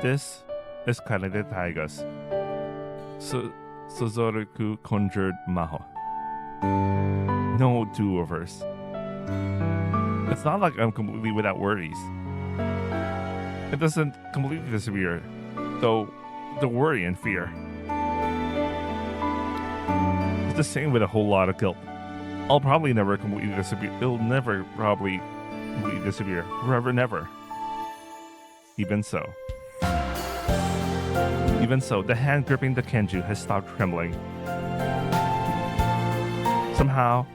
This is Kanade Taiga's Suzoruku conjured maho. No do-overs. It's not like I'm completely without worries. It doesn't completely disappear, though the worry and fear. It's the same with a whole lot of guilt. I'll probably never completely disappear. It'll never probably completely disappear. Forever never. Even so, the hand gripping the kenju has stopped trembling. Somehow,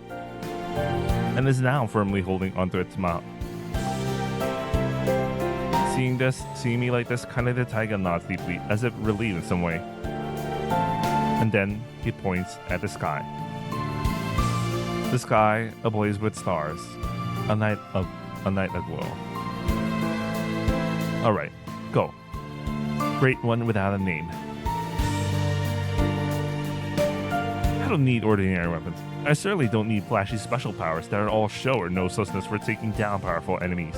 and is now firmly holding onto its mouth. Seeing me like this, Kanade Taiga nods deeply, as if relieved in some way. And then he points at the sky. The sky ablaze with stars, a night aglow. All right, go. Great one without a name. I don't need ordinary weapons. I certainly don't need flashy special powers that are all show or no substance for taking down powerful enemies.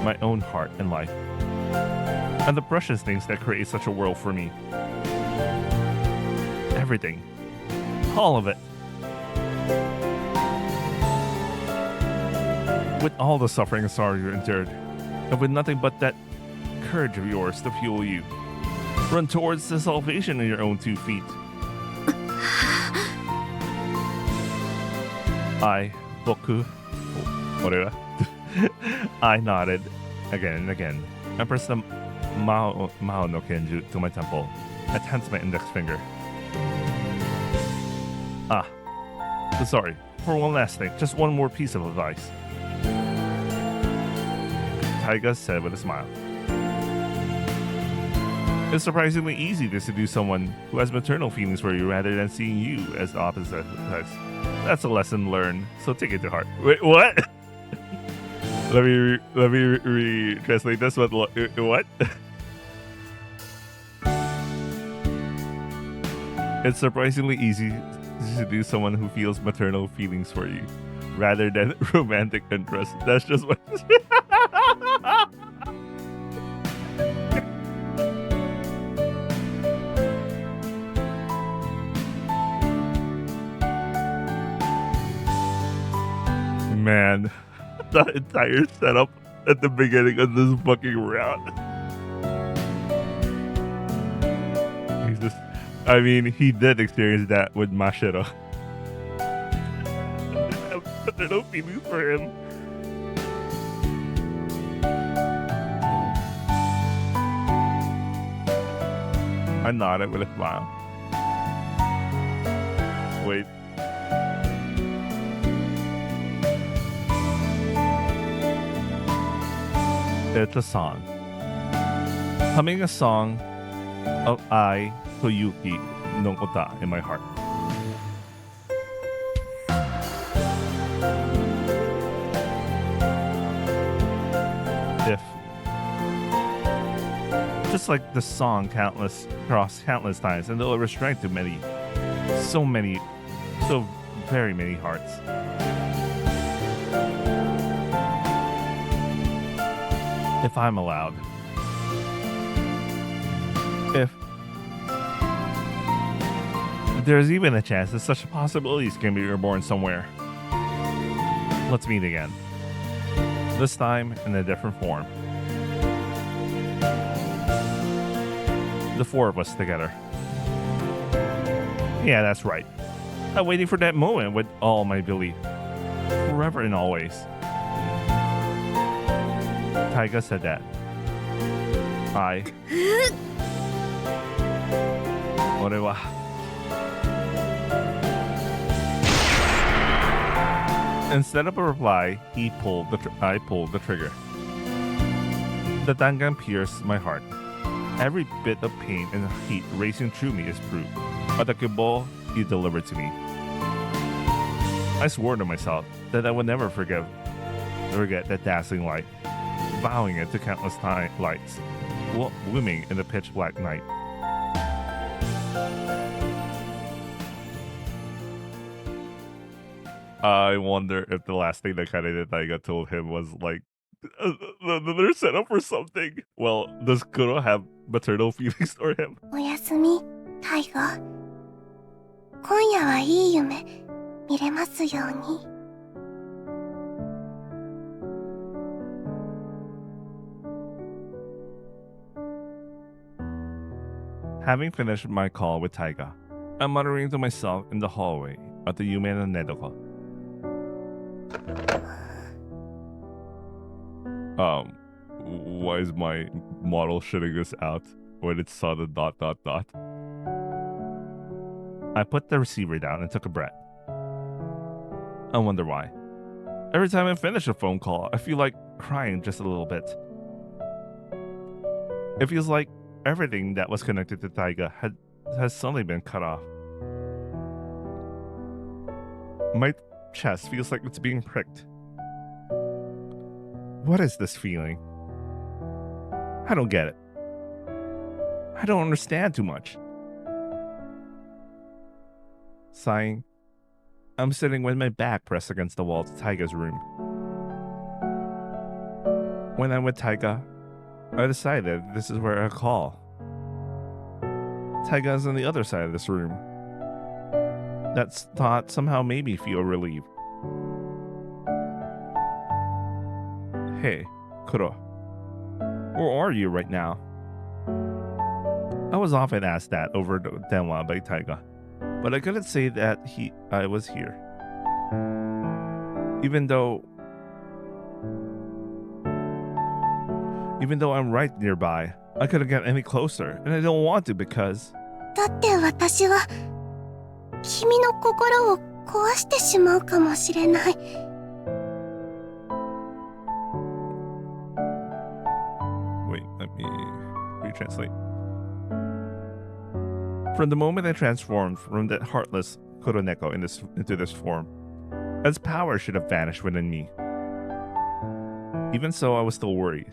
My own heart and life, and the precious things that create such a world for me. Everything. All of it. With all the suffering and sorrow you endured, and with nothing but that courage of yours to fuel you, run towards the salvation in your own 2 feet. Boku, whatever. I nodded again and again, and pressed the Mao no Kenju to my temple, and tensed my index finger. Sorry, for one last thing, just one more piece of advice. Taiga said with a smile. It's surprisingly easy to seduce someone who has maternal feelings for you rather than seeing you as the opposite sex. That's a lesson learned, so take it to heart. Wait, what? Let me translate this one. What? It's surprisingly easy to seduce someone who feels maternal feelings for you, rather than romantic interest. That's just what. Man, the entire setup at the beginning of this fucking round. I mean, he did experience that with Mashiro. But there are no feelings for him. I nodded with a smile. Wait. It's a song. Humming a song of I, Toyuki, no Ota in my heart. if, just like the song countless times, and deliver strength to many, so very many hearts. If I'm allowed. If there's even a chance that such possibilities can be reborn somewhere. Let's meet again. This time in a different form. The four of us together. Yeah, that's right. I'm waiting for that moment with all my belief. Forever and always. Taiga said that. I... Orewa. Instead of a reply, I pulled the trigger. The dangan pierced my heart. Every bit of pain and heat racing through me is proof of the kibble you delivered to me. I swore to myself that I would never forget that dazzling light, vowing it to countless lights, blooming in the pitch black night. I wonder if the last thing that Kaneda Taiga told him was like, they're set up for something. Well, does Kuro have maternal feelings for him? おやすみ、タイガ。今夜はいい夢見れますように。Having finished my call with Taiga, I'm muttering to myself in the hallway at the Yume no Nedoko. Why is my model shitting us out when it saw the ... I put the receiver down and took a breath. I wonder why. Every time I finish a phone call, I feel like crying just a little bit. It feels like everything that was connected to Taiga has suddenly been cut off. My chest feels like it's being pricked. What is this feeling? I don't get it. I don't understand too much. Sighing, I'm sitting with my back pressed against the wall to Taiga's room. When I'm with Taiga, I decided this is where I call. Taiga is on the other side of this room. That thought somehow made me feel relieved. Hey, Kuro. Where are you right now? I was often asked that over Denwa by Taiga, but I couldn't say that I was here. Even though I'm right nearby, I couldn't get any closer, and I don't want to because... だって私は君の心を壊してしまうかもしれない。Wait, let me retranslate. From the moment I transformed from that heartless Kuroneko into this form, its power should have vanished within me. Even so, I was still worried.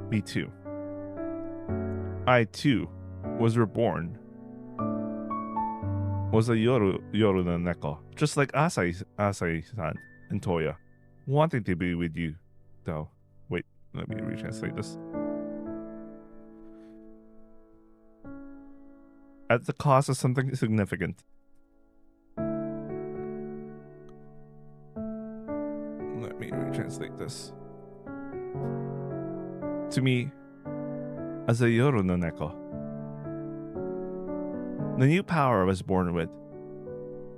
Me too. I too was reborn. Was a Yoru no Neko, just like Asai-san and Toya, wanting to be with you, though. Wait, let me retranslate this. At the cost of something significant. Let me retranslate this. To me, as a Yoru no Neko, the new power I was born with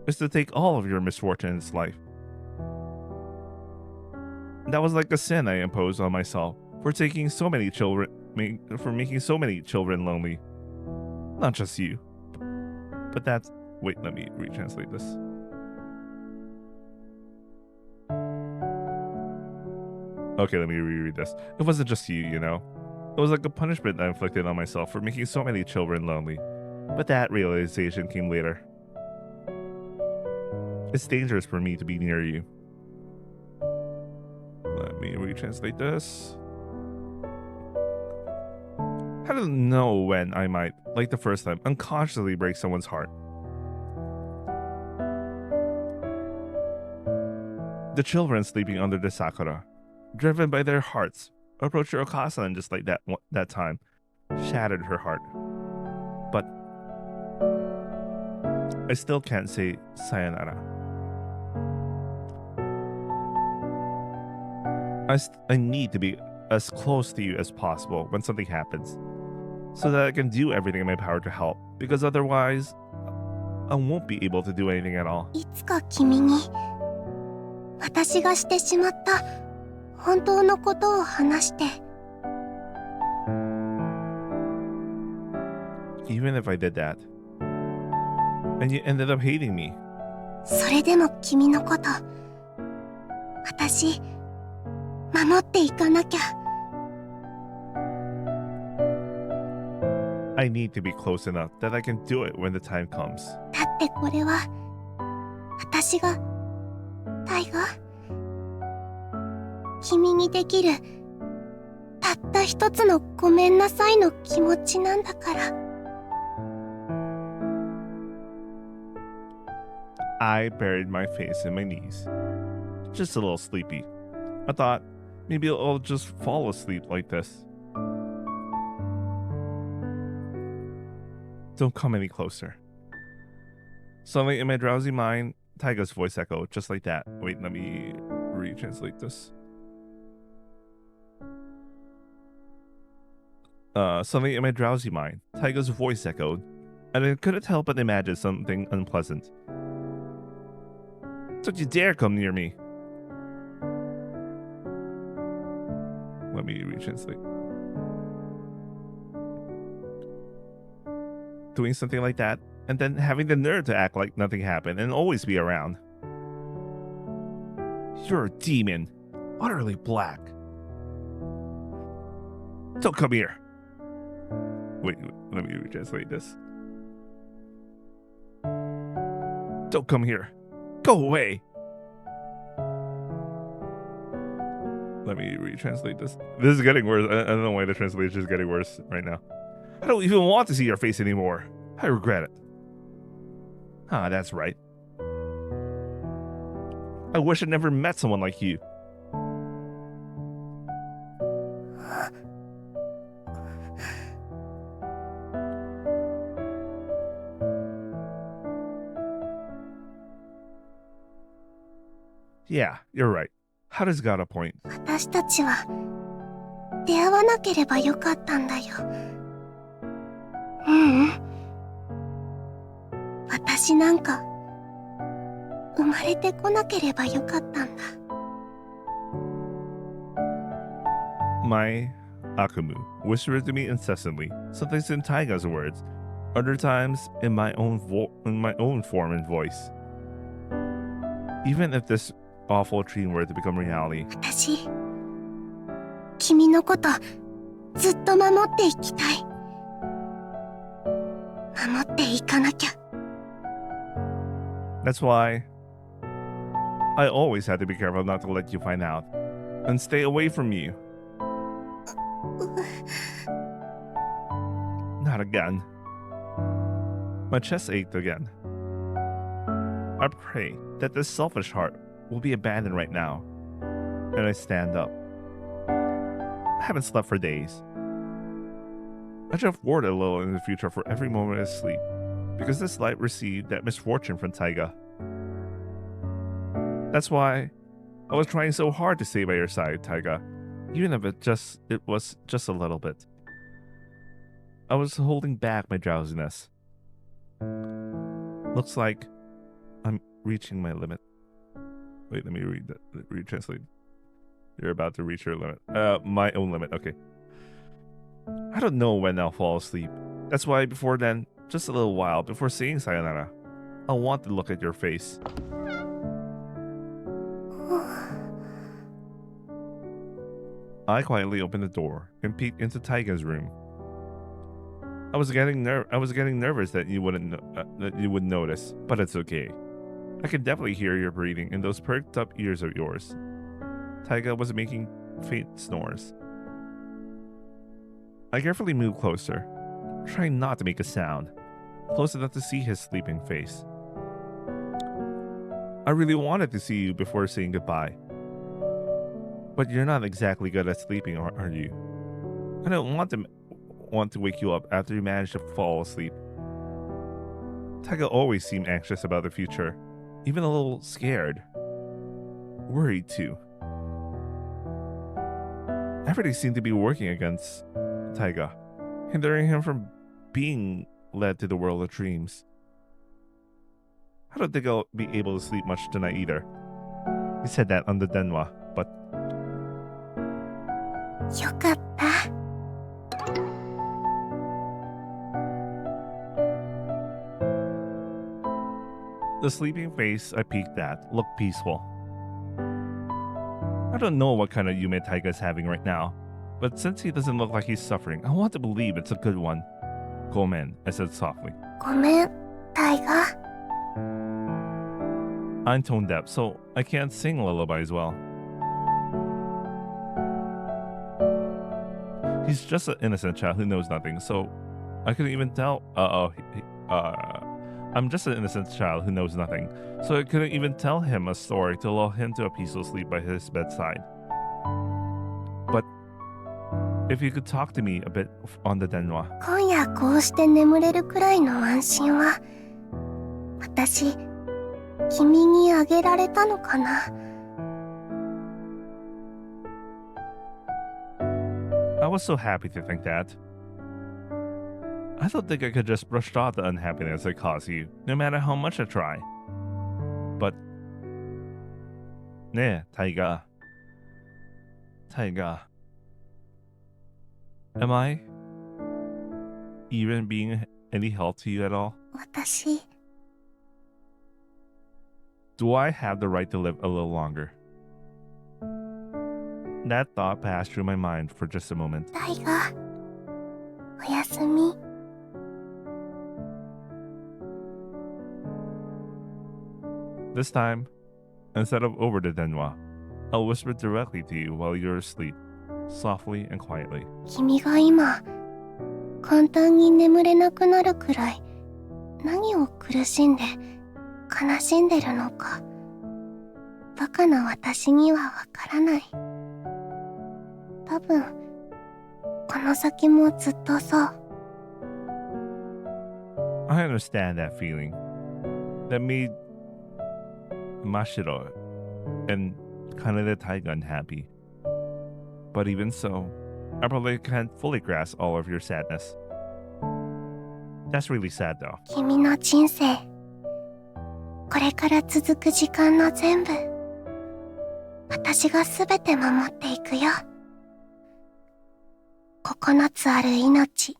is to take all of your misfortune in this life. That was like a sin I imposed on myself for taking so many children, for making so many children lonely. Not just you, but that's... Wait, let me retranslate this. Okay, let me reread this. It wasn't just you, you know. It was like a punishment I inflicted on myself for making so many children lonely. But that realization came later. It's dangerous for me to be near you. me retranslate this. I don't know when I might, like the first time, unconsciously break someone's heart. The children sleeping under the sakura, driven by their hearts, approached Okasa and just like that time, shattered her heart. But I still can't say sayonara. I need to be as close to you as possible when something happens, so that I can do everything in my power to help, because otherwise, I won't be able to do anything at all. いつか君に私がしてしまった本当のことを話して。 Even if I did that, and you ended up hating me. それでも君のこと私守っていかなきゃ。 I need to be close enough that I can do it when the time comes. だってこれは私がタイガ君にできるたった一つのごめんなさいの気持ちなんだから。 I buried my face in my knees, just a little sleepy. I thought maybe I'll just fall asleep like this. Don't come any closer. Suddenly, in my drowsy mind, Taiga's voice echoed just like that. Wait, let me retranslate this. Suddenly, in my drowsy mind, Taiga's voice echoed, and I couldn't help but imagine something unpleasant. Don't you dare come near me. Let me retranslate. Doing something like that, and then having the nerve to act like nothing happened and always be around. You're a demon, utterly black. Don't come here. Wait, let me retranslate this. Don't come here. Go away. Let me retranslate this. This is getting worse. I don't know why the translation is getting worse right now. I don't even want to see your face anymore. I regret it. Ah, that's right. I wish I never met someone like you. Yeah, you're right. Hada's got a point. 私たちは出会わなければよかったんだよ。ううん。私なんか生まれてこなければよかったんだ。 My Akumu whispered to me incessantly, sometimes in Taiga's words, other times in my own form and voice. Even if this awful dream were to become reality, 私君のことずっと守っていきたい。守っていかなきゃ。 that's why I always had to be careful not to let you find out and stay away from you. Not again. My chest ached again. I pray that this selfish heart will be abandoned right now. And I stand up. I haven't slept for days. I should have worried a little in the future for every moment of sleep, because this life received that misfortune from Taiga. That's why I was trying so hard to stay by your side, Taiga, even if it was just a little bit. I was holding back my drowsiness. Looks like I'm reaching my limit. Wait, let me read that. Retranslate. You're about to reach your limit. My own limit. Okay. I don't know when I'll fall asleep. That's why before then, just a little while before saying sayonara, I want to look at your face. I quietly opened the door and peeked into Taiga's room. I was getting nervous that you would notice, but it's okay. I can definitely hear your breathing in those perked up ears of yours. Taiga was making faint snores. I carefully moved closer, trying not to make a sound, close enough to see his sleeping face. I really wanted to see you before saying goodbye. But you're not exactly good at sleeping, are you? I don't want to wake you up after you manage to fall asleep. Taiga always seemed anxious about the future, even a little scared. Worried too. Everything seemed to be working against Taiga, hindering him from being led to the world of dreams. I don't think I'll be able to sleep much tonight either. He said that on the denwa, but よかった。 the sleeping face I peeked at looked peaceful. I don't know what kind of Yume Taiga is having right now, but since he doesn't look like he's suffering, I want to believe it's a good one. Gomen, I said softly. ごめん、タイガ。 I'm tone deaf, so I can't sing lullabies well. He's just an innocent child who knows nothing, so I couldn't even tell. I'm just an innocent child who knows nothing, so I couldn't even tell him a story to lull him to a peaceful sleep by his bedside. But if you could talk to me a bit on the denwa. 今夜こうして眠れるくらいの安心は、私、君にあげられたのかな。 I was so happy to think that. I don't think I could just brush off the unhappiness I caused you, no matter how much I try. But... Ne, Taiga. Taiga. Am I even being any help to you at all? 私、 Do I have the right to live a little longer? That thought passed through my mind for just a moment. タイガ、おやすみ。 This time, instead of over the denwa, I'll whisper directly to you while you're asleep, softly and quietly. 君が今、簡単に眠れなくなるくらい、何を苦しんで、悲しんでるのか、バカな私にはわからない。多分、この先もずっとそう。 I understand that feeling. That made Mashiro and Kanade Taiga unhappy. But even so, I probably can't fully grasp all of your sadness. That's really sad though. 君の人生、これから続く時間の全部、私がすべて守っていくよ。9つある命、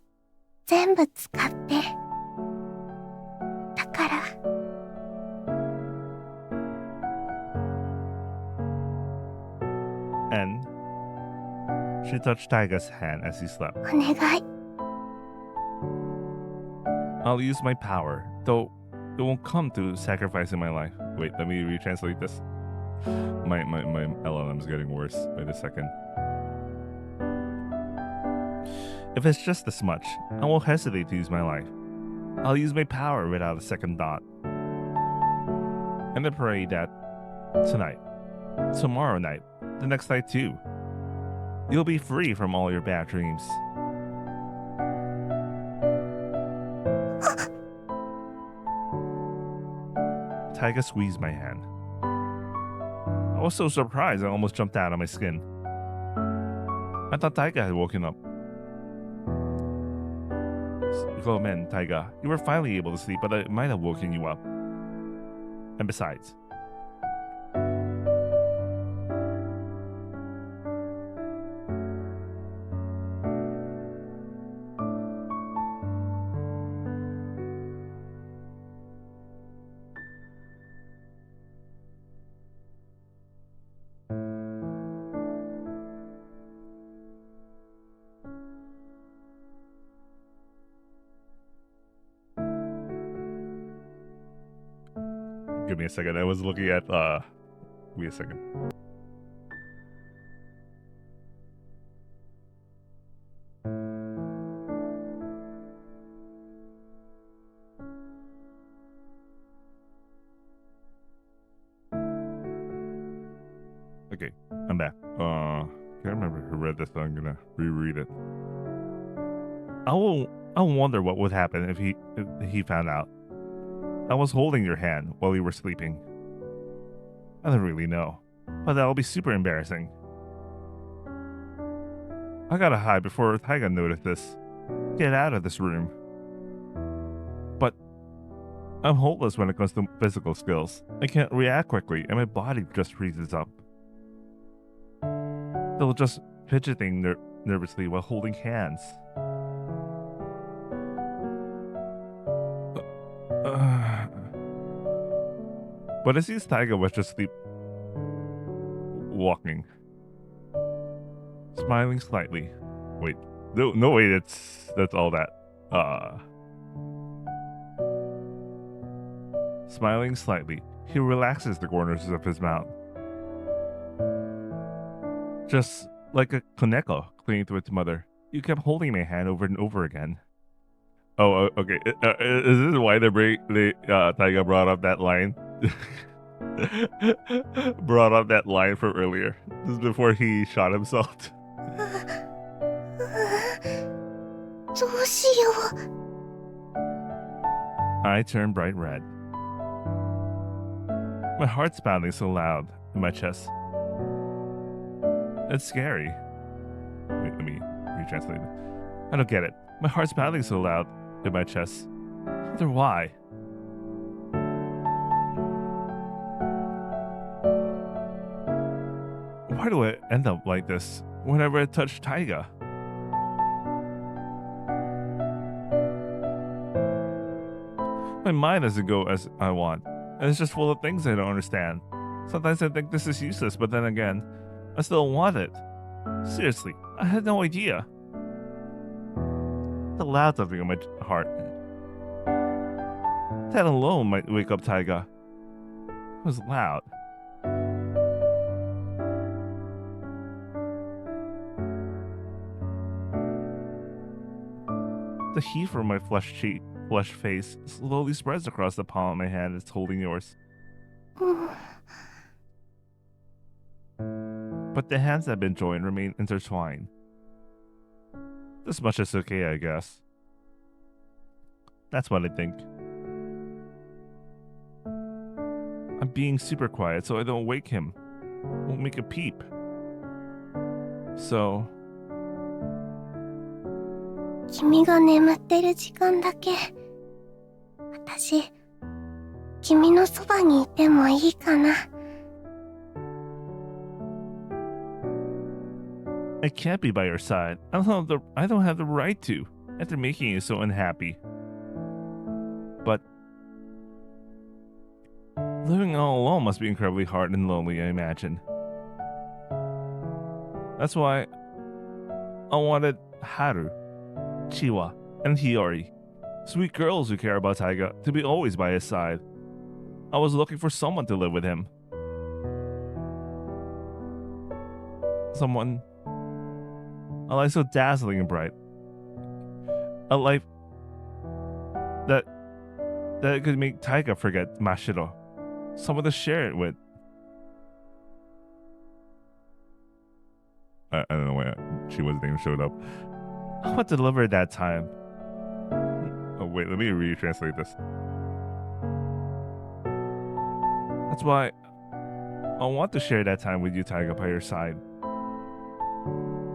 全部使って。だから、 And she touched Taiga's hand as he slept. お願い。 I'll use my power, though it won't come to sacrificing my life. Wait, let me retranslate this. My LLM's getting worse. Wait a second. If it's just this much, I won't hesitate to use my life. I'll use my power without a second thought. And I pray that tonight, tomorrow night, the next night too, you'll be free from all your bad dreams. Taiga squeezed my hand. I was so surprised I almost jumped out of my skin. I thought Taiga had woken up. Oh man, Taiga, you were finally able to sleep, but I might have woken you up. And besides, give me a second. I was looking at, wait a second. Okay, I'm back. Can't remember who read this, so I'm gonna reread it. I wonder what would happen if he found out. I was holding your hand while you were sleeping. I don't really know, but that'll be super embarrassing. I gotta hide before Taiga notices. Get out of this room. But I'm hopeless when it comes to physical skills. I can't react quickly, and my body just freezes up. Still just fidgeting nervously while holding hands. But it seems Taiga was just walking, smiling slightly. Wait, no, wait, that's all that. Smiling slightly, he relaxes the corners of his mouth, just like a koneko clinging to its mother. You kept holding my hand over and over again. Oh, okay. Is this why Taiga brought up that line? Brought up that line from earlier. This is before he shot himself. どうしよう。 I turn bright red. My heart's pounding so loud in my chest. It's scary. Wait, let me retranslate it. I don't get it. My heart's pounding so loud in my chest. I wonder why. Why do I end up like this whenever I touch Taiga? My mind doesn't go as I want, and it's just full of things I don't understand. Sometimes I think this is useless, but then again, I still want it. Seriously, I had no idea. The loud something in my heart. That alone might wake up Taiga. It was loud. The heat from my flushed face slowly spreads across the palm of my hand that's holding yours. But the hands that have been joined remain intertwined. This much is okay, I guess. That's what I think. I'm being super quiet so I don't wake him. Won't make a peep. So... 君が眠ってる時間だけ、私、君のそばにいてもいいかな。I can't be by your side. I don't have the right to, after making you so unhappy. But living all alone must be incredibly hard and lonely, I imagine. That's why I wanted Haru, Chiwa, and Hiyori, sweet girls who care about Taiga, to be always by his side. I was looking for someone to live with him. Someone... a life so dazzling and bright. A life that could make Taiga forget Mashiro. Someone to share it with. I don't know why Chiwa's name showed up. I want to deliver that time. Oh wait, let me retranslate this. That's why I want to share that time with you, Taiga, by your side.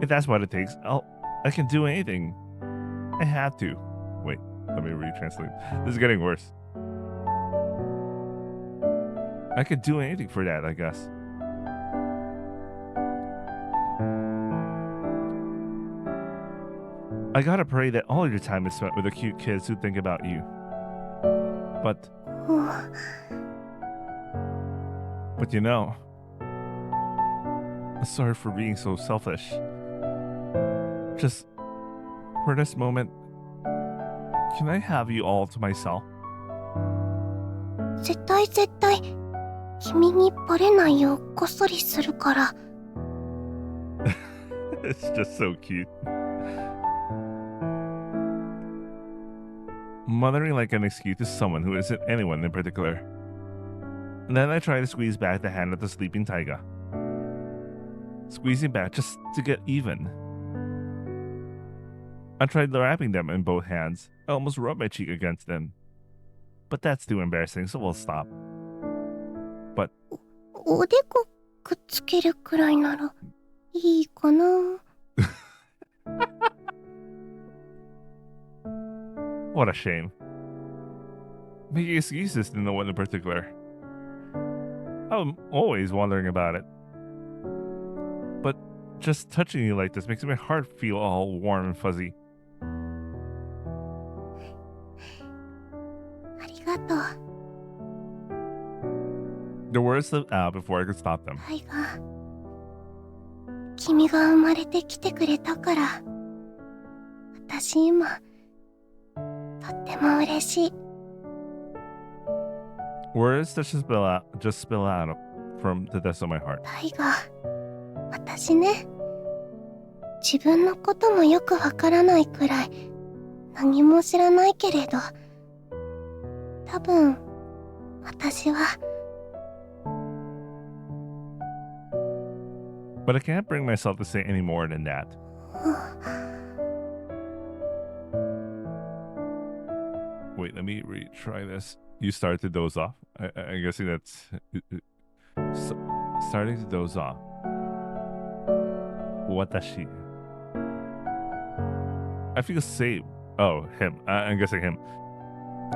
If that's what it takes, I can do anything. I have to. Wait, let me retranslate. This is getting worse. I could do anything for that, I guess. I gotta pray that all your time is spent with the cute kids who think about you. But you know, I'm sorry for being so selfish. Just for this moment, can I have you all to myself? 絶対、君にバレないようこっそりするから。It's just so cute. Mothering like an excuse to someone who isn't anyone in particular. And then I try to squeeze back the hand of the sleeping Taiga. squeezing back just to get even. I tried wrapping them in both hands. I almost rubbed my cheek against them. But that's too embarrassing, so we'll stop. But おでこくっつけるくらいならいいかな。what a shame. Making excuses to no one in particular. I'm always wondering about it. But just touching you like this makes my heart feel all warm and fuzzy. ありがとう。 The words slipped out before I could stop them. タイガ。君が生まれてきてくれたから。私今、とっても嬉しい。Words that just spill out from the depths of my heart. タイガ、私ね、自分のこともよくわからないくらい何も知らないけれど、多分私は But I can't bring myself to say any more than that. Wait, let me retry this. You started to doze off? I'm guessing that's... starting to doze off. Watashi. I feel safe. Oh, him. I'm guessing him.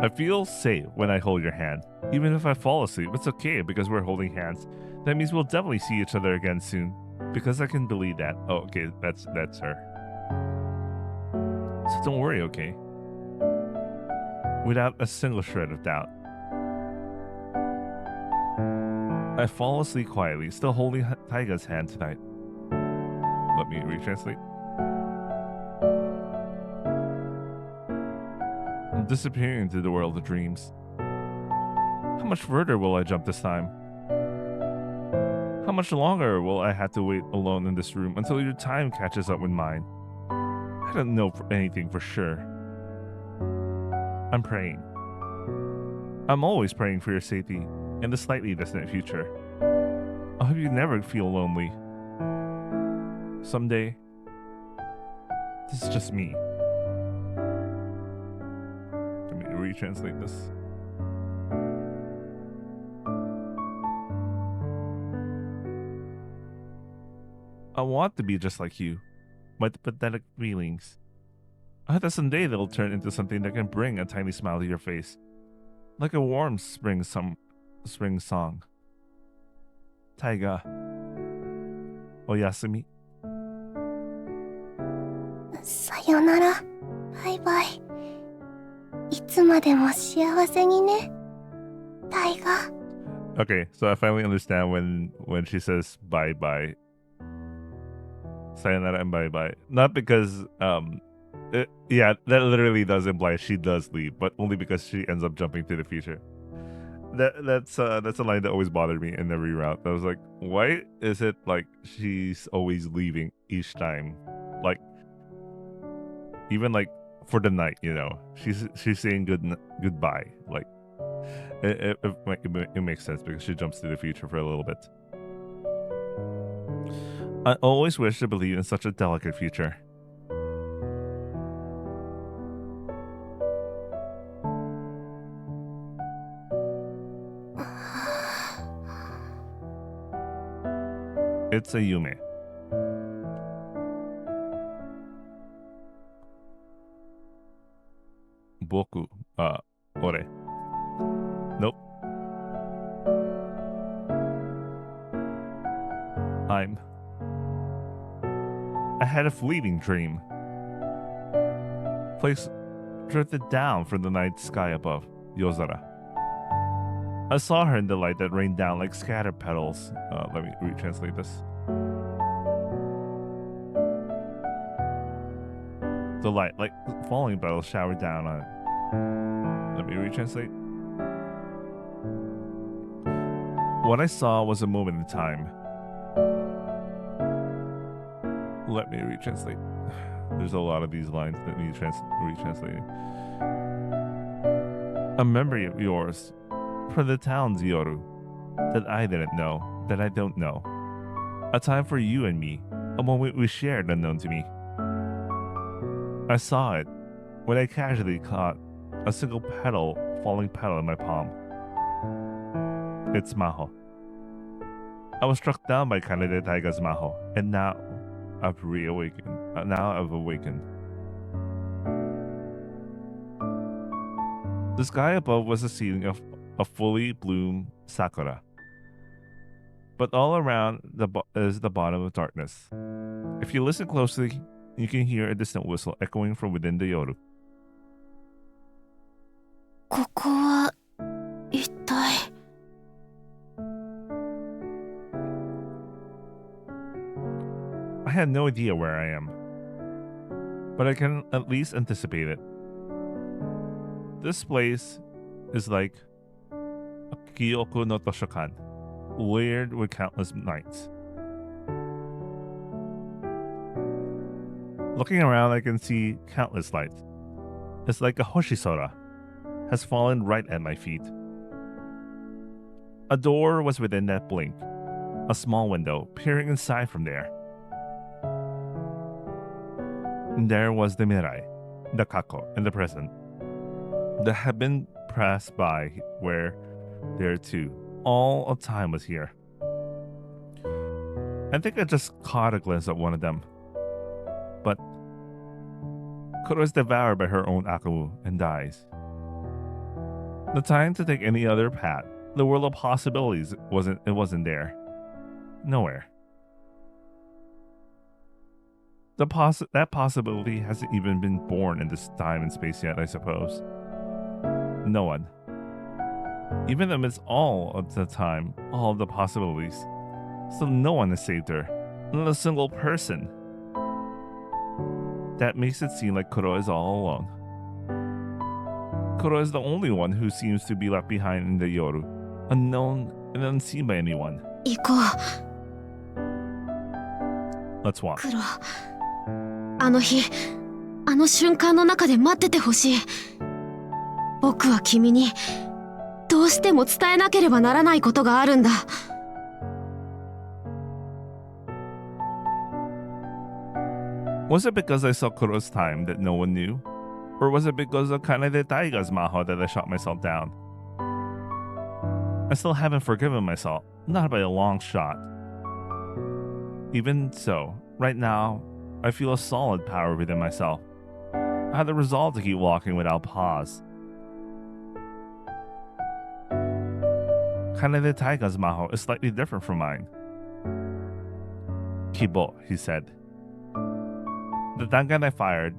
I feel safe when I hold your hand. Even if I fall asleep, it's okay because we're holding hands. That means we'll definitely see each other again soon. Because I can believe that. Oh, okay, that's her. So don't worry, okay? Without a single shred of doubt. I fall asleep quietly, still holding Taiga's hand tonight. Let me retranslate. I'm disappearing into the world of dreams. How much further will I jump this time? How much longer will I have to wait alone in this room until your time catches up with mine? I don't know anything for sure. I'm praying. I'm always praying for your safety in the slightly distant future. I hope you never feel lonely. Someday, this is just me. Let me retranslate this. I want to be just like you. My pathetic feelings. I hope that someday they'll turn into something that can bring a tiny smile to your face. Like a warm spring song. Taiga. Oyasumi. さよなら。バイバイ。いつまでも幸せにね。タイガ。 Okay, so I finally understand when she says bye bye. Sayonara and bye bye. Not because yeah, that literally does imply she does leave, but only because she ends up jumping to the future. That's a line that always bothered me in every route. I was like, why is it like she's always leaving each time? Like, even like for the night, you know, she's saying goodbye. Like, it makes sense because she jumps to the future for a little bit. I always wish to believe in such a delicate future. It's a Yume. Boku. Ore. Nope. I had a fleeting dream. Place drifted down from the night sky above, Yozara. I saw her in the light that rained down like scattered petals. Let me retranslate this. The light, like falling petals, showered down on it. Let me retranslate. What I saw was a moment in time. Let me retranslate. There's a lot of these lines that need retranslating. A memory of yours from the town's Yoru that I didn't know, that I don't know. A time for you and me, a moment we shared unknown to me. I saw it when I casually caught a single falling petal in my palm. It's Maho. I was struck down by Kanade Taiga's Maho, and now I've awakened. The sky above was a ceiling of a fully bloomed sakura. But all around is the bottom of darkness. If you listen closely, you can hear a distant whistle echoing from within the yoru. ここは一体。I had no idea where I am, but I can at least anticipate it. This place is like a Kyoku no Toshokan, layered with countless nights. Looking around, I can see countless lights. It's like a Hoshisora has fallen right at my feet. A door was within that blink, a small window peering inside from there. And there was the mirai, the kako, and the present that had been passed by where there too. All of time was here. I think I just caught a glimpse of one of them. But Kuro is devoured by her own Akamu and dies. The time to take any other path, the world of possibilities wasn't there. Nowhere. That possibility hasn't even been born in this time and space yet, I suppose. No one. Even amidst all of the time, all of the possibilities, still no one has saved her. Not a single person. That makes it seem like Kuro is all alone. Kuro is the only one who seems to be left behind in the yoru, unknown and unseen by anyone. 行こう。 Let's walk. 黒。あの日、あの瞬間の中で待っててほしい。僕は君にどうしても伝えなければならないことがあるんだ。Was it because I saw Kuro's time that no one knew? Or was it because of Kanade Taiga's Maho that I shot myself down? I still haven't forgiven myself, not by a long shot. Even so, right now, I feel a solid power within myself. I have the resolve to keep walking without pause. Kanade Taiga's Maho is slightly different from mine. Kibo, he said. The dangan I fired,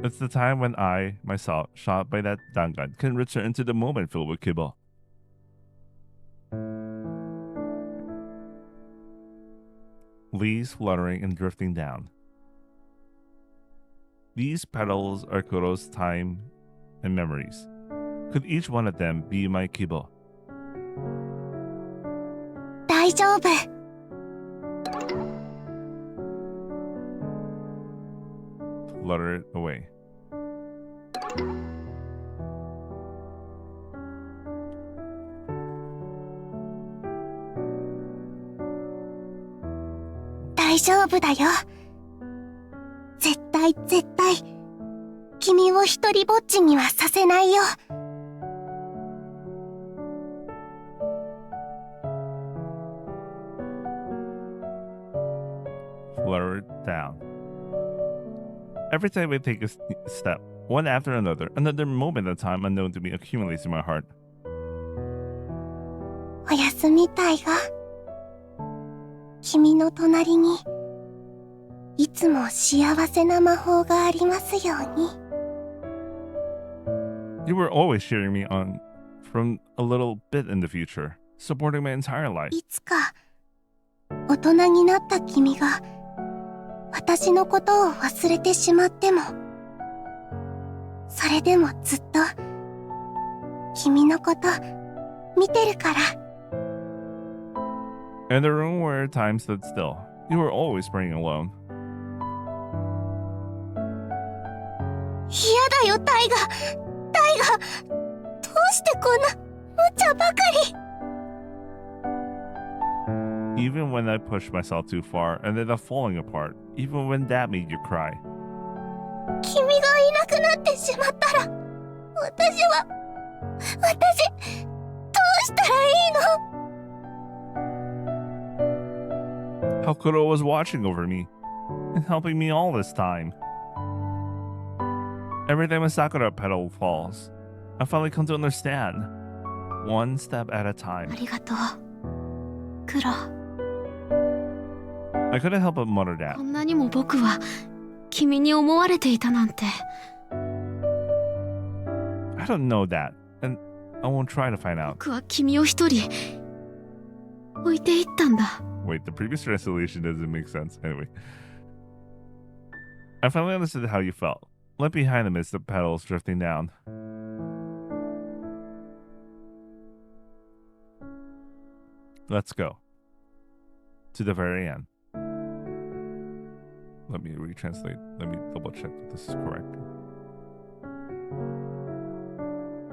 it's the time when I, myself, shot by that dangan, can return to the moment filled with Kibo. Leaves fluttering and drifting down. These petals are Kuro's time and memories. Could each one of them be my Kibo? 大丈夫。 Flutter it away.絶対君を一人ぼっちにはさせないよ。 Flutter it down. Every time I take a step, one after another moment of time unknown to me accumulates in my heart. おやすみタイガ。君の隣にいつも幸せな魔法がありますように。 You were always cheering me on from a little bit in the future, supporting my entire life. いつか大人になった君が私のことを忘れてしまっても、それでもずっと君のこと見てるから。 In the room where time stood still, you were always praying alone. 嫌だよタイガ。どうしてこんな無茶ばかり。Even when I pushed myself too far and ended up falling apart. Even when that made you cry. 君がいなくなってしまったら、私どうしたらいいの？ How Kuro was watching over me and helping me all this time. Every time a sakura petal falls, I finally come to understand. One step at a あ time. りがとうクロ。 I couldn't help but mutter that. こんなにも僕は君に思われていたなんて。 I don't know that, and I won't try to find out. 僕は君を一人置いていったんだ。 Wait, the previous translation doesn't make sense. Anyway. I finally understood how you felt. Left behind amidst the petals drifting down. Let's go. To the very end. Let me retranslate. Let me double check that this is correct.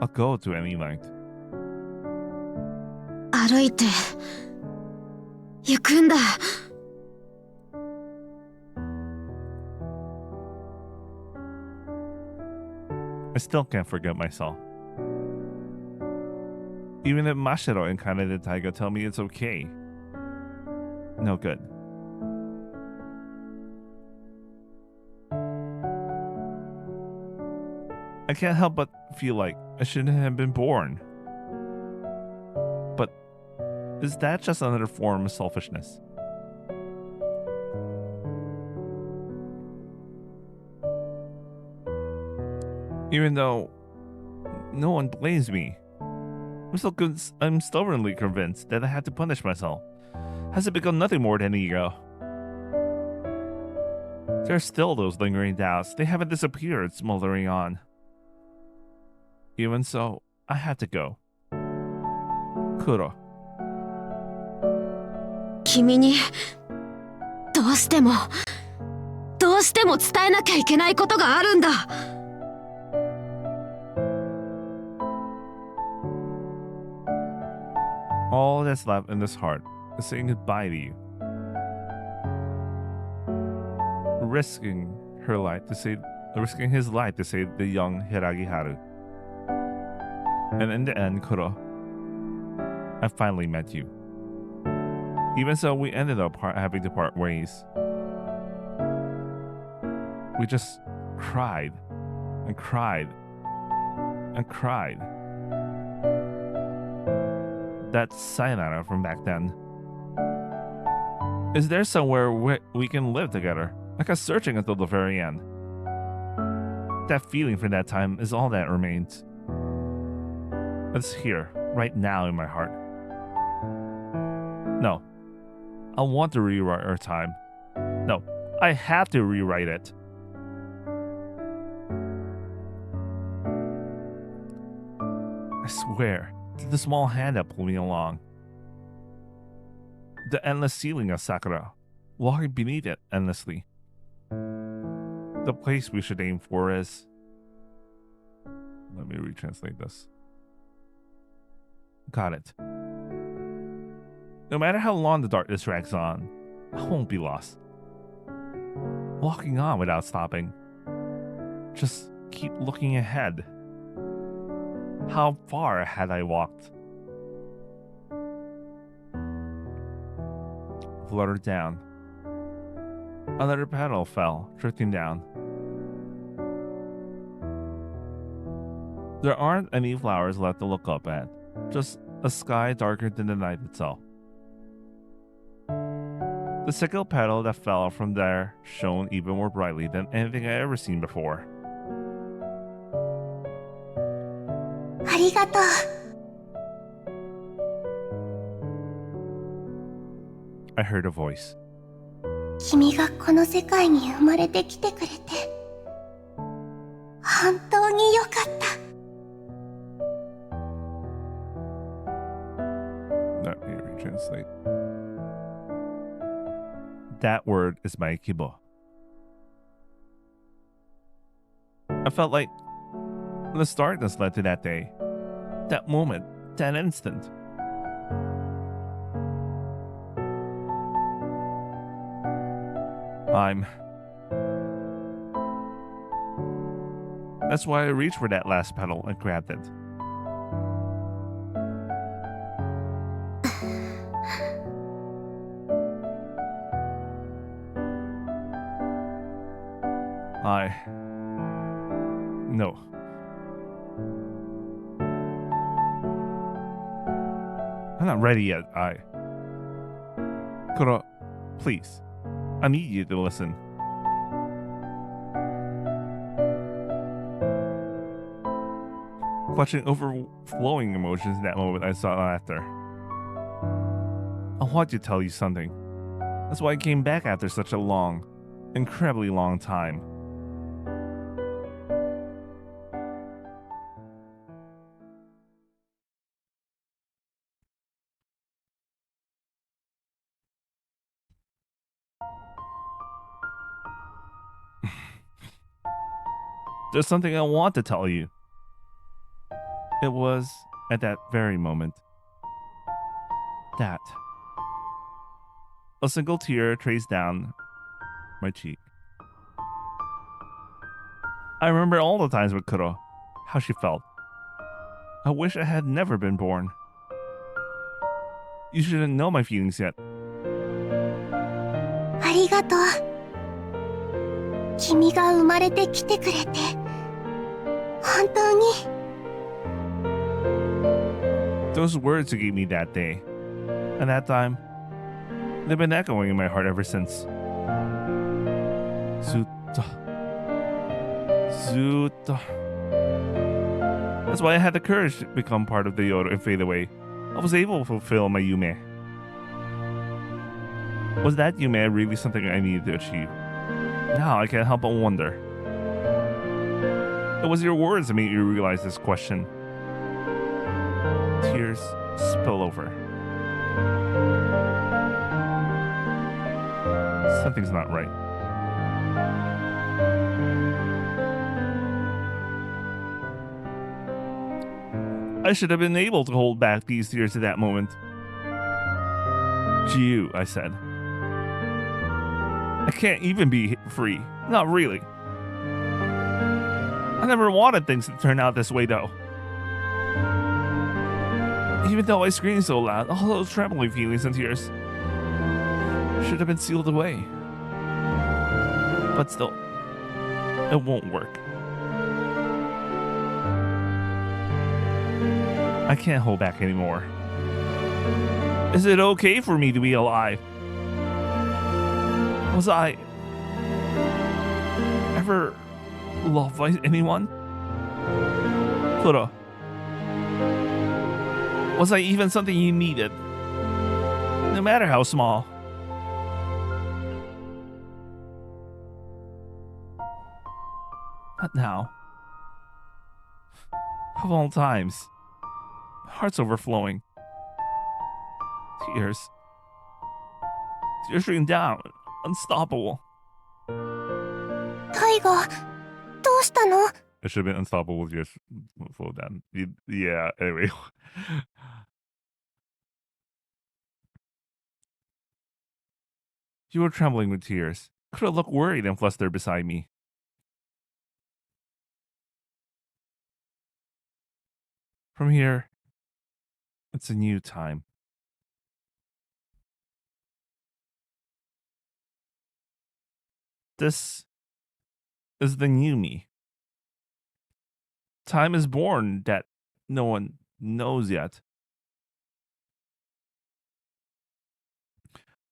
I'll go to any length. 歩いて行くんだ。 I still can't forget myself. Even if Mashiro and Kaneda Taiga tell me it's okay. No good. I can't help but feel like I shouldn't have been born. But is that just another form of selfishness? Even though no one blames me, I'm stubbornly convinced that I had to punish myself. Has it become nothing more than ego? There are still those lingering doubts. They haven't disappeared, smoldering on. Even so, I had to go. Kuro. 君にどうしても伝えなきゃいけないことがあるんだ。 All that's left in this heart is saying goodbye to you. Risking his life to save the young Hiragiharu. And in the end, Kuro, I finally met you. Even so, we ended up having to part ways. We just cried and cried and cried. That sayonara from back then. Is there somewhere we can live together? Like us searching until the very end. That feeling from that time is all that remains. It's here, right now in my heart. No. I want to rewrite our time. No, I have to rewrite it. I swear, to the small hand that pulled me along. The endless ceiling of Sakura, walking beneath it endlessly. The place we should aim for is... Let me retranslate this. Got it. No matter how long the darkness drags on, I won't be lost. Walking on without stopping. Just keep looking ahead. How far had I walked? Fluttered down. Another petal fell, drifting down. There aren't any flowers left to look up at, just a sky darker than the night itself. The single petal that fell from there shone even more brightly than anything I ever seen before. ありがとう。 I heard a voice. 君がこの世界に生まれてきてくれて本当によかった。 Let me retranslate. That word is my ikibo. I felt like the darkness led to that day, that moment, that instant. I'm... That's why I reached for that last pedal and grabbed it. No. I'm not ready yet. Kuro, please. I need you to listen. Clutching overflowing emotions in that moment, I sought laughter. I want to tell you something. That's why I came back after such a long, incredibly long time. There's something I want to tell you. It was at that very moment that a single tear traced down my cheek. I remember all the times with Kuro, how she felt. I wish I had never been born. You shouldn't know my feelings yet. ありがとう。君が生まれてきてくれて本当に。Those words you gave me that day, and that time, they've been echoing in my heart ever since. Zuto. That's why I had the courage to become part of the Yodo and fade away. I was able to fulfill my Yume. Was that Yume really something I needed to achieve? Now I can't help but wonder. It was your words that made me realize this question. Tears spill over. Something's not right. I should have been able to hold back these tears at that moment. To you, I said. I can't even be free. Not really. I never wanted things to turn out this way, though. Even though I screamed so loud, all those trembling feelings and tears should have been sealed away. But still, it won't work. I can't hold back anymore. Is it okay for me to be alive? Was I ever loved by anyone? Kuro. Was I even something you needed? No matter how small. Not now. Of all times. My heart's overflowing. Tears. Tears streaming down. Unstoppable. タイガ、どうしたの？ It should have been unstoppable just flow down. Yeah, anyway. You were trembling with tears. Could have looked worried and flustered beside me. From here, it's a new time. This is the new me. Time is born that no one knows yet.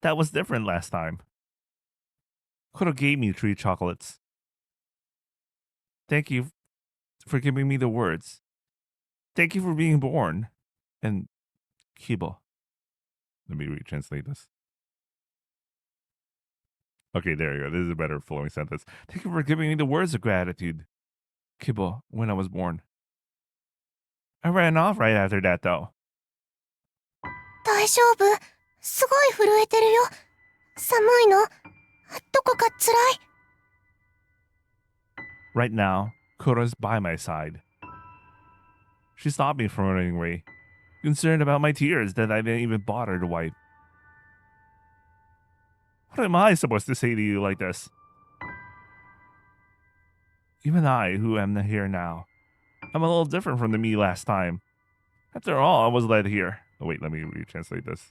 That was different last time. Kuro gave me 3 chocolates. Thank you for giving me the words. Thank you for being born. And Kibo. Let me retranslate this. Okay, there you go. This is a better flowing sentence. Thank you for giving me the words of gratitude. Kibo, when I was born. I ran off right after that, though. 大丈夫？すごい震えてるよ。寒いの？どこか辛い？ Right now, Kuro's by my side. She stopped me from running away, concerned about my tears that I didn't even bother to wipe. What am I supposed to say to you like this? Even I, who am here now, I'm a little different from the me last time. After all, I was led here. Oh wait, let me retranslate this.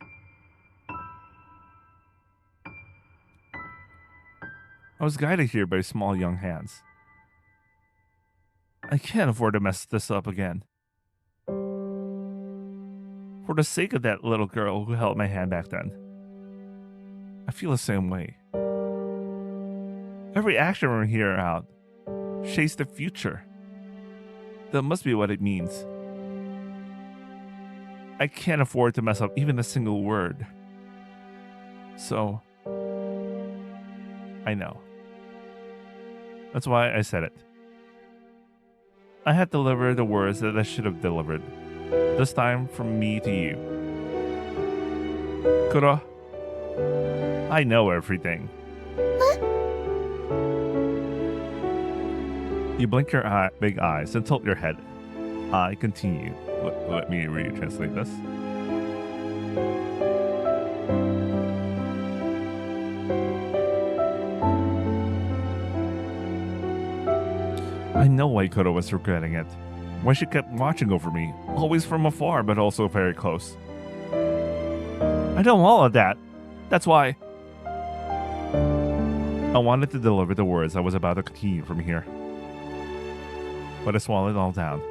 I was guided here by small young hands. I can't afford to mess this up again. For the sake of that little girl who held my hand back then, I feel the same way. Every action from here out shapes the future. That must be what it means. I can't afford to mess up even a single word. So, I know. That's why I said it. I had delivered the words that I should have delivered. This time from me to you. Kuro, I know everything. You blink your big eyes and tilt your head. I continue. Let me retranslate this. I know why Kuro was regretting it. Why she kept watching over me, always from afar but also very close. I know all of that. That's why I wanted to deliver the words I was about to continue from here. But I swallowed it all down.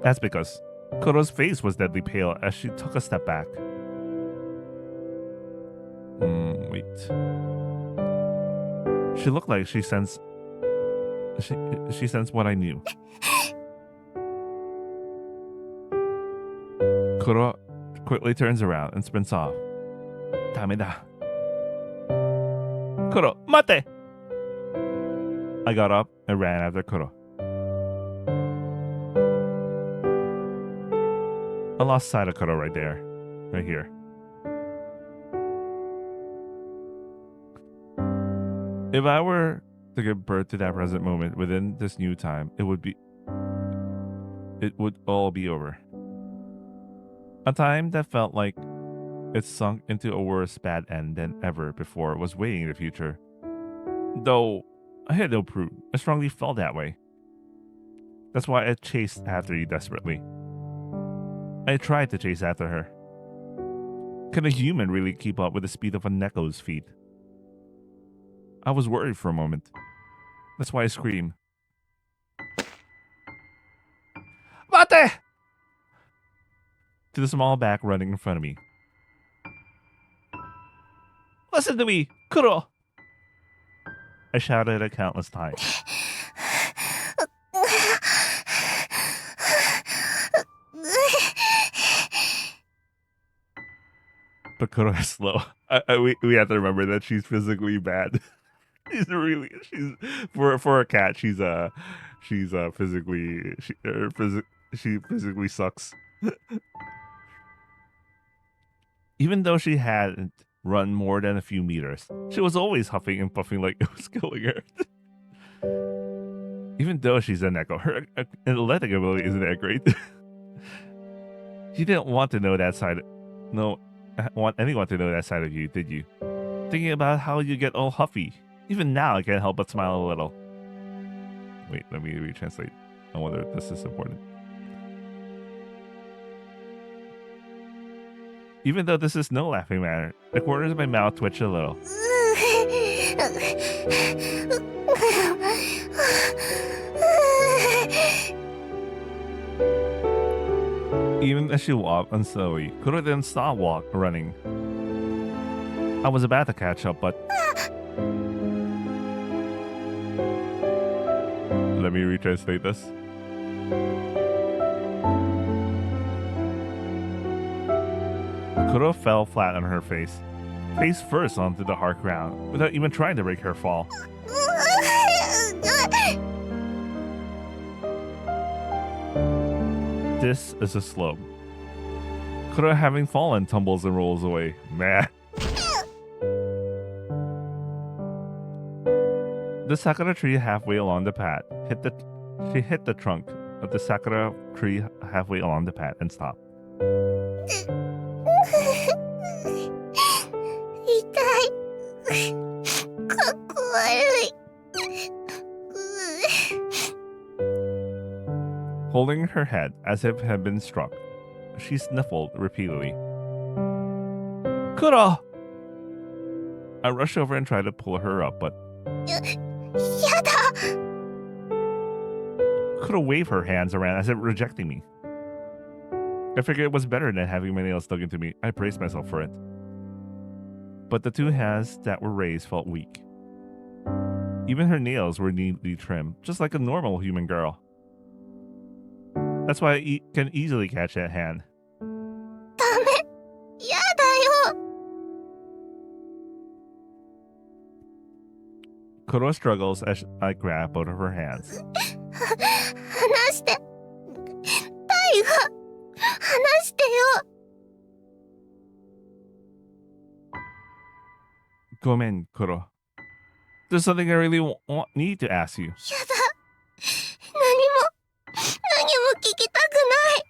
That's because Kuro's face was deadly pale as she took a step back. Wait. She looked like she sensed what I knew. Kuro quickly turns around and sprints off. Dameda. Kuro, mate! I got up and ran after Kuro. I lost sight of Kuro right there. Right here. If I were to give birth to that present moment within this new time, it would all be over. A time that felt like it sunk into a worse bad end than ever before was waiting in the future. Though I had no proof, I strongly felt that way. That's why I chased after you desperately. I tried to chase after her. Can a human really keep up with the speed of a Neko's feet? I was worried for a moment. That's why I screamed. Mate! To the small back running in front of me. Listen to me, Kuro! I shouted it countless times. But Kuro is slow. We have to remember that she's physically bad. She's for a cat. She physically sucks. Even though she hadn't run more than a few meters, she was always huffing and puffing like it was killing her. Even though she's a Neko, her athletic ability isn't that great. You didn't want to know that side. No, want anyone to know that side of you, did you? Thinking about how you get all huffy. Even now, I can't help but smile a little. Wait, let me retranslate. I wonder if this is important. Even though this is no laughing matter, the corners of my mouth twitch a little. Even as she walked unsteadily, Kuro didn't stop running. I was about to catch up, but... Let me retranslate this. Kuro fell flat on her face first onto the hard ground, without even trying to make her fall. This is a slope. Kuro, having fallen, tumbles and rolls away. Man. The sakura tree halfway along the path she hit the trunk of the sakura tree halfway along the path and stopped. 痛い。かっこ悪い。Holding her head as if it had been struck, she sniffled repeatedly. Kuro! I rushed over and tried to pull her up, but やだ。 Kuro waved her hands around as if rejecting me. I figured it was better than having my nails dug into me. I praised myself for it. But the two hands that were raised felt weak. Even her nails were neatly trimmed, just like a normal human girl. That's why I can easily catch that hand. ダメ。やだよ。 Kuro struggles as I grab both of her hands. 離して。タイガ。離してよ。 Gomen, Kuro. There's something I really need to ask you. やだ。何も聞きたくない。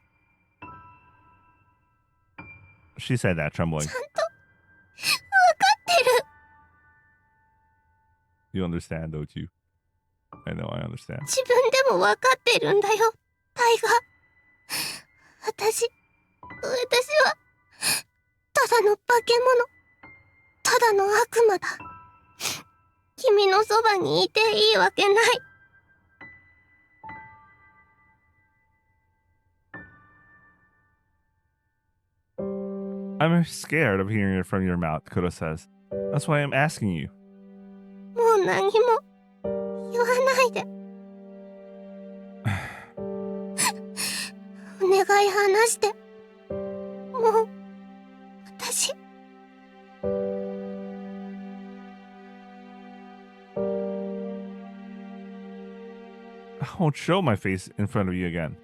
She said that, trembling. ちゃんと分かってる。 You understand, don't you? I know I understand. 自分でも分かってるんだよ、タイガ。私はただの化け物、ただの悪魔だ。君のそばにいていいわけない。 I'm scared of hearing it from your mouth, Kuro says. That's why I'm asking you. もう何も言わないで。お願い話して。もう私。 I won't show my face in front of you again.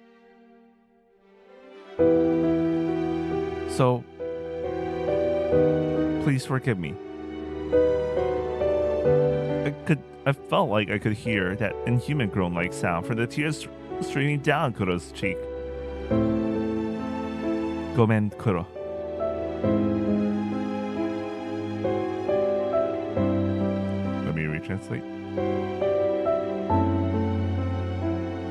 So, please forgive me. I felt like I could hear that inhuman groan-like sound from the tears streaming down Kuro's cheek. Gomen, Kuro. Let me retranslate.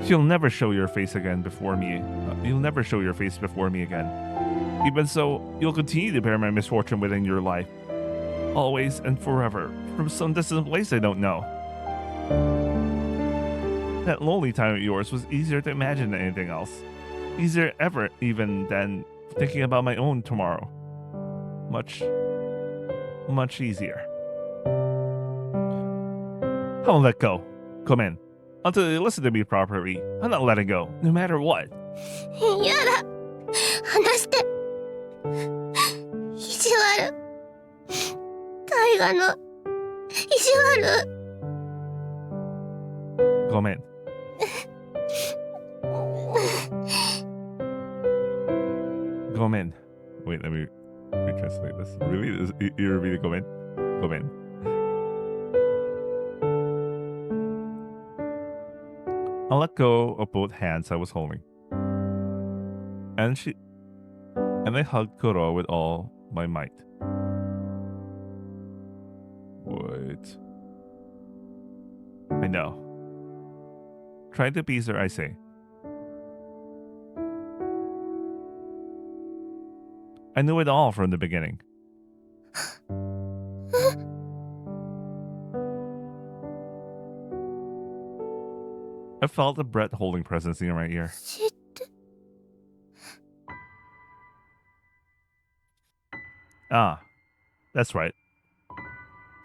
You'll never show your face again before me. You'll never show your face before me again. Even so, you'll continue to bear my misfortune within your life. Always and forever, from some distant place I don't know. That lonely time of yours was easier to imagine than anything else. Easier ever even than thinking about my own tomorrow. Much easier. I won't let go. Come in. Until they listen to me properly, I'm not letting go, no matter what. やだ。話して。意地悪。タイガの意地悪。 Come in. Come in. Wait, let me retranslate this. Really? You really come in? Come in. I let go of both hands I was holding. And I hugged Kuro with all my might. Wait. I know. Trying to appease her, I say. I knew it all from the beginning. I felt a breath-holding presence near my ear. 知って。 Ah, that's right.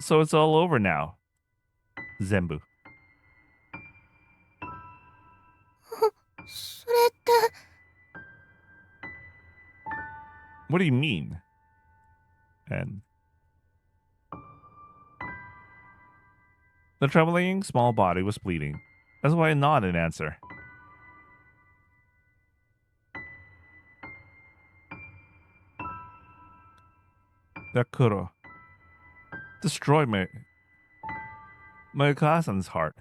So it's all over now. Zenbu. それって。 What do you mean? And the trembling small body was bleeding. That's why I nodded in answer. That Kuro destroyed my cousin's heart.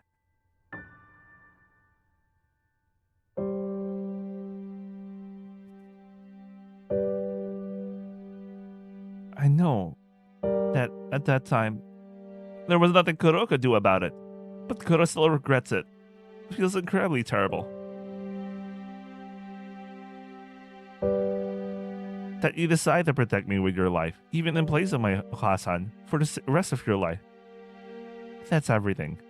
I know that at that time, there was nothing Kuro could do about it. But Kuro still regrets it. It feels incredibly terrible. That you decide to protect me with your life, even in place of my Okasan, for the rest of your life. That's everything.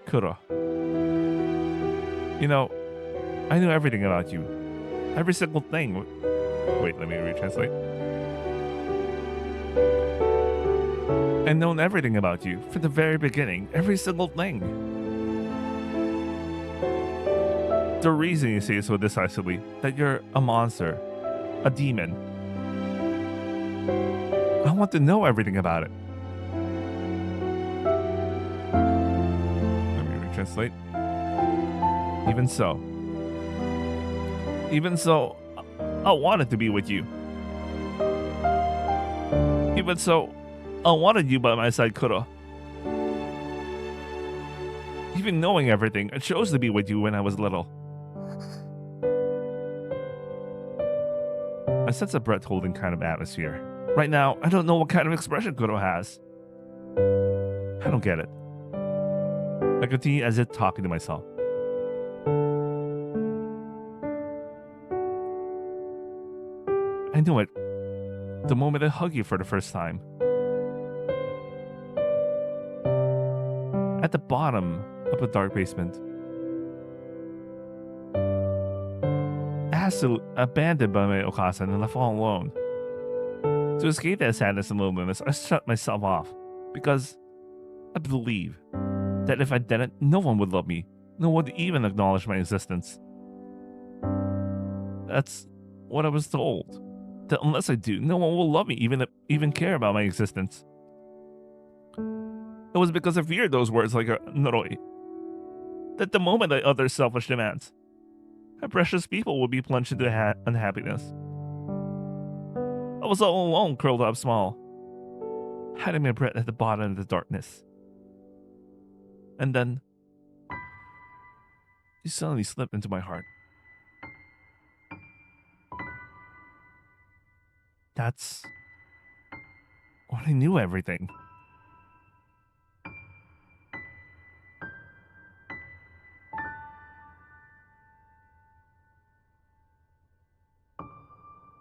Kuro. You know, I knew everything about you. Every single thing. Wait, let me retranslate. I've known everything about you from the very beginning. Every single thing. The reason you say it so decisively, that you're a monster, a demon. I want to know everything about it. Let me retranslate. Even so, I wanted to be with you. Even so, I wanted you by my side, Kuro. Even knowing everything, I chose to be with you when I was little. I sense a breath-holding kind of atmosphere. Right now, I don't know what kind of expression Kuro has. I don't get it. I continue as if talking to myself. I knew it. The moment I hug you for the first time. At the bottom of a dark basement. Abandoned by my Okasan and left all alone. To escape that sadness and loneliness, I shut myself off. Because I believe that if I didn't, no one would love me. No one would even acknowledge my existence. That's what I was told. That unless I do, no one will love me, even care about my existence. It was because I feared those words like a Noroi. That the moment I utter selfish demands, my precious people would be plunged into unhappiness. I was all alone, curled up small, hiding my breath at the bottom of the darkness. And then, you suddenly slipped into my heart. That's when I knew everything.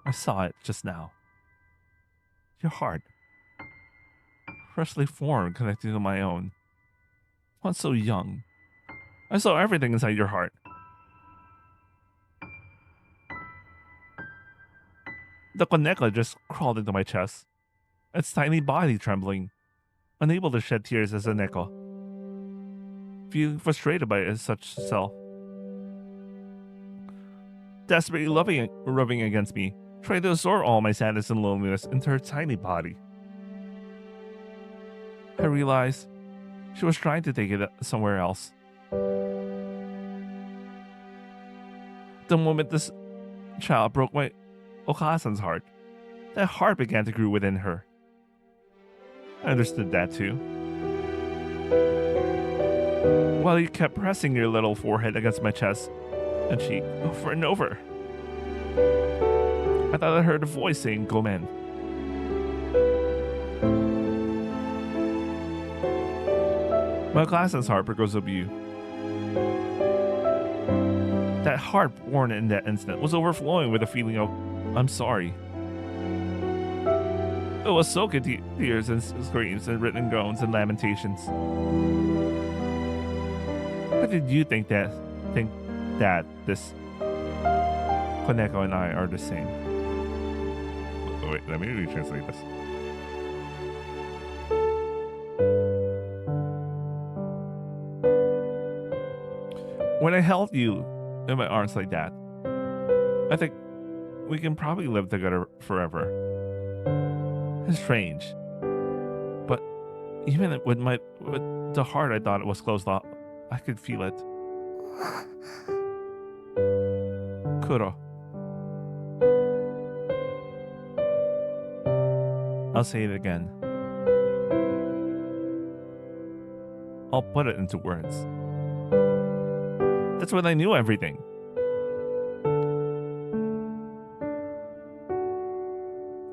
I saw it just now. Your heart. Freshly formed, connected to my own. Once so young. I saw everything inside your heart. The Koneko just crawled into my chest, its tiny body trembling, unable to shed tears as a Neko. Feeling frustrated by its such self. Desperately rubbing against me, trying to absorb all my sadness and loneliness into her tiny body. I realized she was trying to take it somewhere else. The moment this child broke my Okasan's heart, that heart began to grow within her. I understood that too. While you kept pressing your little forehead against my chest and cheek over and over, I thought I heard a voice saying, "Gomen." My Okasan's heart because of you. That heart born in that instant was overflowing with a feeling of, I'm sorry. It was soaked in tears and screams and written groans and lamentations. How did you think that this Koneko and I are the same? Wait, let me retranslate this. When I held you in my arms like that, I think we can probably live together forever. It's strange, but even with the heart I thought it was closed off, I could feel it. Kuro. I'll say it again. I'll put it into words. That's when I knew everything.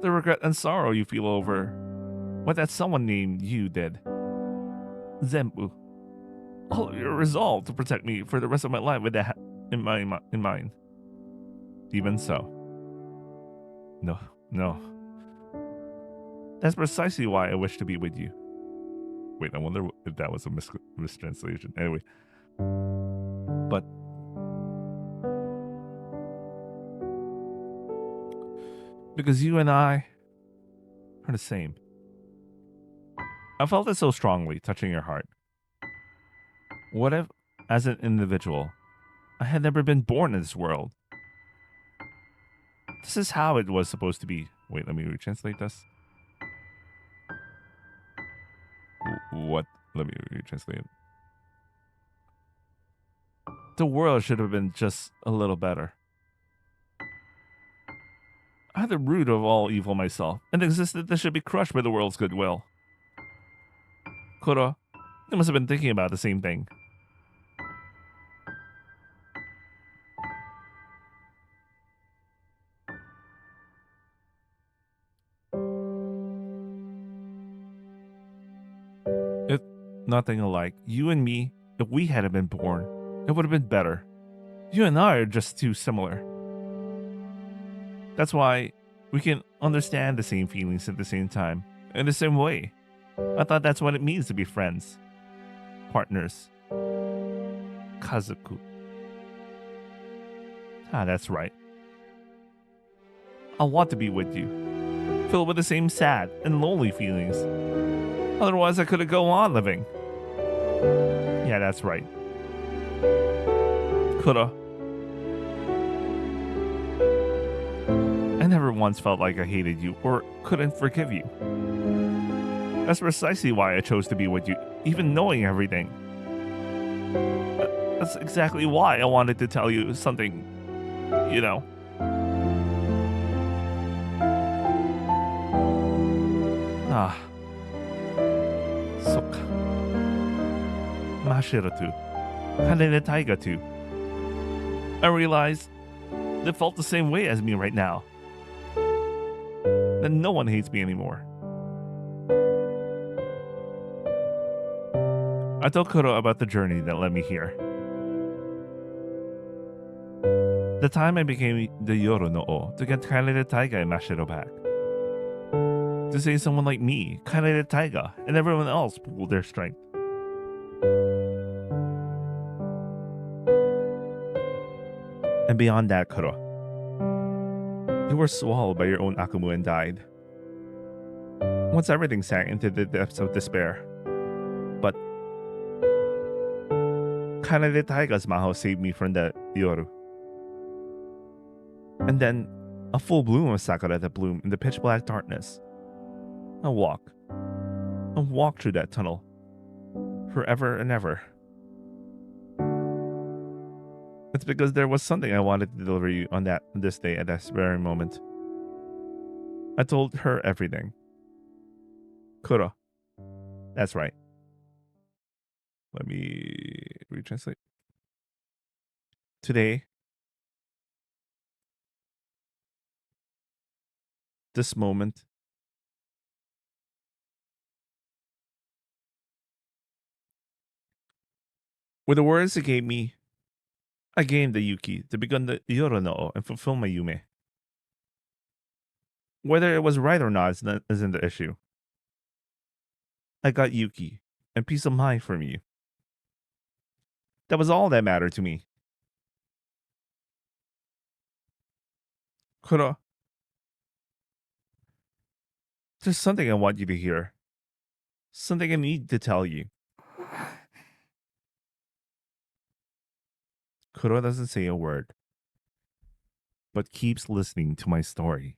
The regret and sorrow you feel over what that someone named you did. Zenbu. All of your resolve to protect me for the rest of my life with that in mind. Even so. No. That's precisely why I wish to be with you. Wait, I wonder if that was a mistranslation. Anyway. But because you and I are the same. I felt it so strongly, touching your heart. What if, as an individual, I had never been born in this world? This is how it was supposed to be. Wait, let me retranslate this. What? Let me retranslate it. The world should have been just a little better. I had the root of all evil myself, and existed that should be crushed by the world's goodwill. Kuro, you must have been thinking about the same thing. If nothing alike, you and me, if we hadn't been born, it would have been better. You and I are just too similar. That's why we can understand the same feelings at the same time, in the same way. I thought that's what it means to be friends. Partners. Kazoku. Ah, that's right. I want to be with you, filled with the same sad and lonely feelings. Otherwise, I couldn't go on living. Yeah, that's right. Kuro. I never once felt like I hated you or couldn't forgive you. That's precisely why I chose to be with you, even knowing everything. That's exactly why I wanted to tell you something, you know. Ah. Sokka. Mashiro too. Kanene Taiga too. I realized they felt the same way as me right now. That no one hates me anymore. I told Kuro about the journey that led me here. The time I became the Yoru no O to get Kanene Taiga and Mashiro back. To save someone like me, Kanene Taiga, and everyone else pooled their strength. And beyond that, Kuro, you were swallowed by your own Akumu and died. Once everything sank into the depths of despair. But Kanene Taiga's Maho saved me from the Yoru. And then, a full bloom of Sakura that bloomed in the pitch black darkness. I'll walk through that tunnel, forever and ever. It's because there was something I wanted to deliver you on this day at this very moment. I told her everything. Kuro. That's right. Let me retranslate. Today, this moment, with the words it gave me, I gained the Yuki to become the Yoru no O and fulfill my Yume. Whether it was right or not isn't the issue. I got Yuki and peace of mind from you. That was all that mattered to me. Kuro, there's something I want you to hear. Something I need to tell you. Kuro doesn't say a word, but keeps listening to my story.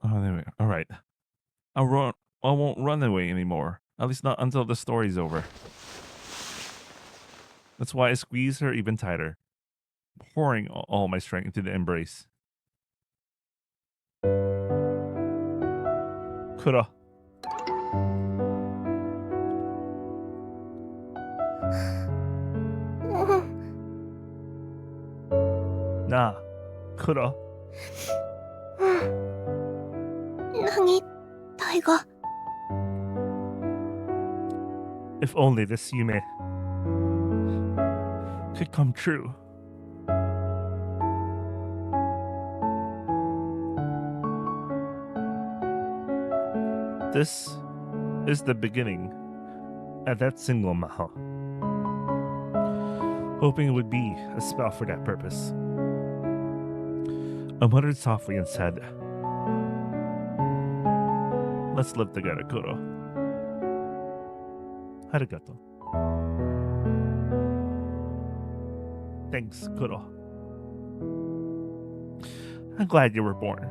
Oh, there we go. All right. I won't run away anymore. At least not until the story's over. That's why I squeeze her even tighter, pouring all my strength into the embrace. Kuro. Nah, Kuro. 何タイガ。 If only this Yume could come true. This is the beginning at that single maho. Hoping it would be a spell for that purpose. I muttered softly and said, "Let's live together, Kuro." Arigato. Thanks, Kuro. I'm glad you were born.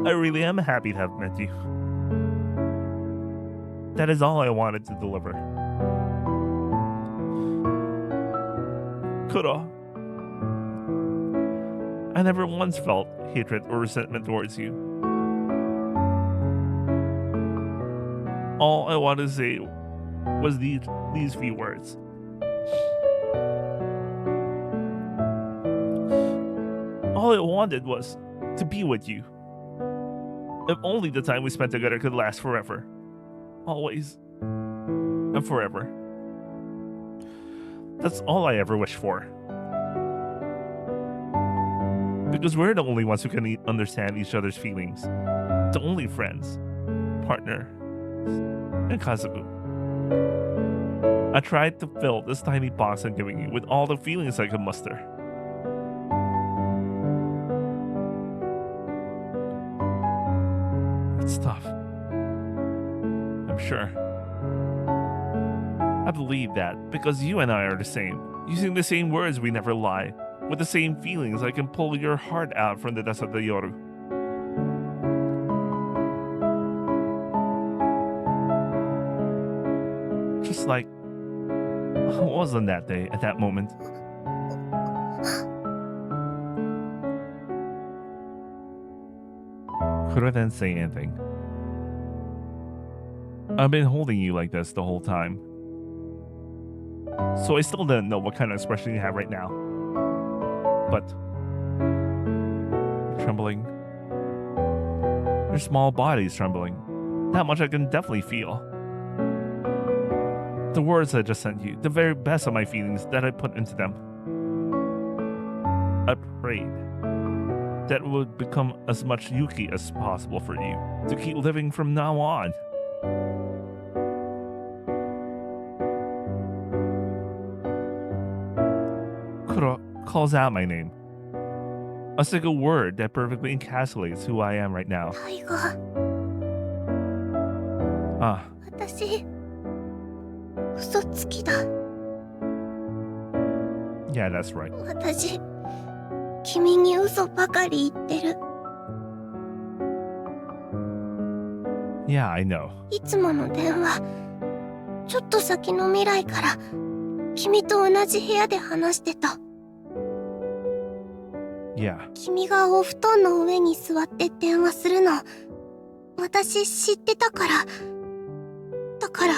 I really am happy to have met you. That is all I wanted to deliver. Kuro, I never once felt hatred or resentment towards you. All I wanted to say was these few words. All I wanted was to be with you. If only the time we spent together could last forever. Always. And forever. That's all I ever wish for. Because we're the only ones who can understand each other's feelings. The only friends, partner, and Kazuku. I tried to fill this tiny box I'm giving you with all the feelings I could muster. It's tough. I'm sure. I believe that because you and I are the same, using the same words we never lie, with the same feelings I can pull your heart out from the dust of the yoru. Just like I was on that day at that moment. Kuro didn't say anything. I've been holding you like this the whole time. So I still didn't know what kind of expression you have right now. But you're trembling. Your small body's trembling. That much I can definitely feel. The words I just sent you, the very best of my feelings that I put into them. I prayed that it would become as much Yuki as possible for you to keep living from now on. Kuro calls out my name. A single word that perfectly encapsulates who I am right now. タイガ。 Ah, 私嘘つきだ。 yeah, that's right. 私君に嘘ばかり言ってる。 Yeah, I know. いつもの電話、ちょっと先の未来から君と同じ部屋で話してた。 Yeah, 君がお布団の上に座って電話するの私知ってたから。だから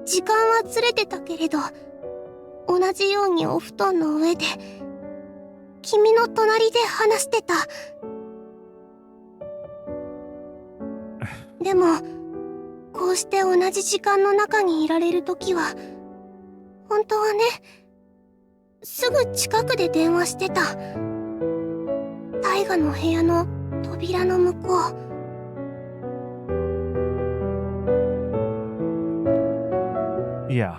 時間はずれてたけれど同じようにお布団の上で君の隣で話してた。でもこうして同じ時間の中にいられるときは本当はね、すぐ近くで電話してた。大河の部屋の扉の向こう。 yeah.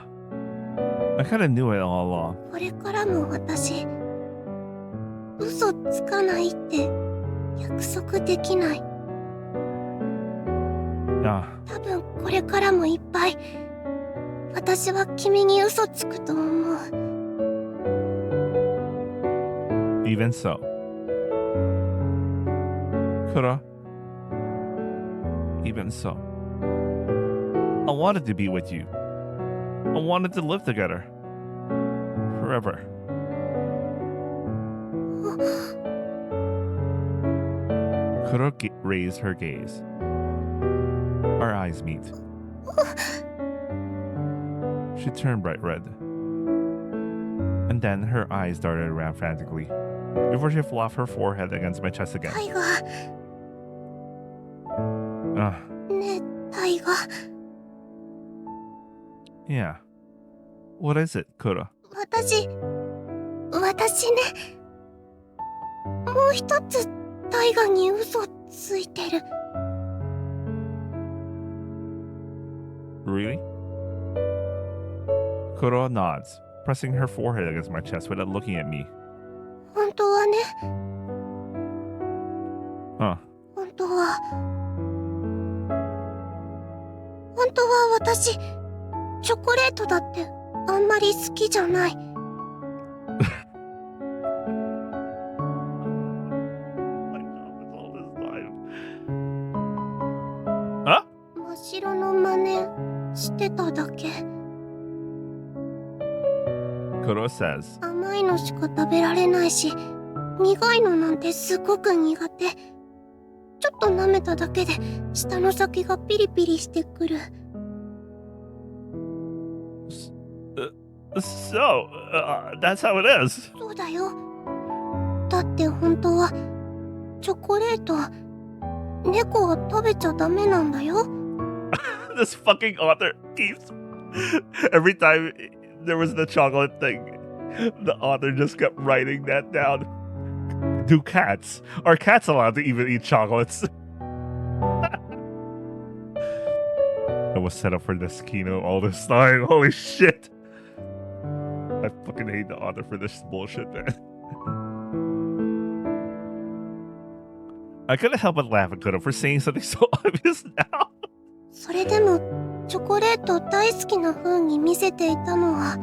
I kinda knew it all along. これからも私嘘つかないって約束できない。 Ah, 多分これからもいっぱい私は君に嘘つくと思う。 even so. Kuro. Even so. I wanted to be with you. I wanted to live together. Forever. Kuro raised her gaze. Our eyes meet. She turned bright red. And then her eyes darted around frantically before she fluffed her forehead against my chest again. タイガ Ah, ねえタイガ yeah. What is it, Kuro? 私ねもう一つタイガに嘘ついてる Really? Kuro nods, pressing her forehead against my chest without looking at me. 本当はね Huh. 本当は私チョコレートだってあんまり好きじゃない Huh? 真っ白の真似してただけ Kuro says, 甘いのしか食べられないし苦いのなんてすごく苦手ちょっと舐めただけで舌の先がピリピリしてくる So, that's how it is. そうだよだって本当はチョコレート猫は食べちゃダメなんだよ This fucking author keeps... Every time there was the chocolate thing, the author just kept writing that down. Are cats allowed to even eat chocolates? I was set up for this Kino all this time. Holy shit. I fucking hate the author for this bullshit, man. I couldn't help but laugh at Kudo for saying something so obvious now. それでもチョコレート大好きな風に見せていたのは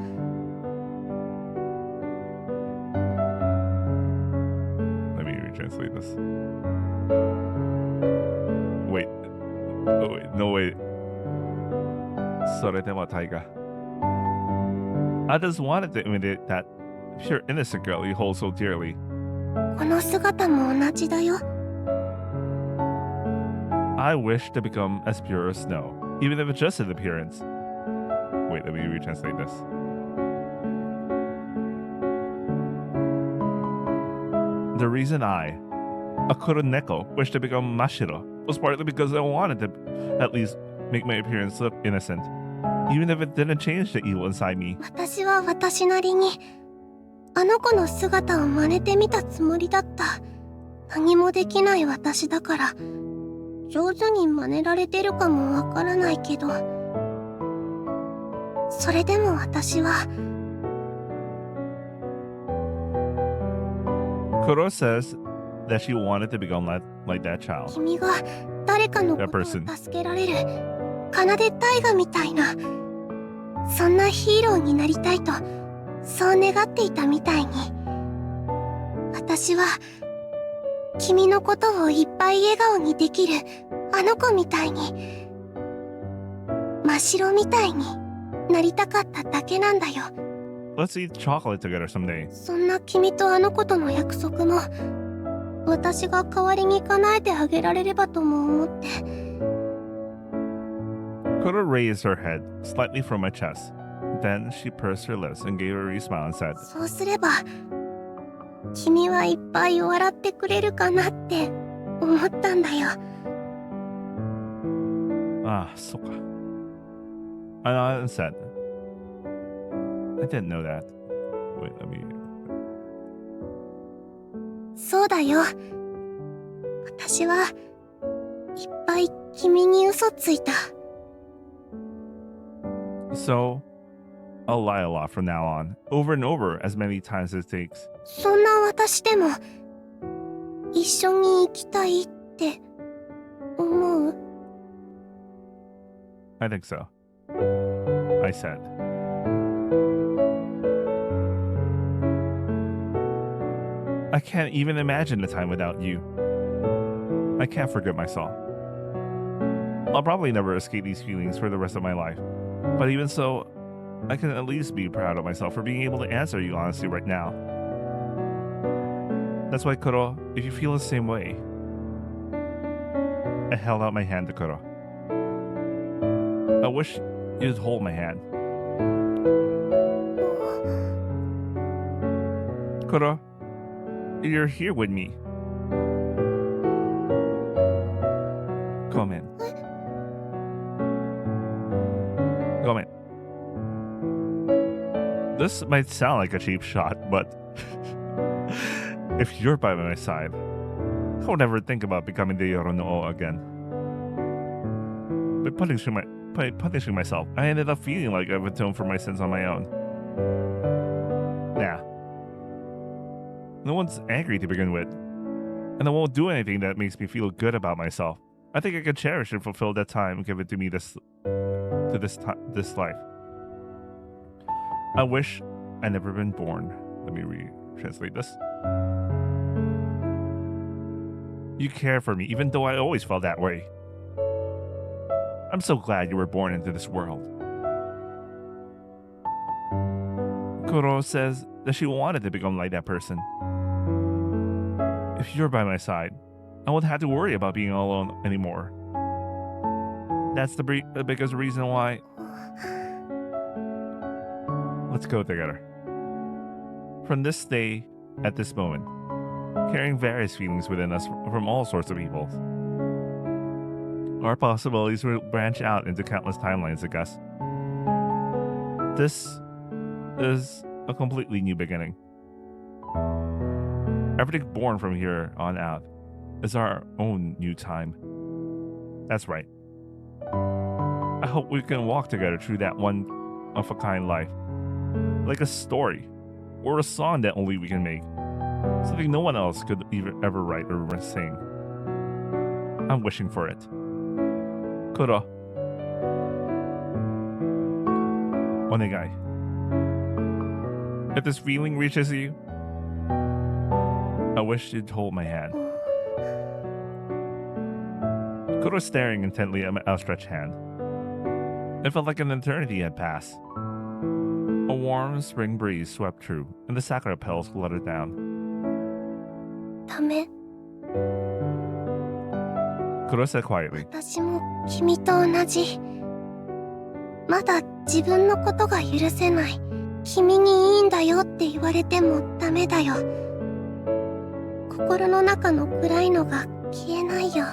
Let me retranslate this. Wait. Oh, wait. No, wait. それでもタイガ。I just wanted to imitate that pure innocent girl you hold so dearly. この姿も同じだよ I wish to become as pure as snow, even if it's just an appearance. Wait, let me retranslate this. The reason I, Akuro Neko, wished to become Mashiro was partly because I wanted to at least make my appearance look innocent, even if it didn't change the evil inside me. 私は私なりにあの子の姿を真似てみたつもりだった何もできない私だから上手に真似られてるかもわからないけどそれでも私は Kuro says that she wanted to become like that child. 君が誰かのことを助けられる奏で大河みたいなそんなヒーローになりたいとそう願っていたみたいに私は君のことをいっぱい笑顔にできるあの子みたいに真っ白みたいになりたかっただけなんだよ Let's eat chocolate together someday. そんな君とあの子との約束も私が代わりに叶えてあげられればとも思って Kuro raised her head slightly from my chest. Then she pursed her lips and gave a wee smile and said, そうすれば君はいっぱい笑ってくれるかなって思ったんだよ Ah, soka. I nodded and said, I didn't know that. Wait, let me... そうだよ私はいっぱい君に嘘ついた So, I'll lie a lot from now on, over and over as many times as it takes. そんな私でも一緒に行きたいって思う I think so. I said. I can't even imagine a time without you. I can't forget myself. I'll probably never escape these feelings for the rest of my life. But even so, I can at least be proud of myself for being able to answer you honestly right now. That's why, Kuro, if you feel the same way, I held out my hand to Kuro. I wish you'd hold my hand. Kuro, you're here with me. Come in. Come in. This might sound like a cheap shot, but if you're by my side, I would never think about becoming the Yoronoo again. By punishing myself, I ended up feeling like I've atoned for my sins on my own. Nah. No one's angry to begin with, and I won't do anything that makes me feel good about myself. I think I can cherish and fulfill that time given to me this life. I wish I'd never been born. Let me retranslate this. You care for me, even though I always felt that way. I'm so glad you were born into this world. Kuro says that she wanted to become like that person. If you're by my side, I won't have to worry about being alone anymore. That's the biggest reason why. Let's go together. From this day, at this moment, carrying various feelings within us from all sorts of people. Our possibilities will branch out into countless timelines, I guess. This is a completely new beginning. Everything born from here on out is our own new time. That's right. I hope we can walk together through that one-of-a-kind life. Like a story, or a song that only we can make. Something no one else could ever write or sing. I'm wishing for it. Kuro. Onegai. If this feeling reaches you, I wish you'd hold my hand. Kuro's staring intently at my outstretched hand. It felt like an eternity had passed. A warm spring breeze swept through, and the sakura petals fluttered down. ダメ。 Kuro said quietly. 私も君と同じ。まだ自分のことが許せない。君にいいんだよって言われてもダメだよ。心の中の暗いのが消えないよ。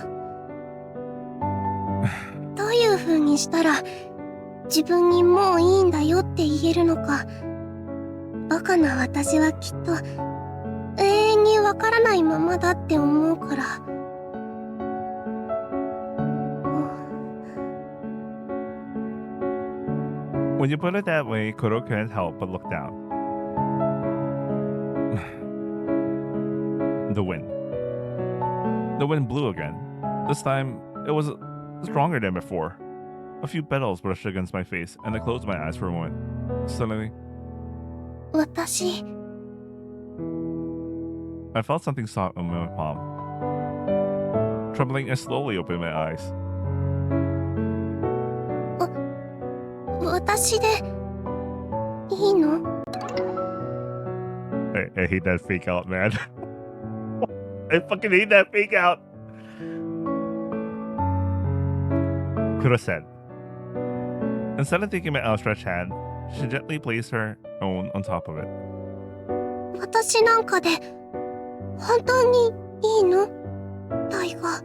どういう風にしたら自分にもういいんだよって言えるのか。バカな私はきっと永遠にわからないままだって思うから。When you put it that way, Kuro couldn't help but look down. The wind. The wind blew again. This time, it was stronger than before. A few petals brushed against my face, and I closed my eyes for a moment. Suddenly, 私 I felt something soft on my palm. Trembling, I slowly opened my eyes. 私でいいの？ I hate that fake out, man. I fucking hate that fake out. Kuro said. Instead of taking my outstretched hand, she gently placed her own on top of it. 私なんかで本当にいいの？タイガ。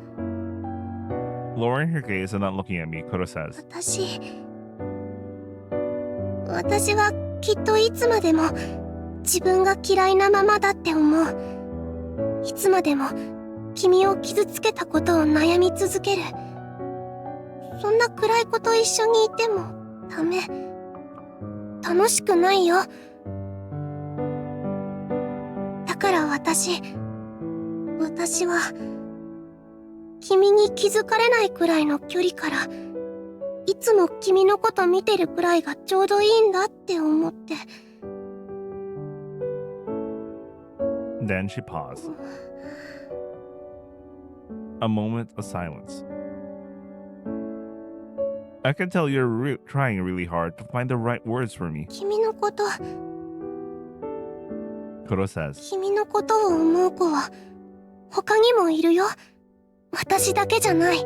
Lowering her gaze and not looking at me, Kuro says. 私はきっといつまでも自分が嫌いなままだって思う。いつまでも君を傷つけたことを悩み続ける。そんな暗い子と一緒にいてもダメ。楽しくないよ。だから私は君に気づかれないくらいの距離からいつも君のこと見てるくらいがちょうどいいんだって思って。 Then she paused. A moment of silence. I can tell you're trying really hard to find the right words for me, 君のこと Kuro says. 君のことを思う子は他にもいるよ。私だけじゃない。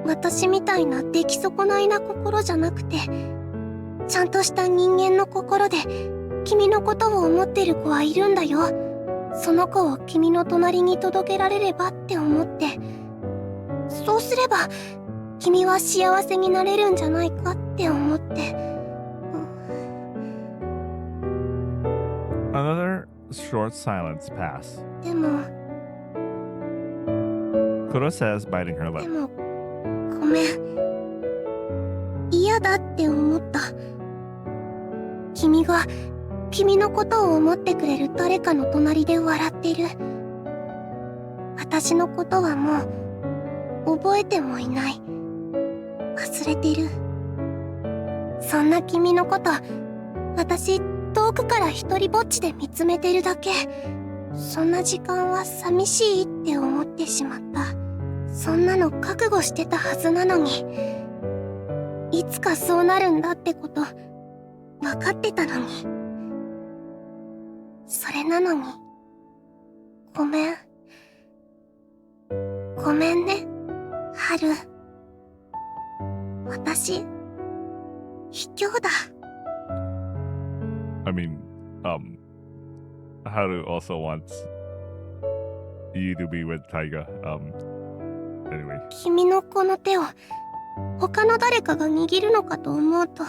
私みたいな出来損ないな心じゃなくて、ちゃんとした人間の心で君のことを思ってる子はいるんだよ。その子を君の隣に届けられればって思って。そうすれば君は幸せになれるんじゃないかって思って。Another short silence pass. でも Kuro says, biting her で lip. もごめん。嫌だって思った。君が君のことを思ってくれる誰かの隣で笑ってる。私のことはもう覚えてもいない。忘れてる。そんな君のこと私遠くから一人ぼっちで見つめてるだけ。そんな時間は寂しいって思ってしまった。そんなの覚悟してたはずなのに、いつかそうなるんだってこと分かってたのに。それなのにごめん。ごめんね、春。私卑怯だ。I mean, Haru also wants you to be with Taiga. Anyway. 君のこの手を他の誰かが握るのかと思うと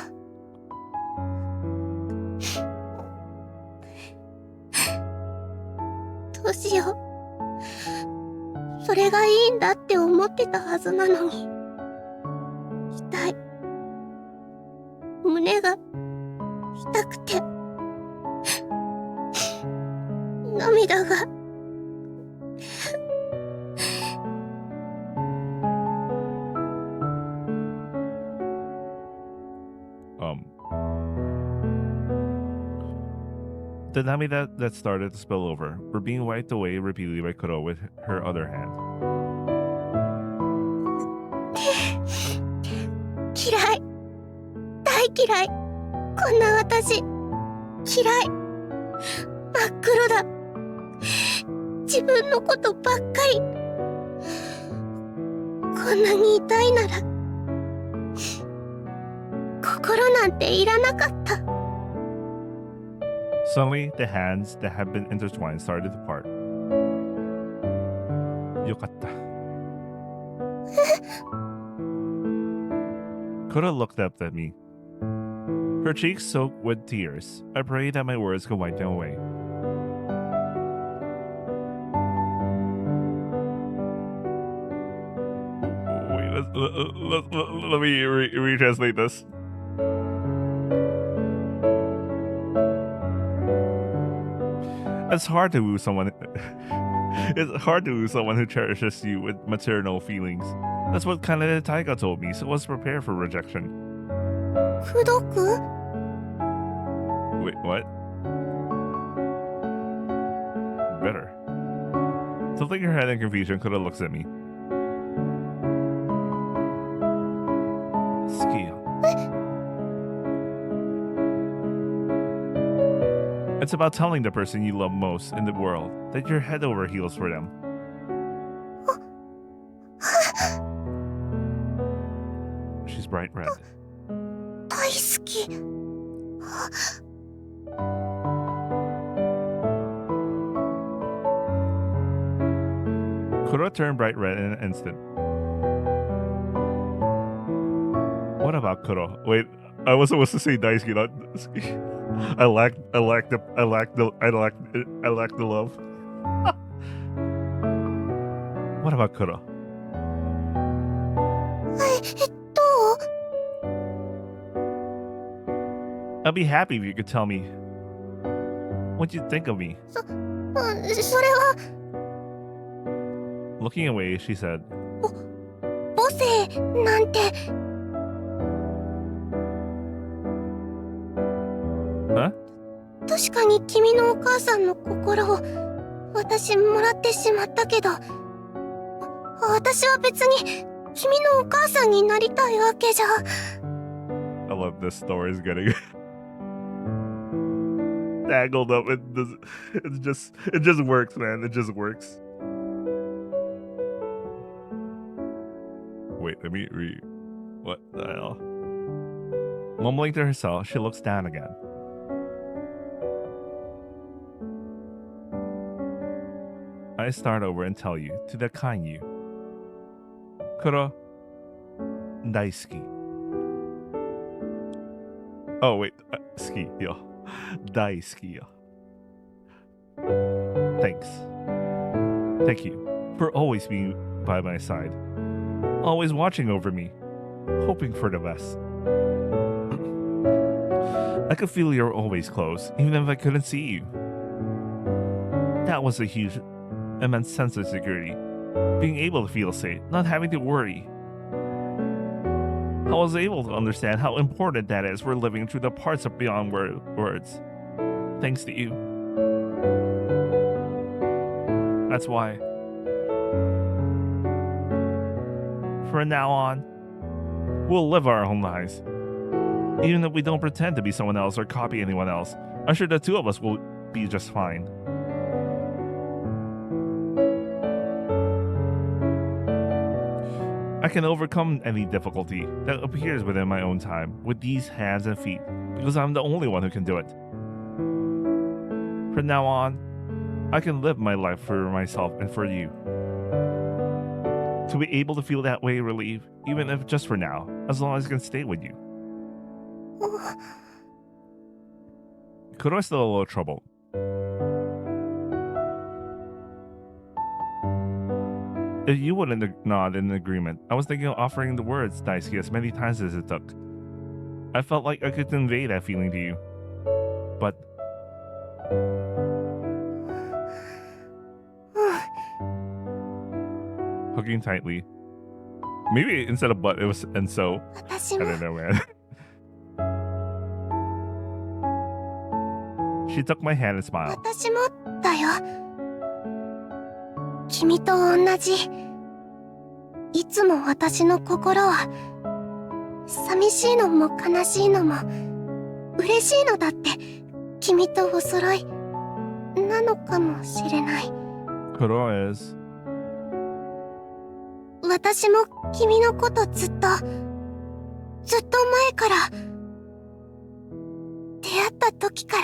どうしよう。それがいいんだって思ってたはずなのに。痛い。胸が痛くて涙がThe namida that started to spill over were being wiped away repeatedly by Kuro with her other hand. 嫌い。大嫌い。こんな私嫌い。真っ黒だ。自分のことばっかり。こんなに痛いなら心なんていらなかった。Suddenly, the hands that had been intertwined started to part. Yokatta. Kuro looked up at me. Her cheeks soaked with tears. I prayed that my words could wipe them away. Wait, let me retranslate this. It's hard to woo someone. It's hard to woo someone who cherishes you with maternal feelings. That's what Kanade Taiga told me, so I was prepared for rejection. くどく Wait, what? Better. Tilting her head in confusion, Kuda looks at me. Ski. It's about telling the person you love most in the world that you're head over heels for them. She's bright red. 大好き。 Kuro turned bright red in an instant. What about Kuro? Wait, I was supposed to say Daisuke, not Daisuke. I lack the love. What about Kuro? どう I'd be happy if you could tell me what you think of me. それは Looking away, she said, 母性なんて Huh? 確かに君のお母さんの心を私もらってしまったけど、私は別に君のお母さんになりたいわけじゃ。 I love this story is getting tangled up. It just works, man. It just works. wait, let me read. What the hell? Mumbling to herself, she looks down again. I start over and tell you to the kind you. Kuro, daisuki. Oh wait, ski yo, daisuki yo. Thanks. Thank you for always being by my side, always watching over me, hoping for the best. I could feel you were always close, even if I couldn't see you. That was a huge, immense sense of security. Being able to feel safe, not having to worry. I was able to understand how important that is for living through the parts of beyond words. Thanks to you. That's why. From now on, we'll live our own lives. Even if we don't pretend to be someone else or copy anyone else, I'm sure the two of us will be just fine. I can overcome any difficulty that appears within my own time with these hands and feet because I'm the only one who can do it. From now on, I can live my life for myself and for you. To be able to feel that way relief, even if just for now, as long as I can stay with you. Kuro's still a little troubled. If you wouldn't nod in agreement, I was thinking of offering the words daisuki as many times as it took. I felt like I could convey that feeling to you. But hugging tightly. Maybe instead of but, it was and so. I don't know, man. She took my hand and smiled. 私もだよ。君と同じ。いつも私の心は寂しいのも悲しいのも嬉しいのだって君とお揃いなのかもしれない。Kuro is. 私も君のことずっと前から出会った時から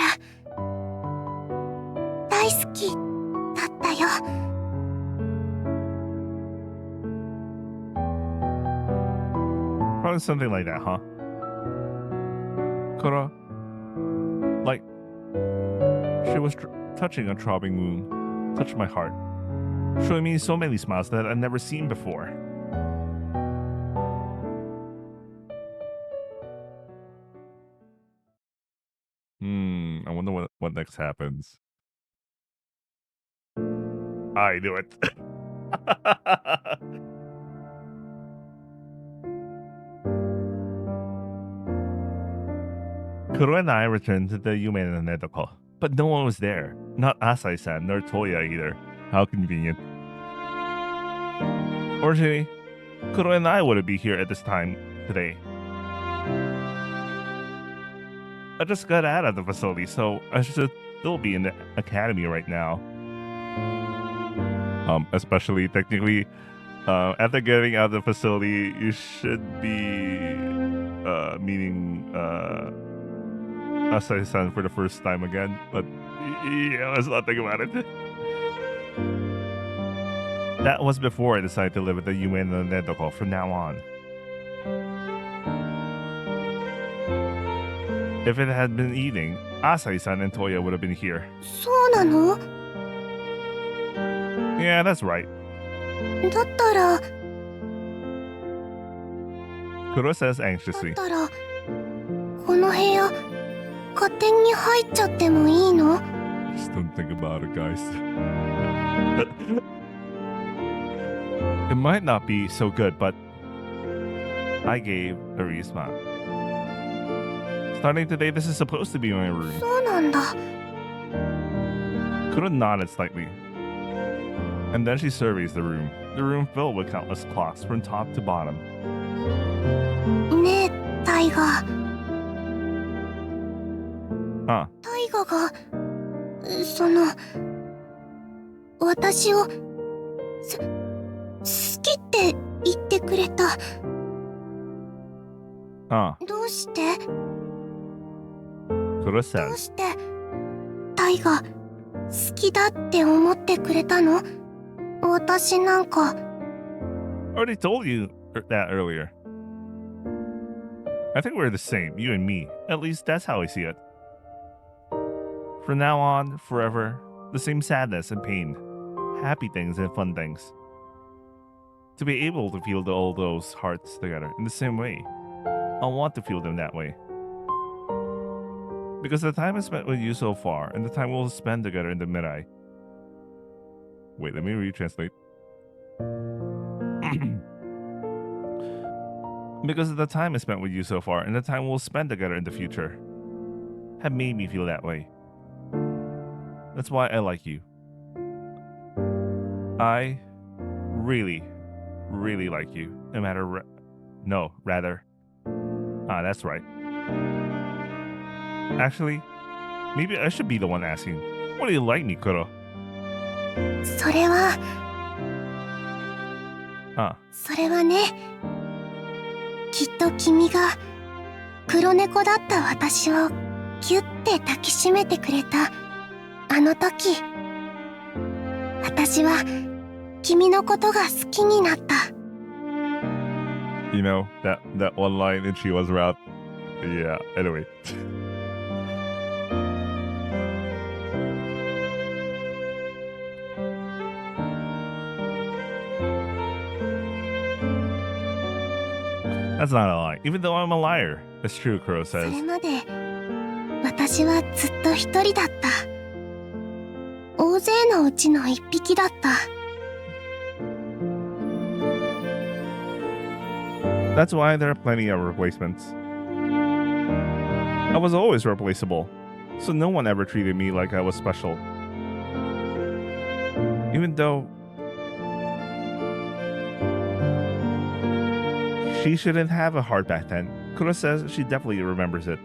大好きだったよ。Probably something like that, huh? Kuro. Like, she was touching a throbbing moon, touched my heart, showing me so many smiles that I'd never seen before. I wonder what next happens. I knew it. Kuro and I returned to the Yume no Nedoko, but no one was there. Not Asai-san, nor Toya either. How convenient. Originally, Kuro and I wouldn't be here at this time today. I just got out of the facility, so I should still be in the academy right now. Especially technically, after getting out of the facility, you should be meeting Asai-san for the first time again. But yeah, let's not think about it. That was before I decided to live with the Yume no Nedoko from now on. If it had been evening, Asai-san and Toya would have been here. そうなの？ Yeah, that's right. だったら Kuro says anxiously. この部屋勝手に入っちゃってもいいの？ Just don't think about it, guys. It might not be so good, but I gave a wee smile. Starting today, this is supposed to be my room. そうなんだ。 Kuro nodded slightly. And then she surveys the room filled with countless clocks from top to bottom. ねえ、タイガ。Huh. タイガが私を好きって言ってくくれた。 どうして Kuro どう says, してタイが好きだって思ってくれたの？私なんか I already told you that earlier. I think we're the same, you and me. At least that's how I see it. From now on, forever, the same sadness and pain, happy things and fun things. To be able to feel all those hearts together in the same way. I want to feel them that way. Because the time I spent with you so far, and the time we'll spend together in the Mirai. Wait, let me retranslate. Because of the time I spent with you so far, and the time we'll spend together in the future, have made me feel that way. That's why I like you. I really, really like you. No matter... rather. That's right. Actually, maybe I should be the one asking. What do you like me, Kuro? それはね、きっと君が黒猫だった私をギュッて抱きしめてくれたあの時、私は君のことが好きになった。 You know, that one line and she was around. Yeah, anyway. That's not a lie, even though I'm a liar. It's true, Kuro そ says. れまで私はずっと一人だった。大勢のうちの一匹だった。 That's why there are plenty of replacements. I was always replaceable, so no one ever treated me like I was special. Even though she shouldn't have a heart back then, Kuro says she definitely remembers it.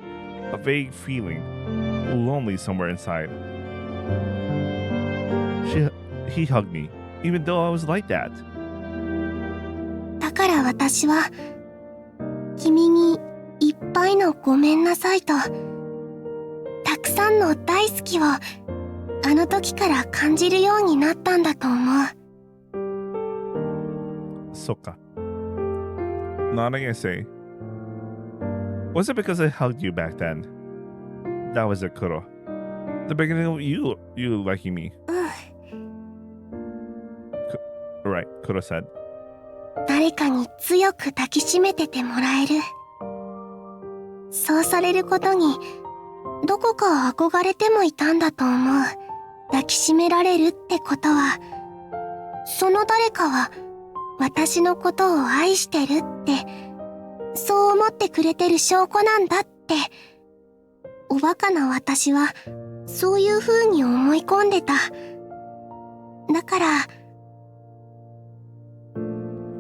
A vague feeling, lonely somewhere inside. He hugged me, even though I was like that. だから私は君にいっぱいのごめんなさいとたくさんの大好きをあの時から感じるようになったんだと思う。 Soka. Nodding, I say, was it because I hugged you back then? That was it, Kuro. The beginning of you liking me. うん。 Right, Kuro said. 誰かに強く抱きしめててもらえる。そうされることにどこか憧れてもいたんだと思う。抱きしめられるってことは、その誰かは私のことを愛してるって、そう思ってくれてる証拠なんだって、おバカな私はそういう風に思い込んでた。だから、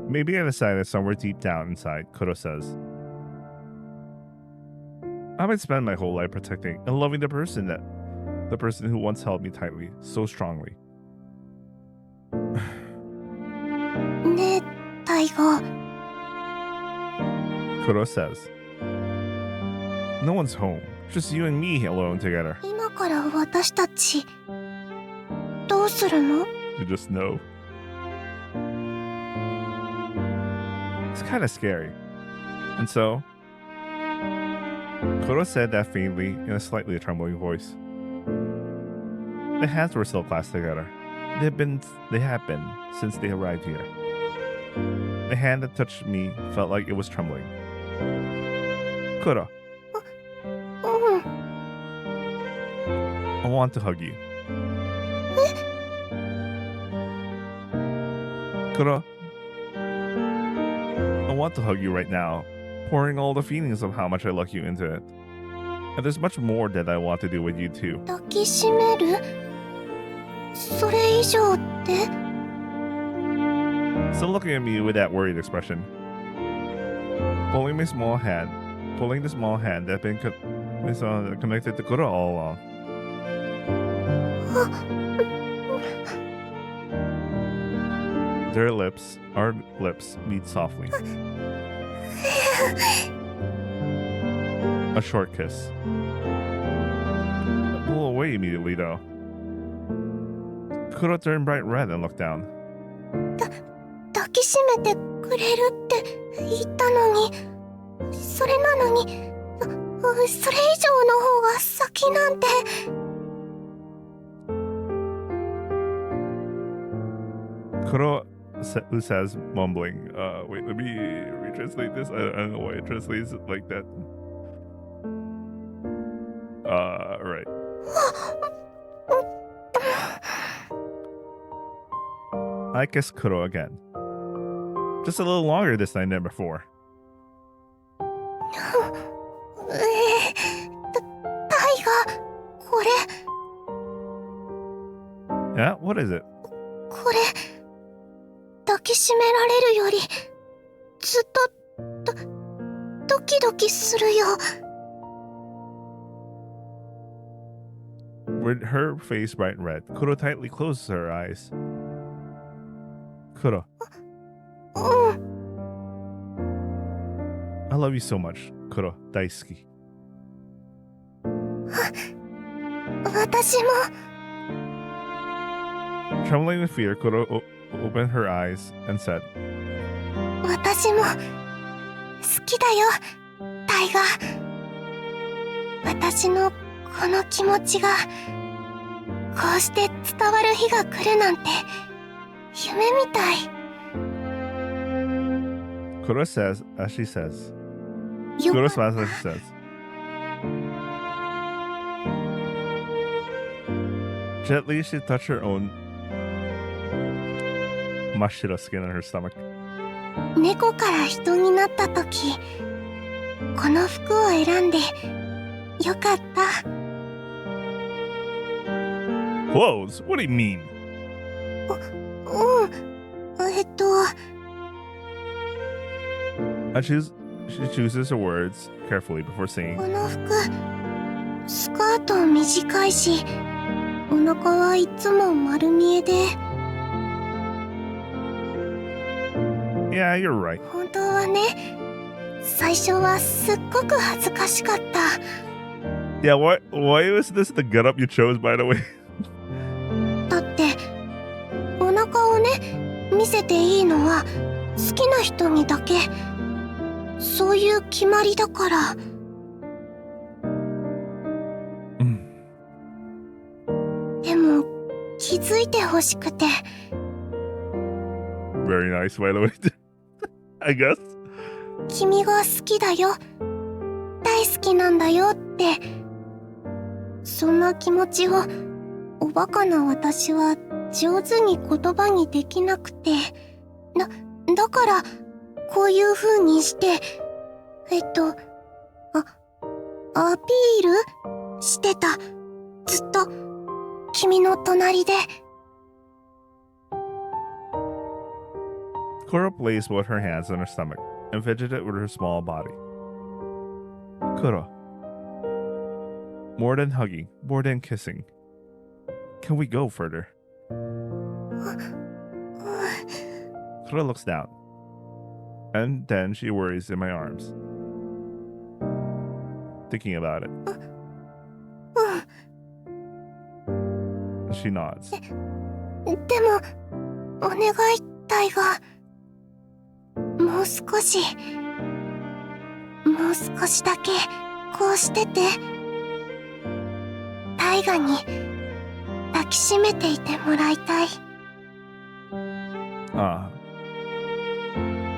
Maybe I decided somewhere deep down inside, Kuro says. I might spend my whole life protecting and loving the person who once held me tightly, so strongly. ねえ、タイガ。 Kuro says. No one's home, just you and me alone together. 今から私たちどうするの？ You just know. It's kind of scary. And so, Kuro said that faintly in a slightly trembling voice. The hands were still clasped together. They have been since they arrived here. The hand that touched me felt like it was trembling. Kuro, うん。 I want to hug you. Kuro, I want to hug you right now, pouring all the feelings of how much I look you into it. And there's much more that I want to do with you too. 抱きしめる？それ以上って？ Still looking at me with that worried expression. Pulling the small hand that had been connected to Kuro all along. Our lips meet softly. A short kiss. Pull away immediately, though. Kuro turned bright red and looked down. 抱きしめてくれるって言ったのに、それなのに、それ以上の方が先なんて。Kuro says, mumbling. Wait, let me retranslate this. I don't know why it translates it like that. Right. I kissed Kuro again. Just a little longer this time than before. タイガ、これ。Yeah, what is it? これ、抱きしめられるより、ずっと、ドキドキするよ。With her face bright red, Kuro tightly closes her eyes. Kuro, うん、 I love you so much. Kuro, 大好き. 私も。Trembling with fear, Kuro opened her eyes and said, 私も好きだよ、タイガ。私のこの気持ちがこうして伝わる日が来るなんて夢みたい。 Kuro says, as she says. よ Kuro か smiles as she says. Gently, she touched her own mashiro skin on her stomach. 猫から人になった時、この服を選んでよかった。 Clothes? What do you mean? うん、She chooses her words carefully before saying, この服、スカート短いし、お腹はいつも丸見えで。 Yeah, you're right. 本当はね、最初はすっごく恥ずかしかった。 Yeah, why was this the getup you chose, by the way? だってお腹をね見せていいのは好きな人にだけ、そういう決まりだから。でも気づいてほしくて。 Very nice, by the way. I guess. 君が好きだよ、大好きなんだよって、そんな気持ちをおバカな私は上手に言葉にできなくて、だからこういう風にしてアピールしてた、ずっと君の隣で。 Kuro placed both her hands on her stomach and fidgeted with her small body. Kuro. More than hugging, more than kissing. Can we go further? Kuro looks down. And then she worries in my arms. Thinking about it. She nods. でもお願い、タイガ。もう少しだけこうしてて、タイガに抱きしめていてもらいたい。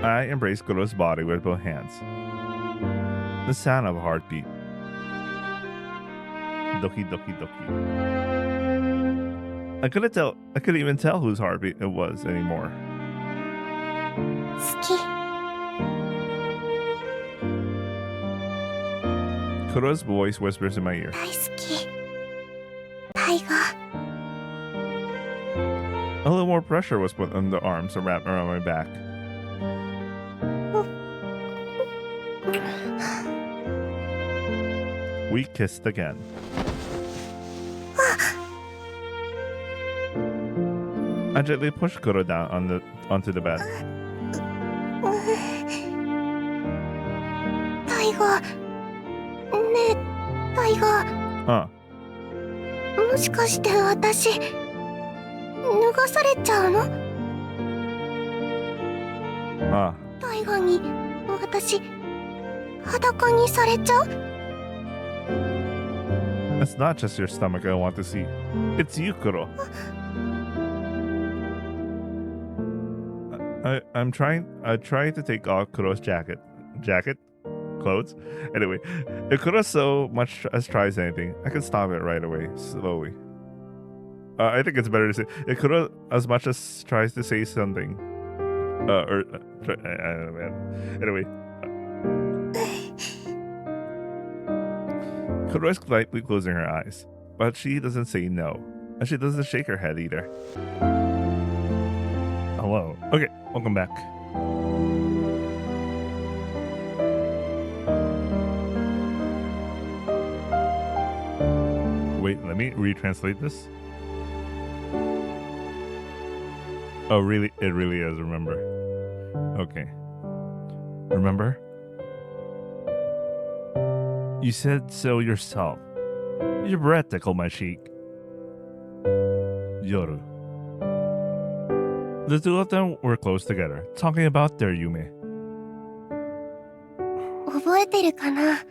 I embraced Kuro's body with both hands. The sound of a heartbeat. Doki doki doki. I couldn't even tell whose heartbeat it was anymore. 好き。 Kuro's voice whispers in my ear. 大好き、タイガ。 A little more pressure was put on the arms and wrapped around my back. We kissed again. I gently pushed Kuro down on the onto the bed. タイガ。ねえ、タイガ。 Huh. もしかして私脱がされちゃうの？ Ah. タイガに私裸にされちゃう？ It's not just your stomach I want to see. It's you, Kuro. I tried to take off Kuro's jacket, clothes. Anyway, if Kuro so much as tries anything, I can stop it right away, slowly. I think it's better to say if Kuro as much as tries to say something, anyway. Kuro is lightly closing her eyes, but she doesn't say no, and she doesn't shake her head either. Hello. Okay, welcome back. Wait, let me retranslate this. Oh, really? It really is, remember. Okay. Remember? You said so yourself. Your breath tickled my cheek. Yoru. The two of them were close together, talking about their Yume. 覚えてるかな？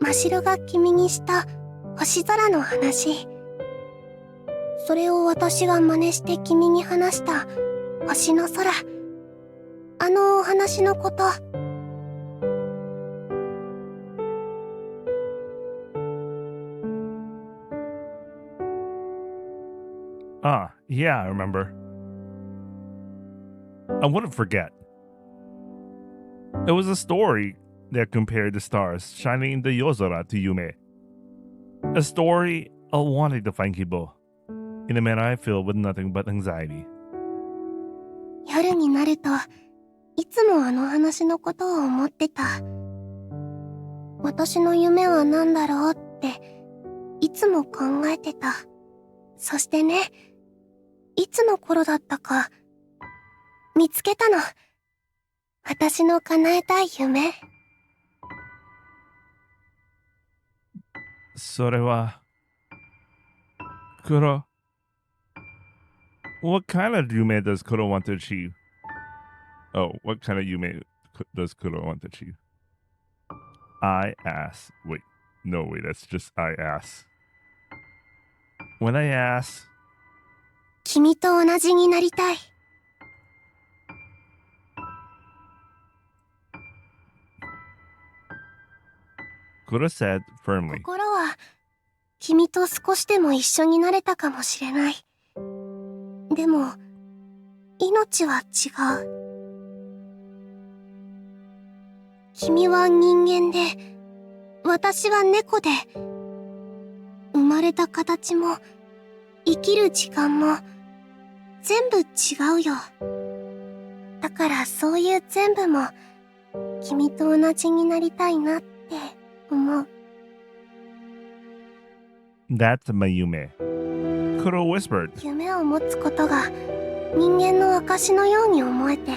真白が君にした星空の話。それを私が真似して君に話した星の空。あのお話のこと。Ah, yeah, I remember. I wouldn't forget. It was a story that compared the stars shining in the Yozora to Yume. A story of wanting to find Kibo in a manner filled with nothing but anxiety. 夜になるといつもあの話のことを思ってた。私の夢は何だろうっていつも考えてた。そしてね、いつの頃だったか見つけたの。私の叶えたい夢。それは、Kuro. What kind of Yume does Kuro want to achieve? Oh, what kind of Yume does Kuro want to achieve? I ask. Wait, no, wait, that's just I ask. When I ask, 君と同じになりたい。Kuro said firmly. 心は君と少しでも一緒になれたかもしれない。でも命は違う。君は人間で私は猫で、生まれた形も生きる時間も全部違うよ。だからそういう全部も君と同じになりたいなって思う。That's my Yume. Kuro whispered. 夢を持つことが人間の証のように思えて、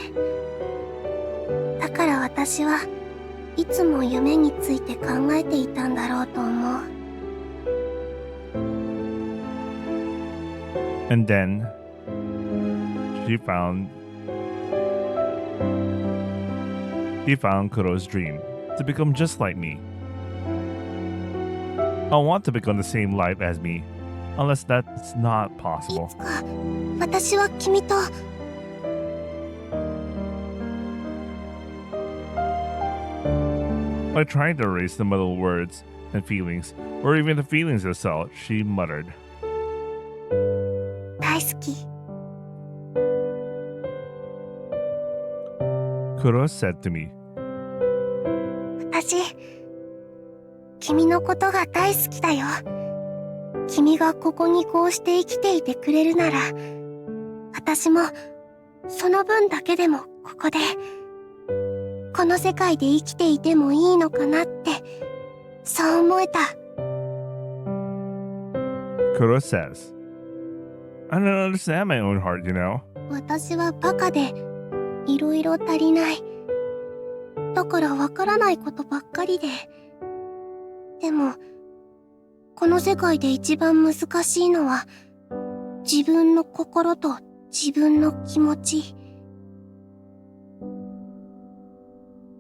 だから私はいつも夢について考えていたんだろうと思う。And then he found Kuro's dream to become just like me. I want to become the same life as me, unless that's not い possible. つか私は君と By trying to erase the muddled words and feelings, or even the feelings themselves, she muttered. 大好き。 Kuro said to me, 私、君のことが大好きだよ。君がここにこうして生きていてくれるなら、私もその分だけでもここで、この世界で生きていてもいいのかなって、そう思えた。 Kuro says, I don't understand my own heart, you know. 私はバカでいろいろ足りない。だからわからないことばっかりで。でもこの世界で一番難しいのは自分の心と自分の気持ち。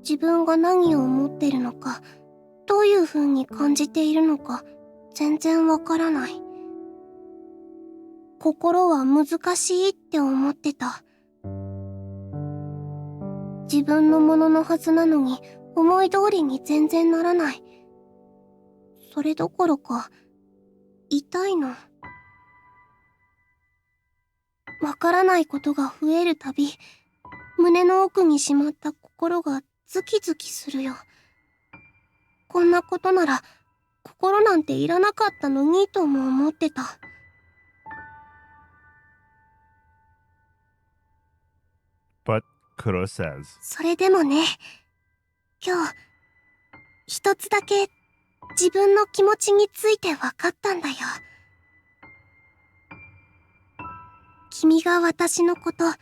自分が何を思ってるのか、どういう風に感じているのか全然わからない。心は難しいって思ってた。自分のもののはずなのに思い通りに全然ならない。それどころか痛いの。わからないことが増えるたび、胸の奥にしまった心がズキズキするよ。こんなことなら心なんていらなかったのにとも思ってた。But Kuro says, それでもね、今日一つだけ自分の気持ちについて分かったんだよ。君が私のこと好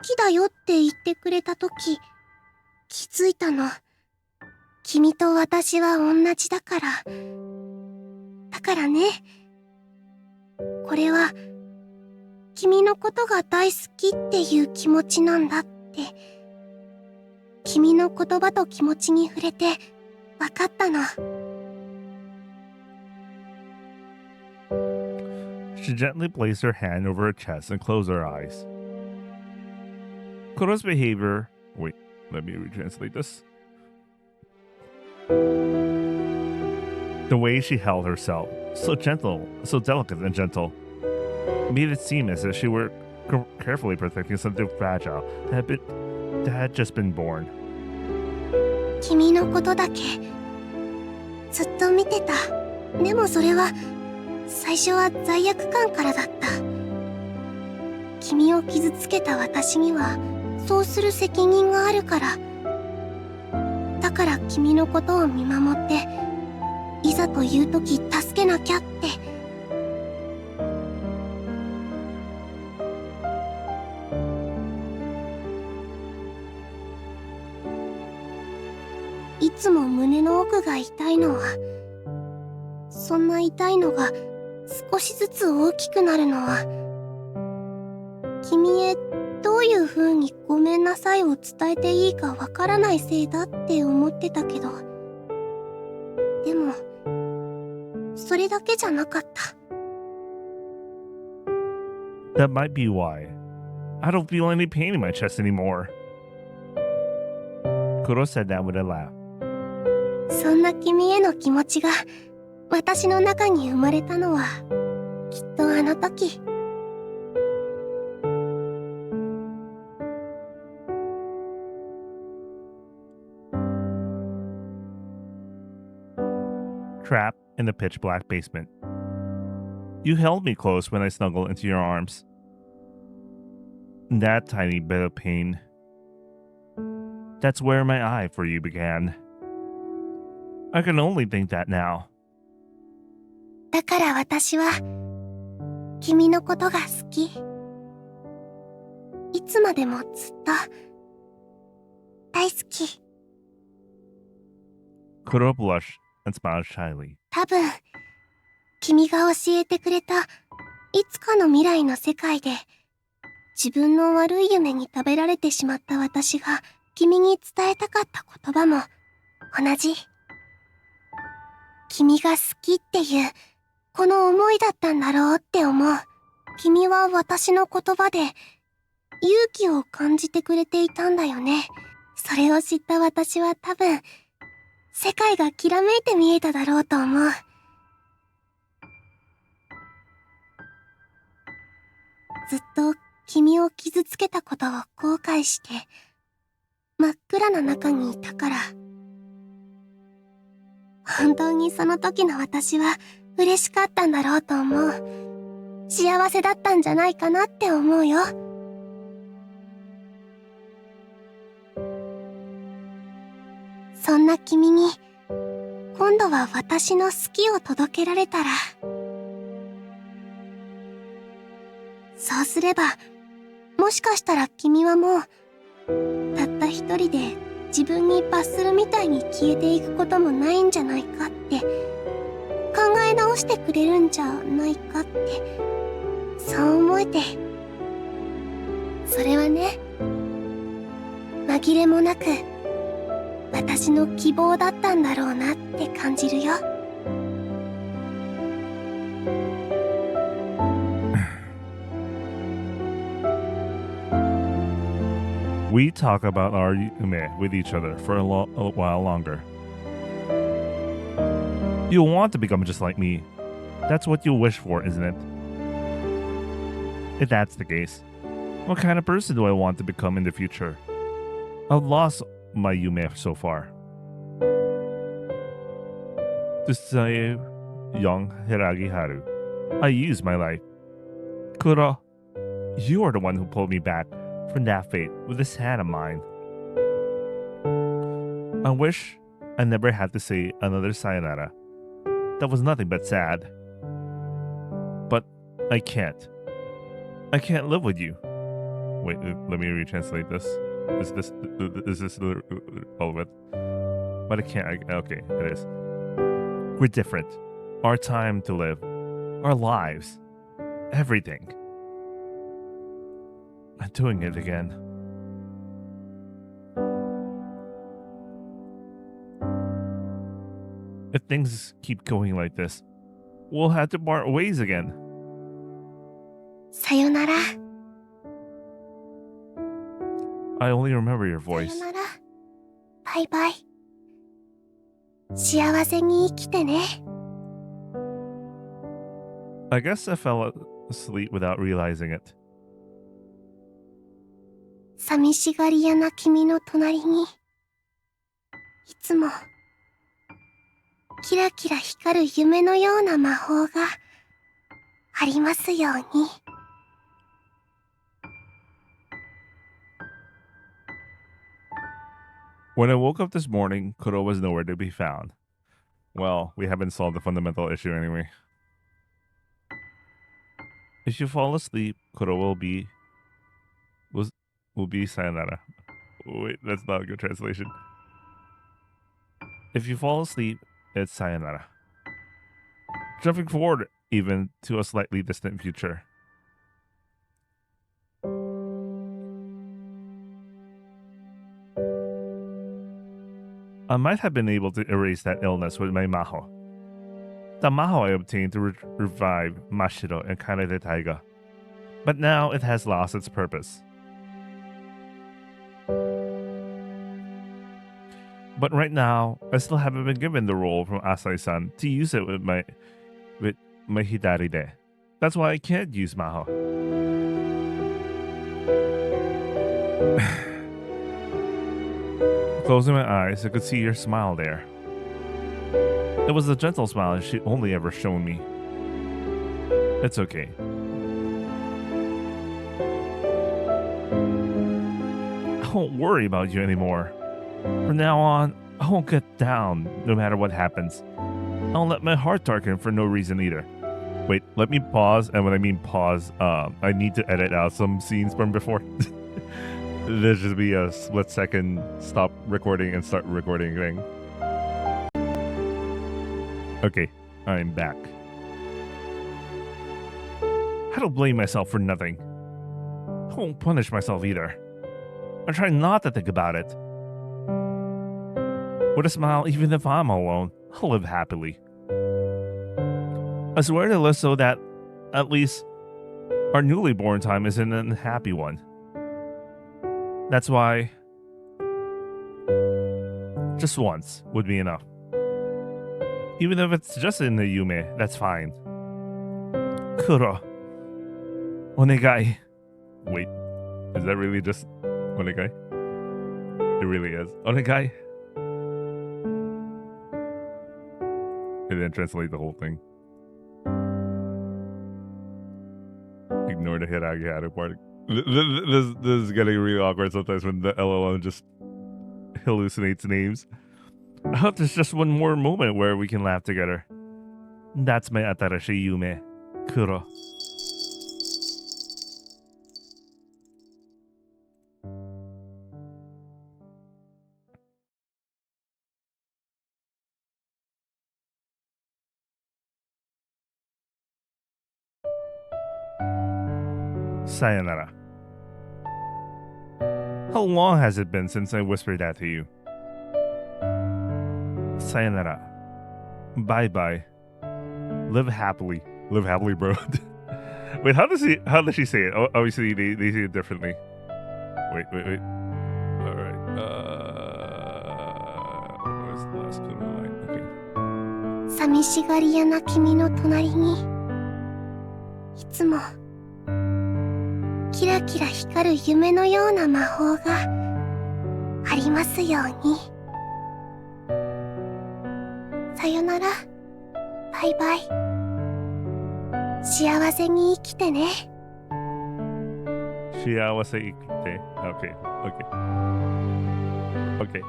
きだよって言ってくれたとき、気づいたの。君と私は同じだから。だからね、これは君のことが大好きっていう気持ちなんだって、君の言葉と気持ちに触れて分かったの。she gently placed her hand over her chest and closed her eyes. Kuro's behavior. Wait, let me retranslate this. The way she held herself, so gentle, so delicate and gentle, made it seem as if she were carefully protecting something fragile that had just been born. 君のことだけずっと見てた。でもそれは最初は罪悪感からだった。君を傷つけた私にはそうする責任があるから。だから君のことを見守って、いざという時助けなきゃって。いつも胸の奥が痛いのは、そんな痛いのが少しずつ大きくなるのは、君へどういう風にごめんなさいを伝えていいかわからないせいだって思ってたけど、でもそれだけじゃなかった。 That might be why. I don't feel any pain in my chest anymore. Kuro said that with a laugh. そんな君への気持ちが私の中に生まれたのはきっとあの時。Trapped in the pitch black basement. You held me close when I snuggled into your arms. That tiny bit of pain. That's where my eye for you began. I can only think that now. だから私は君のことが好き。いつまでもずっと大好き。 Kuro blushed and smiled shyly. 多分君が教えてくれたいつかの未来の世界で自分の悪い夢に食べられてしまった私が君に伝えたかった言葉も同じ。君が好きっていうこの思いだったんだろうって思う。君は私の言葉で勇気を感じてくれていたんだよね。それを知った私は多分世界がきらめいて見えただろうと思う。ずっと君を傷つけたことを後悔して真っ暗な中にいたから。本当にその時の私は嬉しかったんだろうと思う。幸せだったんじゃないかなって思うよ。そんな君に今度は私の好きを届けられたら、そうすればもしかしたら君はもうたった一人で自分に罰するみたいに消えていくこともないんじゃないかって考え直してくれるんじゃないかってそう思えて、それはね、紛れもなく私の希望だったんだろうなって感じるよ。We talk about our Yume with each other for a while longer. You'll want to become just like me. That's what you'll wish for, isn't it? If that's the case, what kind of person do I want to become in the future? I've lost my Yume so far. To save young Hiragi Haru, I used my life. Kuro, you are the one who pulled me back from that fate with this hand of mine. I wish I never had to say another sayonara. That was nothing but sad. But I can't. I can't live with you. Wait, let me retranslate this. Is this all of it? But I can't. Okay, it is. We're different. Our time to live. Our lives. Everything. I'm doing it again. If things keep going like this, we'll have to part ways again. さよなら。 I only remember your さよ voice. なら。バイバイ。幸せに生きてね。 I guess I fell asleep without realizing it. 寂しがり屋な君の隣に、いつも、キラキラ光る夢のような魔法がありますように。When I woke up this morning, Kuro was nowhere to be found. Well, we haven't solved the fundamental issue anyway. If you fall asleep, Kuro will be sayonara. Wait, that's not a good translation. If you fall asleep, it's sayonara. Jumping forward even to a slightly distant future. I might have been able to erase that illness with my maho. The maho I obtained to revive Mashiro and Kanade Taiga. But now it has lost its purpose. But right now, I still haven't been given the role from Asai-san to use it with my Hidaride. That's why I can't use maho. Closing my eyes, I could see your smile there. It was a gentle smile she'd only ever shown me. It's okay. I won't worry about you anymore. From now on, I won't get down no matter what happens. I won't let my heart darken for no reason either. Wait, let me pause, and when I mean pause, I need to edit out some scenes from before. There's just be a split second stop recording and start recording thing. Okay, I'm back. I don't blame myself for nothing. I won't punish myself either. I try not to think about it. With a smile, even if I'm alone, I'll live happily. I swear to live so that, at least, our newly born time is an unhappy one. That's why just once would be enough. Even if it's just in the Yume, that's fine. Kuro. Onegai. Wait, is that really just Onegai? It really is. Onegai. It didn't translate the whole thing. Ignore the Hiragi Haru part. This is getting really awkward sometimes when the LLM just hallucinates names. I hope there's just one more moment where we can laugh together. That's my Atarashi Yume, Kuro. Sayonara. How long has it been since I whispered that to you? Sayonara. Bye bye. Live happily. Live happily, bro. Wait, how does she say it? Oh, obviously they say it differently. Wait. Alright. Where's the last clue line? Okay. 寂しがり屋な君の隣にいつもキラキラ光る夢のような魔法がありますように。さよなら、バイバイ。幸せに生きてね。幸せ生きて。Okay.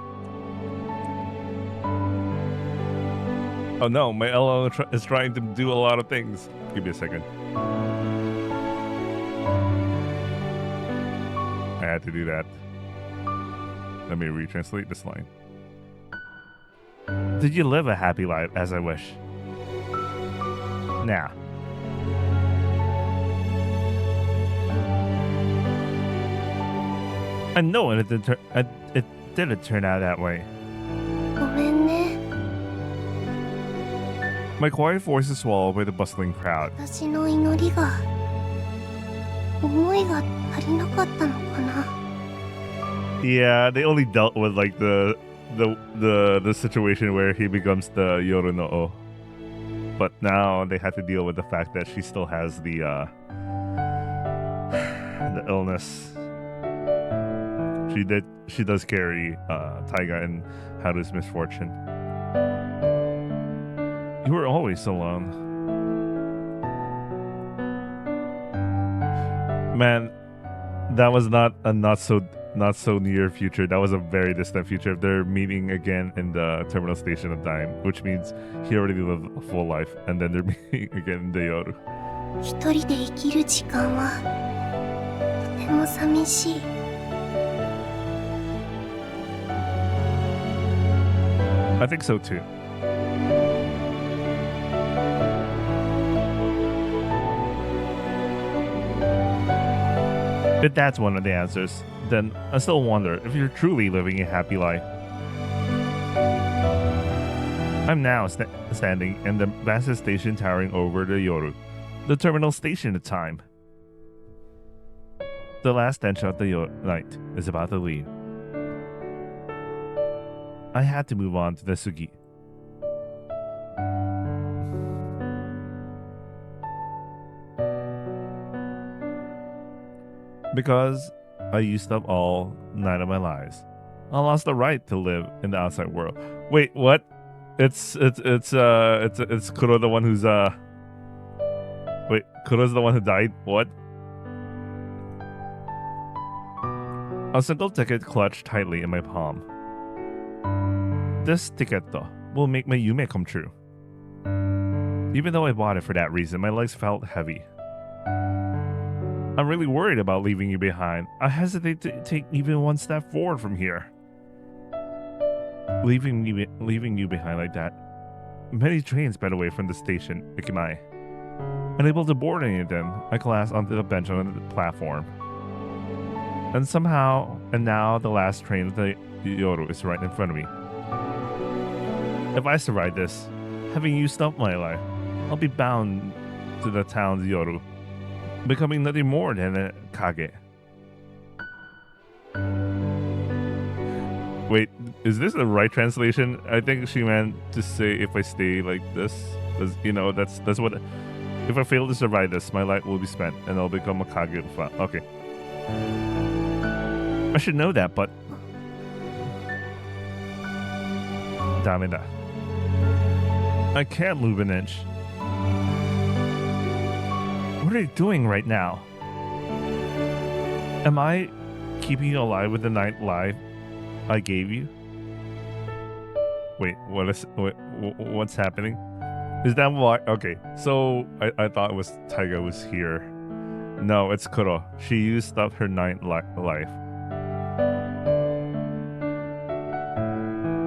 Oh no, my LL is trying to do a lot of things. Give me a second. I had to do that. Let me retranslate this line. Did you live a happy life as I wish? Nah. I know it didn't turn out that way. ごめんね。 My quiet voice is swallowed by the bustling crowd. 私の祈りが思いが足りなかったのかな。 Yeah, they only dealt with like the situation where he becomes the Yoru no O. But now they had to deal with the fact that she still has the illness. She does carry Taiga and Haru's misfortune. You were always alone. Man, that was not so near future. That was a very distant future. They're meeting again in the terminal station of time, which means he already lived a full life, and then they're meeting again in the Yoru. 一人で生きる時間はとても寂しい。 I think so too. If that's one of the answers, then I still wonder if you're truly living a happy life. I'm now standing in the vast station towering over the Yoru, the terminal station of time. The last stench of the night is about to leave. I had to move on to the Sugi. Because I used up all 9 of my lives, I lost the right to live in the outside world. Wait, what? It's Kuro, the one who's Wait, Kuro's the one who died? What? A single ticket clutched tightly in my palm. This ticket will make my yume come true. Even though I bought it for that reason, my legs felt heavy. I'm really worried about leaving you behind. I hesitate to take even one step forward from here. Leaving you behind like that. Many trains sped away from the station, Ikimai. Unable to board any of them, I collapsed onto the bench on the platform. And now the last train of the Yoru is right in front of me. If I survive this, having used up my life, I'll be bound to the town's Yoru, becoming nothing more than a Kage. Wait, is this the right translation? I think she meant to say if I stay like this, you know, that's what. If I fail to survive this, my life will be spent and I'll become a Kage. Okay. I should know that, but. Dameda. I can't move an inch. What are you doing right now? Am I keeping you alive with the night life I gave you? Wait, what's happening? Is that why? Okay, so I thought it was Taiga was here. No, it's Kuro. She used up her night life.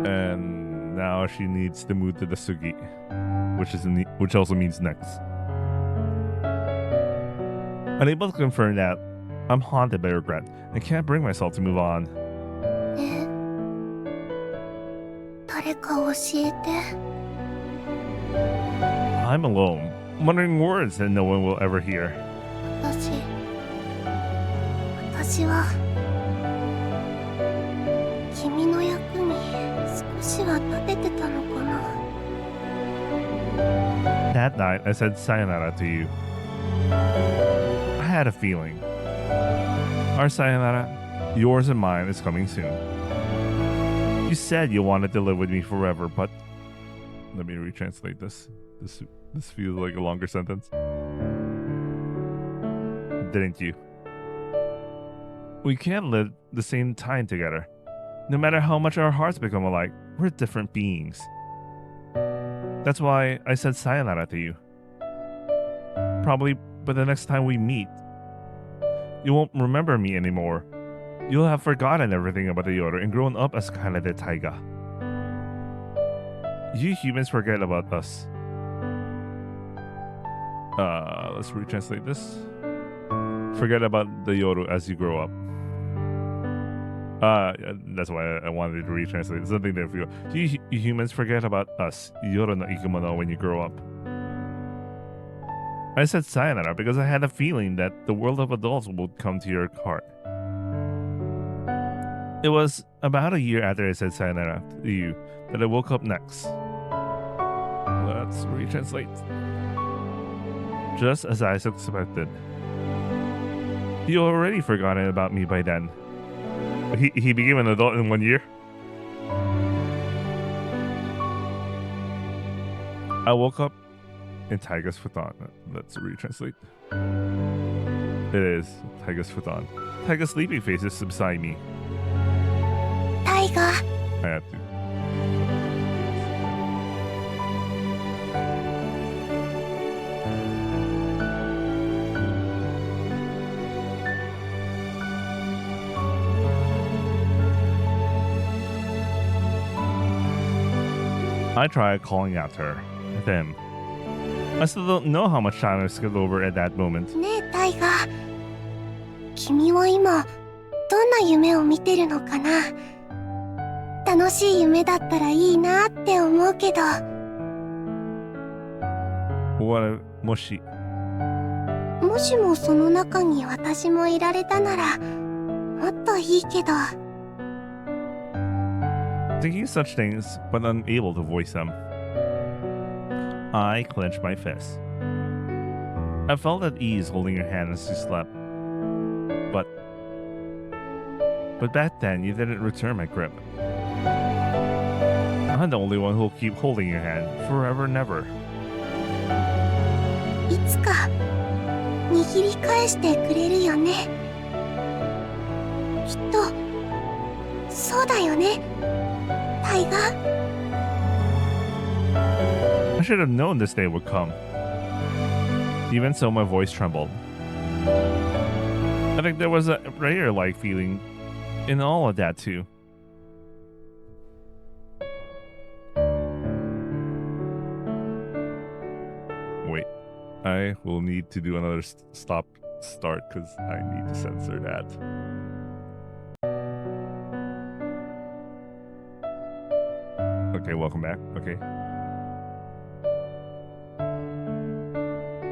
And now she needs to move to the Sugi, which also means next. Unable to confirm that, I'm haunted by regret. I can't bring myself to move on. ね、誰か教えて。 I'm alone, muttering words that no one will ever hear. 私は君の役に少しは立ててたのかな。 That night, I said sayonara to you. I had a feeling. Our sayonara, yours and mine, is coming soon. You said you wanted to live with me forever, but... Let me retranslate this. This feels like a longer sentence. Didn't you? We can't live the same time together. No matter how much our hearts become alike, we're different beings. That's why I said sayonara to you. Probably by the next time we meet, you won't remember me anymore. You'll have forgotten everything about the Yoru and grown up as Kanade Taiga. You humans forget about us. Let's retranslate this. Forget about the Yoru as you grow up. That's why I wanted to retranslate something there for you. You humans forget about us, Yoru no Ikumono, when you grow up. I said sayonara because I had a feeling that the world of adults would come to your heart. It was about a year after I said sayonara to you that I woke up next. Let's retranslate. Just as I suspected. You already forgotten about me by then. He became an adult in 1 year. I woke up in Taiga's futon. Let's retranslate. It is Taiga's futon. Taiga's sleeping face is beside me. タイガ、 I have to. I tried calling out to her, then. I still don't know how much time I skipped over at that moment. ねえタイガ、君は今どんな夢を見てるのかな。楽しい夢だったらいいなって思うけど。 What was she? もしもその中に私もいられたならもっといいけど。 Thinking such things, but unable to voice them. I clenched my fist. I felt at ease holding your hand as you slept. But back then, you didn't return my grip. I'm the only one who'll keep holding your hand, forever and ever. いつか握り返してくれるよね。きっとそうだよね、タイガ。 I should have known this day would come. Even so, my voice trembled. I think there was a prayer-like feeling in all of that too. Wait, I will need to do another start because I need to censor that. Okay, welcome back. Okay.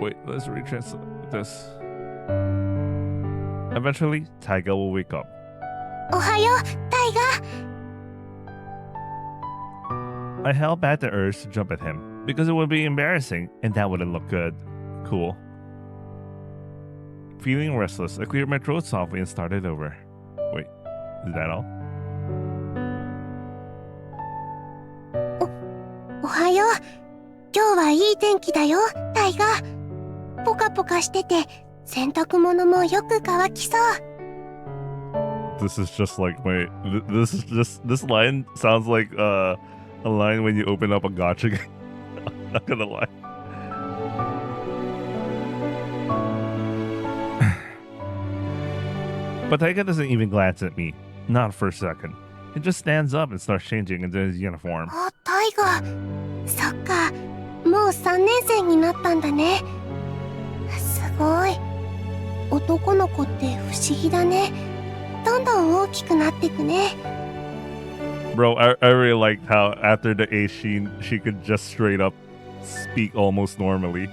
Wait, let's retranslate this. Eventually, Taiga will wake up. おはよう、タイガ。 I held back the urge to jump at him because it would be embarrassing and that wouldn't look good. Cool. Feeling restless, I cleared my throat softly and started over. Wait, is that all? おはよう。今日はいい天気だよ、タイガ。ポカポカしてて洗濯物もよく乾きそう。 This is just like this line sounds like a line when you open up a gacha game. I'm not gonna lie. But Taiga doesn't even glance at me. Not for a second. He just stands up and starts changing into his uniform. あ、タイガ。そっか。もう3年生になったんだね。すごい。男の子って不思議だね。どんどん大きくなってくね。 Bro, I really liked how after the A scene, she could just straight up speak almost normally.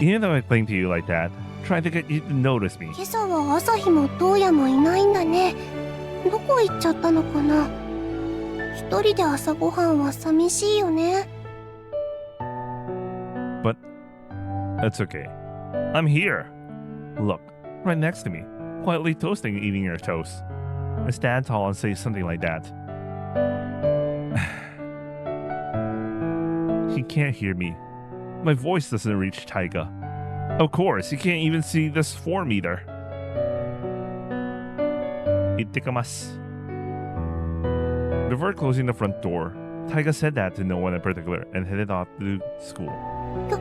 Even though I cling to you like that, trying to get you to notice me. 今朝は朝日もトウヤもいないんだね。どこ行っちゃったのかな。一人で朝ごはんは寂しいよね。 But that's okay. I'm here. Look, right next to me, quietly toasting and eating your toast. I stand tall and say something like that. He can't hear me. My voice doesn't reach Taiga. Of course, he can't even see this form either. Itikamas. Before closing the front door, Taiga said that to no one in particular and headed off to school. 今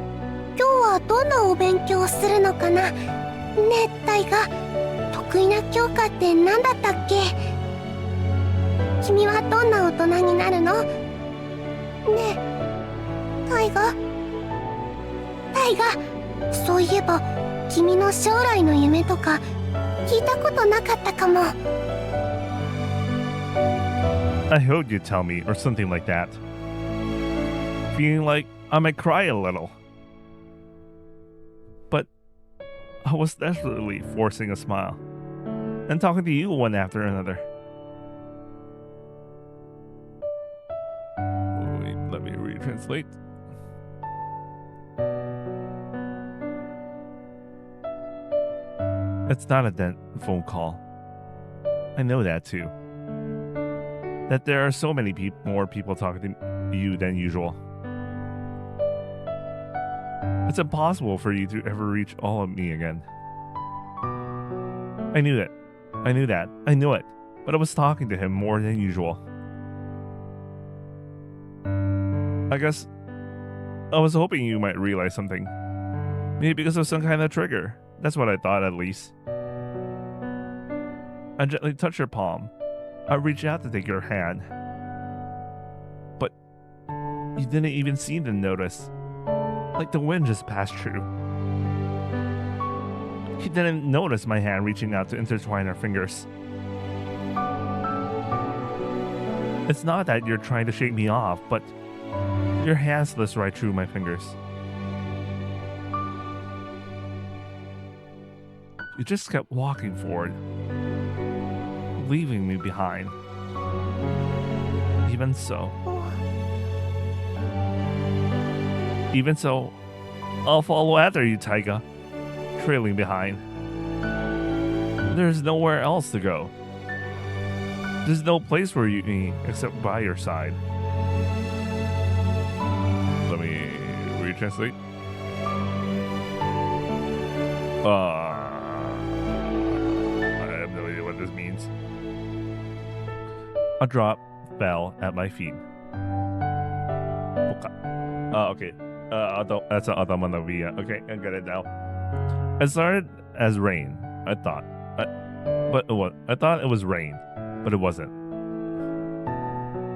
日はどんなお勉強をするのかな。ねえタイガ、得意な教科って何だったっけ。君はどんな大人になるの。ねえタイガ、そういえば君の将来の夢とか聞いたことなかったかも。 I hope you'd tell me or something like that. Feeling like I might cry a little. But I was desperately forcing a smile and talking to you one after another. Wait, let me retranslate. It's not a phone call. I know that too. That there are so many more people talking to you than usual. It's impossible for you to ever reach all of me again. I knew that. I knew it. But I was talking to him more than usual. I guess I was hoping you might realize something. Maybe because of some kind of trigger. That's what I thought, at least. I gently touched your palm. I reached out to take your hand. But you didn't even seem to notice. Like the wind just passed through. You didn't notice my hand reaching out to intertwine our fingers. It's not that you're trying to shake me off, but your hand slips right through my fingers. You just kept walking forward, leaving me behind. Even so, I'll follow after you, Taiga, trailing behind. There's nowhere else to go. There's no place for you except by your side. Let me retranslate. I have no idea what this means. A drop fell at my feet. Okay. That's an Adama no Via. Okay, I got it now. It started as rain, I thought. But what? I thought it was rain, but it wasn't.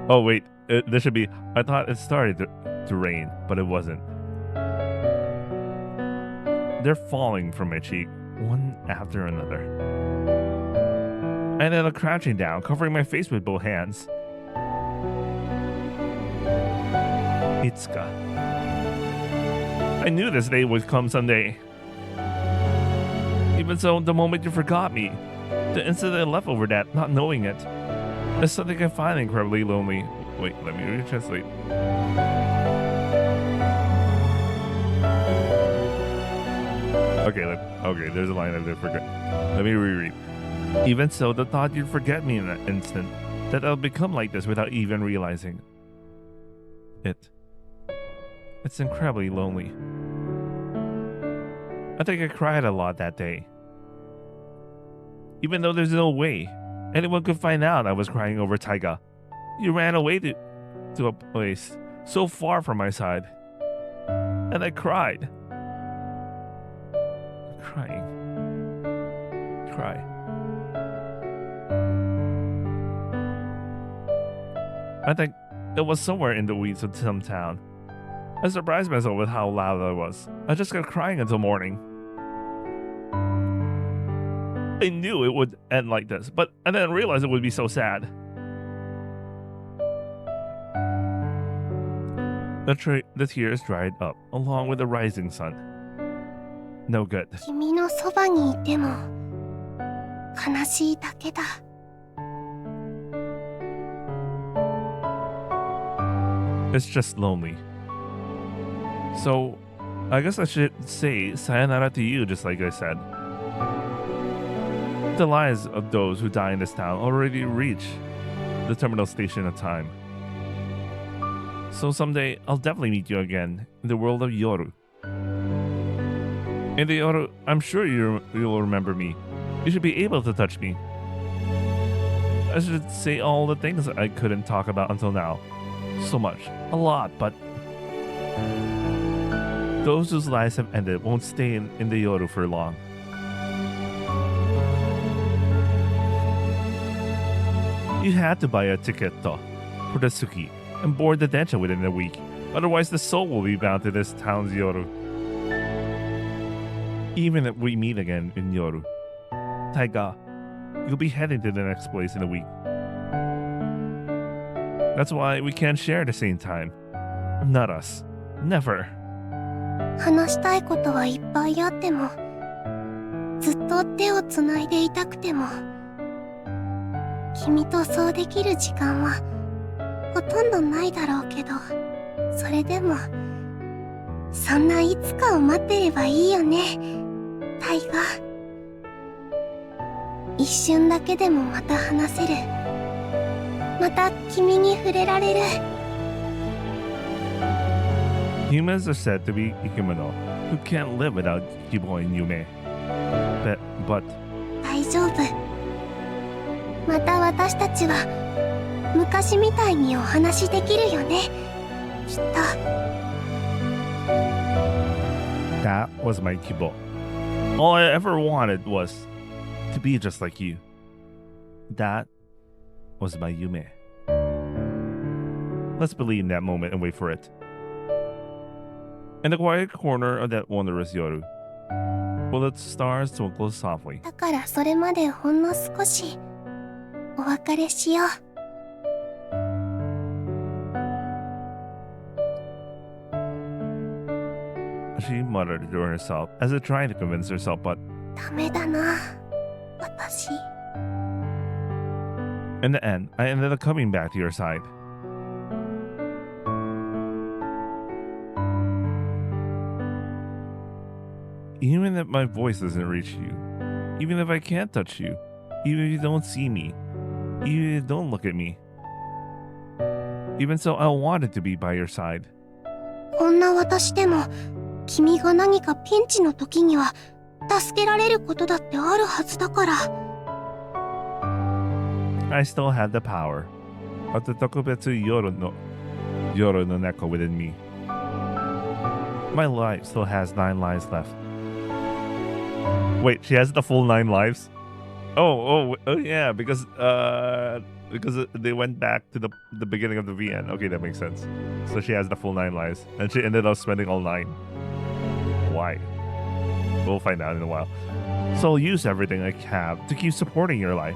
Oh wait, there should be. I thought it started to rain, but it wasn't. They're falling from my cheek, one after another. I ended up crouching down, covering my face with both hands. Itsuka. I knew this day would come someday. Even so, the moment you forgot me, the instant I left over that, not knowing it, is something I find incredibly lonely. Wait, let me retranslate. Okay, there's a line I did forget. Let me reread. Even so, the thought you'd forget me in an instant, that I'll become like this without even realizing it. It's incredibly lonely. I think I cried a lot that day. Even though there's no way anyone could find out I was crying over Taiga. You ran away to a place so far from my side. And I cried. Cry. I think it was somewhere in the weeds of some town. I surprised myself with how loud I was. I just kept crying until morning. I knew it would end like this, but I didn't realize it would be so sad. The tears dried up, along with the rising sun. No good. 君のそばにいても悲しいだけだ。It's just lonely. So, I guess I should say sayonara to you, just like I said. The lives of those who die in this town already reach the terminal station in time. So someday, I'll definitely meet you again in the world of Yoru. In the Yoru, I'm sure you'll remember me. You should be able to touch me. I should say all the things I couldn't talk about until now. So much. A lot, but those whose lives have ended won't stay in the Yoru for long. You had to buy a ticket for the Suki and board the Densha within a week. Otherwise, the soul will be bound to this town's Yoru. Even if we meet again in Yoru, Taiga, you'll be heading to the next place in a week. That's why we can't share at the same time. Not us. Never. 話したいことはいっぱいあっても、ずっと手をつないでいたくても、君とそうできる時間はほとんどないだろうけど、それでもそんないつかを待ってればいいよね、タイガ。一瞬だけでもまた話せる。また君に触れられる。Humans are said to be Ikemono, who can't live without Kibo and Yume. But 大丈夫。また私たちは昔みたいにお話できるよね、きっと。that was my Kibo. All I ever wanted was to be just like you. That was my Yume. Let's believe in that moment and wait for it. In the quiet corner of that wondrous Yoru, will the stars twinkle softly. だからそれまでほんの少しお別れしよう。She muttered to herself as if trying to convince herself, but ダメだな、私。in the end, I ended up coming back to your side. Even if my voice doesn't reach you, even if I can't touch you, even if you don't see me, even if you don't look at me, even so, I wanted to be by your side. こんな私でも君が何かピンチの時には助けられることだってあるはずだから。I still had the power of the Tokubetsu Yoru no Neko within me. My life still has 9 lives left. Wait, she has the full 9 lives? Oh yeah, because they went back to the beginning of the VN. Okay, that makes sense. So she has the full 9 lives, and she ended up spending all 9. Why? We'll find out in a while. So I'll use everything I have to keep supporting your life.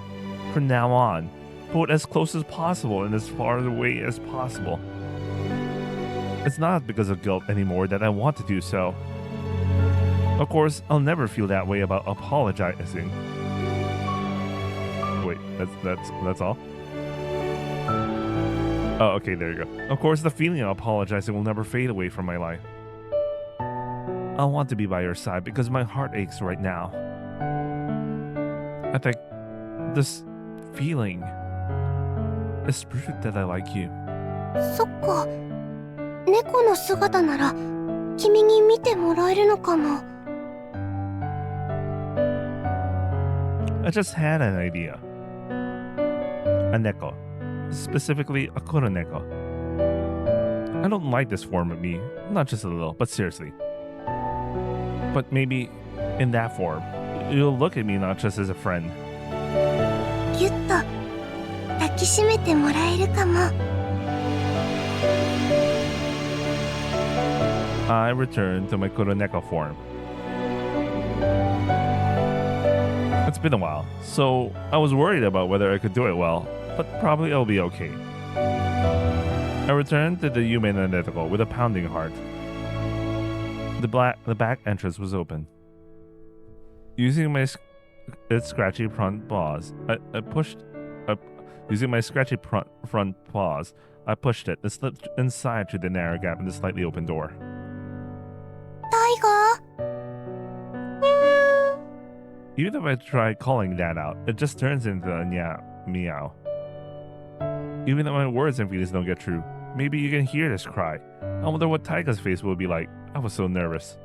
From now on, put as close as possible and as far away as possible. It's not because of guilt anymore that I want to do so. Of course, I'll never feel that way about apologizing. Wait, that's all? Oh, okay, there you go. Of course, the feeling of apologizing will never fade away from my life. I want to be by your side because my heart aches right now. I think this feeling is proof that I like you. そっか、猫の姿なら君に見てもらえるのかも。I just had an idea. A neko. Specifically, a koroneko. I don't like this form of me. Not just a little, but seriously. But maybe, in that form, you'll look at me not just as a friend. ぎゅっと抱きしめてもらえるかも。I returned to my Kuroneko form. It's been a while, so I was worried about whether I could do it well, but probably I'll be okay. I returned to the Yume no Netoko with a pounding heart. The back entrance was open. Using my scratchy front paws, I pushed. Using my scratchy front paws, I pushed it and slipped inside through the narrow gap in the slightly open door. Taiga? Even if I try calling that out, it just turns into a meow. Even though my words and feelings don't get through, maybe you can hear this cry. I wonder what Taiga's face will be like. I was so nervous.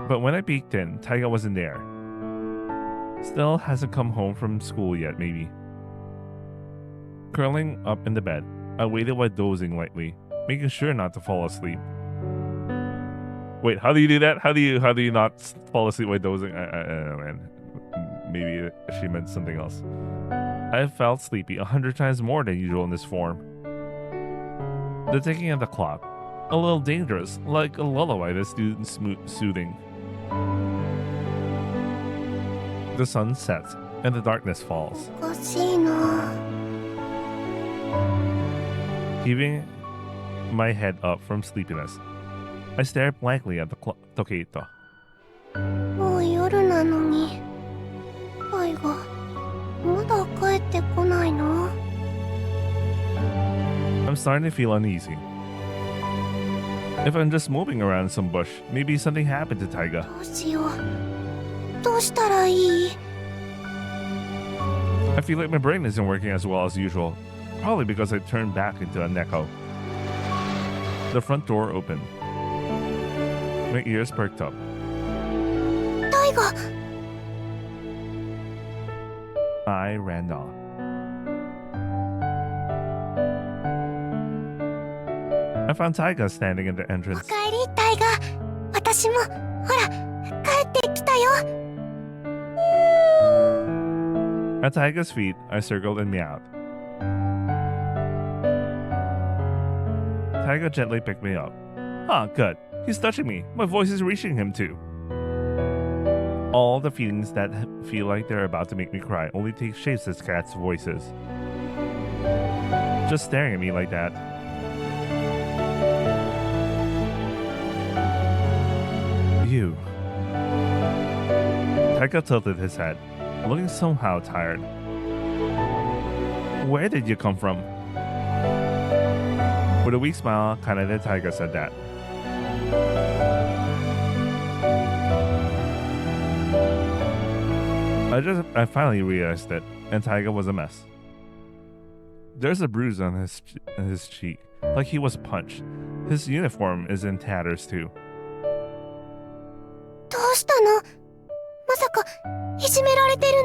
But when I peeked in, Taiga wasn't there. Still hasn't come home from school yet, maybe. Curling up in the bed, I waited while dozing lightly, making sure not to fall asleep. Wait, how do you do that? How do you not fall asleep while dozing? I don't know, man. Maybe she meant something else. I felt sleepy 100 times more than usual in this form. The ticking of the clock, a little dangerous, like a lullaby that's soothing. The sun sets and the darkness falls. おかしいな。 Heaving my head up from sleepiness, I stared blankly at the Tokito. もう夜なのに。タイガ、まだ帰ってこないの？ I'm starting to feel uneasy. If I'm just moving around some bush, maybe something happened to Taiga. どうしよう。どうしたらいい？ I feel like my brain isn't working as well as usual, probably because I turned back into a Neko. The front door opened. My ears perked up. タイガ、 I ran off. I found Taiga standing in the お entrance. かえりタイガ。私もほら帰ってきたよ。 At Taiga's feet, I circled and meowed. Taiga gently picked me up. Ah, good. He's touching me. My voice is reaching him too. All the feelings that feel like they're about to make me cry only take shapes as cats' voices. Just staring at me like that. You. Taiga tilted his head, looking somehow tired. Where did you come from? With a weak smile, Kanade Taiga said that. I finally realized it, and Taiga was a mess. There's a bruise on his cheek, like he was punched. His uniform is in tatters too. どうしたの？まさかいじめられてる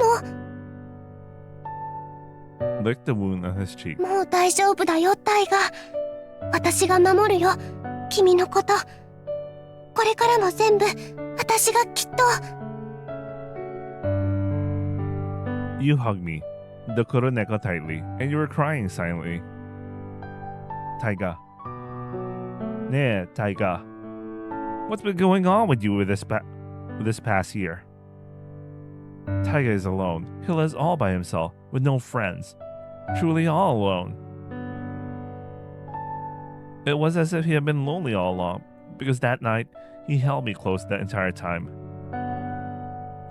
の？ Licked the wound on his cheek. もう大丈夫だよタイガ。私が守るよ。君のこと。これからも全部私がきっと。 You hugged me, the Kuroneko tightly, and you were crying silently. Taiga. Nah, Taiga. What's been going on with you with this past year? Taiga is alone. He lives all by himself, with no friends. Truly all alone. It was as if he had been lonely all along, because that night, he held me close the entire time.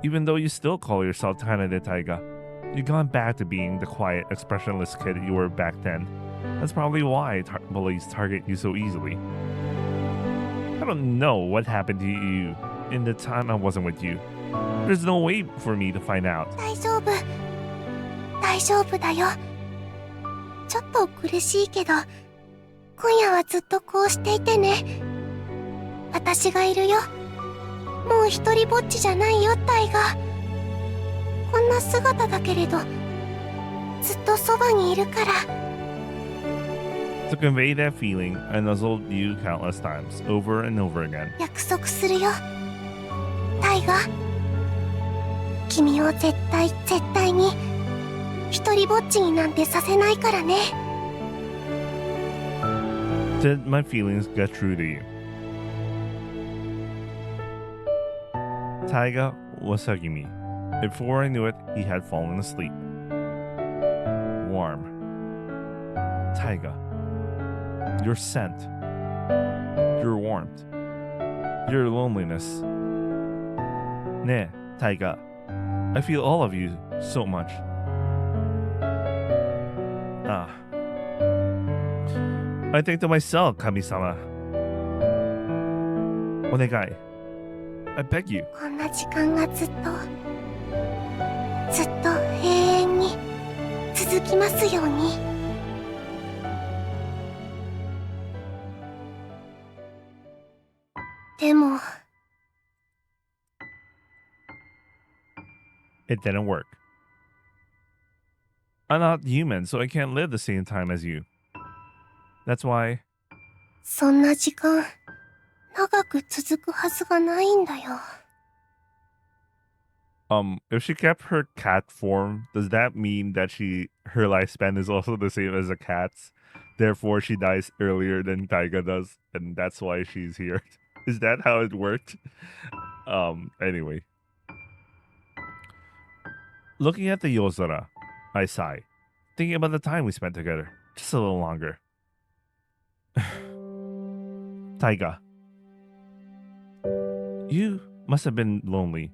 Even though you still call yourself Kanade Taiga, you've gone back to being the quiet, expressionless kid you were back then. That's probably why bullies target you so easily. I don't know what happened to you in the time I wasn't with you. There's no way for me to find out. 大丈夫。大丈夫だよ。ちょっと苦しいけど、今夜はずっとこうしていてね。私がいるよ。もう一人ぼっちじゃないよ、タイガ。こんな姿だけれど、ずっとそばにいるから。 To convey that feeling, I nuzzled you countless times, over and over again. 約束するよ、タイガ。君を絶対に一人ぼっちになんてさせないからね。Did my feelings get through to you? Taiga was hugging me. Before I knew it, he had fallen asleep. Warm. Taiga. Your scent. Your warmth. Your loneliness. Ne, Taiga. I feel all of you so much. Ah. I think to myself, Kami-sama. Onegai. I beg you. こんな時間がずっと永遠に続きますように。でも It didn't work. I'm not human, so I can't live the same time as you. That's why そんな時間長く続くはずがないんだよ。if she kept her cat form, does that mean that her lifespan is also the same as a cat's? Therefore, she dies earlier than Taiga does, and that's why she's here. Is that how it worked? Anyway. Looking at the Yozora, I sigh, thinking about the time we spent together, just a little longer. Taiga. You must have been lonely.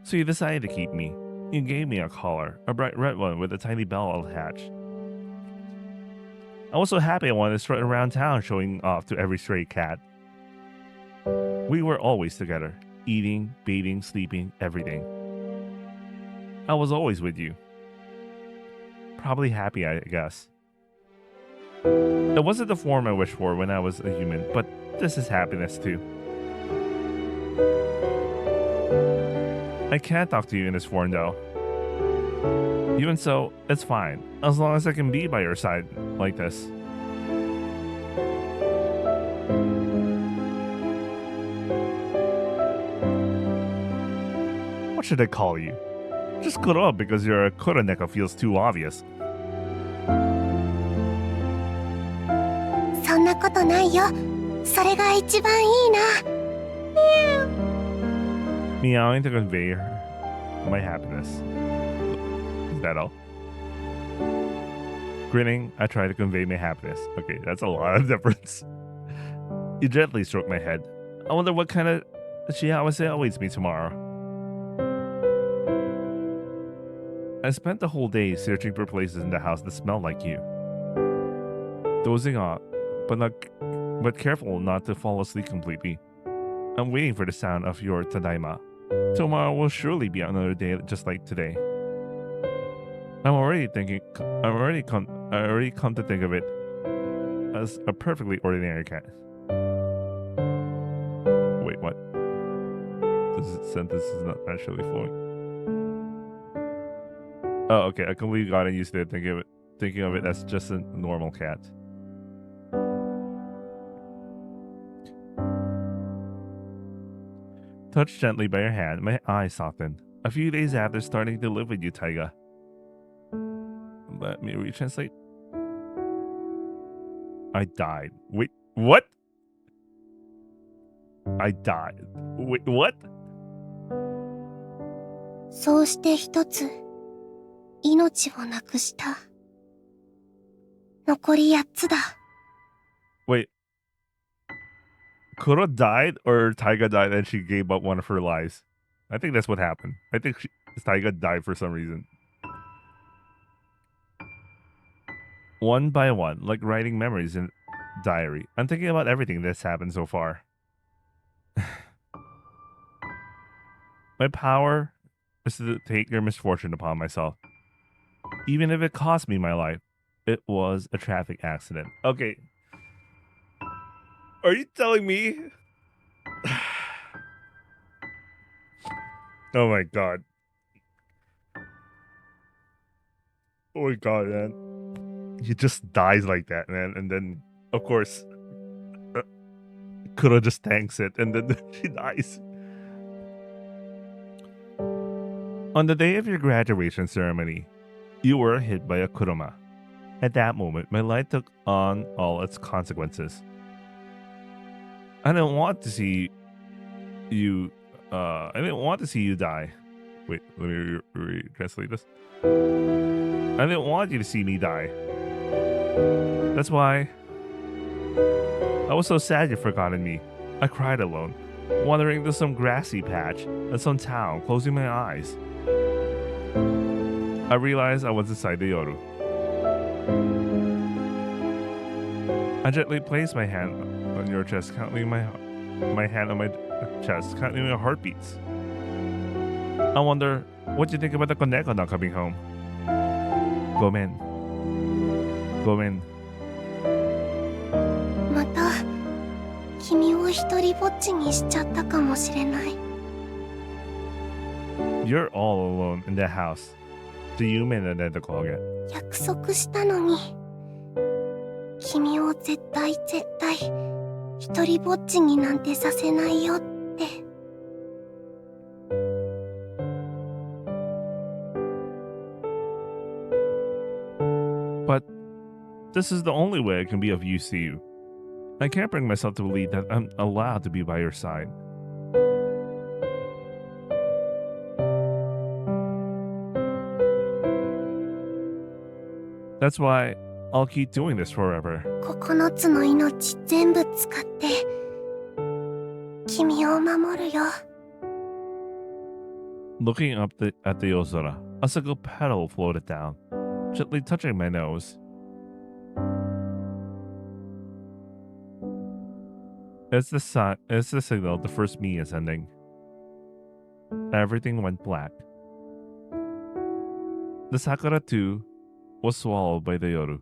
So you decided to keep me. You gave me a collar, a bright red one with a tiny bell attached. I was so happy I wanted to strut around town showing off to every stray cat. We were always together, eating, bathing, sleeping, everything. I was always with you. Probably happy, I guess. It wasn't the form I wished for when I was a human, but this is happiness too. I can't talk to you in this form though. Even so, it's fine, as long as I can be by your side like this. What should I call you? Just Kuro because you're a Kuroneka feels too obvious. そんなことないよ。それが一番いいな。Meowing to convey my happiness. Is that all? Grinning, I try to convey my happiness. Okay, that's a lot of difference. You gently stroke my head. I wonder what kind of shiawase awaits me tomorrow. I spent the whole day searching for places in the house that smelled like you. Dozing off, but careful not to fall asleep completely. I'm waiting for the sound of your tadaima. Tomorrow will surely be another day just like today. I already come to think of it as a perfectly ordinary cat. Wait, what? This sentence is not actually flowing. Oh, okay. I completely gotten used to it, thinking of it as just a normal cat. Touched gently by your hand, my eyes softened. A few days after starting to live with you, Taiga. Let me retranslate. I died. Wait, what? I died. Wait, what? そうして一つ命をなくした。残り8つだ。 Wait. Kuro died or Taiga died and she gave up one of her lives? I think that's what happened. I think Taiga died for some reason. One by one, like writing memories in a diary. I'm thinking about everything that's happened so far. My power is to take your misfortune upon myself. Even if it cost me my life, it was a traffic accident. Okay. Are you telling me? Oh my god. Oh my god, man. He just dies like that, man. And then, of course, Kuro just tanks it and then she dies. On the day of your graduation ceremony, you were hit by a kuruma. At that moment, my life took on all its consequences. I didn't want to see you. I didn't want to see you die. Wait, let me translate this. I didn't want you to see me die. That's why I was so sad you forgotten me. I cried alone, wandering to some grassy patch in some town, closing my eyes. I realized I was inside the Yoru. I gently placed my hand on your chest, counting my hand on my chest, counting my heartbeats. I wonder what you think about the Koneko not coming home. Gomen. Gomen. また君を一人ぼっちにしちゃったかもしれない。 You're all alone in that house. Do you mean identical again? 約束したのに君を絶対一人ぼっちになんてさせないよって。 But this is the only way I can be of use to you. I can't bring myself to believe that I'm allowed to be by your side. That's why I'll keep doing this forever. 9つの命全部使って君を守るよ。 Looking up at the Ozora, a single petal floated down, gently touching my nose. It's the signal the first me is ending. Everything went black. The sakura too was swallowed by the yoru.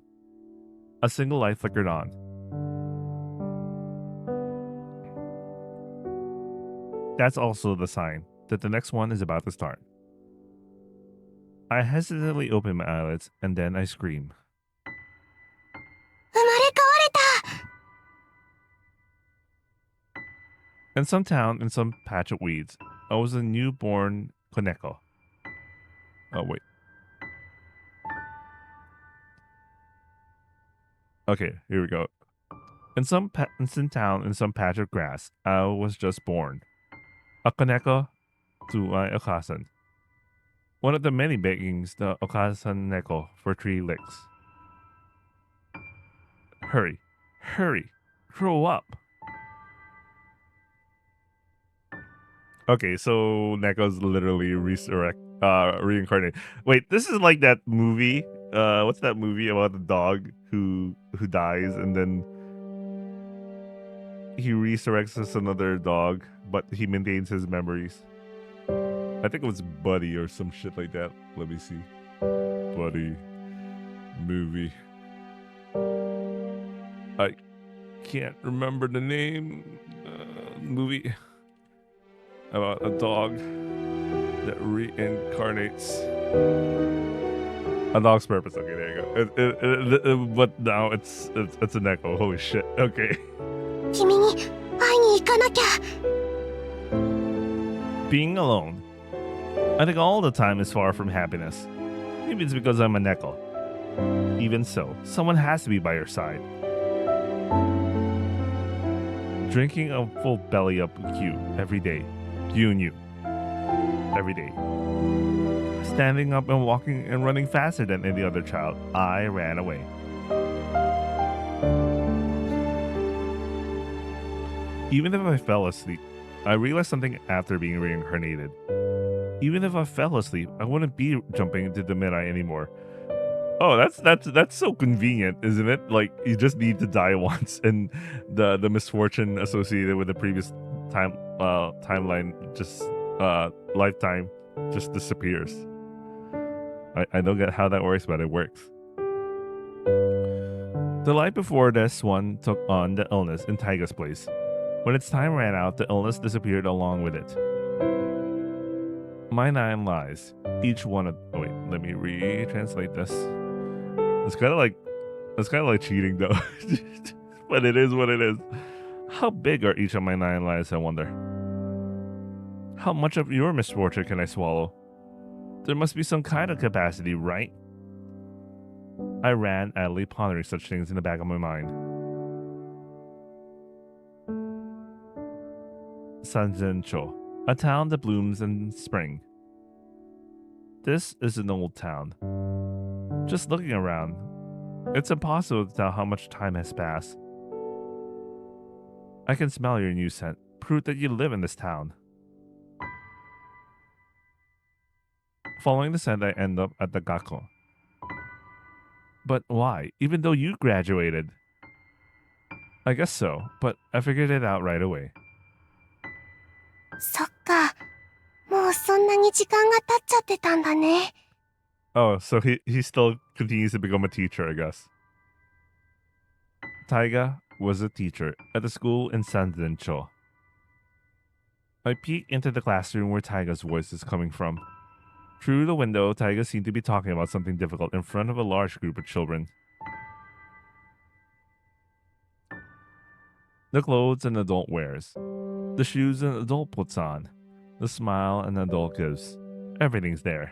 A single light flickered on. That's also the sign that the next one is about to start. I hesitantly open my eyelids and then I scream. 生まれ変われた。 In some town, in some patch of weeds, I was a newborn Koneko. Oh, wait. Okay, here we go. In some town, in some patch of grass, I was just born. A Koneko to my Okasan. One of the many beggings the Okasan Neko for 3 licks. Hurry, hurry, grow up. Okay, so Neko's literally reincarnated. Wait, this is like that movie. What's that movie about the dog who dies and then he resurrects as another dog, but he maintains his memories? I think it was Buddy or some shit like that. Let me see. Buddy movie. I can't remember the name. Movie about a dog that reincarnates. A dog's purpose. Okay, there you go. But now it's a Neko. Holy shit. Okay. 君に会いに行かなきゃ。 Being alone. I think all the time is far from happiness. Maybe it's because I'm a Neko. Even so, someone has to be by your side. Drinking a full belly up with you every day. You and you. Every day. Standing up and walking and running faster than any other child, I ran away. Even if I fell asleep, I realized something after being reincarnated. Even if I fell asleep, I wouldn't be jumping into the Mirai anymore. Oh, that's so convenient, isn't it? Like, you just need to die once, and the misfortune associated with the previous timeline just lifetime just disappears. I don't get how that works, but it works. The life before this one took on the illness in Taiga's place. When its time ran out, the illness disappeared along with it. My 9 lies, each one of... Oh wait, let me retranslate this. It's kind of like cheating though. But it is what it is. How big are each of my 9 lies, I wonder? How much of your misfortune can I swallow? There must be some kind of capacity, right? I ran, idly pondering such things in the back of my mind. Sanzencho, a town that blooms in spring. This is an old town. Just looking around, it's impossible to tell how much time has passed. I can smell your new scent, proof that you live in this town. Following the scent, I end up at the Gakko. But why, even though you graduated? I guess so, but I figured it out right away. そっか。もうそんなに時間が経っちゃってたんだね。Oh, so he still continues to become a teacher, I guess. Taiga was a teacher at the school in Sanzencho. I peek into the classroom where Taiga's voice is coming from. Through the window, Taiga seemed to be talking about something difficult in front of a large group of children. The clothes an adult wears, the shoes an adult puts on, the smile an adult gives. Everything's there.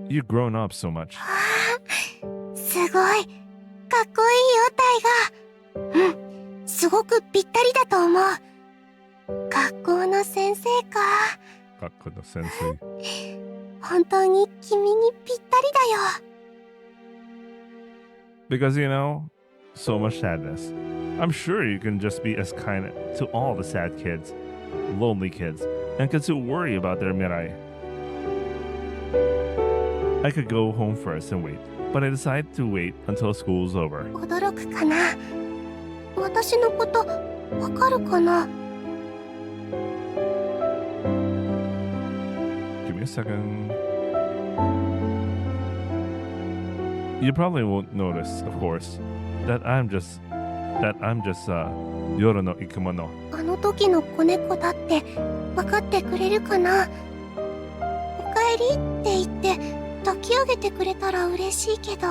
You've grown up so much. すごい。かっこいいよ、タイガ。うん。すごくぴったりだと思う。学校の先生か。Kakko sensei. 本当に君にぴったりだよ。Because, you know, so much sadness. I'm sure you can just be as kind to all the sad kids, lonely kids, and kids who worry about their mirai. I could go home first and wait, but I decided to wait until school's over. 驚くかな。私のことわかるかな。Give me a second. You probably won't notice, of course, that I'm just Yoru no Ikumono. あの時の子猫だって分かってくれるかな。おかえりって言って抱き上げてくれたら嬉しいけど。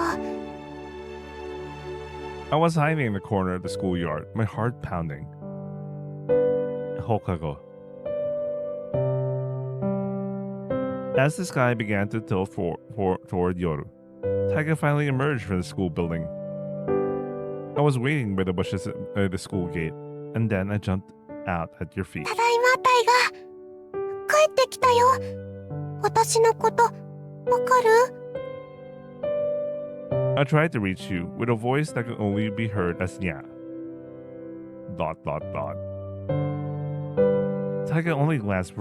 I was hiding in the corner of the schoolyard, my heart pounding. Hokago. As the sky began to tilt toward Yoru, Taiga finally emerged from the school building. I was waiting by the bushes at the school gate, and then I jumped out at your feet. ただいま、タイガ。帰ってきたよ。私のことわかる？ I tried to reach you with a voice that could only be heard as nya. ... Taiga only glanced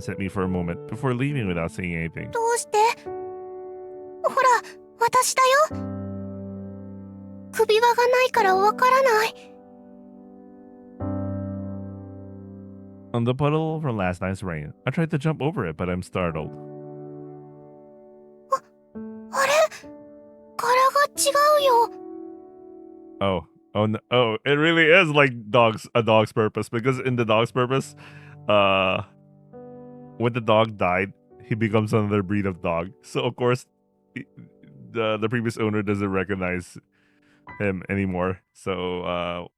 at me for a moment before leaving without saying anything. どうして？ほら、私だよ。首輪がないからわからない。On the puddle from last night's rain, I tried to jump over it, but I'm startled. あれ？柄が違うよ。Oh no! Oh, it really is like a dog's purpose, because in the dog's purpose, when the dog died, he becomes another breed of dog. So of course, the previous owner doesn't recognize him anymore. So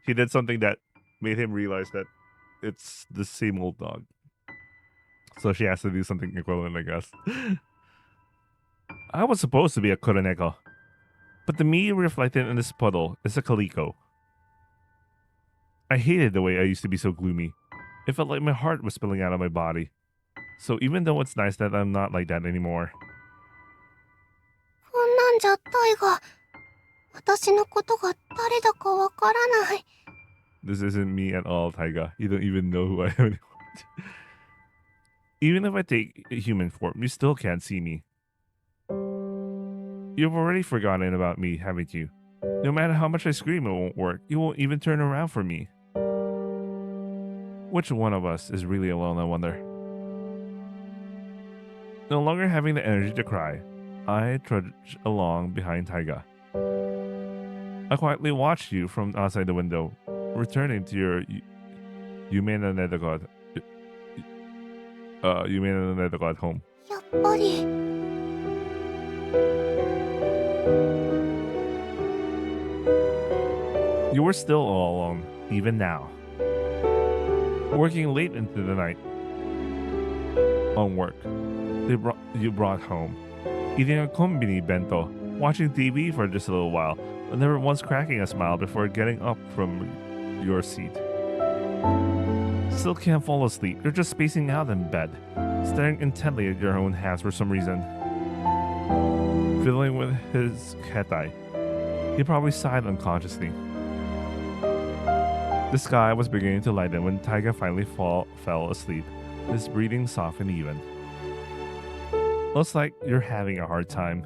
he did something that made him realize that it's the same old dog. So she has to do something equivalent, I guess. I was supposed to be a Kuroneko, but the me reflected in this puddle is a Kaliko. I hated the way I used to be so gloomy. It felt like my heart was spilling out of my body. So even though it's nice that I'm not like that anymore. こんなんじゃタイガ。私のことが誰だかわからない。This isn't me at all, Taiga. You don't even know who I am anymore. Even if I take a human form, you still can't see me. You've already forgotten about me, haven't you? No matter how much I scream, it won't work. You won't even turn around for me. Which one of us is really alone, I wonder? No longer having the energy to cry, I trudged along behind Taiga. I quietly watched you from outside the window, returning to your Yumena Nethergod home. やっぱり。You were still all alone, even now. Working late into the night on work. You brought home. Eating a kombini bento, watching TV for just a little while, never once cracking a smile before getting up from your seat. Still can't fall asleep. You're just spacing out in bed, staring intently at your own hands for some reason. Fiddling with his ketai. He probably sighed unconsciously. The sky was beginning to lighten when Taiga finally fell asleep, his breathing soft and even. Looks like you're having a hard time.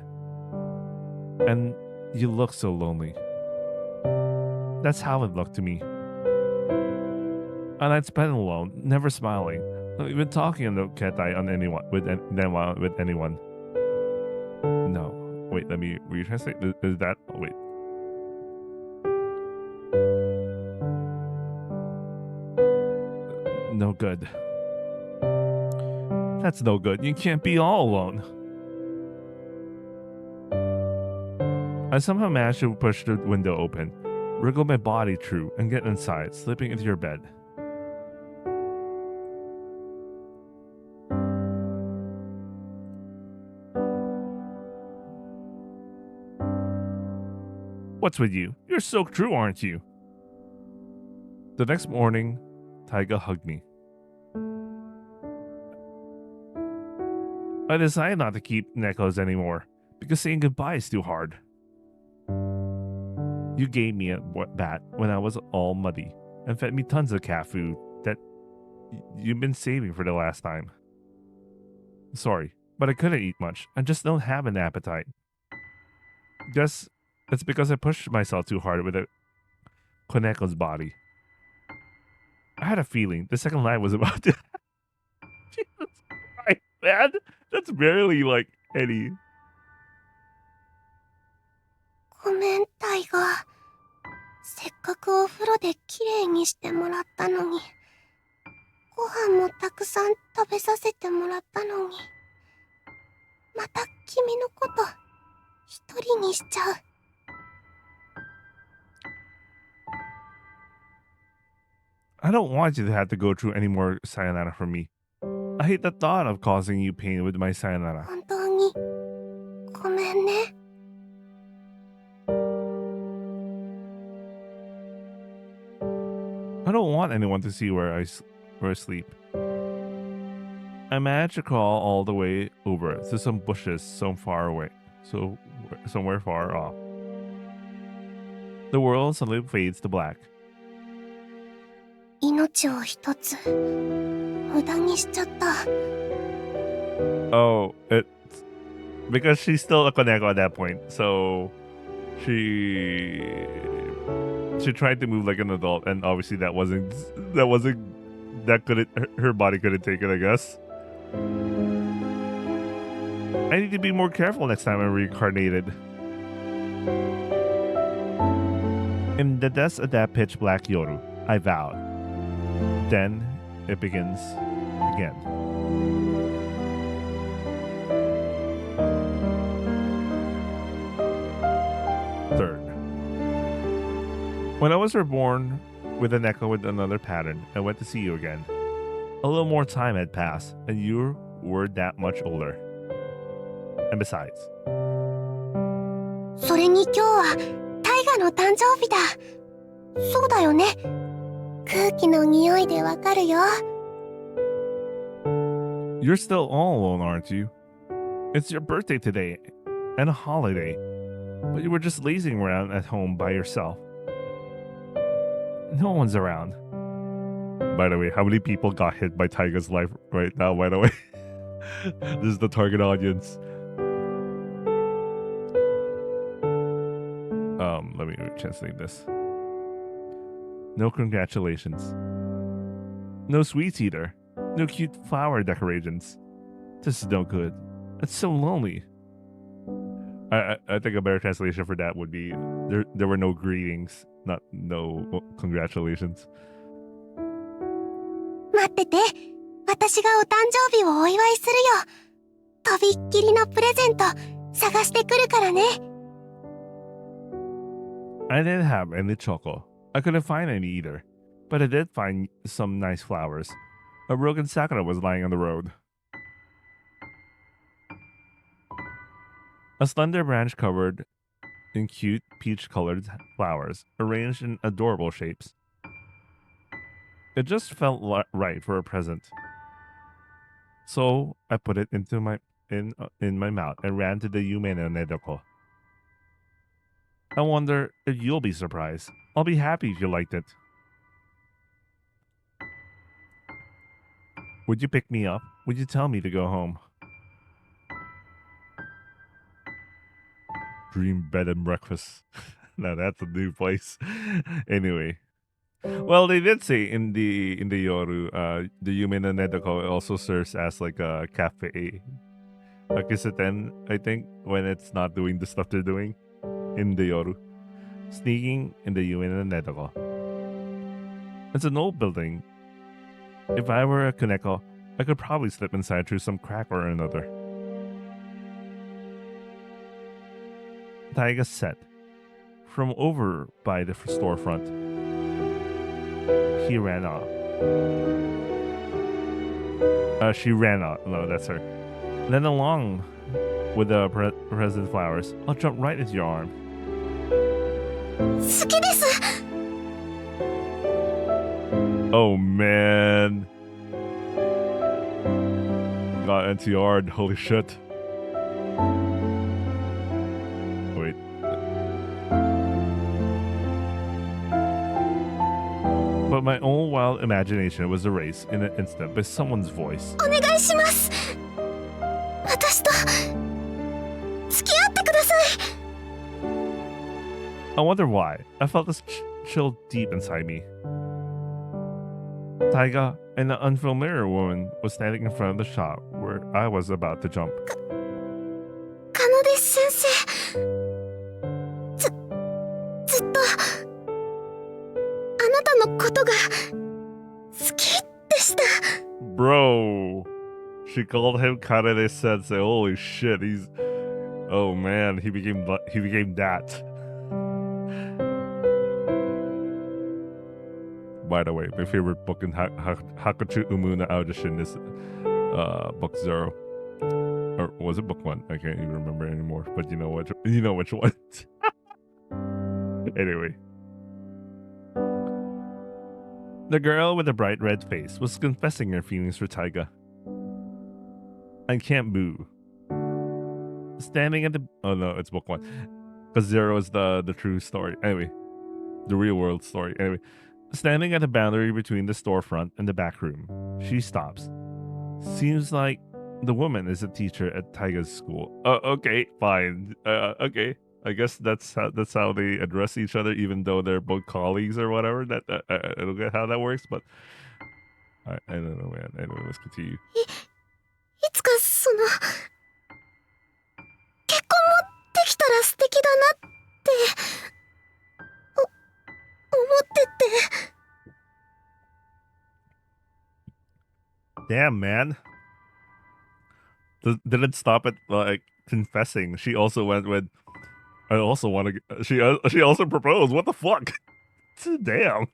And you look so lonely. That's how it looked to me. And I'd spent alone, never smiling, not even talking on the ketai on anyone with anyone. No, wait, let me retranslate. Is that? Oh, wait. No good. That's no good. You can't be all alone. I somehow managed to push the window open, wriggle my body through, and get inside, slipping into your bed. What's with you? You're so true, aren't you? The next morning, Taiga hugged me. I decided not to keep necklace anymore, because saying goodbye is too hard. You gave me a bat when I was all muddy, and fed me tons of cat food that you've been saving for the last time. Sorry, but I couldn't eat much. I just don't have an appetite. Guess it's because I pushed myself too hard with Koneko's body. I had a feeling the second line was about to... Jesus Christ, man! That's barely like any... ごめん、タイガー。せっかくお風呂できれいにしてもらったのに。ご飯もたくさん食べさせてもらったのに。また君のこと一人にしちゃう。I don't want you to have to go through any more sayonara from me. I hate the thought of causing you pain with my sayonara. 本当にごめんね。I don't want anyone to see where I sleep. I managed to crawl all the way over to some bushes somewhere far off. The world suddenly fades to black. 命を一つ無駄にしちゃった。Oh, it's because she's still a Koneko at that point, so she tried to move like an adult, and obviously that couldn't, her body couldn't take it, I guess. I need to be more careful next time I'm reincarnated. In the depths of that pitch black Yoru, I vowed. Then it begins again. Third. When I was reborn with an echo with another pattern, I went to see you again. A little more time had passed, and you were that much older. And besides. それに今日はタイガの誕生日だ。そうだよね。空気の匂いでわかるよ。You're still all alone, aren't you? It's your birthday today, and a holiday. But you were just lazing around at home by yourself. No one's around. By the way, how many people got hit by Taiga's life right now, by the way? This is the target audience. Let me translate this. No congratulations. No sweets either. No cute flower decorations. This is no good. It's so lonely. I think a better translation for that would be there were no greetings, not no congratulations. 待ってて。私がお誕生日をお祝いするよ。とびっきりのプレゼント探してくるからね。I didn't have any chocolate. I couldn't find any either. But I did find some nice flowers. A broken sakura was lying on the road. A slender branch covered in cute peach-colored flowers arranged in adorable shapes. It just felt right for a present. So I put it into my mouth and ran to the Yume no Nedoko. I wonder if you'll be surprised. I'll be happy if you liked it. Would you pick me up? Would you tell me to go home? Dream bed and breakfast. Now that's a new place. Anyway. Well, they did say in the Yoru, the Yume no Nedoko also serves as like a cafe. A kiseten, I think, when it's not doing the stuff they're doing in the Yoru. Sneaking in the Yume no Nedoko. It's an old building. If I were a Kaneko, I could probably slip inside through some crack or another. Taiga said, from over by the storefront. He ran off. She ran off. No, that's her. Then along with the present flowers, I'll jump right into your arm. 好きです。 Oh man. Got NTR'd. Holy shit. Wait. But my own wild imagination was erased in an instant by someone's voice. お願いします。私と付き合ってください。 I wonder why. I felt this chill deep inside me. Taiga and the unfamiliar woman was standing in front of the shop where I was about to jump. カノデ先生。ずっとあなたのことが好きでした。 Bro, she called him Kanade Sensei. Holy shit, he's... Oh man, he became that. By the way, my favorite book in Hakuchu Umuna Audishin is book 0. Or was it book 1? I can't even remember anymore. But you know which one. Anyway. The girl with the bright red face was confessing her feelings for Taiga. I can't boo. Standing at the... Oh no, it's book 1. Because 0 is the true story. Anyway. The real world story. Anyway. Standing at the boundary between the storefront and the back room, she stops. Seems like the woman is a teacher at Taiga's school. Okay, fine. Okay, I guess that's how they address each other, even though they're both colleagues or whatever. I don't get how that works, but I don't know, man. Anyway, let's continue. いつかその結婚もできたら素敵だなって思ってて。 Damn, man. Didn't stop at like confessing. She also went with, I also want to. She also proposed. What the fuck? Damn.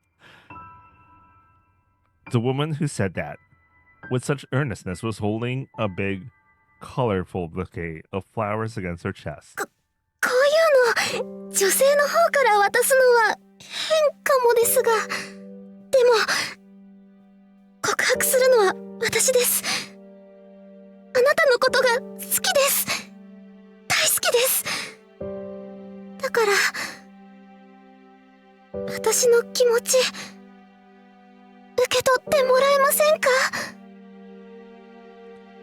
The woman who said that with such earnestness was holding a big, colorful bouquet of flowers against her chest. こういうの女性の方から渡すのは変かもですが、でも告白するのは私です。あなたのことが好きです。大好きです。だから私の気持ち受け取ってもらえませんか？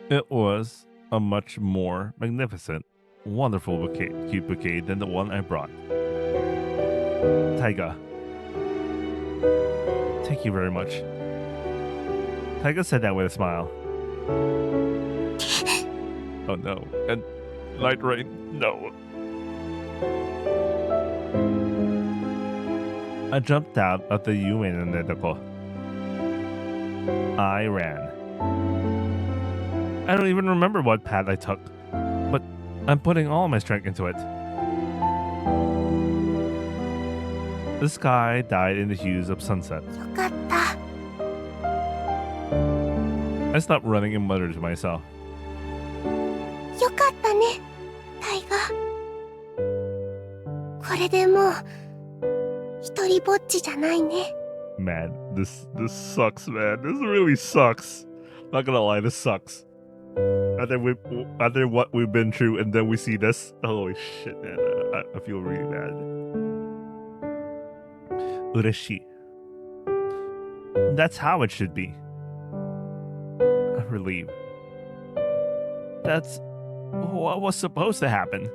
It was a much more magnificent, wonderful cute bouquet than the one I brought. Taiga. Thank you very much. Taiga said that with a smile. Oh no. And light rain, no. I jumped out of the Yume no Nedoko. I ran. I don't even remember what path I took, but I'm putting all my strength into it. The sky dyed in the hues of sunset. よかった。 I stopped running and muttered to myself. よかったね、タイガ。れでもう一人ぼっちじゃないね。 Man, this sucks, man. This really sucks. Not gonna lie, this sucks. After what we've been through, and then we see this. Holy shit, man! I feel really bad. Ureshi. That's how it should be. I'm relieved. That's what was supposed to happen.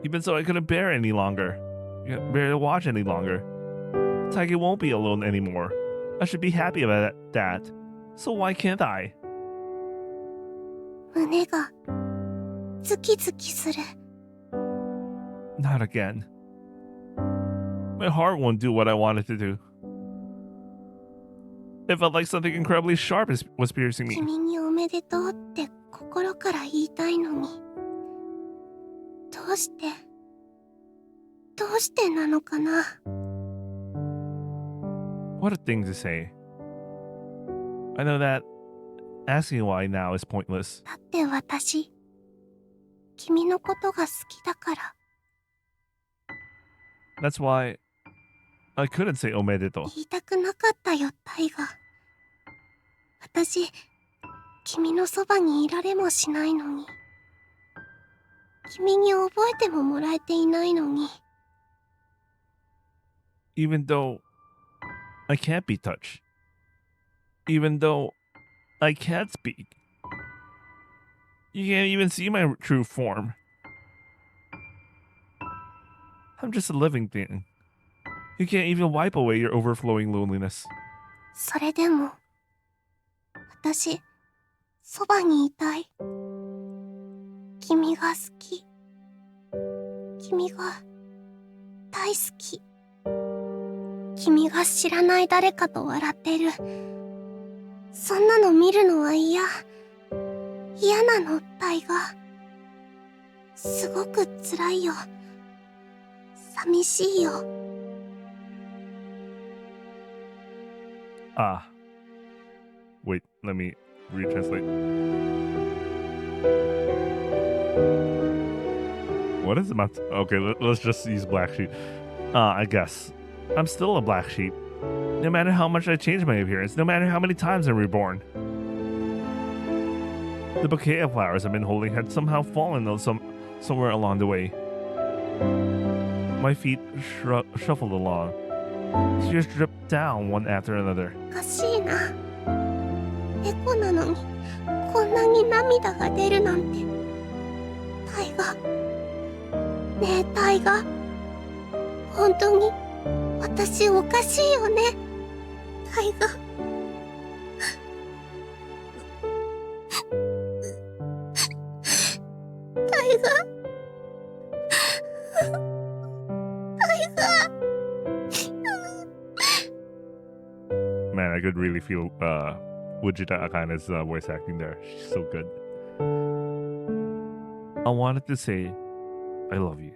Even so, I couldn't bear it any longer. I couldn't bear to watch any longer. Tiger won't be alone anymore. I should be happy about that. So why can't I? 胸がズキズキする。 Not again. My heart won't do what I wanted to do. It felt like something incredibly sharp was piercing me. 君におめでとうって心から言いたいのに、どうしてなのかな。 What a thing to say. I know that asking why now is pointless. だって私、君のことが好きだから。 That's why I couldn't say omedeto. 言いたくなかったよ、タイガ。私、君のそばにいられもしないのに。君に覚えてももらえていないのに。 Even though I can't be touched. Even though I can't speak. You can't even see my true form. I'm just a living thing. You can't even wipe away your overflowing loneliness. それでも、私、そばにいたい。君が好き。君が大好き。君が知らない誰かと笑ってる。そんなの見るのは嫌。嫌なの、タイガ。すごく辛いよ。寂しいよ。 Ah. Wait, let me retranslate. What is about? Okay, let's just use black sheep. I guess. I'm still a black sheep. No matter how much I change my appearance, no matter how many times I'm reborn. The bouquet of flowers I've been holding had somehow fallen somewhere along the way. My feet shuffled along. Tears dripped down one after another. おかしいな。猫なのに、こんなに涙が出るなんて。タイガ。ねえ、タイガ。本当に、私おかしいよね。タイガ。タイガ。タイガ。 Man, I could really feel Wujita Akane's voice acting there. She's so good. I wanted to say, I love you.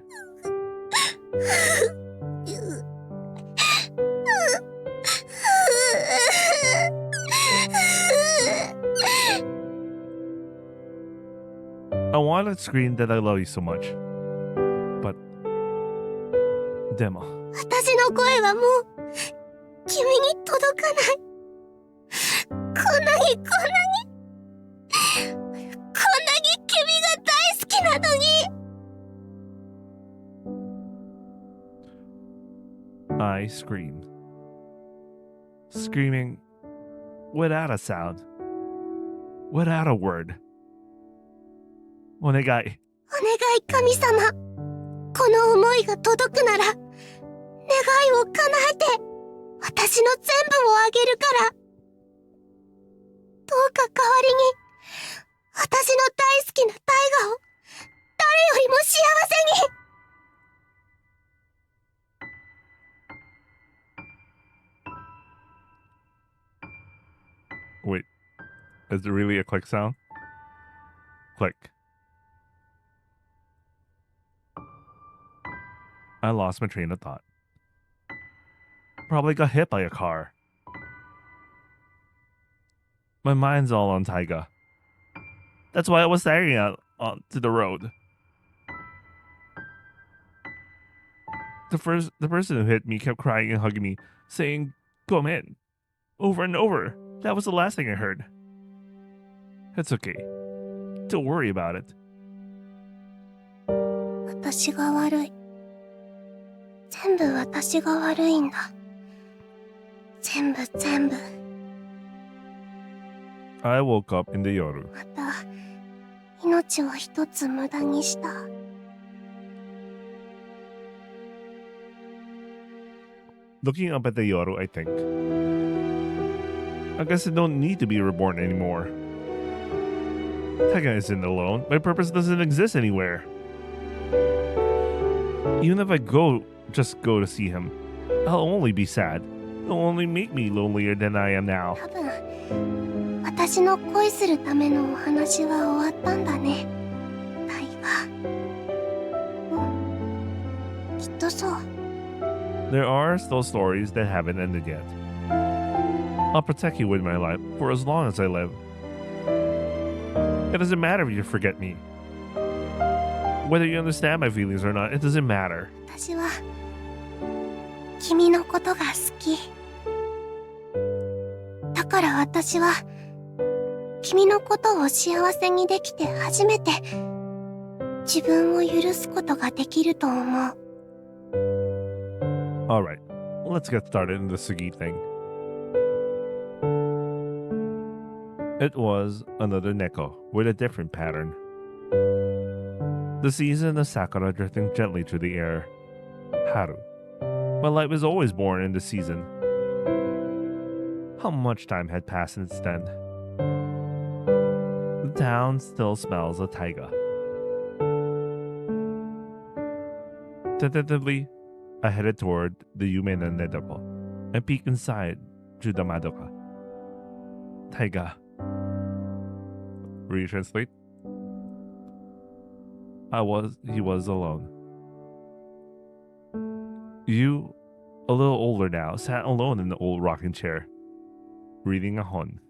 I wanted to scream that I love you so much. But, Demo. 私の声はもう君に届かない。こんなに君が大好きなのに。 I screamed. Screaming without a sound. Without a word. Onegai. お願い神様。この思いが届くなら、願いを叶えて、私の全部をあげるから。どうか代わりに、私の大好きな大河を、誰よりも幸せに。 Wait, is there really a click sound? Click. I lost my train of thought. Probably got hit by a car. My mind's all on Taiga. That's why I was staring out onto the road. The person who hit me kept crying and hugging me, saying, "Come in," over and over. That was the last thing I heard. It's okay. Don't worry about it. 私が悪い。全部私が悪いんだ。全部。 I woke up in the yoru. また命を一つ無駄にした。 Looking up at the yoru, I think, I guess I don't need to be reborn anymore. Taiga isn't alone. My purpose doesn't exist anywhere. Even if I just go to see him, I'll only be sad. It'll only make me lonelier than I am now. 多分私の恋するためのお話は終わったんだね。タイガ。うん。きっとそう。 There are still stories that haven't ended yet. I'll protect you with my life for as long as I live. It doesn't matter if you forget me. Whether you understand my feelings or not, it doesn't matter. 私は君のことが好き。だから私は君のことを幸せにできて初めて自分を許すことができると思う。 Alright, let's get started in the Sugi thing. It was another Neko with a different pattern. The season of Sakura drifting gently through the air. Haru. My light was always born in the season. How much time had passed since then? The town still smells of taiga. Tentatively, I headed toward the Yume no Nedoko and peeked inside through the Madoka. Taiga. Retranslate. He was alone. You, a little older now, sat alone in the old rocking chair, reading a hon.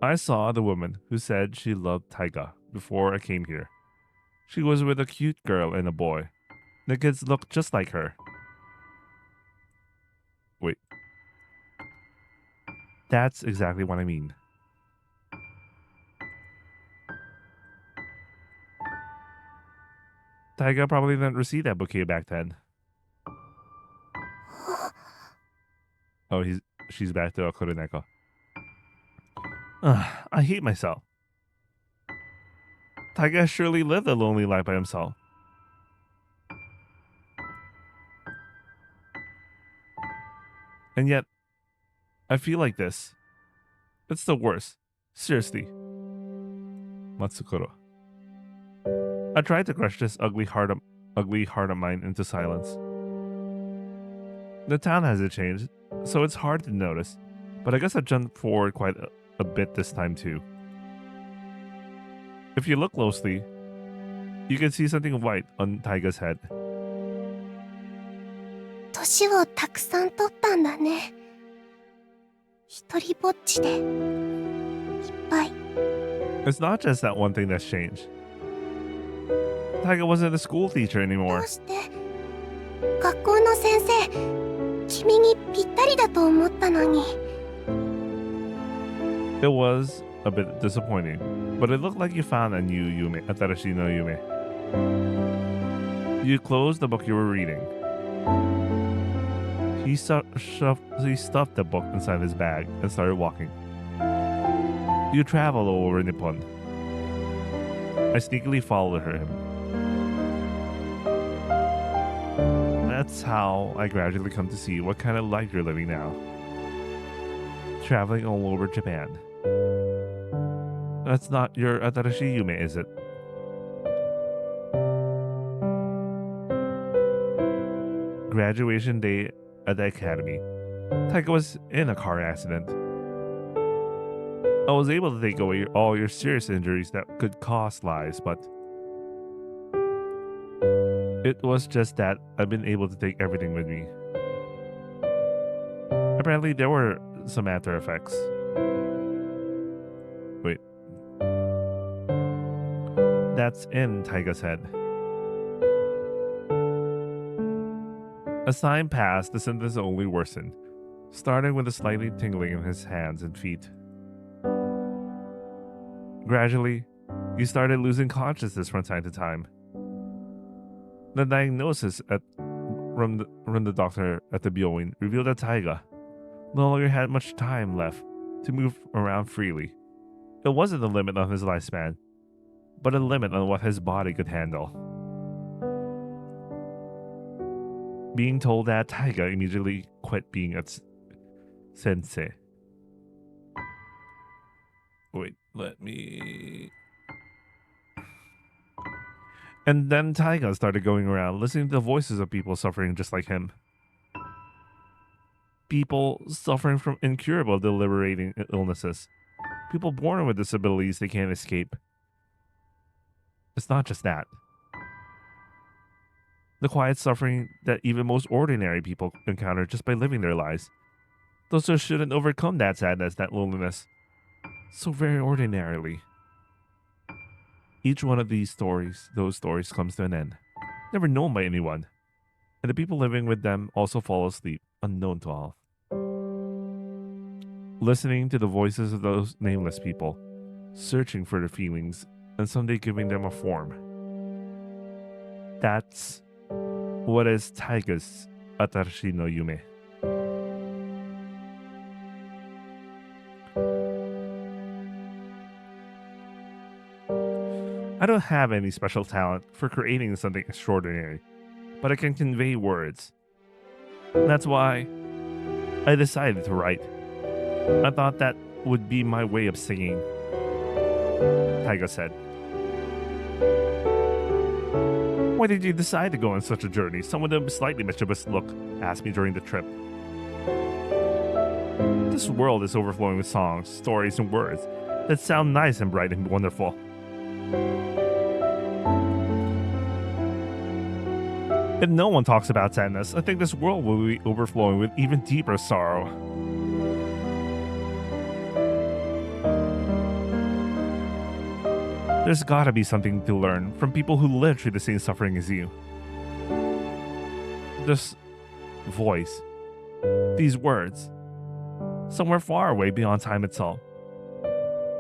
I saw the woman who said she loved Taiga before I came here. She was with a cute girl and a boy. The kids looked just like her. Wait. That's exactly what I mean. Taiga probably didn't receive that bouquet back then. Oh, she's back to Akuruneko. I hate myself. Taiga surely lived a lonely life by himself. And yet, I feel like this. It's the worst. Seriously. Matsukuro. I tried to crush this ugly heart of mine into silence. The town hasn't changed, so it's hard to notice, but I guess I jumped forward quite a bit this time too. If you look closely, you can see something white on Taiga's head. 年をたくさん取ったんだね。一人ぼっちでいっぱい。 It's not just that one thing that's changed. Taiga wasn't a school teacher ど anymore. うして学校の先生、君にぴったりだと思ったのに。 It was a bit disappointing, but it looked like you found a new Yume, Atarashi no Yume. You closed the book you were reading. He stuffed the book inside his bag and started walking. You traveled all over Nippon. I sneakily followed him. That's how I gradually come to see what kind of life you're living now. Traveling all over Japan. That's not your Atarashi Yume, is it? Graduation day at the academy. Taiga was in a car accident. I was able to take away all your serious injuries that could cost lives, but it was just that I've been able to take everything with me. Apparently, there were some after effects. That's in Taiga's head. As time passed, the symptoms only worsened, starting with a slightly tingling in his hands and feet. Gradually, he started losing consciousness from time to time. The diagnosis from the doctor at the Byoin revealed that Taiga no longer had much time left to move around freely. It wasn't the limit on his lifespan, but a limit on what his body could handle. Being told that, Taiga immediately quit being a sensei. Wait, let me... And then Taiga started going around, listening to the voices of people suffering just like him. People suffering from incurable, debilitating illnesses. People born with disabilities they can't escape. It's not just that. The quiet suffering that even most ordinary people encounter just by living their lives. Those who shouldn't overcome that sadness, that loneliness, so very ordinarily. Each one of those stories comes to an end, never known by anyone, and the people living with them also fall asleep, unknown to all. Listening to the voices of those nameless people, searching for their feelings, and someday giving them a form. That's what is Taiga's Atarashi no Yume. I don't have any special talent for creating something extraordinary, but I can convey words. That's why I decided to write. I thought that would be my way of singing, Taiga said. Why did you decide to go on such a journey? Someone with a slightly mischievous look asked me during the trip. This world is overflowing with songs, stories, and words that sound nice and bright and wonderful. If no one talks about sadness, I think this world will be overflowing with even deeper sorrow. There's gotta be something to learn from people who live through the same suffering as you. This voice, these words, somewhere far away beyond time itself.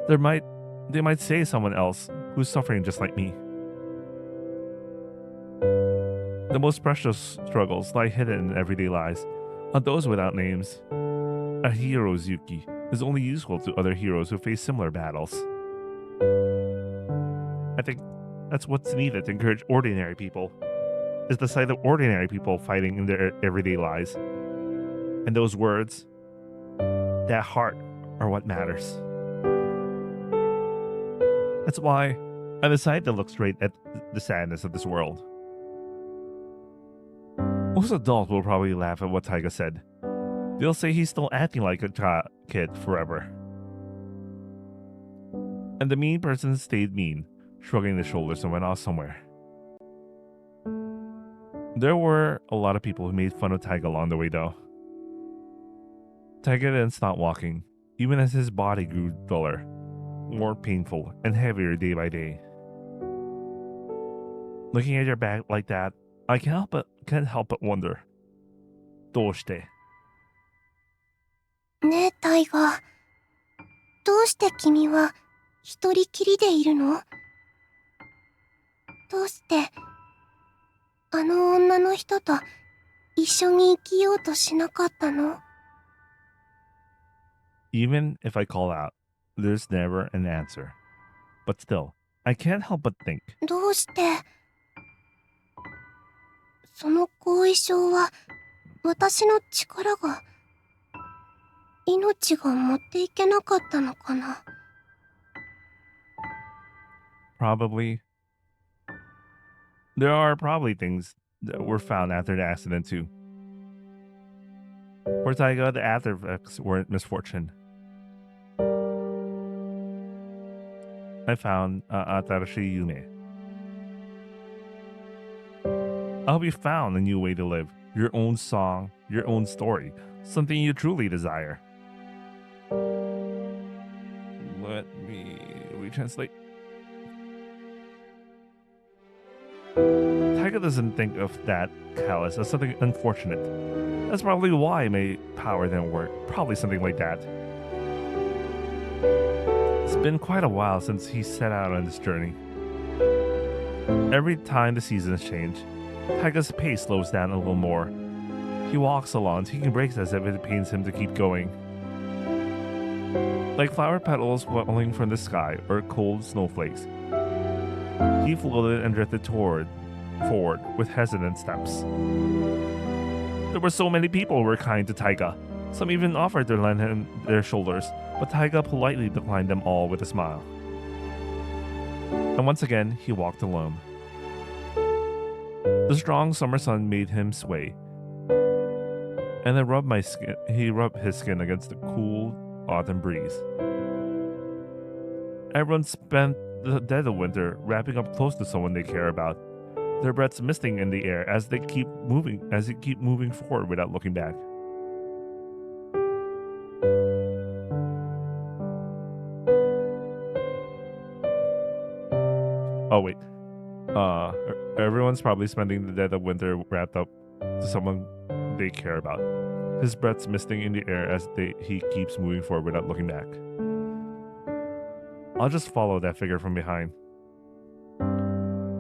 They might say someone else who's suffering just like me. The most precious struggles lie hidden in everyday lives, on those without names. A hero's yuki is only useful to other heroes who face similar battles. I think that's what's needed to encourage ordinary people, is the sight of ordinary people fighting in their everyday lives. And those words, that heart, are what matters. That's why I decided to look straight at the sadness of this world. Most adults will probably laugh at what Taiga said. They'll say he's still acting like a kid forever. And the mean person stayed mean, shrugging his shoulders and went off somewhere. There were a lot of people who made fun of Taiga along the way though. Taiga didn't stop walking, even as his body grew duller, more painful, and heavier day by day. Looking at your back like that, I can't help but wonder. どうして? ねえ、タイガ。どうして君は一人きりでいるの？どうしてあの女の人と一緒に生きようとしなかったの？ Even if I call out, there's never an answer. But still, I can't help but think. どうしてその後遺症は私の力が命が持っていけなかったのかな？ Probably. There are probably things that were found after the accident too. For Taiga, the after effects weren't misfortune. I found Atarashi Yume. I hope you found a new way to live, your own song, your own story, something you truly desire. Let me retranslate. Taiga doesn't think of that callus as something unfortunate. That's probably why my power didn't work. Probably something like that. It's been quite a while since he set out on this journey. Every time the seasons change, Taiga's pace slows down a little more. He walks along, taking breaks as if it pains him to keep going. Like flower petals falling from the sky or cold snowflakes, he floated and drifted forward with hesitant steps. There were so many people who were kind to Taiga. Some even offered to lend him their shoulders, but Taiga politely declined them all with a smile. And once again, he walked alone. The strong summer sun made him sway, and he rubbed his skin against the cool autumn breeze. Everyone spent the dead of winter wrapping up close to someone they care about, their breaths misting in the air as they keep moving forward without looking back. Oh wait. Everyone's probably spending the dead of winter wrapped up to someone they care about. His breath's misting in the air as he keeps moving forward without looking back. I'll just follow that figure from behind.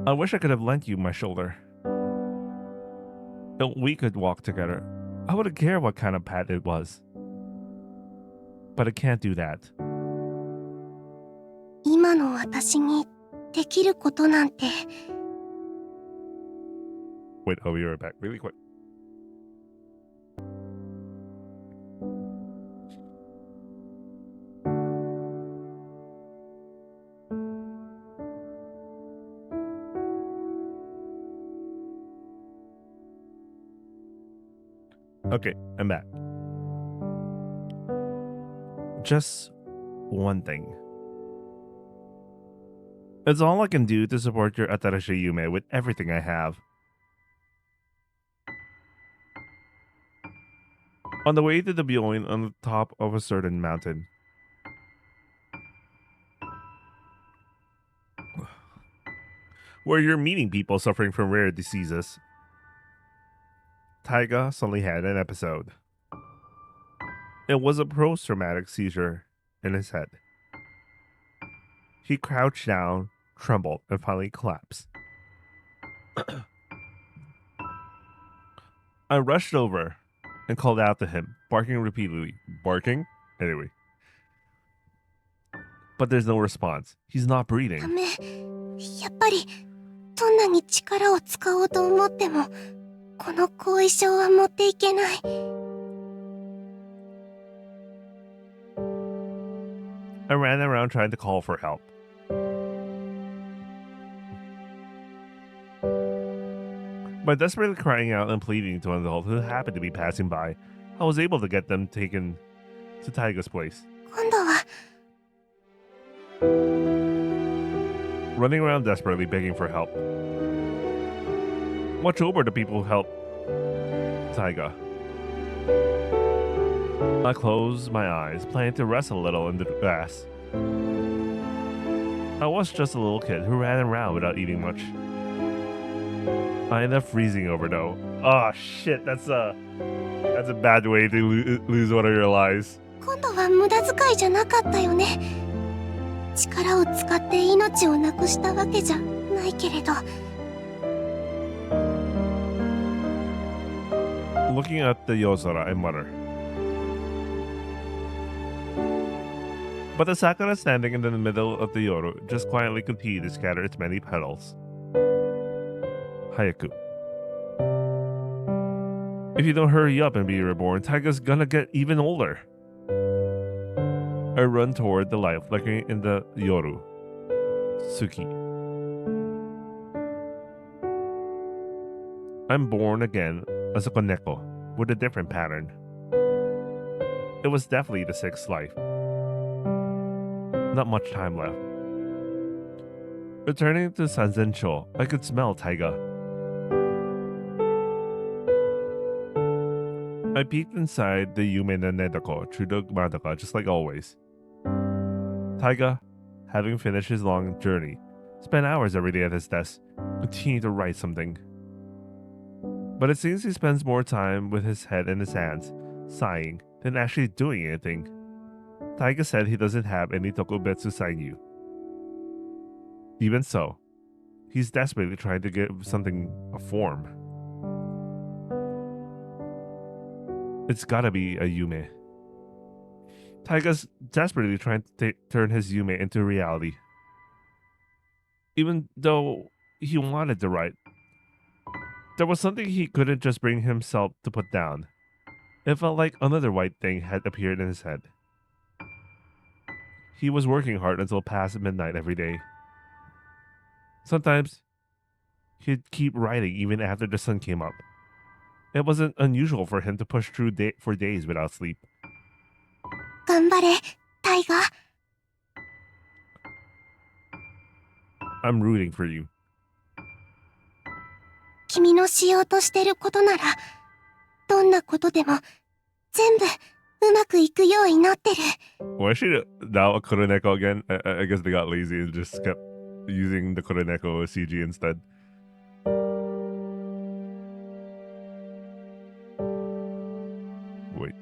I wish I could have lent you my shoulder. If we could walk together, I wouldn't care what kind of path it was. But I can't do that. 今の私にできることなんて Wait, I'll be right back really quick. Okay, I'm back. Just one thing. It's all I can do to support your Atarashi Yume with everything I have. On the way to the Byoin on the top of a certain mountain, where you're meeting people suffering from rare diseases, Taiga suddenly had an episode. It was a post-traumatic seizure in his head. He crouched down, trembled, and finally collapsed. I rushed over and called out to him, barking repeatedly. Barking? Anyway. But there's no response. He's not ダ breathing. メ。やっぱりどんなに力を使おうと思ってもこの後遺症は持っていけない。 I ran around trying to call for help. By desperately crying out and pleading to an adult who happened to be passing by, I was able to get them taken to Taiga's place. 今度は Running around desperately begging for help. Watch over the people who help Taiga. I closed my eyes, planning to rest a little in the grass. I was just a little kid who ran around without eating much. I ended up freezing over though. Oh shit, that's a bad way to lose one of your lives. 今度は無駄遣いじゃなかったよね。力を使って命をなくしたわけじゃないけれど。 Looking at the Yozora, I mutter. But the sakura standing in the middle of the yoru just quietly continued to scatter its many petals. Hayaku. If you don't hurry up and be reborn, Taiga's gonna get even older. I run toward the light flickering in the yoru. Suki. I'm born again as a koneko, with a different pattern. It was definitely the sixth life. Not much time left. Returning to Sanzencho, I could smell Taiga. I peeked inside the Yume no Nedako through the Madoka just like always. Taiga, having finished his long journey, spent hours every day at his desk, continuing to write something. But it seems he spends more time with his head in his hands, sighing, than actually doing anything. Taiga said he doesn't have any tokubetsu sainyu. Even so, he's desperately trying to give something a form. It's gotta be a yume. Taiga's desperately trying to turn his yume into reality. Even though he wanted to write, there was something he couldn't just bring himself to put down. It felt like another white thing had appeared in his head. He was working hard until past midnight every day. Sometimes, he'd keep writing even after the sun came up. It wasn't unusual for him to push through for days without sleep. 頑張れ、タイガ。 I'm rooting for you. 君のしようとしてることなら、どんなことでも全部うまくいくよう祈ってる。 Why should now a Koroneko again? I guess they got lazy and just kept using the Koroneko CG instead. Wait.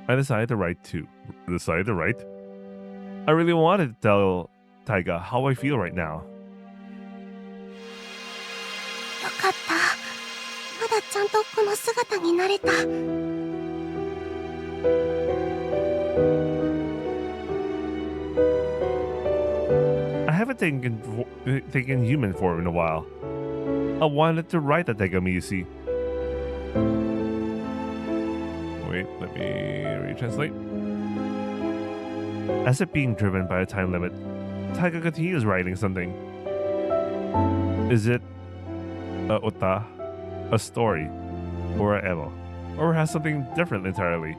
I decided to write too. Decided to write? I really wanted to tell Taiga how I feel right now. よかった。まだちゃんとこの姿になれた。 I haven't taken human form in a while. I wanted to write a Tegami, you see. Wait, let me retranslate. As if being driven by a time limit, Taiga continues writing something. Is it a ota, a story, or a emo? Or has something different entirely?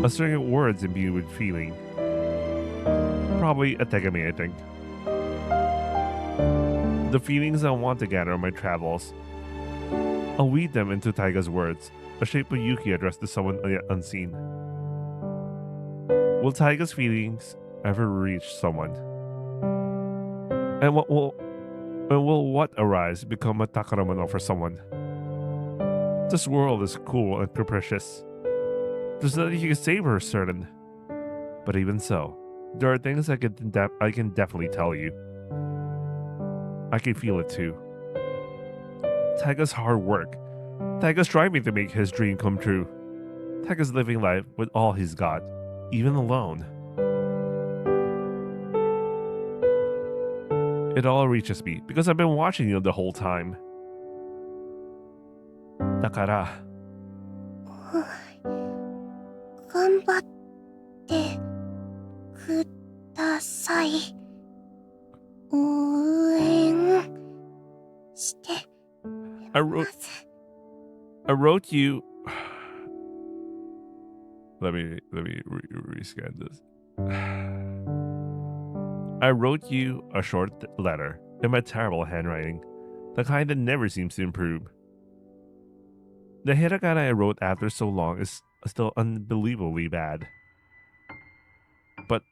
A string of words imbued with feeling. Probably a Tegami, I think. The feelings I want to gather on my travels. I'll weave them into Taiga's words, a shape of Yuki addressed to someone yet unseen. Will Taiga's feelings ever reach someone? And will what arise become a takaramono for someone? This world is cool and capricious. There's nothing you can say for certain. But even so, there are things I can definitely tell you. I can feel it too. Taiga's hard work. Taiga's striving to make his dream come true. Taiga's living life with all he's got, even alone. It all reaches me because I've been watching you the whole time. Dakara. 頑張ってください。応援してま す。 I wrote you. Let me rescan this. I wrote you a short letter in my terrible handwriting, the kind that never seems to improve. The hiragana I wrote after so long is still unbelievably bad. But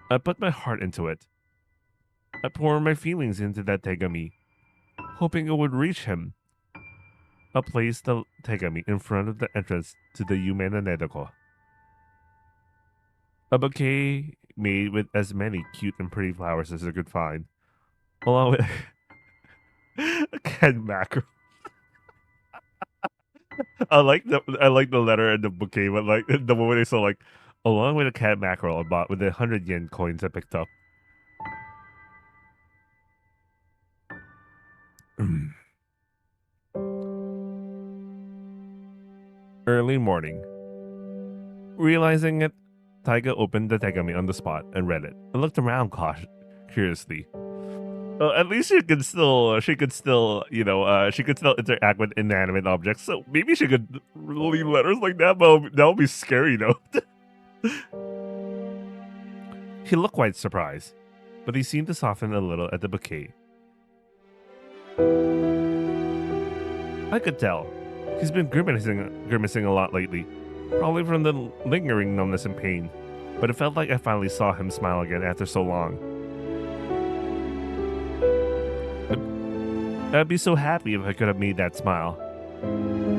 I put my heart into it. I poured my feelings into that Tegami, hoping it would reach him. I placed the Tegami in front of the entrance to the Yumena Nedoko. A bouquet made with as many cute and pretty flowers as I could find, along with a canned mackerel. I like the letter and the bouquet, but like the moment I saw like along with a canned mackerel I bought with the 100 yen coins I picked up. Early morning. Realizing it, Taiga opened the Tegami on the spot and read it and looked around curiously. At least she could still interact with inanimate objects. So maybe she could leave letters like that, but that would be scary though. He looked quite surprised, but he seemed to soften a little at the bouquet. I could tell. He's been grimacing a lot lately, probably from the lingering numbness and pain. but it felt like I finally saw him smile again after so long. I'd be so happy if I could have made that smile.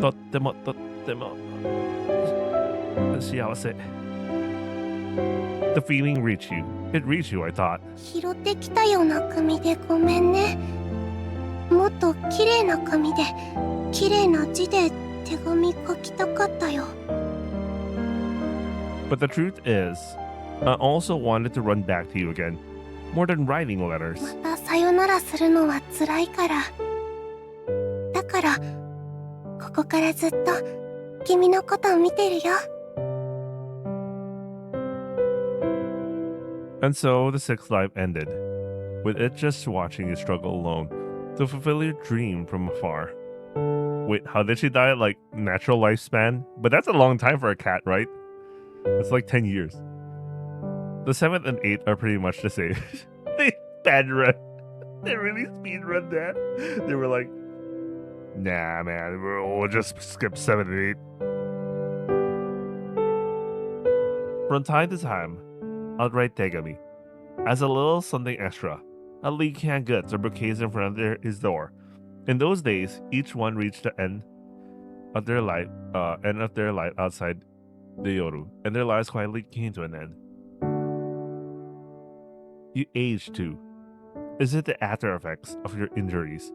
とっても幸せ. The feeling reached you. It reached you, I thought. 拾ってきたような紙でごめんね。もっと綺麗な紙で綺麗な字で手紙書きたかったよ。 But the truth is, I also wanted to run back to you again, more than writing letters. またさよならするのは辛いから。だからここからずっと君のことを見てるよ。 And so the sixth life ended, with it just watching you struggle alone to fulfill your dream from afar. Wait, how did she die? Like natural lifespan? But that's a long time for a cat, right? It's like 10 years. The 7th and 8th are pretty much the same. They bad run. They really speed run that. They were like, nah, man, we'll just skip 7 and 8. From time to time, I'd write Tegami as a little something extra. I'd leave canned goods or bouquets in front of his door. In those days, each one reached the end of their life outside the Yoru, and their lives quietly came to an end. You aged too. Is it the after effects of your injuries,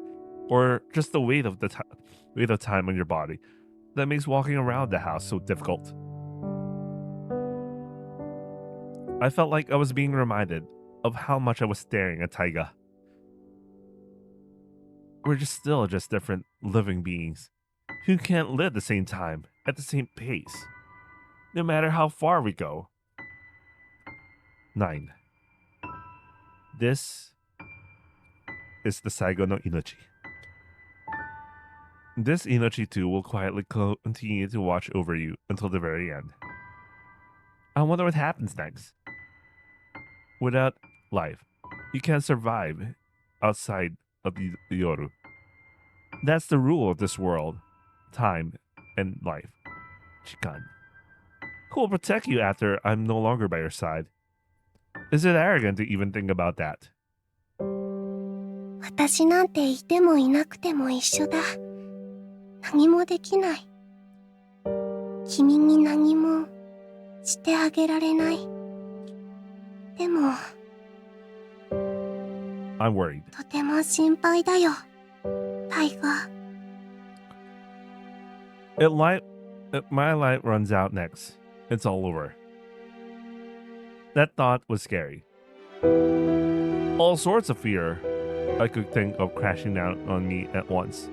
or just the weight of time on your body that makes walking around the house so difficult? I felt like I was being reminded of how much I was staring at Taiga. We're just different living beings who can't live at the same time, at the same pace, no matter how far we go. 9. This is the Saigo no Inochi. This Inochi too will quietly continue to watch over you until the very end. I wonder what happens next. Without life, you can't survive outside of the Yoru. That's the rule of this world, time and life. Chikan. Who will protect you after I'm no longer by your side? Is it arrogant to even think about that? 私なんていてもいなくても一緒だ。何もできない。君に何もしてあげられない。でも I'm worried. とても心配だよ、タイガ。My light runs out next. It's all over. That thought was scary. All sorts of fear I could think of crashing down on me at once.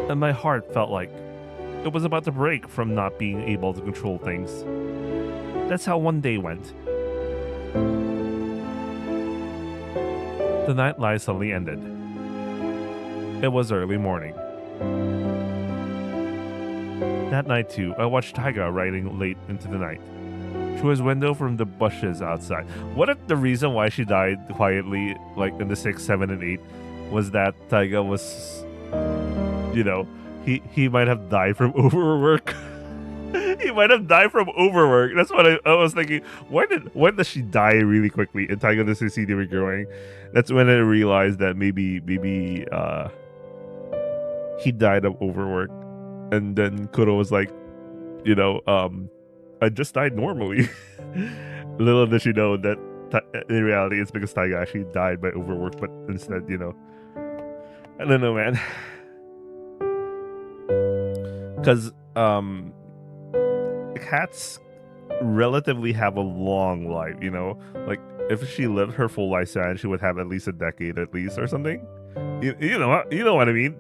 And my heart felt like it was about to break from not being able to control things. That's how one day went. The night light suddenly ended. It was early morning. That night too, I watched Taiga riding late into the night through his window from the bushes outside. What if the reason why she died quietly, like in the 6, 7, and 8, was that Taiga was, he might have died from overwork. He might have died from overwork. That's what I was thinking. When does she die really quickly and Taiga doesn't see the growing? That's when I realized that maybe he died of overwork. And then Kuro was like, I just died normally. Little did she know that in reality it's because Taiga actually died by overwork, but instead, I don't know, man. Because cats relatively have a long life, like if she lived her full lifespan, she would have at least a decade at least or something. You know what I mean?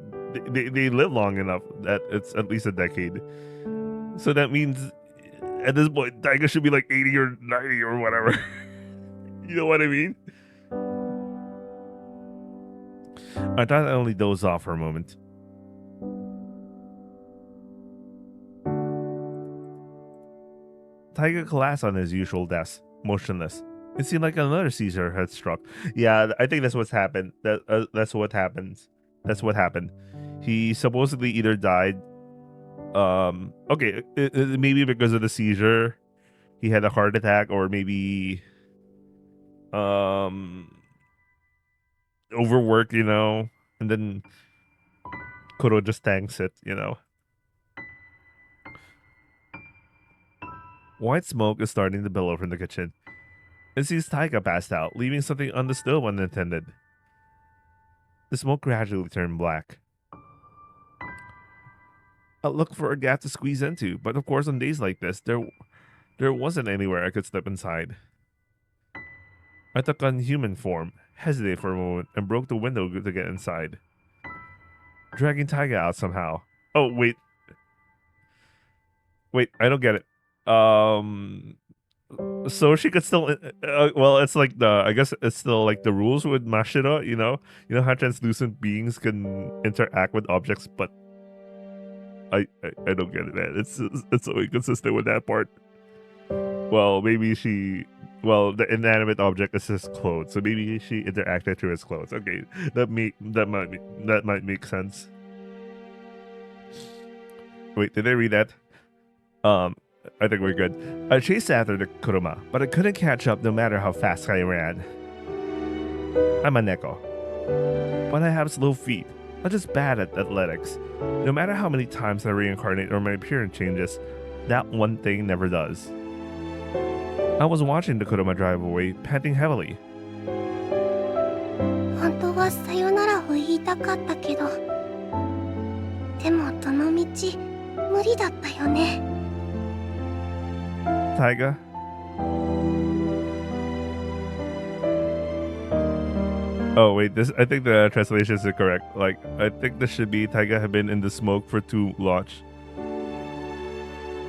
They live long enough that it's at least a decade. So that means at this point, Taiga should be like 80 or 90 or whatever. You know what I mean? I thought I only dozed off for a moment. Taiga collapsed on his usual desk, motionless. It seemed like another seizure had struck. Yeah, I think that's what's happened. That's what happens. That's what happened. He supposedly either died. Okay, maybe because of the seizure, he had a heart attack, or maybe overworked, and then Kuro just tanks it, White smoke is starting to billow from the kitchen. It sees Taiga passed out, leaving something on the stove unattended. The smoke gradually turned black. I looked for a gap to squeeze into, but of course on days like this, there wasn't anywhere I could step inside. I took on human form, hesitated for a moment, and broke the window to get inside, dragging Taiga out somehow. Oh, wait, I don't get it. So she could still, well, it's like I guess it's still like the rules with Mashira, you know how translucent beings can interact with objects, but I don't get it, man. It's so inconsistent with that part. Well, maybe the inanimate object is his clothes, so maybe she interacted through his clothes. Okay, that might make sense. Wait, did I read that? I think we're good. I chased after the kuruma, but I couldn't catch up no matter how fast I ran. I'm a neko, but I have slow feet. I'm just bad at athletics. No matter how many times I reincarnate or my appearance changes, that one thing never does. I was watching the kuruma drive away, panting heavily. 本当はさよならを言いたかったけど、でもどの道無理だったよね。Taiga? Oh wait, I think the translation is correct. Like, I think this should be Taiga had been in the smoke for too long.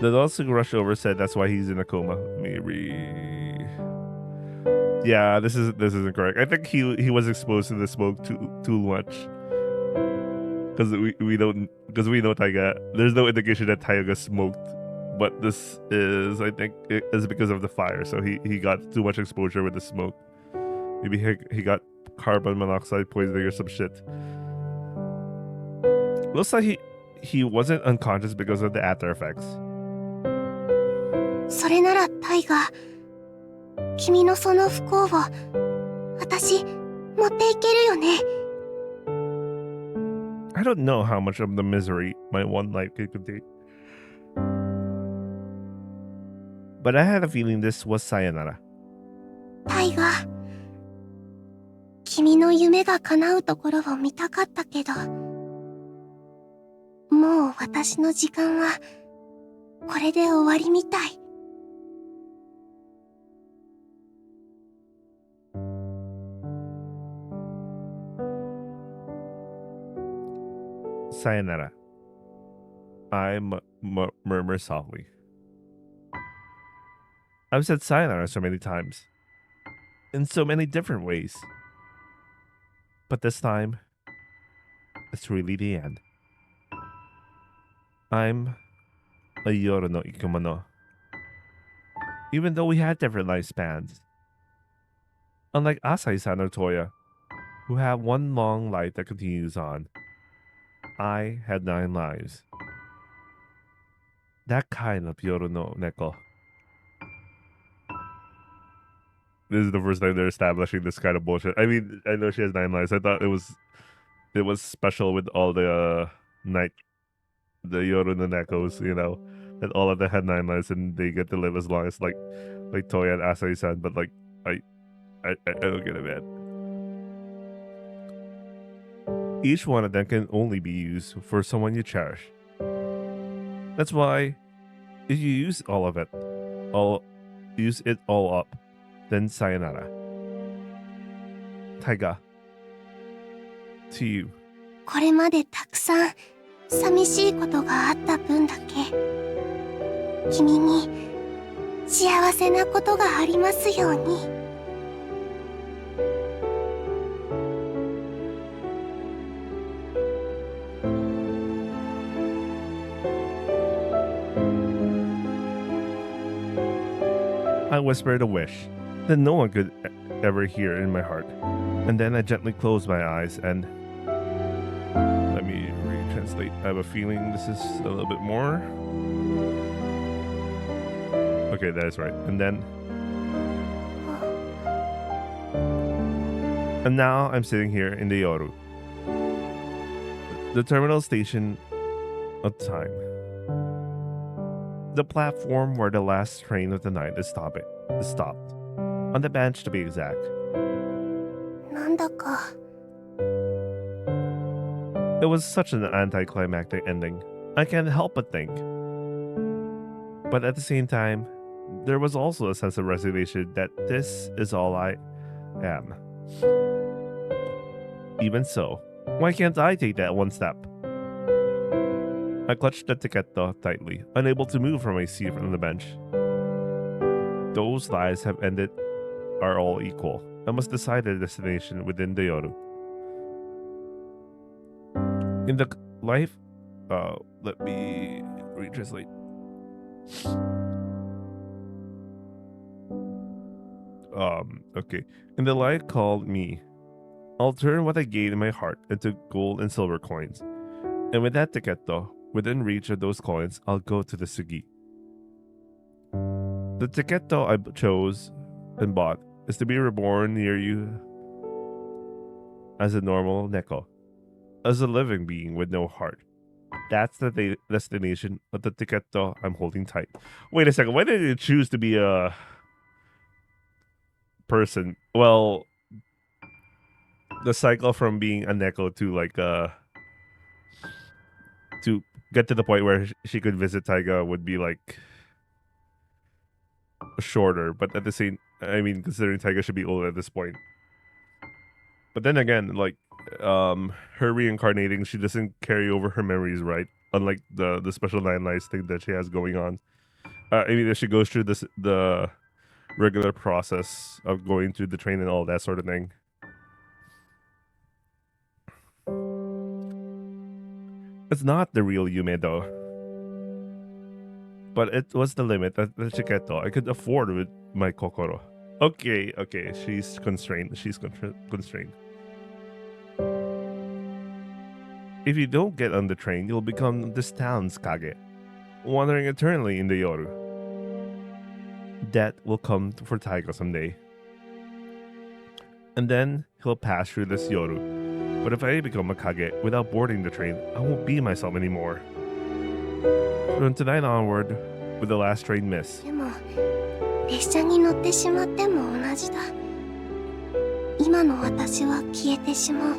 The dogs who rushed over said that's why he's in a coma. Maybe. Yeah, this isn't correct. I think he was exposed to the smoke too much. Because we know Taiga. There's no indication that Taiga smoked. But this is, I think, it is because of the fire. So he got too much exposure with the smoke. Maybe he got carbon monoxide poisoning or some shit. Looks like he wasn't unconscious because of the after effects. それならタイガ、君のその不幸を私持っていけるよね。I don't know how much of the misery my one life could contain. But I had a feeling this was sayonara. タイガ、君の夢が叶うところを見たかったけど、もう私の時間はこれで終わりみたい。Sayonara. I murmur softly. I've said sayonara so many times. In so many different ways. But this time, it's really the end. I'm a Yoru no Ikumono. Even though we had different lifespans. Unlike Asai-san or Toya, who have one long life that continues on, I had 9 lives. That kind of Yoru no Neko. This is the first time they're establishing this kind of bullshit. I mean, I know she has 9 lives. I thought it was special with all the the Yoru no Nekos, that all of them had 9 lives and they get to live as long as like Toya and Asai-san. But like, I don't get it, man. Each one of them can only be used for someone you cherish. That's why, if you use all of it, use it all up, then sayonara. Taiga, to you. これまでたくさん寂しいことがあった分だけ、君に幸せなことがありますように。I whispered a wish that no one could ever hear in my heart, and then I gently closed my eyes and... Let me retranslate. I have a feeling this is a little bit more. Okay, that is right. And then. And now I'm sitting here in the Yoru, the terminal station of time. The platform where the last train of the night is stopped. On the bench to be exact. なんだか It was such an anticlimactic ending. I can't help but think. But at the same time, there was also a sense of resignation that this is all I am. Even so, why can't I take that one step? I clutched the tiquetto tightly, unable to move from my seat on the bench. Those lives have ended are all equal. I must decide a destination within the Yoru. In the life, let me retranslate. Okay. In the life called me, I'll turn what I gain in my heart into gold and silver coins. And with that tiquetto, within reach of those coins, I'll go to the Sugi. The tiquetto I chose and bought is to be reborn near you as a normal Neko, as a living being with no heart. That's the destination of the tiquetto I'm holding tight. Wait a second, why did you choose to be a person? Well, the cycle from being a Neko to like to get to the point where she could visit Taiga would be like shorter, but at the same, I mean, considering Taiga should be old at this point. But then again, like, her reincarnating, she doesn't carry over her memories, right? Unlike the special 9 lives thing that she has going on. I mean, if she goes through the regular process of going through the train and all that sort of thing. It's not the real Yume though. But it was the limit that the Chiqueto I could afford with my Kokoro. Okay, she's constrained. Constrained. If you don't get on the train, you'll become this town's Kage, wandering eternally in the Yoru. Death will come for Taiga someday. And then he'll pass through this Yoru. But if I become a Kage without boarding the train, I won't be myself anymore. From tonight onward, with the last train miss. でも列車に乗ってしまっても同じだ。今の私は消えてしまう。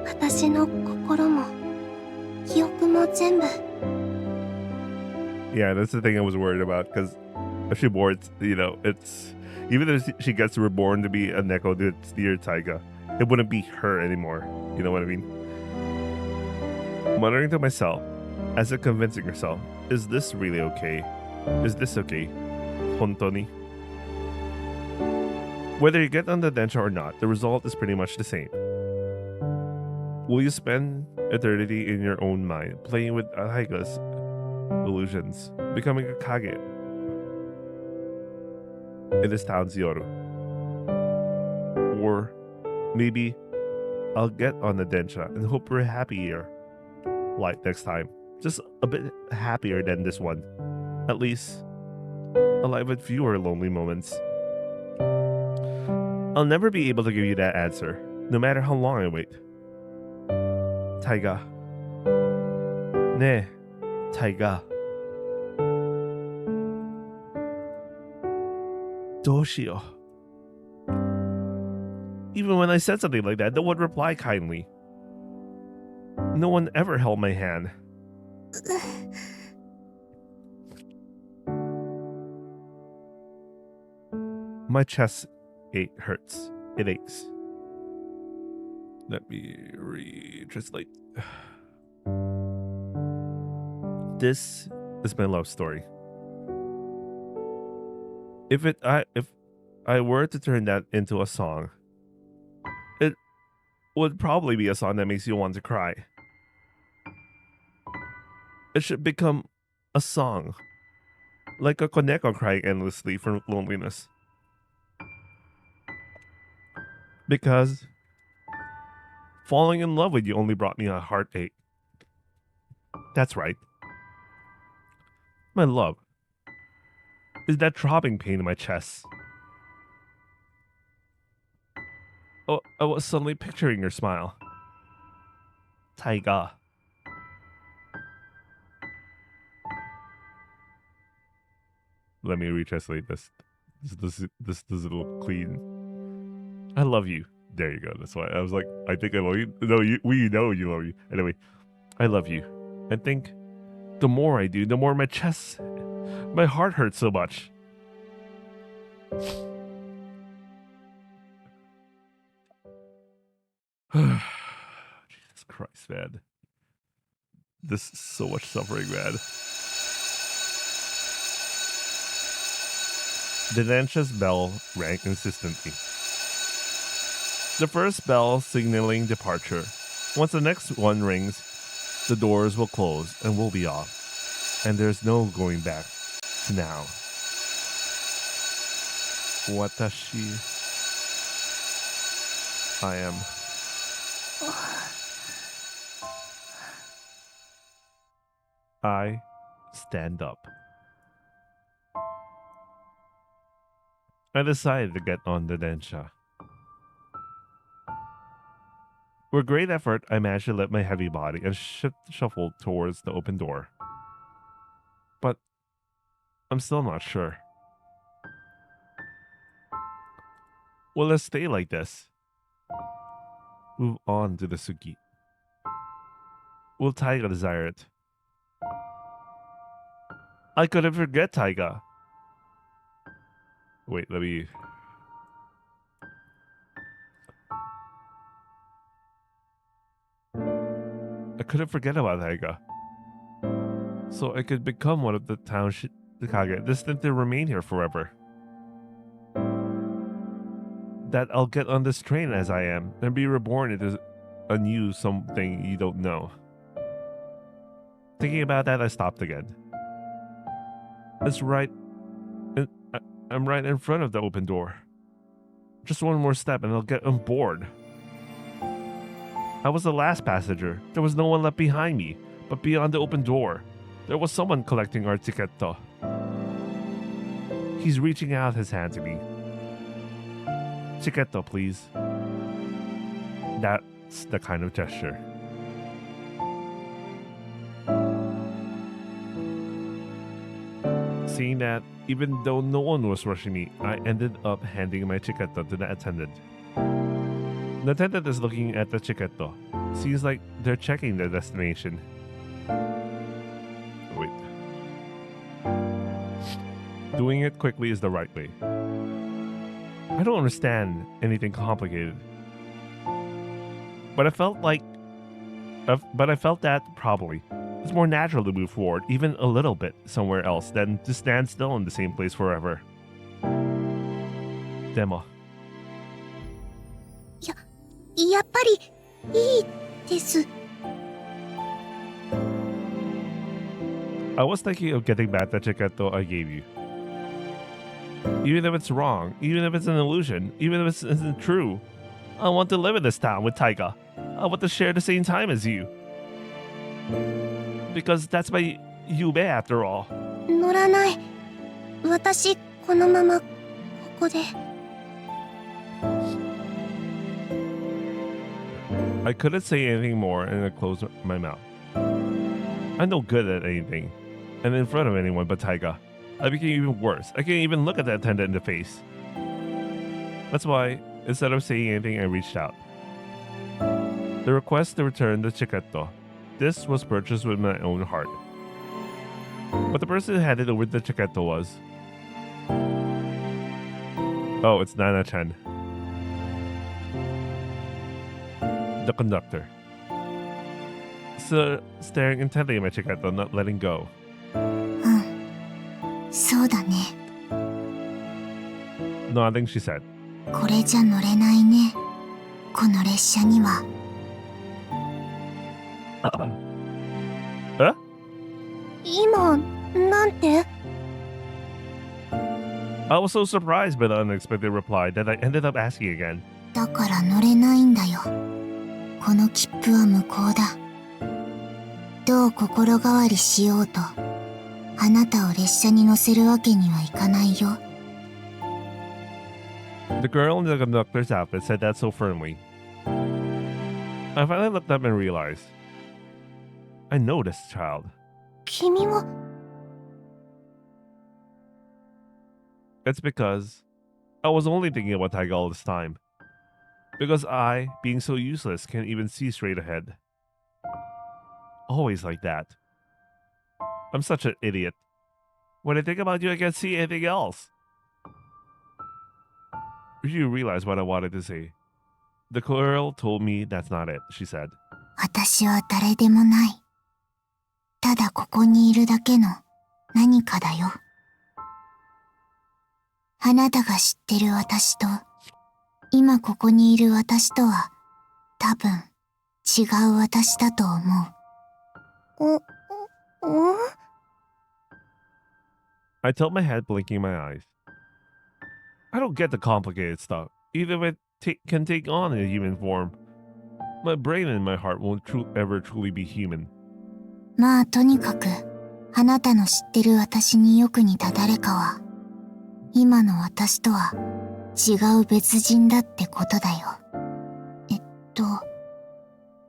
私の心も記憶も全部。 Yeah, that's the thing I was worried about, because if she boards, you know, it's even if she gets reborn to be a Neko that's near Taiga, it wouldn't be her anymore. You know what I mean? Muttering to myself, as if convincing herself, is this really okay? Is this okay? Hontoni? Whether you get on the densha or not, the result is pretty much the same. Will you spend eternity in your own mind, playing with Taiga's illusions, becoming a Kage in this town's Yoru? Or maybe I'll get on the densha and hope for a happier life next time. Just a bit happier than this one. At least a life with fewer lonely moments. I'll never be able to give you that answer, no matter how long I wait. Taiga. Ne, Taiga. Doshio. Even when I said something like that, no one replied kindly. No one ever held my hand. My chest hurts. It aches. Let me retranslate. This is my love story. If I were to turn that into a song, it would probably be a song that makes you want to cry. It should become a song, like a Koneko crying endlessly for loneliness. Because falling in love with you only brought me a heartache. That's right. My love, is that throbbing pain in my chest. Oh, I was suddenly picturing your smile. Taiga. Let me retranslate this. This doesn't look clean. I love you. There you go. That's why I was like, I think I love you. No, we know you love you. Anyway, I love you. I think the more I do, the more my heart hurts so much. Jesus Christ, man. This is so much suffering, man. The Dansha's bell rang insistently. The first bell signaling departure. Once the next one rings, the doors will close and we'll be off. And there's no going back to now. Watashi. I am. I stand up. I decided to get on the Densha. With great effort, I managed to lift my heavy body and shuffle towards the open door. But I'm still not sure. Will it stay like this? Move on to the Sugi. Will Taiga desire it? I couldn't forget Taiga. Wait, let me... I couldn't forget about Taiga. So I could become one of the town Shikage, destined to remain here forever. That I'll get on this train as I am, and be reborn into a new something you don't know. Thinking about that, I stopped again. It's right... I'm right in front of the open door. Just one more step and I'll get on board. I was the last passenger. There was no one left behind me. But beyond the open door, there was someone collecting our ticketto. He's reaching out his hand to me. Ticketto, please. That's the kind of gesture. Seeing that, even though no one was rushing me, I ended up handing my chiquetto to the attendant. The attendant is looking at the chiquetto. Seems like they're checking their destination. Wait. Doing it quickly is the right way. I don't understand anything complicated. But I felt that probably. It's more natural to move forward, even a little bit, somewhere else than to stand still in the same place forever. Demo. やっぱりいいです。 I was thinking of getting back the chiquetto I gave you. Even if it's wrong, even if it's an illusion, even if it isn't true, I want to live in this town with Taiga. I want to share the same time as you. Because that's my Yube after all. 乗らない。私このままここで。 I couldn't say anything more and I closed my mouth. I'm no good at anything. And in front of anyone but Taiga, I became even worse. I can't even look at the attendant in the face. That's why, instead of saying anything, I reached out. The request to return the chiquetto. This was purchased with my own heart. But the person who handed over the chiquetto was... Oh, it's Nana-chan. The conductor. So, staring intently at my chiquetto, not letting go. そうだね。 Nodding, she said. これじゃ乗れないね。この列車には。Huh? 今なんて？ I was so surprised by the unexpected reply that I ended up asking again. だから乗れないんだよ。この切符は無効だ。どう心変わりしようと、あなたを列車に乗せるわけにはいかないよ。 The girl in the conductor's outfit said that so firmly. I finally looked up and realized. I know this child. 君も It's because I was only thinking about Taiga all this time. Because I, being so useless, can't even see straight ahead. Always like that. I'm such an idiot. When I think about you, I can't see anything else. You realize what I wanted to say. The girl told me that's not it, she said. 私は誰でもない。ただここにいるだけの何かだよ。あなたが知ってる私と、今ここにいる私とは、多分違う私だと思う。I tilt my head, blinking my eyes. I don't get the complicated stuff, even if it can take on a human form. My brain and my heart won't ever truly be human. まあとにかく、あなたの知ってる私によく似た誰かは、今の私とは違う別人だってことだよ。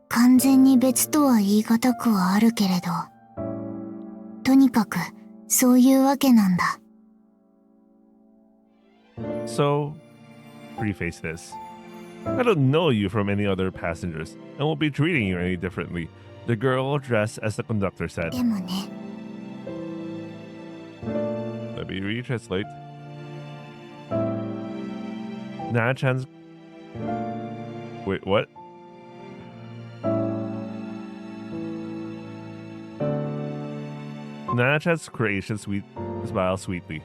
完全に別とは言い難くはあるけれど、とにかくそういうわけなんだ。So, preface this. I don't know you from any other passengers, and won't be treating you any differently. The girl dressed as the conductor said. でもね、 Let me retranslate. Nana-chan's... Wait, what? Nana-chan's creation smiles sweetly.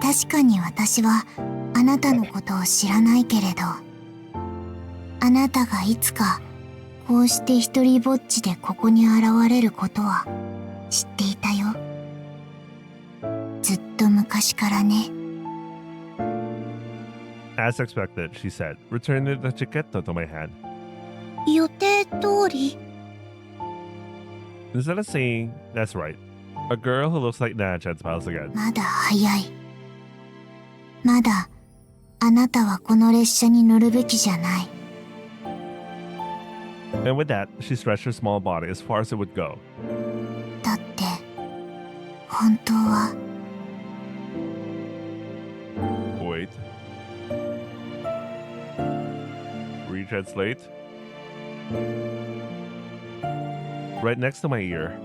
確かに私はあなたのことを知らないけれど、あなたがいつかこうして一人ぼっちでここに現れることは知っていたよ。ずっと昔からね。As expected, she said, returning the chaqueta to my hand. 予定通り。 Instead of saying, that's right, a girl who looks like Nana-chan smiles again. まだ早い。まだあなたはこの列車に乗るべきじゃない。 And with that, she stretched her small body as far as it would go. だって本当は Wait. Retranslate. Right next to my ear,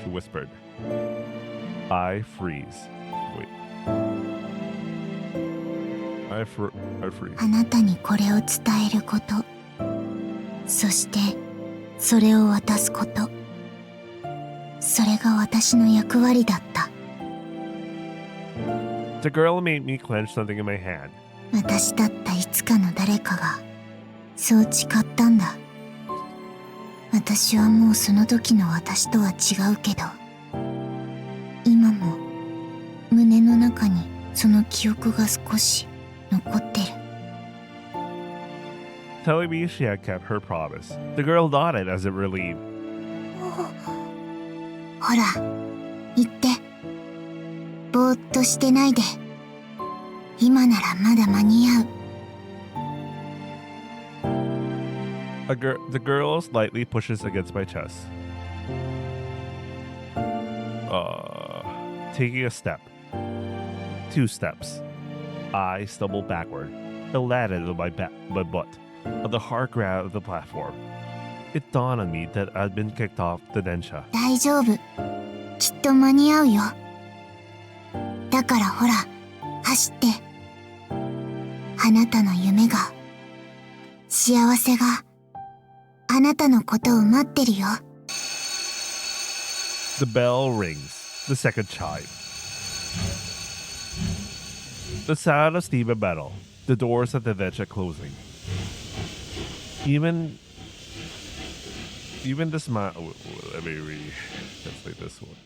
she whispered. I freeze. Wait. I freeze. あなたにこれを伝えること、そしてそれを渡すこと、それが私の役割だった。 The girl made me clench something in my hand. 私だったいつかの誰かがそう誓ったんだ。私はもうその時の私とは違うけど、今も胸の中にその記憶が少し残ってる。 Telling me she had kept her promise. The girl nodded as if relieved. ほら、言って。ぼーっとしてないで。今ならまだ間に合う。The girl slightly pushes against my chest. Taking a step. 2 steps. I stumbled backward and landed on my butt on the hard ground of the platform. It dawned on me that I'd been kicked off the densha. 大丈夫。きっと間に合うよ。だからほら、走って。あなたの夢が、幸せが、あなたのことを待ってるよ。The bell rings, the second chime. The sound of steam and metal, the doors of the densha closing. Even the smile. Let me translate this one.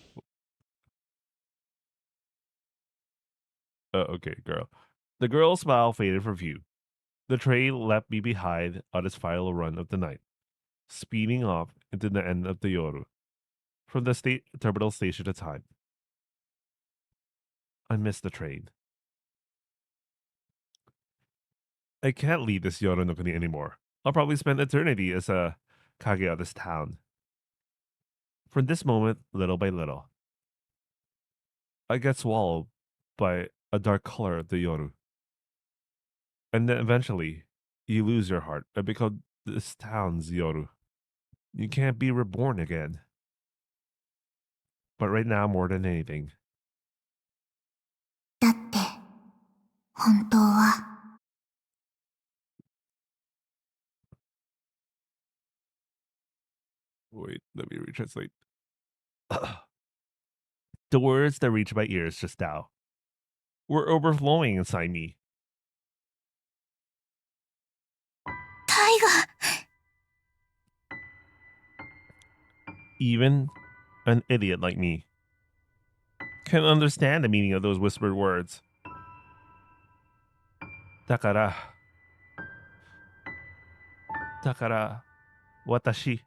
Okay, girl. The girl's smile faded from view. The train left me behind on its final run of the night, speeding off into the end of the Yoru. from the terminal station at time. I missed the train. I can't leave this Yoronokuni anymore. I'll probably spend eternity as a kage of this town. From this moment, little by little, I get swallowed by a dark color of the Yoru. And then eventually, you lose your heart and become this town's Yoru. You can't be reborn again. But right now, more than anything, だって本当は wait, let me retranslate. The words that reached my ears just now were overflowing inside me. タイガ Even an idiot like me can understand the meaning of those whispered words. だから、私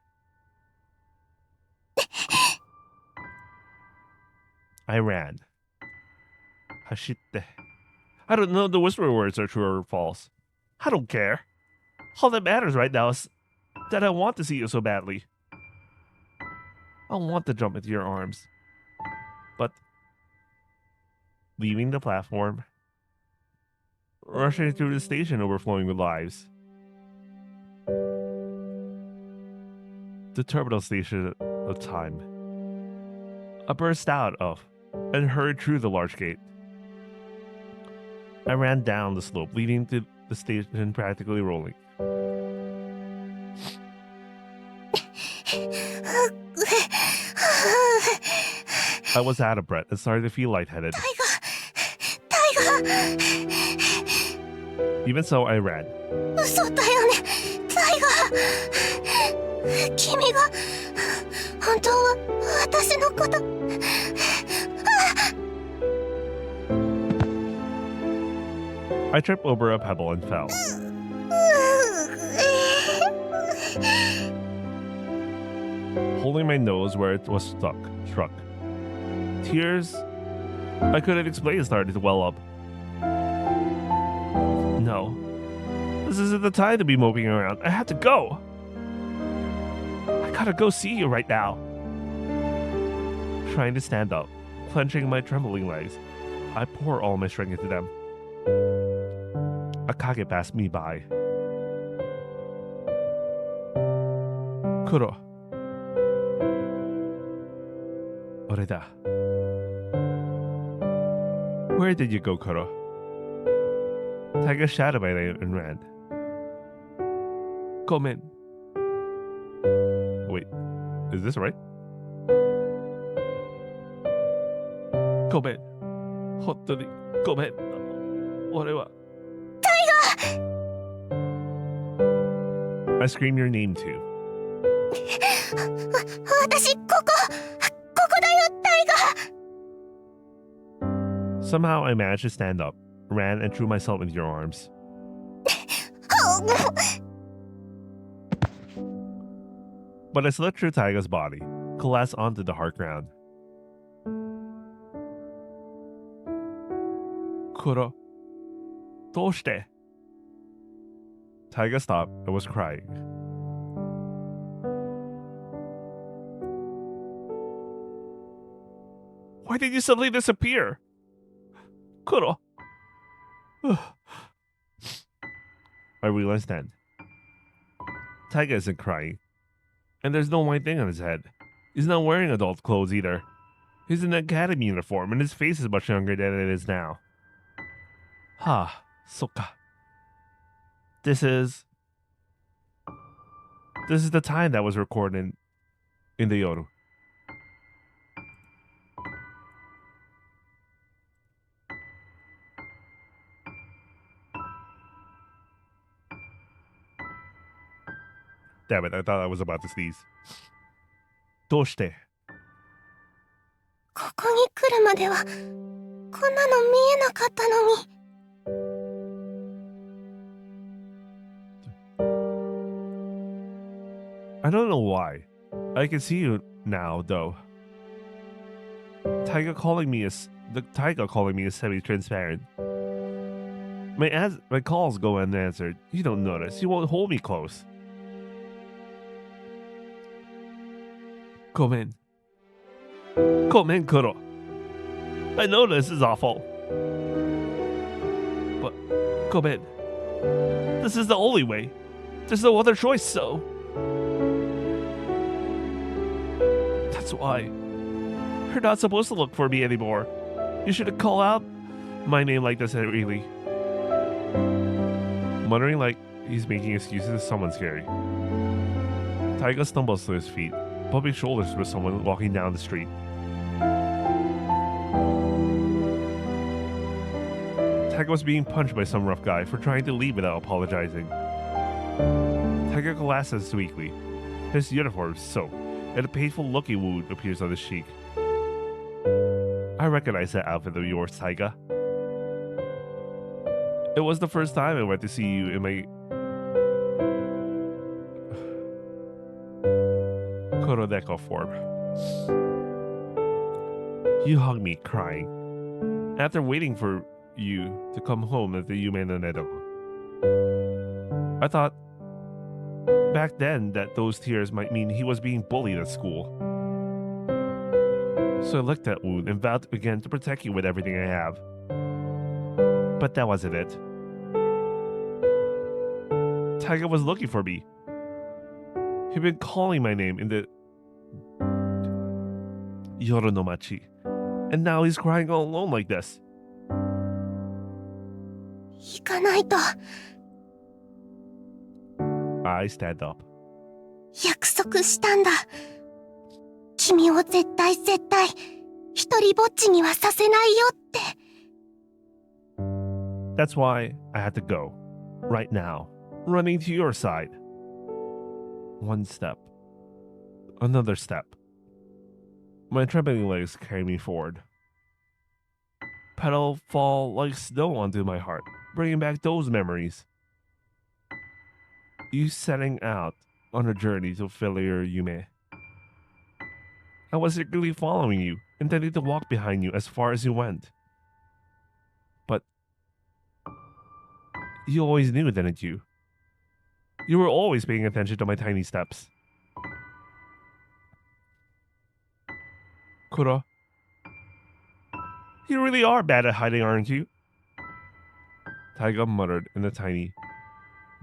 I ran. 走って I don't know if the whispered words are true or false. I don't care. All that matters right now is that I want to see you so badly. I want to jump into your arms. But leaving the platform, rushing through the station overflowing with lives. The terminal station of time. I burst out of and hurried through the large gate. I ran down the slope leading to the station practically rolling. I was out of breath and started to feel lightheaded. タイガ Even so, I ran. 嘘だよねタイガ君が本当は私のこと I tripped over a pebble and fell. Holding my nose where it was struck. Tears I couldn't explain started to well up. No. This isn't the time to be moping around. I have to go. I gotta go see you right now. Trying to stand up, clenching my trembling legs, I pour all my strength into them. A kage passed me by. Kuro. 俺だ. Where did you go, Kuro? Tiger shouted my name and ran. Komen. Wait, is this right? Komen. 本当にごめん。俺は。I scream your name too. 私ここだよタイガ Somehow I managed to stand up, ran and threw myself into your arms. But I slipped through Taiga's body, collapsed onto the hard ground. Kuro, どうして? Taiga stopped and was crying. Why did you suddenly disappear? Kuro. I realized then. Taiga isn't crying. And there's no white thing on his head. He's not wearing adult clothes either. He's in an academy uniform and his face is much younger than it is now. Ha, soka. This is the time that was recorded in the Yoru. Damn it, I thought I was about to sneeze. どうして? ここに来るまではこんなの見えなかったのに I don't know why. I can see you now, though. Taiga calling me is semi-transparent. My calls go unanswered. You don't notice. You won't hold me close. Come in. Come in, Kuro. I know this is awful. But come in. This is the only way. There's no other choice, so. That's why. You're not supposed to look for me anymore. You shouldn't call out my name like this, really. Muttering like he's making excuses to someone scary. Taiga stumbles to his feet, bumping shoulders with someone walking down the street. Taiga was being punched by some rough guy for trying to leave without apologizing. Taiga glances weakly. His uniform is soaked, and a painful-looking wound appears on his cheek. I recognize that outfit of yours, Taiga. It was the first time I went to see you in my Korodeko form. You hugged me, crying, after waiting for you to come home at the Yume no Nedo. I thought back then that those tears might mean he was being bullied at school. So I licked that wound and vowed again to protect you with everything I have. But that wasn't it. Taiga was looking for me. He'd been calling my name in the Yoru no Machi, and now he's crying all alone like this. 行かないと。 I stand up. 約束したんだ。君を絶対一人ぼっちにはさせないよって。 That's why I had to go. Right now. Running to your side. One step. Another step. My trembling legs carry me forward. Petals fall like snow onto my heart, bringing back those memories. You setting out on a journey to Failure Yume. I was secretly following you, intending to walk behind you as far as you went. But you always knew, didn't you? You were always paying attention to my tiny steps. Kuro, you really are bad at hiding, aren't you? Taiga muttered in a tiny,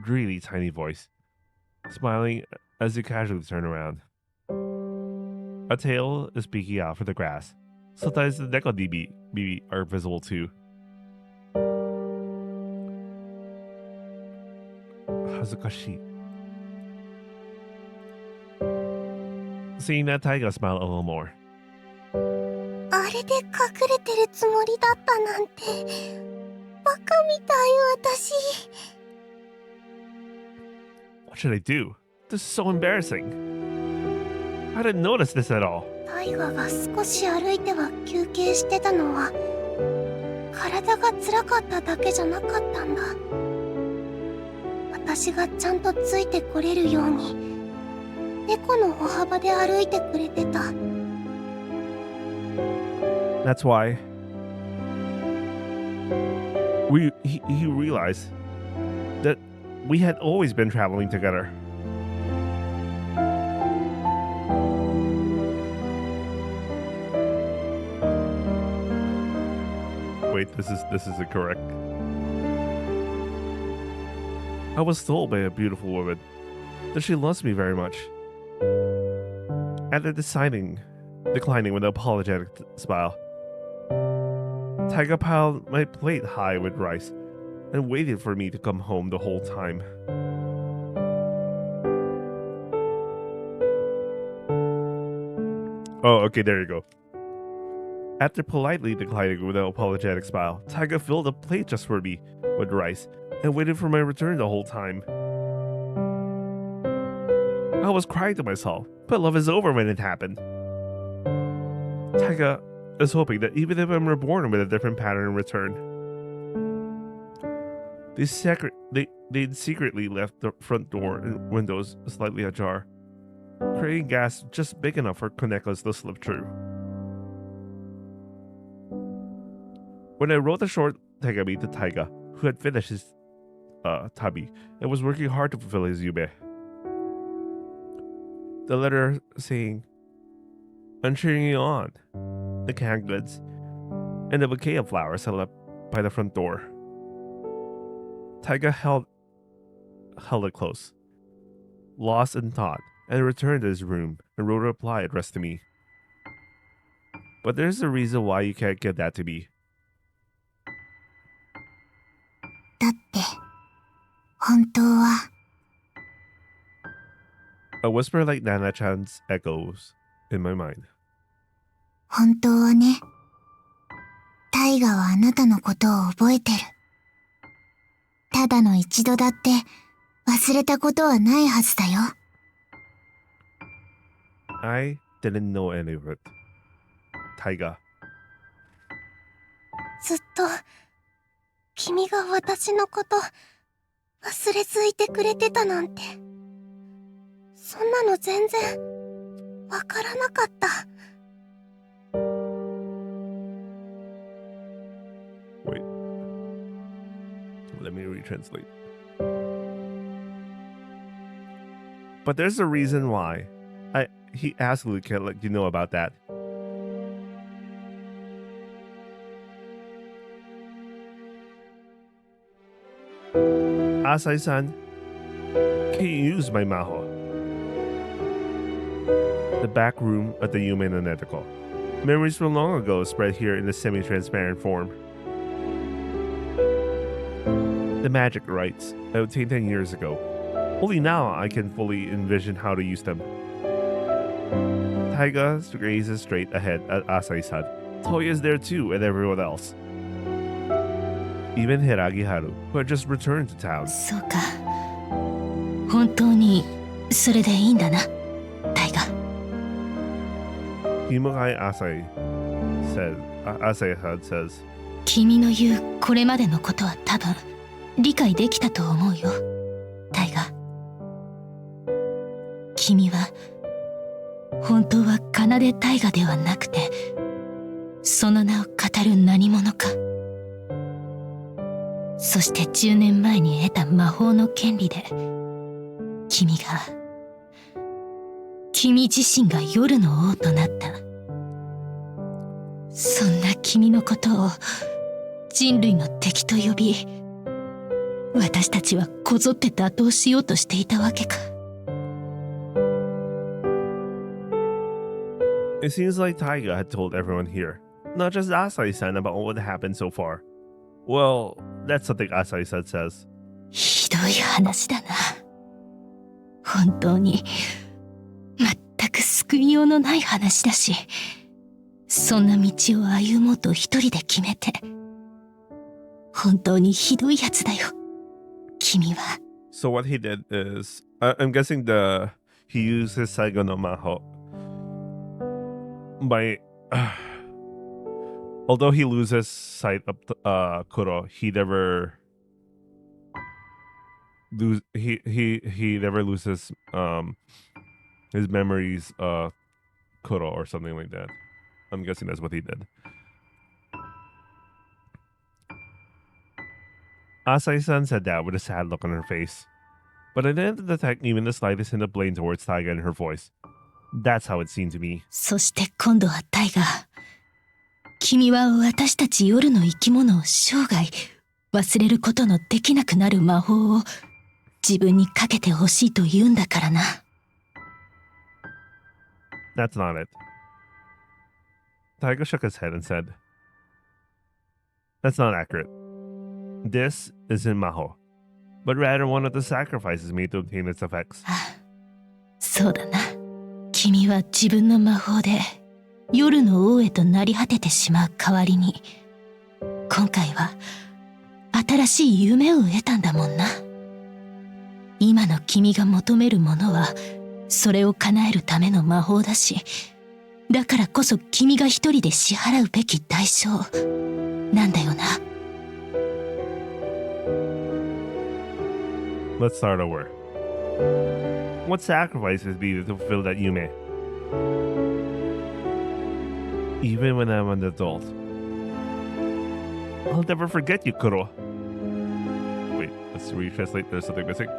really tiny voice, smiling as he casually turned around. A tail is peeking out from the grass. Sometimes the Neko are visible too. Hazukashi. Seeing that, Taiga smiled a little more. あれで隠れてるつもりだったなんて。バカみたい私。 What should I do? This is so embarrassing. I didn't notice this at all. タイガが少し歩いては休憩してたのは体が辛かっただけじゃなかったんだ。私がちゃんとついてこれるように猫の歩幅で歩いてくれてた。 That's why he realized that we had always been traveling together. Wait, this isn't correct. I was told by a beautiful woman that she loves me very much. After declining with an apologetic smile, Taiga piled my plate high with rice and waited for me to come home the whole time. Oh, okay, there you go. After politely declining with an apologetic smile, Taiga filled a plate just for me with rice and waited for my return the whole time. I was crying to myself, but love is over when it happened. Taiga is hoping that even if I'm reborn with a different pattern in return, they'd secretly left the front door and windows slightly ajar, creating gas just big enough for Koneko's to slip through. When I wrote a short tegami to Taiga, who had finished his tabi and was working hard to fulfill his yume. The letter saying, "I'm cheering you on," the canned goods, and a bouquet of flowers held up by the front door. Taiga held it close, lost in thought, and returned to his room and wrote a reply addressed to me. "But there's a reason why you can't give that to me." だって、本当は、 A whisper like Nana-chan's echoes in my mind. 本当はね、タイガはあなたのことを覚えてる。ただの一度だって忘れたことはないはずだよ。I didn't know any of it. Taiga. ずっと、君が私のこと忘れついてくれてたなんて。そんなの全然わからなかった。Wait. Let me retranslate. But there's a reason why. He absolutely can't let you know about that. Asai-san, can you use my maho? The back room at the Yume no Netoko. Memories from long ago spread here in a semi-transparent form. The magic rites I obtained 10 years ago. Only now I can fully envision how to use them. Taiga gazes straight ahead at Asai-san. Toya is there too, and everyone else. Even Hiragiharu, who had just returned to town. そうか。本当にそれでいいんだな、タイガ。Himukai Asai says, 君の言うこれまでのことは多分理解できたと思うよ、タイガ。君は本当は奏大河ではなくて、その名を語る何者か。そして10年前に得た魔法の権利で、君自身が夜の王となった。そんな君のことを人類の敵と呼び、私たちはこぞって打倒しようとしていたわけか。It seems like Taiga had told everyone here, not just Asai-san, about what happened so far. Well, that's something Asai-san says. ひどい話だな。本当に全く救いようのない話だし、そんな道を歩もうと一人で決めて、本当にひどいやつだよ、君は。So what he did is, I'm guessing he used his Saigo no Maho by, although he loses sight of Kuro, he never never loses his memories Kuro or something like that. I'm guessing that's what he did. Asai-san said that with a sad look on her face, but I didn't detect even the slightest hint of blame towards Taiga in her voice. That's how it seemed to me. そして今度はタイガ。君は私たち夜の生き物を生涯忘れることのできなくなる魔法を自分にかけてほしいと言うんだからな。That's not it. Taiga shook his head and said, "That's not accurate. This isn't Maho, but rather one of the sacrifices made to obtain its effects." そうだな。君は自分の魔法で夜の王へとなり果ててしまう代わりに、今回は新しい夢を得たんだもんな。今の君が求めるものはそれを叶えるための魔法だし、だからこそ君が一人で支払うべき代償なんだよな。Let's start over. What sacrifices needed to fulfill that yume? Even when I'm an adult, I'll never forget you, Kuro. Wait, let's retranslate. There's something missing.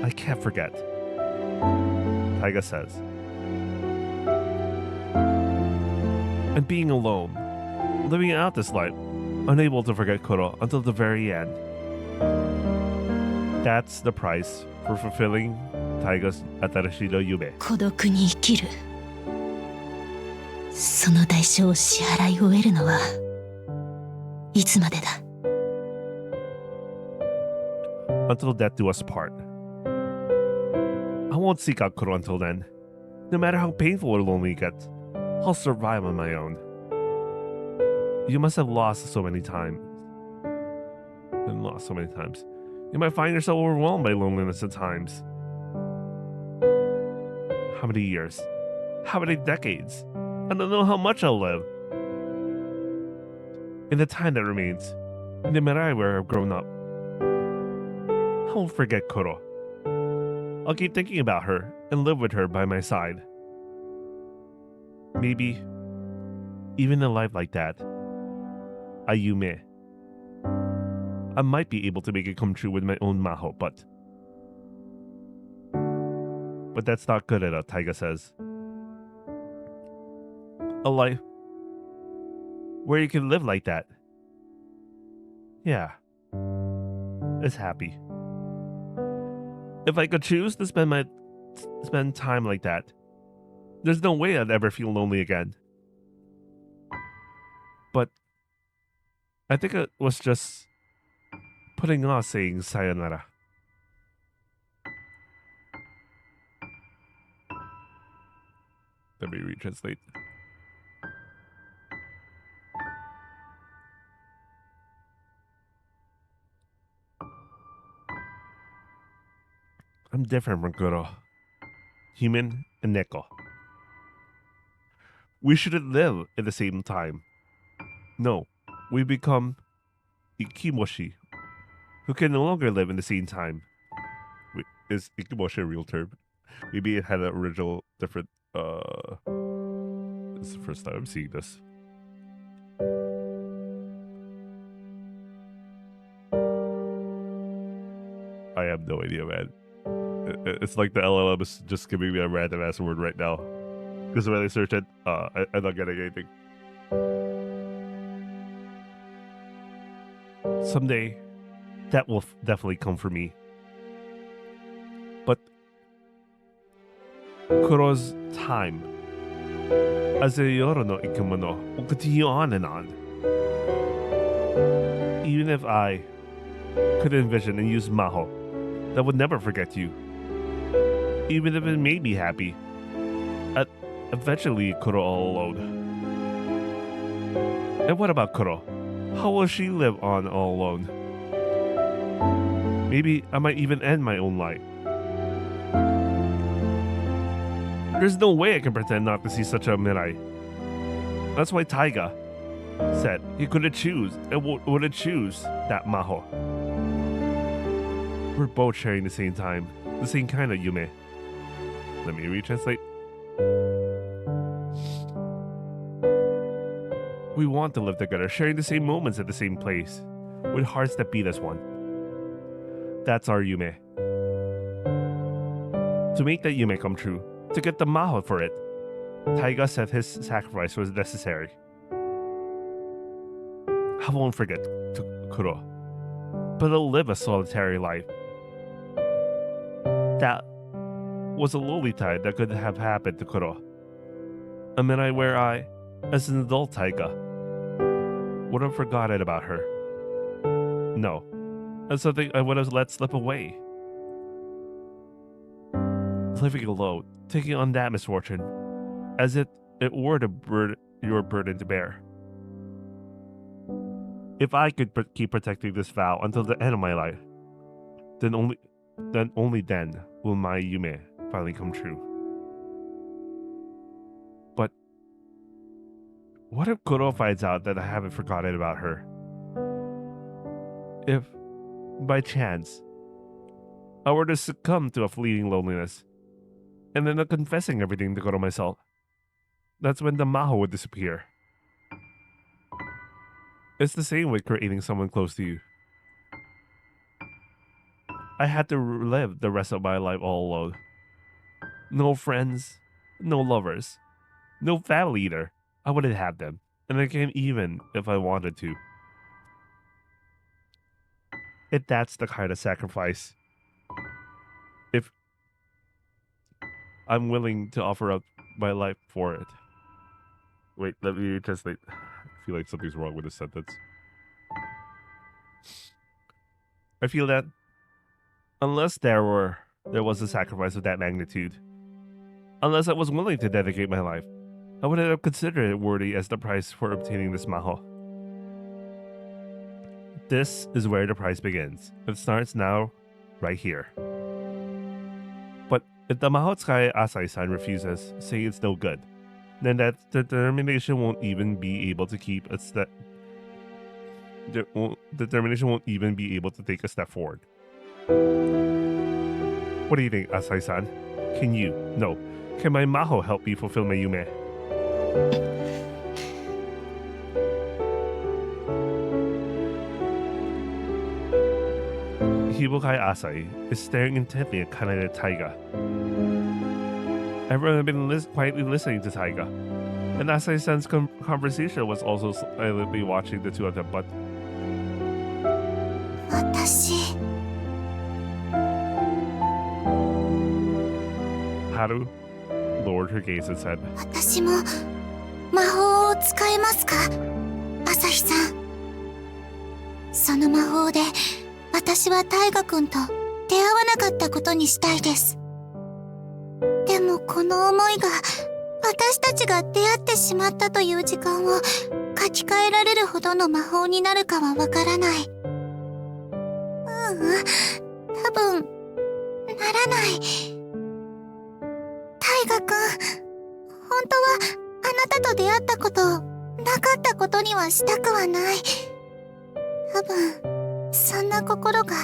I can't forget. Taiga says. And being alone, living out this life, unable to forget Kuro until the very end. That's the price for fulfilling Taiga's Atarashi no Yume. 孤独に生きる。その代償を支払い終えるのはいつまでだ。Until death do us part. I won't seek out Kuro until then. No matter how painful or lonely it gets, I'll survive on my own. You must have lost so many times. Been lost so many times. You might find yourself overwhelmed by loneliness at times. How many years? How many decades? I don't know how much I'll live. In the time that remains, in the Mirai where I've grown up, I won't forget Kuro. I'll keep thinking about her and live with her by my side. Maybe, even in a life like that, Ayume, I might be able to make it come true with my own Maho, but that's not good at all, Taiga says. A life where you can live like that. Yeah, it's happy. If I could choose to spend time like that, there's no way I'd ever feel lonely again. But I think it was just putting off saying sayonara. Let me retranslate. I'm different from Kuro. Human and Neko. We shouldn't live at the same time. No, we become Ikimoshi, who can no longer live in the same time. Wait, is Ikimoshi a real term? Maybe it had an original different, this is the first time I'm seeing this. I have no idea, man. It's like the LLM is just giving me a random ass word right now. Because when I search it, I'm not getting anything. Someday, that will definitely come for me. But Kuro's time as a Yoru no Ikemono will continue on and on. Even if I could envision and use Maho that would never forget you, even if it made me happy, eventually Kuro all alone. And what about Kuro? How will she live on all alone? Maybe I might even end my own life. There's no way I can pretend not to see such a Mirai. That's why Taiga said he couldn't choose and wouldn't choose that Maho. We're both sharing the same time, the same kind of Yume. Let me retranslate. We want to live together, sharing the same moments at the same place, with hearts that beat as one. That's our Yume. To make that Yume come true, to get the Maho for it, Taiga said his sacrifice was necessary. I won't forget Kuro, but I'll live a solitary life. That was a lowly tide that could have happened to Kuro. A midnight where I, as an adult Taiga, would have forgotten about her. No, that's something I would have let slip away. Living alone, taking on that misfortune, as if it were your burden to bear. If I could keep protecting this vow until the end of my life, then only then will my Yume finally come true. But what if Kuro finds out that I haven't forgotten about her? If, by chance, I were to succumb to a fleeting loneliness, and then confessing everything to Kuro myself, that's when the Maho would disappear. It's the same with creating someone close to you. I had to live the rest of my life all alone. No friends, no lovers, no family either. I wouldn't have them, and I can't even if I wanted to. That's the kind of sacrifice. If I'm willing to offer up my life for it. Wait, let me translate. I feel like something's wrong with this sentence. I feel that unless there was a sacrifice of that magnitude, unless I was willing to dedicate my life, I wouldn't have considered it worthy as the price for obtaining this maho. This is where the price begins. It starts now, right here. But if the Mahotsukai Asai-san refuses, saying it's no good, then that determination won't even be able to keep a step. Determination won't even be able to take a step forward. What do you think, Asai-san? Can my Maho help me fulfill my Yume? Hibukai Asai is staring intently at Kanade Taiga. Everyone had been quietly listening to Taiga, and Asai-san's conversation was also silently watching the two of them, but 私 Haru lowered her gaze and said, 私も魔法を使えますか、朝日さん。その魔法で私は大河君と出会わなかったことにしたいです。でもこの思いが私たちが出会ってしまったという時間を書き換えられるほどの魔法になるかはわからない。多分ならない。大河君、本当はあなたと出会ったこと、なかったことにはしたくはない。多分、そんな心が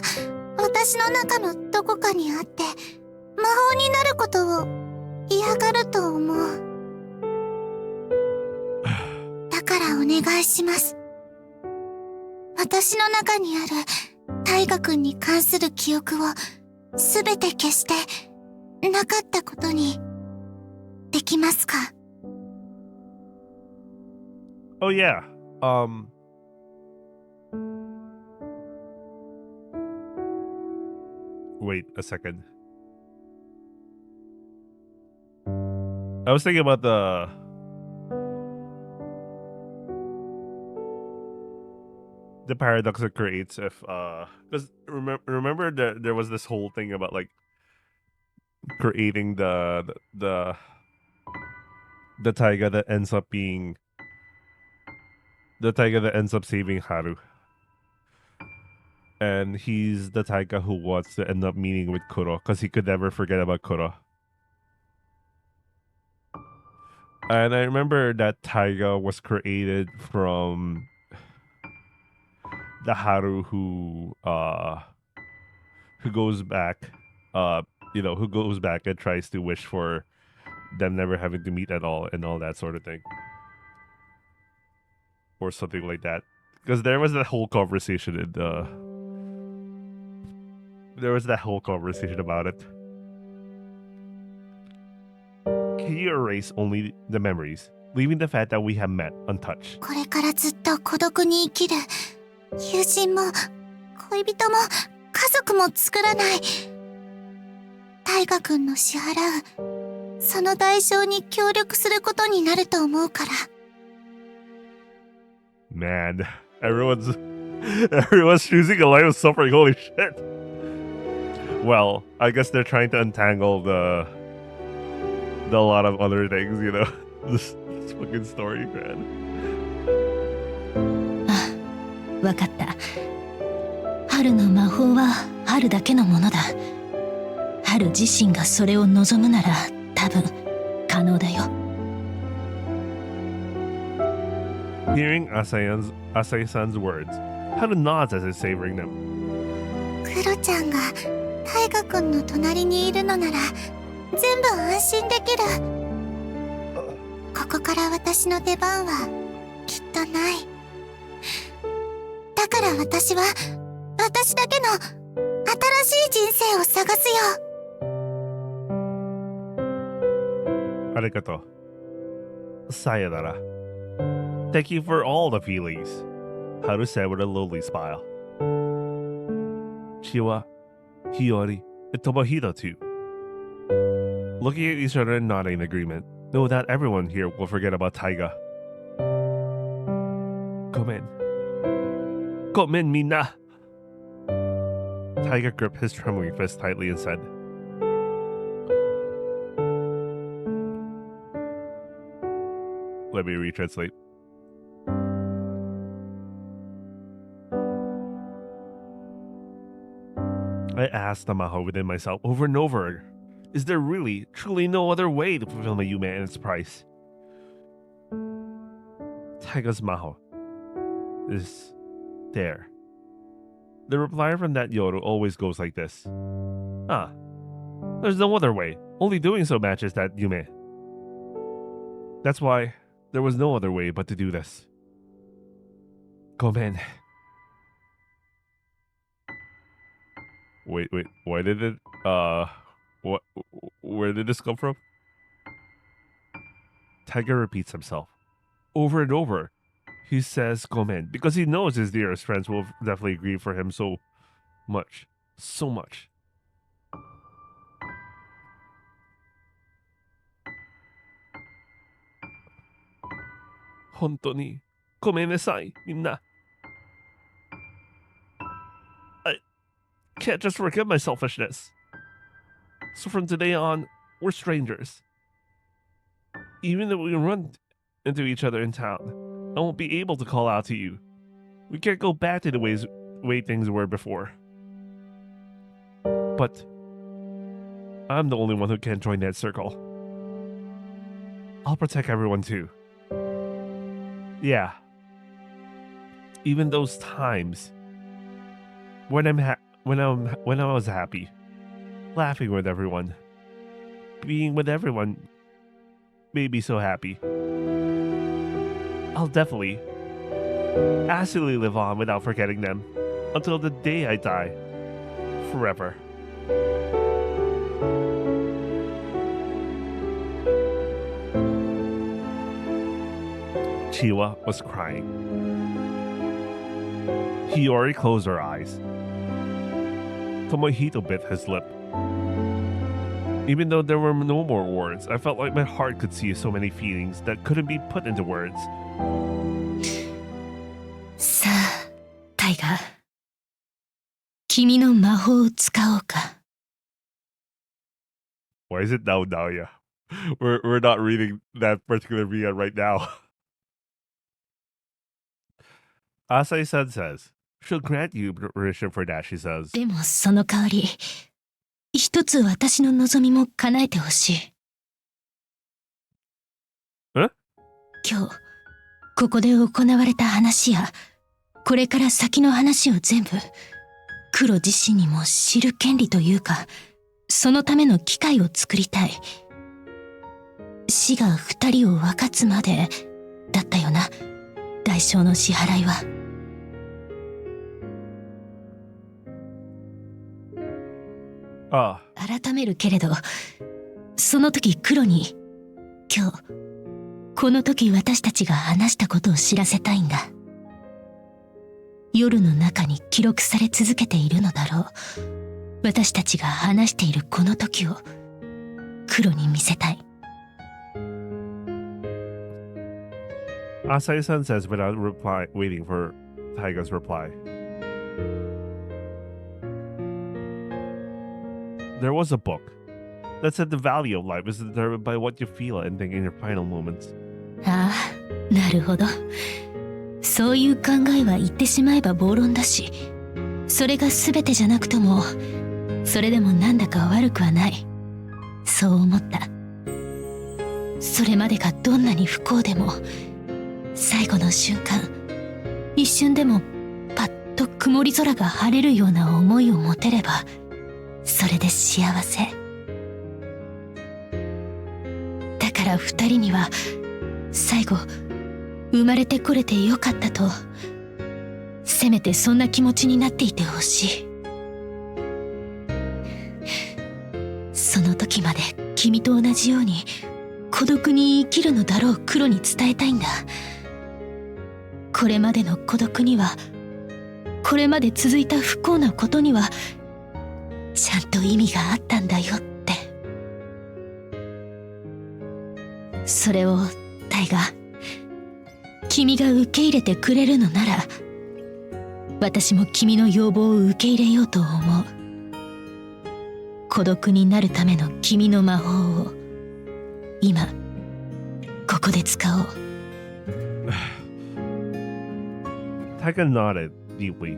私の中のどこかにあって、魔法になることを嫌がると思う。だからお願いします。私の中にある大河君に関する記憶をすべて消して、なかったことにできますか？ Oh yeah, wait a second. I was thinking about the paradox it creates if because remember that there was this whole thing about like creating the taiga that ends up being the taiga that ends up saving Haru, and he's the taiga who wants to end up meeting with Kuro because he could never forget about Kuro. And I remember that taiga was created from the Haru who goes back, who goes back and tries to wish for them never having to meet at all and all that sort of thing, or something like that. Because there was that whole conversation about it. Can you erase only the memories, leaving the fact that we have met untouched? これからずっと孤独に生きる。友人も恋人も家族も作らない。大河君の支払うその代償に協力することになると思うから。Man, everyone's choosing a life of suffering. Holy shit. Well, I guess they're trying to untangle the lot of other things, this fucking story, man. わかった。春の魔法は春だけのものだ。春自身がそれを望むなら多分可能だよ。Hearing Asai-san's words, Haru nods as if savoring them. クロちゃんが大河君の隣にいるのなら全部安心できる。ここから私の出番はきっとない。だから私は私だけの新しい人生を探すよ。ありがとう。さよなら。Thank you for all the feelings. Haru said with a lowly smile. Chiwa, Hiyori, and Tomohito too. Looking at each other and nodding in agreement, know that everyone here will forget about Taiga. Gomen. Gomen, Mina. Taiga gripped his trembling fist tightly and said, let me retranslate. I asked Namaho within myself over and over, is there really, truly no other way to fulfill my Yume and its price? Taiga's Maho is there. The reply from that Yoru always goes like this. Ah, there's no other way. Only doing so matches that Yume. That's why there was no other way but to do this. Gomen. Wait, why did it, what, where did this come from? Taiga repeats himself. Over and over. He says Gomen because he knows his dearest friends will definitely grieve for him so much. So much. Hontoni. Gomennesai, minna. I can't just forgive my selfishness. So from today on, we're strangers. Even if we run into each other in town, I won't be able to call out to you. We can't go back to the way things were before. But I'm the only one who can join that circle. I'll protect everyone too. Yeah. Even those times when I was happy, laughing with everyone, being with everyone made me so happy. I'll definitely, absolutely live on without forgetting them until the day I die, forever. Chiwa was crying. Hiyori closed her eyes. Tomohito bit his lip. Even though there were no more words, I felt like my heart could see so many feelings that couldn't be put into words. さあ、タイガー。君の魔法を使おうか。Why is it now, Dahlia? We're not reading that particular vignette right now. Asai-san says, she'll grant you permission for that, she says. でもその代わり、一つ私の望みも叶えてほしい。え？今日、ここで行われた話や、これから先の話を全部、黒自身にも知る権利というか、そのための機会を作りたい。死が二人を分かつまで、だったよな、代償の支払いは。ああ。改めるけれど、その時黒に、今日、この時私たちが話したことを知らせたいんだ。夜の中に記録され続けているのだろう。私たちが話しているこの時を、黒に見せたい。Asai-san says without waiting for Taiga's reply. There was a book that said the value of life is determined by what you feel and think in your final moments. ああ、なるほど。そういう考えは言ってしまえば暴論だし、それが全てじゃなくとも、それでもなんだか悪くはない。そう思った。それまでがどんなに不幸でも、最後の瞬間、一瞬でもパッと曇り空が晴れるような思いを持てれば、それで幸せ。だから二人には最後生まれてこれてよかったとせめてそんな気持ちになっていてほしい。その時まで君と同じように孤独に生きるのだろう黒に伝えたいんだ。これまでの孤独には、これまで続いた不幸なことにはちゃんと意味があったんだよって。それをタイガ、君が受け入れてくれるのなら、私も君の要望を受け入れようと思う。孤独になるための君の魔法を今ここで使おう。Taiga nodded deeply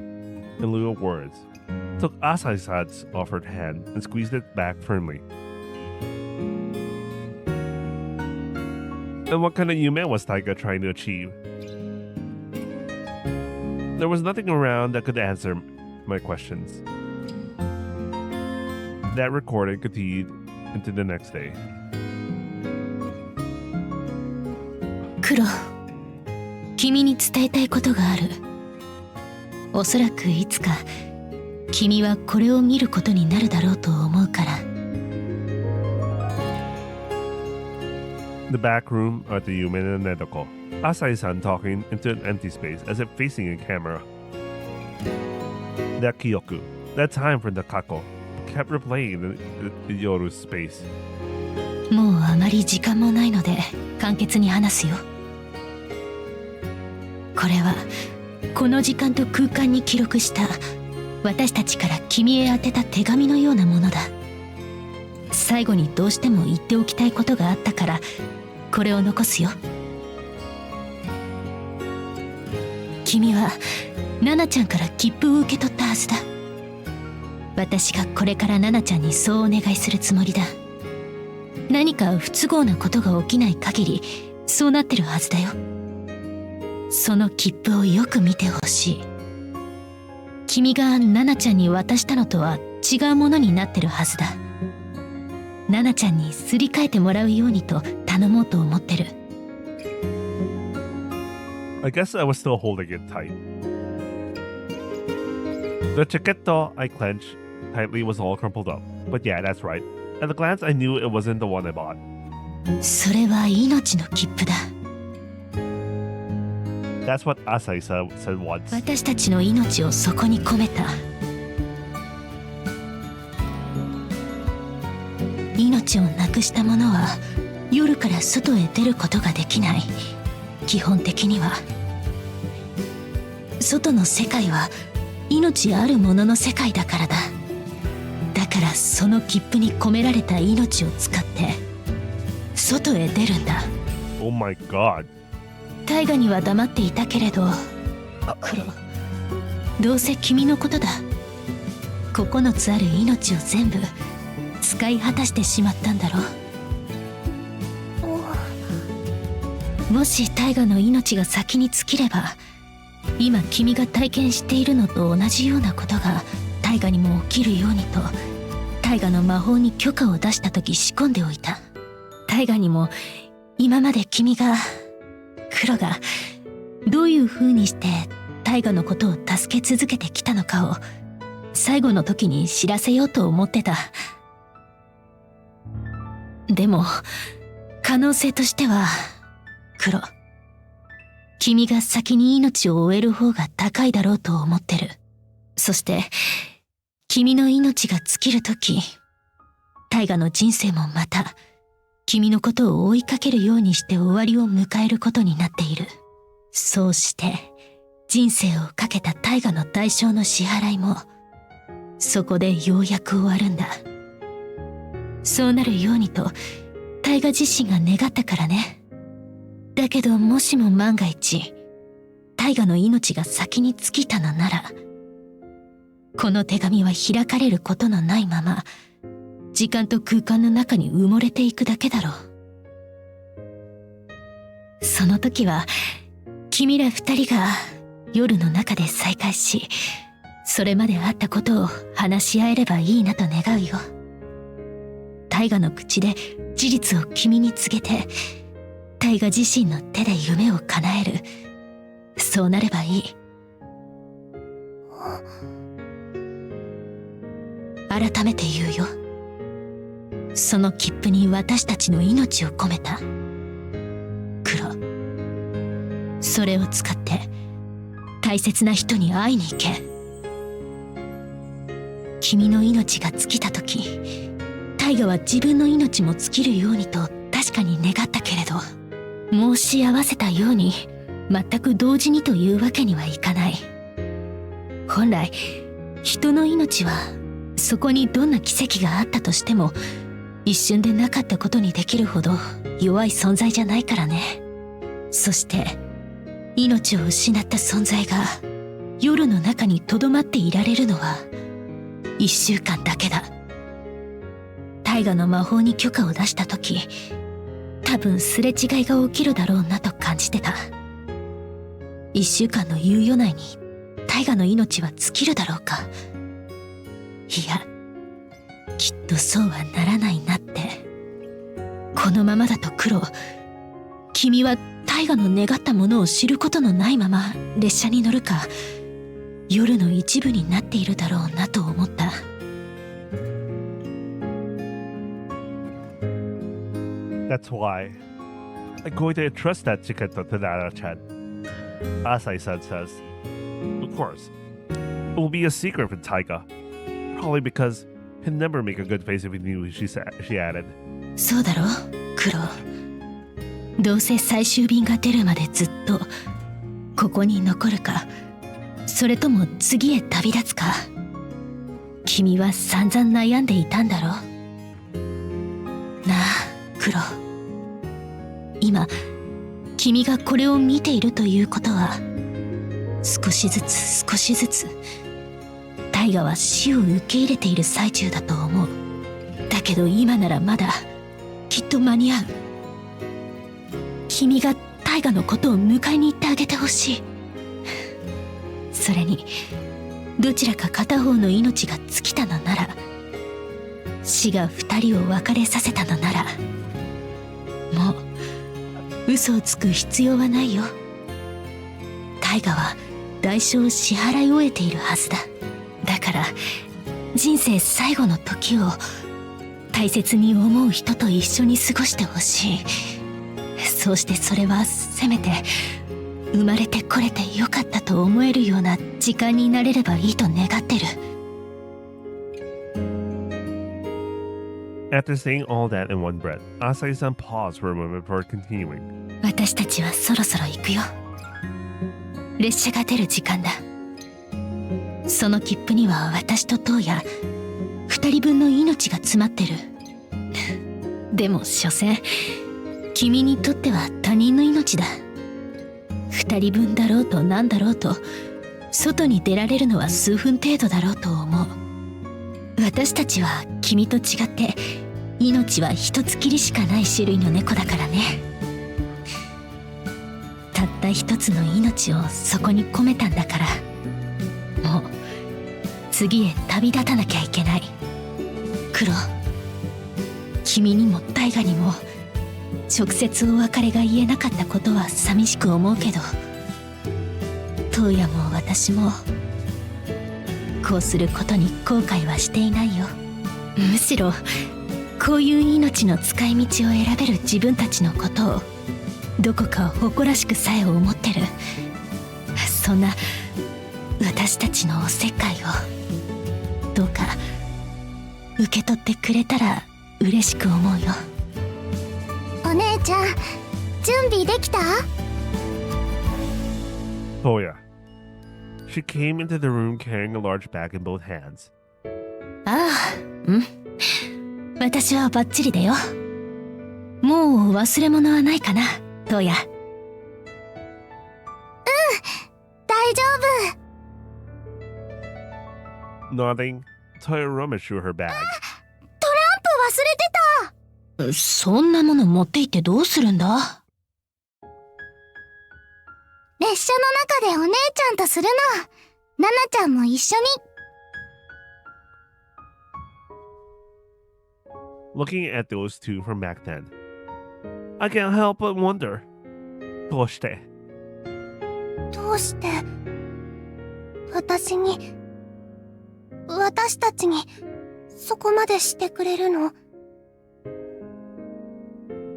in lieu of words, took Asai-san's offered hand and squeezed it back firmly. And what kind of yume was Taiga trying to achieve? There was nothing around that could answer my questions. That recording continued into the next day. 黒、君に伝えたいことがある。おそらくいつか君はこれを見ることになるだろうと思うから。The back room at the Yume Nedoko. Asai-san talking into an empty space as if facing a camera. That Kyoku, that time for the kako, kept replaying the Yoru's space. もうあまり時間もないので簡潔に話すよ。これはこの時間と空間に記録した私たちから君へ宛てた手紙のようなものだ。最後にどうしても言っておきたいことがあったからこれを残すよ。君はナナちゃんから切符を受け取ったはずだ。私がこれからナナちゃんにそうお願いするつもりだ。何か不都合なことが起きない限りそうなってるはずだよ。その切符をよく見てほしい。君がナナちゃんに渡したのとは違うものになってるはずだ。ナナちゃんにすり替えてもらうようにと頼もうと思ってる。I guess I was still holding it tight. The chaqueto I clenched tightly was all crumpled up. But yeah, that's right. At a glance, I knew it wasn't the one I bought. それは命の切符だ。That's what Asai said once. 私たちの命をそこに込めた。命をなくした者は夜から外へ出ることができない。基本的には外の世界は命あるものの世界だからだ。だからその切符に込められた命を使って外へ出るんだ。 Oh my god. 大河には黙っていたけれど、黒、どうせ君のことだ。9つある命を全部使い果たしてしまったんだろう。もし大河の命が先に尽きれば、今君が体験しているのと同じようなことが大河にも起きるようにと大河の魔法に許可を出した時仕込んでおいた。大河にも今まで君が、黒がどういう風にして大河のことを助け続けてきたのかを最後の時に知らせようと思ってた。でも可能性としては黒、君が先に命を終える方が高いだろうと思ってる。そして君の命が尽きる時、大河の人生もまた君のことを追いかけるようにして終わりを迎えることになっている。そうして人生をかけた大河の代償の支払いもそこでようやく終わるんだ。そうなるようにと大河自身が願ったからね。だけどもしも万が一大河の命が先に尽きたのなら、この手紙は開かれることのないまま時間と空間の中に埋もれていくだけだろう。その時は君ら二人が夜の中で再会し、それまであったことを話し合えればいいなと願うよ。大河の口で事実を君に告げて、大河自身の手で夢を叶える。そうなればいい。改めて言うよ。その切符に私たちの命を込めた。黒。それを使って大切な人に会いに行け。君の命が尽きた時、大河は自分の命も尽きるようにと確かに願ったけれど、申し合わせたように全く同時にというわけにはいかない。本来人の命はそこにどんな奇跡があったとしても一瞬でなかったことにできるほど弱い存在じゃないからね。そして命を失った存在が夜の中にとどまっていられるのは1週間だけだ。大河の魔法に許可を出した時、多分すれ違いが起きるだろうなと感じてた。1週間の猶予内に大河の命は尽きるだろうか。いや、きっとそうはならないなって。このままだと黒、君は大河の願ったものを知ることのないまま列車に乗るか、夜の一部になっているだろうなと思った。That's why I'm going to entrust that ticket to Narrated. Asai-san says. Of course, it will be a secret from Taiga. Probably because he'd never make a good face if he knew, she added. そうだろ、黒。どうせ最終便が出るまでずっとここに残るか、それとも次へ旅立つか。君は散々悩んでいたんだろ。なあ、黒。今、君がこれを見ているということは、少しずつ少しずつ、大河は死を受け入れている最中だと思う。だけど今ならまだ、きっと間に合う。君が大河のことを迎えに行ってあげてほしい。それにどちらか片方の命が尽きたのなら、死が二人を別れさせたのなら、もう嘘をつく必要はないよ。大河は代償を支払い終えているはずだ。だから人生最後の時を大切に思う人と一緒に過ごしてほしい。そうしてそれはせめて生まれてこれてよかったと思えるような時間になれればいいと願ってる。After saying all that in one breath, Asai-san paused for a moment before continuing. 私たちはそろそろ行くよ。列車が出る時間だ。その切符には私と燈也2人分の命が詰まってる。でも所詮君にとっては他人の命だ。2人分だろうと何だろうと、外に出られるのは数分程度だろうと思う。私たちは君と違って命は一つきりしかない種類の猫だからね。たった一つの命をそこに込めたんだから、もう次へ旅立たなきゃいけない。黒、君にも大河にも直接お別れが言えなかったことは寂しく思うけど、燈也も私もこうすることに後悔はしていないよ。むしろこういう命の使い道を選べる自分たちのことをどこか誇らしくさえ思ってる。そんな私たちのおせっかいをどうか受け取ってくれたら嬉しく思うよ。お姉ちゃん、準備できた？ Toya. She came into the room carrying a large bag in both hands. ああ、うん。私はバッチリだよ。もう忘れ物はないかな、燈也。大丈夫。 Nodding, Toya rummaged through her bag. トランプ忘れてた。そんなもの持って行ってどうするんだ？列車の中でお姉ちゃんとするの。ナナちゃんも一緒に。Looking at those two from back then, I can't help but wonder. どうして？どうして私たちにそこまでしてくれるの？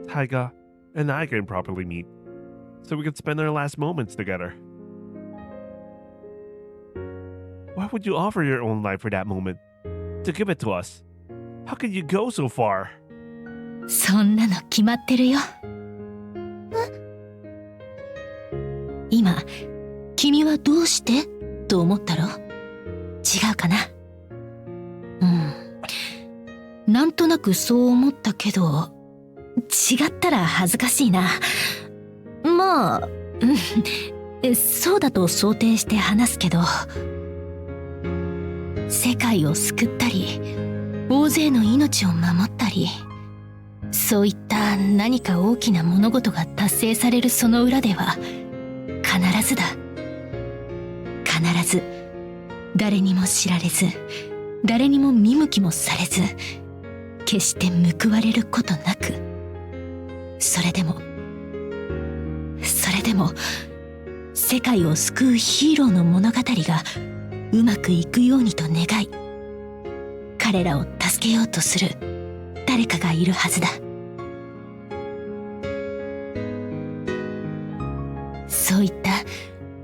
Taiga and I can properly meet, so we can spend our last moments together. Why would you offer your own life for that moment? To give it to us? How could you go so far? そんなの決まってるよ。今、君はどうしてと思ったろ？違うかな？なんとなくそう思ったけど、違ったら恥ずかしいな。まあ、そうだと想定して話すけど、世界を救ったり、大勢の命を守ったり、そういった何か大きな物事が達成されるその裏では、必ずだ。必ず、誰にも知られず、誰にも見向きもされず、決して報われることなく、それでも世界を救うヒーローの物語がうまくいくようにと願い、彼らを助けようとする誰かがいるはずだ。そういった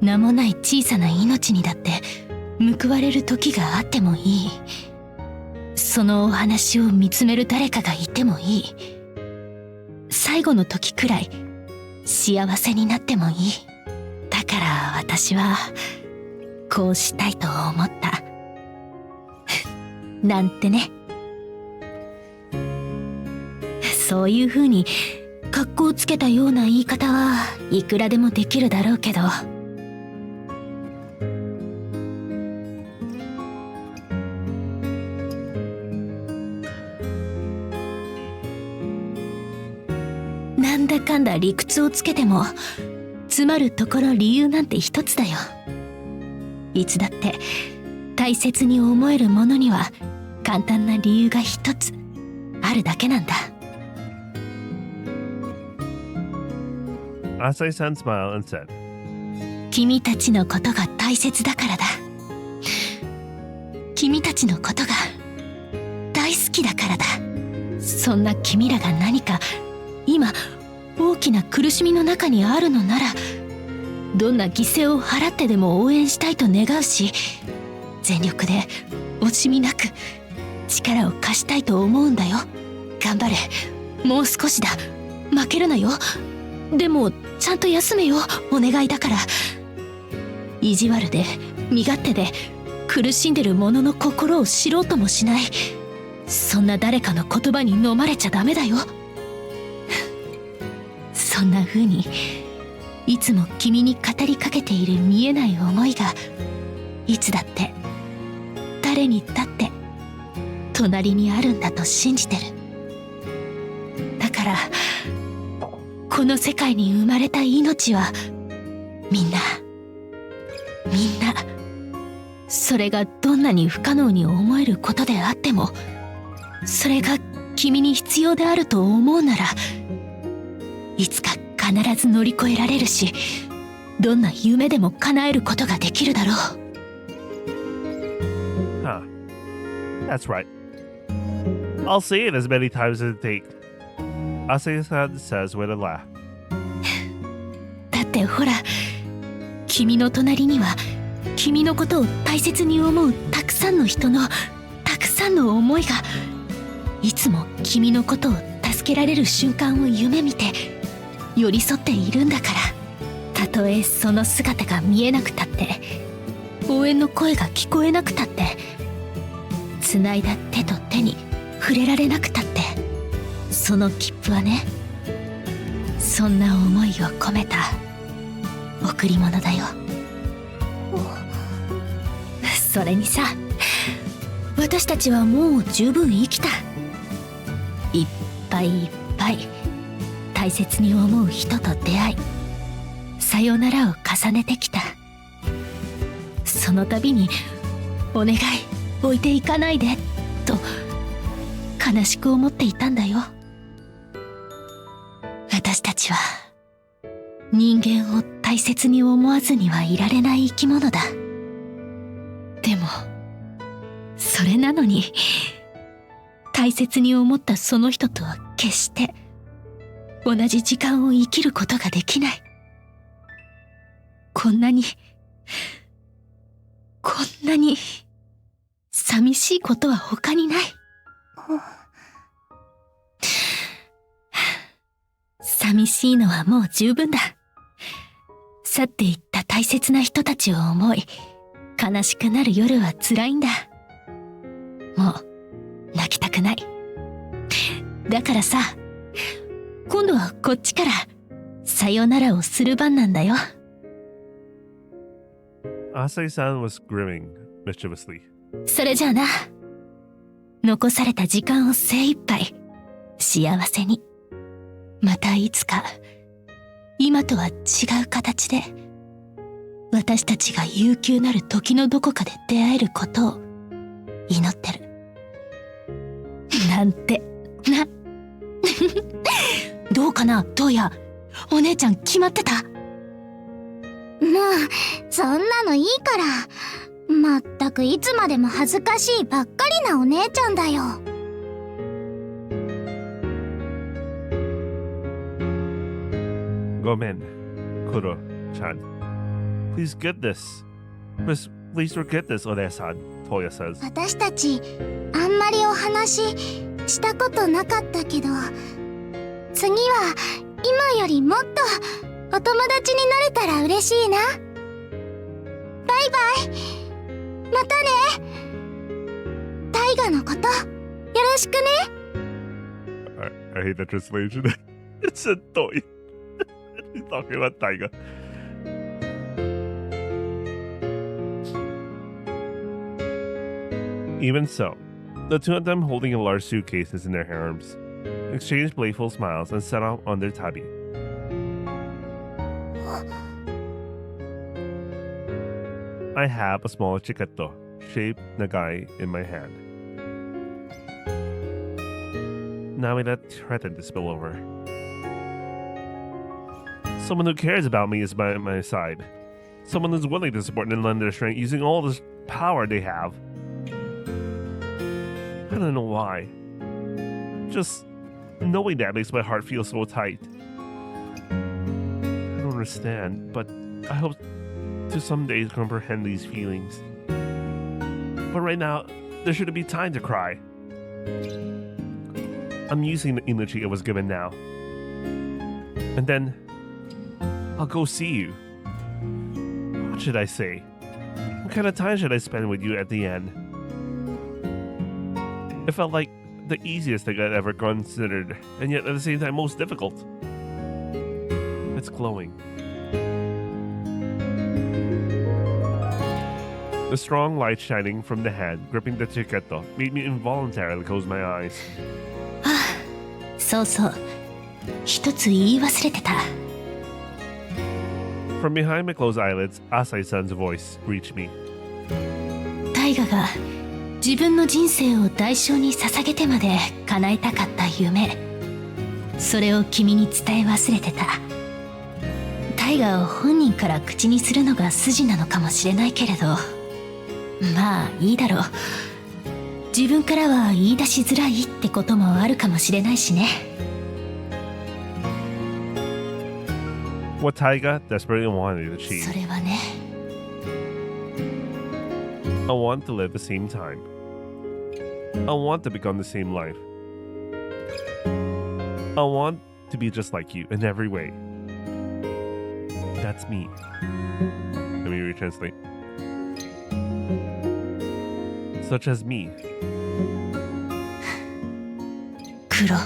名もない小さな命にだって報われる時があってもいい。そのお話を見つめる誰かがいてもいい。最後の時くらい幸せになってもいい。だから私はこうしたいと思った。なんてね。そういう風に格好つけたような言い方はいくらでもできるだろうけど、なんだかんだ理屈をつけても詰まるところ理由なんて一つだよ。いつだって大切に思えるものには簡単な理由が一つあるだけなんだ。Asai-san smiled and said, 君たちのことが大切だからだ。君たちのことが大好きだからだ。そんな君らが何か今大きな苦しみの中にあるのなら、どんな犠牲を払ってでも応援したいと願うし、全力で惜しみなく力を貸したいと思うんだよ。頑張れ、もう少しだ。負けるなよ。でもちゃんと休めよ、お願いだから。意地悪で身勝手で苦しんでる者の心を知ろうともしない、そんな誰かの言葉に飲まれちゃダメだよ。そんな風にいつも君に語りかけている見えない思いが、いつだって誰にだって隣にあるんだと信じてる。だからこの世界に生まれた命はみんなそれがどんなに不可能に思えることであっても、それが君に必要であると思うなら、いつか必ず乗り越えられるし、どんな夢でも叶えることができるだろう。Huh. That's right. I'll say it as many times as it takes. Asai-san says with a laugh. だってほら、君の隣には君のことを大切に思うたくさんの人のたくさんの思いが、いつも君のことを助けられる瞬間を夢見て寄り添っているんだから。たとえその姿が見えなくたって、応援の声が聞こえなくたって、繋いだ手と手に触れられなくたって、その切符はね、そんな思いを込めた贈り物だよ。それにさ、私たちはもう十分生きた。いっぱいいっぱい大切に思う人と出会い、さよならを重ねてきた。その度にお願い置いていかないでと悲しく思っていたんだよ。私たちは人間を大切に思わずにはいられない生き物だ。でもそれなのに大切に思ったその人とは決して同じ時間を生きることができない。こんなに寂しいことは他にない。寂しいのはもう十分だ。去っていった大切な人たちを思い、悲しくなる夜は辛いんだ。もう泣きたくない。だからさ、今度はこっちからさよならをする番なんだよ。Asai-san was grinning mischievously. それじゃあな。残された時間を精一杯幸せに。またいつか今とは違う形で私たちが悠久なる時のどこかで出会えることを祈ってる。なんてな。どうかな、トウヤ。お姉ちゃん決まってた？もうそんなのいいから。まったくいつまでも恥ずかしいばっかりなお姉ちゃんだよ。Gomen, Kuro-chan. Please get this. Please forget this, Ode-san, Toya says. 私たちあんまりお話したことなかったけど、次は今よりもっとお友達になれたら嬉しいな。バイバイ。またね。タイガのことよろしくね。I hate that translation. It said Toy. He's talking about Taiga. Even so, the two of them holding a large suitcases in their arms, exchanged playful smiles and set out on their tabi. I have a small chiketto, shaped nagai, in my hand. Namida threatened to spill over. Someone who cares about me is by my side. Someone who's willing to support and lend their strength using all this power they have. I don't know why. Just knowing that makes my heart feel so tight. I don't understand, but I hope to someday comprehend these feelings. But right now, there shouldn't be time to cry. I'm using the energy I was given now. And then, I'll go see you. What should I say? What kind of time should I spend with you at the end? It felt like the easiest thing I'd ever considered, and yet at the same time most difficult. It's glowing. The strong light shining from the hand gripping the chiketto made me involuntarily close my eyes. そうそう。一つ言い忘れてた。From behind my closed eyelids, Asai-san's voice reached me. タイガが自分の人生を代償に捧げてまで叶えたかった夢。それを君に伝え忘れてた。タイガを本人から口にするのが筋なのかもしれないけれど、まあいいだろう。自分からは言い出しづらいってこともあるかもしれないしね。What Taiga desperately wanted to achieve. それはね。I want to live the same time. I want to become the same life. I want to be just like you in every way. That's me. Let me retranslate. Such as me. クロ、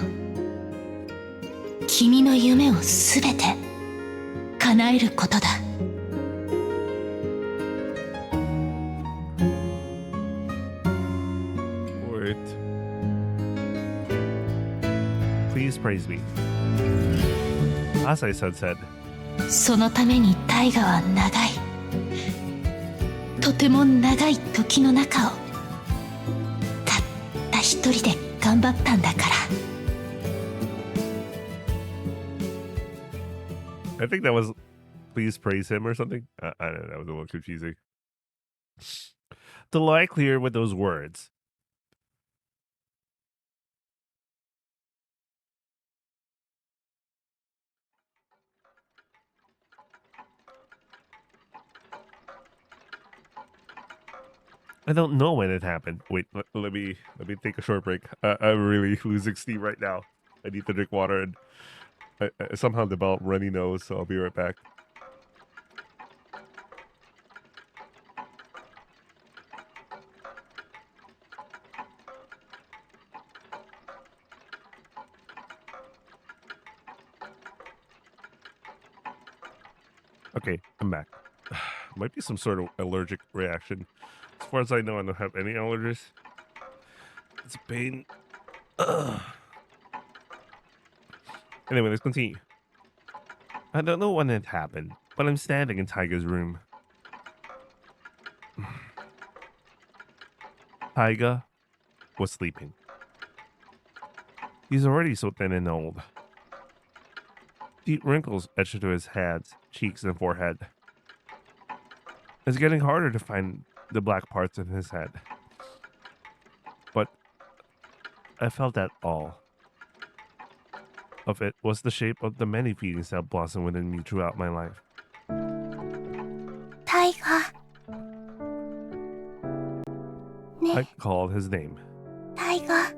君の夢をすべて叶えることだ。Wait. Please praise me. Asai-san said. そのために大河は長い。とても長い時の中をたった一人で頑張ったんだから。I think that was please praise him or something. I don't know. That was a little confusing. To lie clear with those words. I don't know when it happened. Wait, let me take a short break. I'm really losing steam right now. I need to drink water, and I somehow developed runny nose, so I'll be right back. Okay, I'm back. Might be some sort of allergic reaction. As far as I know, I don't have any allergies. It's a pain. Ugh. Anyway, let's continue. I don't know when it happened, but I'm standing in Taiga's room. Taiga was sleeping. He's already so thin and old. Deep wrinkles etched into his hands, cheeks, and forehead. It's getting harder to find the black parts in his head. But I felt that all of it was the shape of the many feelings that blossomed within me throughout my life. タイガ I called his name. タイガ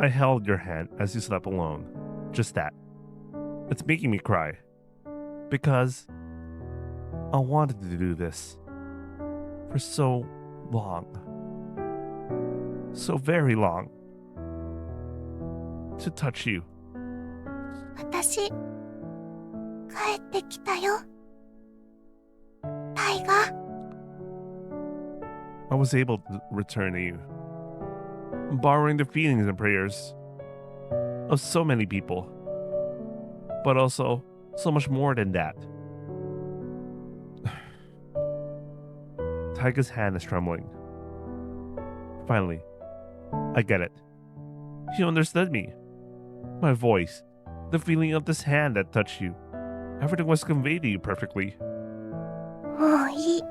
I held your hand as you slept alone. Just that. It's making me cry. Because I wanted to do this for so long. So very long. To touch you. 私帰ってきたよタイガ I was able to return to you. Borrowing the feelings and prayers of so many people. But also, so much more than that. Taiga's hand is trembling. Finally, I get it. She understood me. My voice, the feeling of this hand that touched you. Everything was conveyed to you perfectly. もういい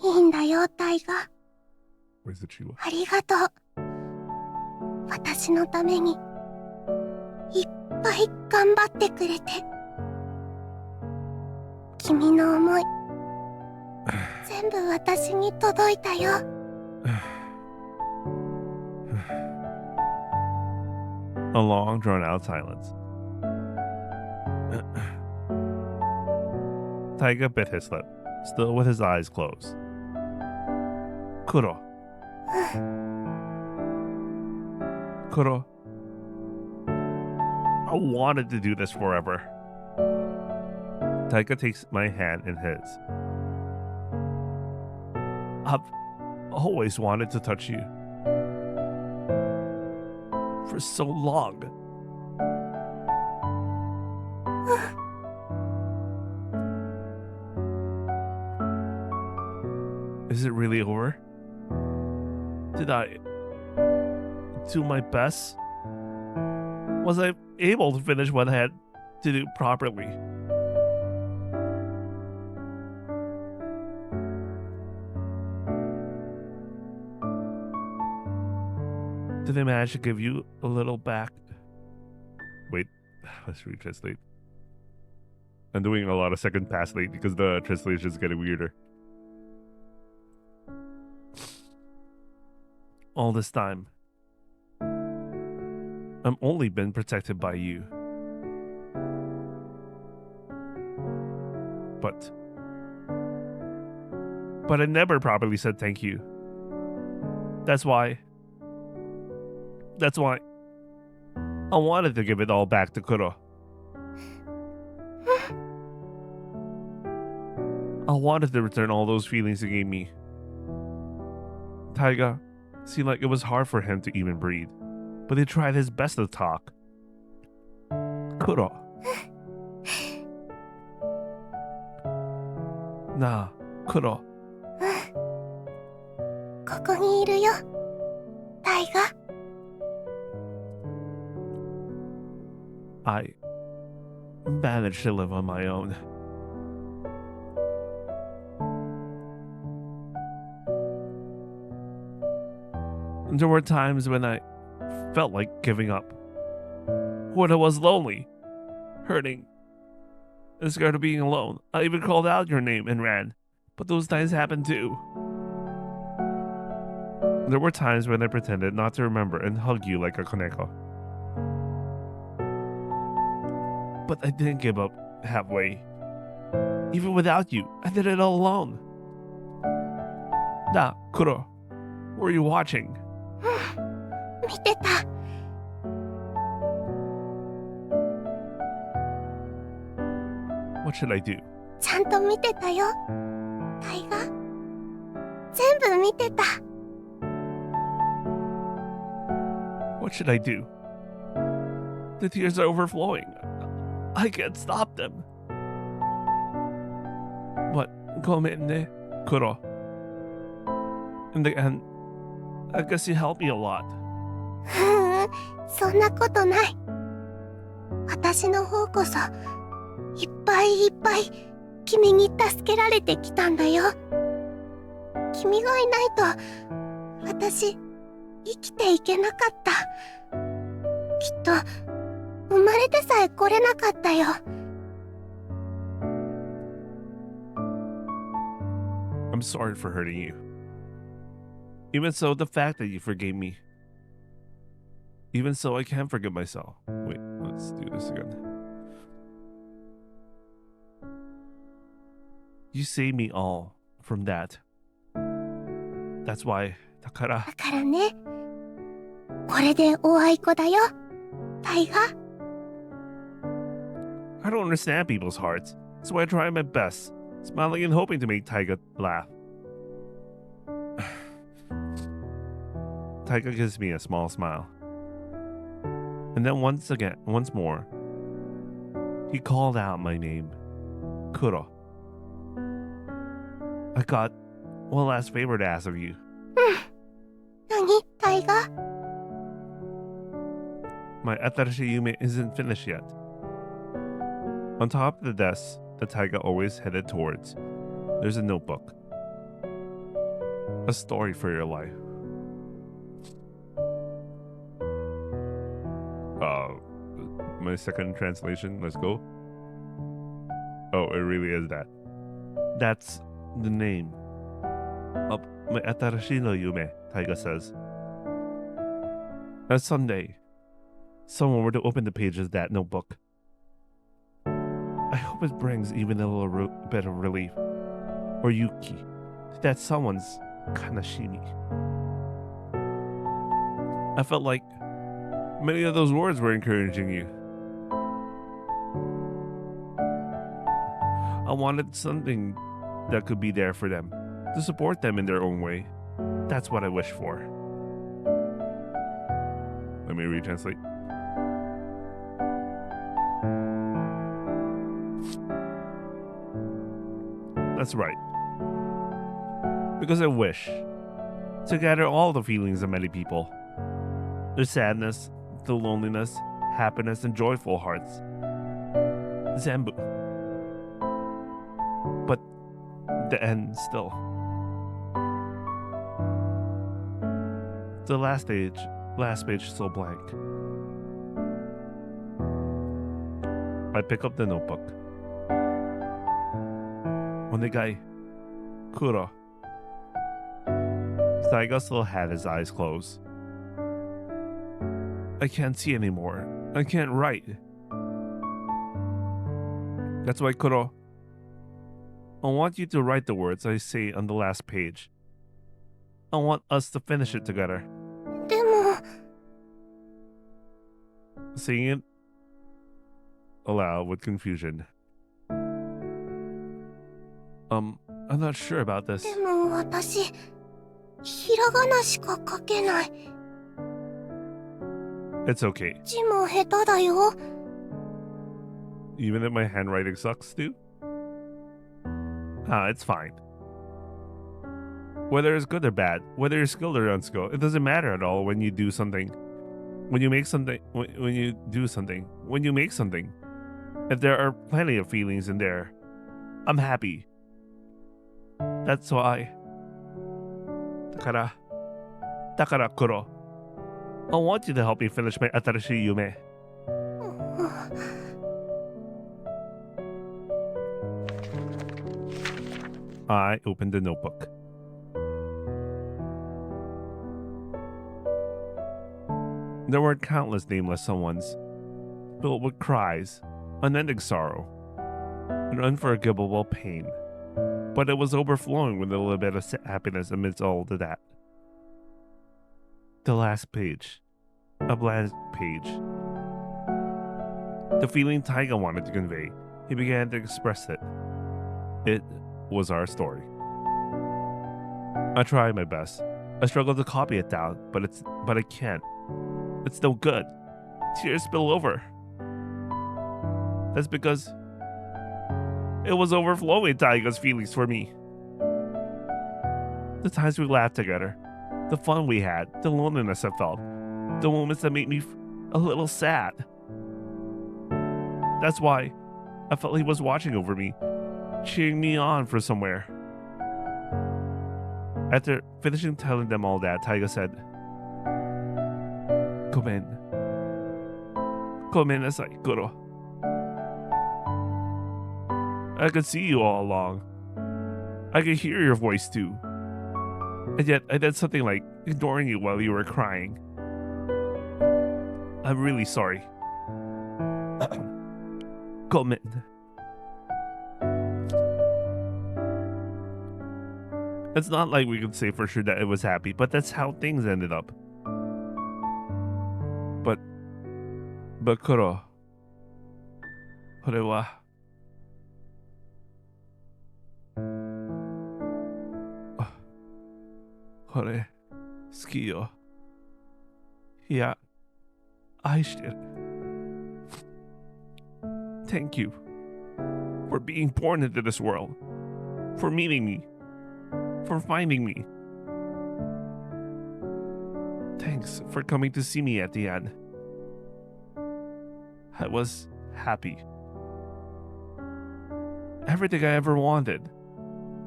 いいんだよタイガ Where's the Chihuahua? ありがとう私のためにいっぱい頑張ってくれて君の思い全部私に届いたよ A long, drawn-out silence. Taiga bit his lip, still with his eyes closed. Kuro. Kuro. I wanted to do this forever. Taiga takes my hand in his. I've always wanted to touch you. For so long. Is it really over? Did I do my best? Was I able to finish what I had to do properly? Did I manage to give you a little back? Wait, let's retranslate. I'm doing a lot of second pass late because the translation is getting weirder. All this time, I've only been protected by you. But I never properly said thank you. That's why I wanted to give it all back to Kuro. I wanted to return all those feelings he gave me. Taiga seemed like it was hard for him to even breathe, but he tried his best to talk. Kuro. Nah, Kuro. ここにいるよタイガ I managed to live on my own. There were times when I felt like giving up. When I was lonely, hurting, and scared of being alone. I even called out your name and ran, But those times happened too. There were times when I pretended not to remember and hug you like a koneko. But I didn't give up halfway. Even without you, I did it all alone. Da, Kuro, were you watching? 見てた。 What should I do? ちゃんと見てたよ。タイガ。全部見てた。 What should I do? The tears are overflowing. I can't stop them. But, gomenne, Kuro. In the end, I guess you helped me a lot. そんなことない。私の方こそいっぱいいっぱい君に助けられてきたんだよ。君がいないと私生きていけなかった。きっと生まれてさえ来れなかったよ。 I'm sorry for hurting you. Even so, the fact that you forgave me. Even so, I can't forgive myself. Wait, let's do this again. You saved me all from that. That's why, だからだからね、これでおあいこだよ、タイガ。 I don't understand people's hearts, so I try my best, smiling and hoping to make Taiga laugh. Taiga gives me a small smile. And then once more, he called out my name, Kuro. I got one last favor to ask of you. 何、タイガ。 My Atarashi Yume isn't finished yet. On top of the desk that Taiga always headed towards, there's a notebook. A story for your life. My second translation, let's go. Oh, it really is that. That's the name of my Atarashi no Yume, Taiga says. As someday, someone were to open the pages of that notebook, I hope it brings even a little bit of relief, or yuki, to that someone's kanashimi. I felt like many of those words were encouraging you. I wanted something that could be there for them, to support them in their own way. That's what I wish for. Let me retranslate. That's right. Because I wish to gather all the feelings of many people. Their sadness, the loneliness, happiness, and joyful hearts. Zenbu. But the end still. The last page is still blank. I pick up the notebook. Onegai, Kuro. Taiga still had his eyes closed. I can't see anymore. I can't write. That's why, Kuro, I want you to write the words I say on the last page. I want us to finish it together. でも Saying it aloud with confusion. I'm not sure about this. でも私ひらがなしか書けない。 It's okay. 字も下手だよ。 Even if my handwriting sucks too? It's fine. Whether it's good or bad, whether you're skilled or unskilled, it doesn't matter at all when you do something. When you make something, when you do something, when you make something. If there are plenty of feelings in there, I'm happy. That's why. だから Kuro, I want you to help me finish my Atarashi Yume. I opened the notebook. There were countless nameless someones, filled with cries, unending sorrow, and unforgivable pain. But it was overflowing with a little bit of happiness amidst all of that. The last page. A blank page. The feeling Taiga wanted to convey, he began to express it. It was our story. I tried my best. I struggled to copy it down, but I can't. It's no good. Tears spill over. That's because it was overflowing Taiga's feelings for me. The times we laughed together, the fun we had, the loneliness I felt, the moments that made me a little sad. That's why I felt he was watching over me, cheering me on for somewhere. After finishing telling them all that, Taiga said, Gomen. Gomen nasai, Kuro. I could see you all along. I could hear your voice too. And yet I did something like ignoring you while you were crying. I'm really sorry. Gomen. It's not like we could say for sure that it was happy, but that's how things ended up. But Kuro, これはこれ好きよ。いや、愛してる。Thank you for being born into this world, for meeting me, for finding me. Thanks for coming to see me at the end. I was happy. Everything I ever wanted.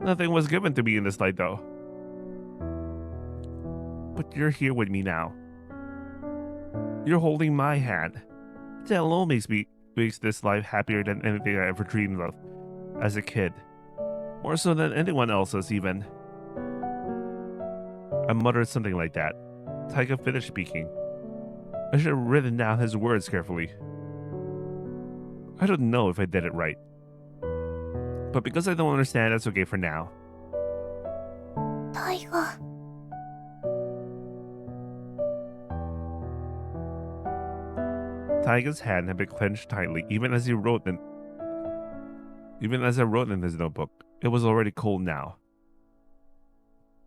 Nothing was given to me in this life, though. But you're here with me now. You're holding my hand. That alone makes this life happier than anything I ever dreamed of as a kid. More so than anyone else's, even. I muttered something like that. Taiga finished speaking. I should have written down his words carefully. I don't know if I did it right. But because I don't understand, that's okay for now. タイガ。Taiga's hand had been clenched tightly, even as I wrote in his notebook. It was already cold now.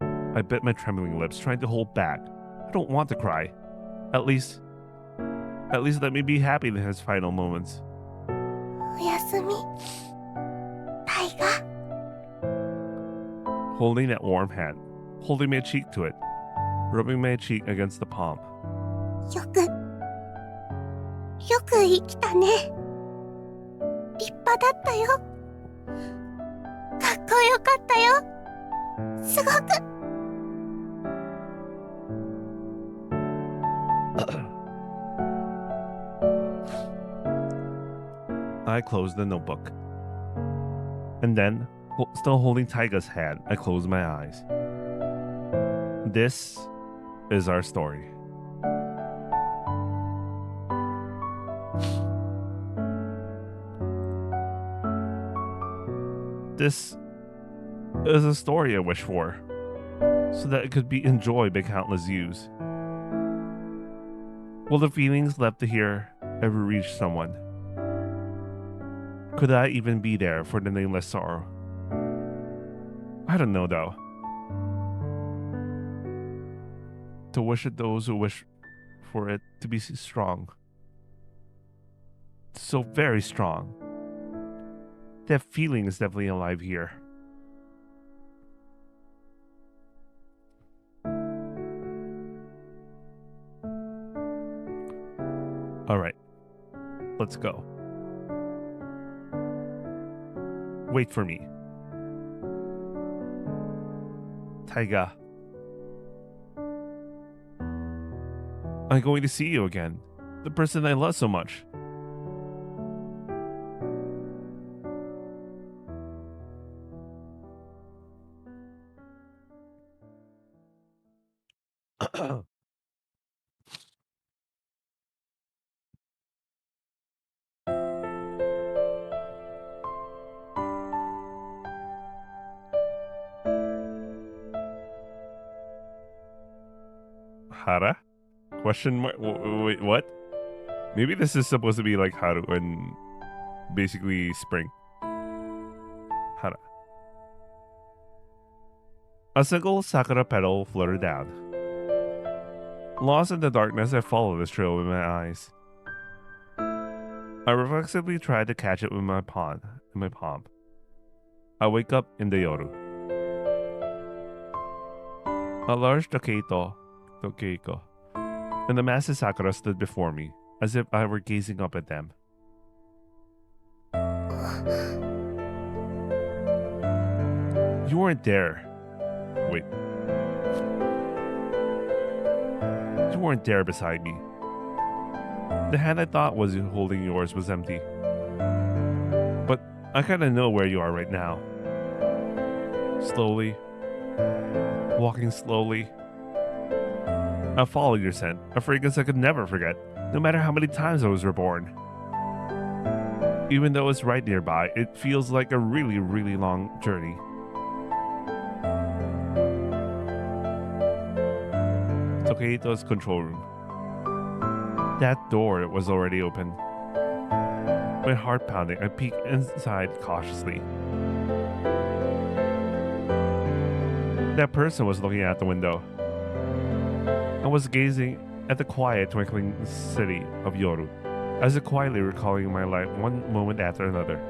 I bit my trembling lips, trying to hold back. I don't want to cry. At least let me be happy in his final moments. おやすみ。タイガ。 Holding that warm hand, holding my cheek to it, rubbing my cheek against the palm. よく生きたね。立派だったよ。かっこよかったよ。すごく。I closed the notebook. And then, still holding Taiga's hand, I closed my eyes. This is our story. This is a story I wish for, so that it could be enjoyed by countless youths. Will the feelings left here ever reach someone? Could I even be there for the nameless sorrow? I don't know, though. To wish it those who wish for it to be strong. So very strong. That feeling is definitely alive here. Alright. Let's go. Wait for me. Taiga. I'm going to see you again. The person I love so much. Hara? Question mark? Wait, what? Maybe this is supposed to be like Haru and basically spring. Hara. A single sakura petal fluttered down. Lost in the darkness, I followed this trail with my eyes. I reflexively tried to catch it with my palm. I wake up in the yoru. A large dokeito, and the massive sakura stood before me, as if I were gazing up at them. You weren't there. Wait. You weren't there beside me. The hand I thought was holding yours was empty. But I kinda know where you are right now. Slowly. Walking slowly. I followed your scent, a fragrance I could never forget, no matter how many times I was reborn. Even though it's right nearby, it feels like a really, really long journey. Tokeito's control room. That door was already open. My heart pounding, I peeked inside cautiously. That person was looking out the window. I was gazing at the quiet, twinkling city of Yoru, as if quietly recalling my life one moment after another.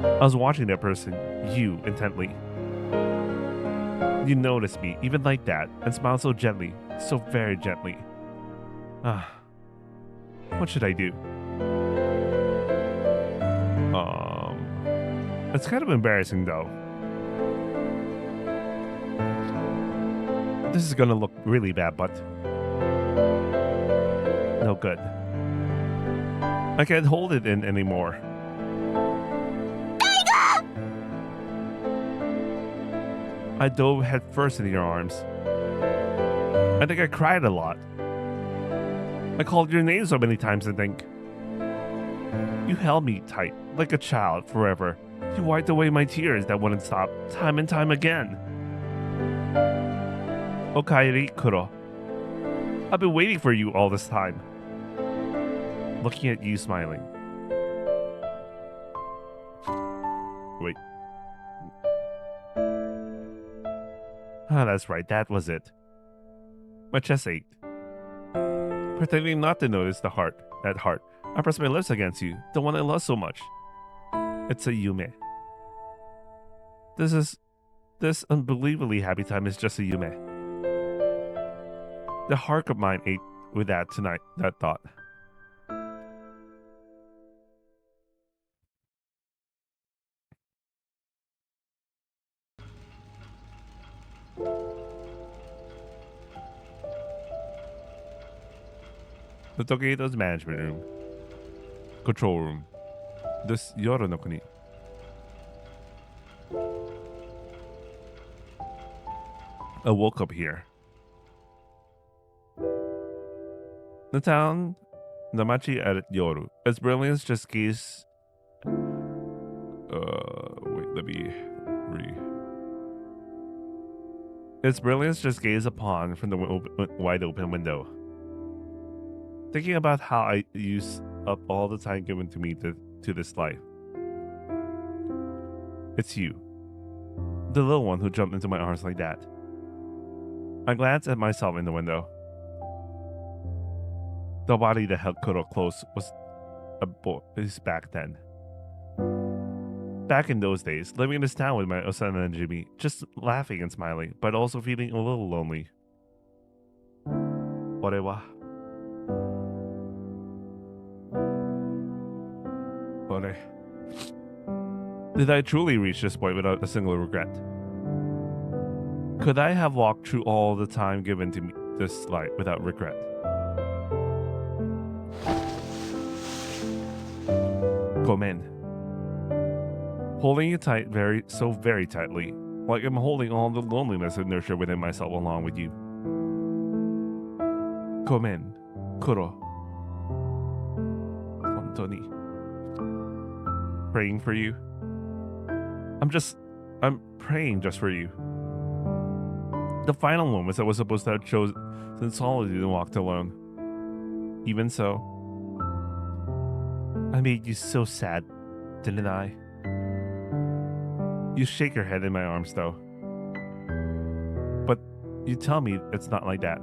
I was watching that person, you, intently. You noticed me, even like that, and smiled so gently, so very gently. What should I do? It's kind of embarrassing though. This is gonna look really bad, but no good. I can't hold it in anymore. I dove headfirst into your arms. I think I cried a lot. I called your name so many times, I think. You held me tight, like a child, forever. You wiped away my tears that wouldn't stop, time and time again. Okaeri Kuro. I've been waiting for you all this time. Looking at you smiling. Wait. That's right, that was it. My chest ached. Pretending not to notice that heart, I pressed my lips against you, the one I love so much. It's a Yume. This unbelievably happy time is just a Yume. The heart of mine ached with that tonight, that thought. The Tokeito's management room. Control room. This Yoru no Kuni. I woke up here. The town, Namachi at Yoru. Its brilliance just gaze. Its brilliance just gaze upon from the wide open window. Thinking about how I use up all the time given to me to this life. It's you. The little one who jumped into my arms like that. I glanced at myself in the window. The body that held Kuro close was a boy's back then. Back in those days, living in this town with my Osana and Jimmy, just laughing and smiling, but also feeling a little lonely. Ore. Did I truly reach this point without a single regret? Could I have walked through all the time given to me this life without regret? Gomen. Holding you tight very tightly, like I'm holding all the loneliness and nurture within myself along with you. Gomen, Kuro. Hontoni. Praying for you. I'm praying just for you. The final moments I was supposed to have chosen solitude and walked alone. Even so, I made you so sad, didn't I? You shake your head in my arms, though. But you tell me it's not like that.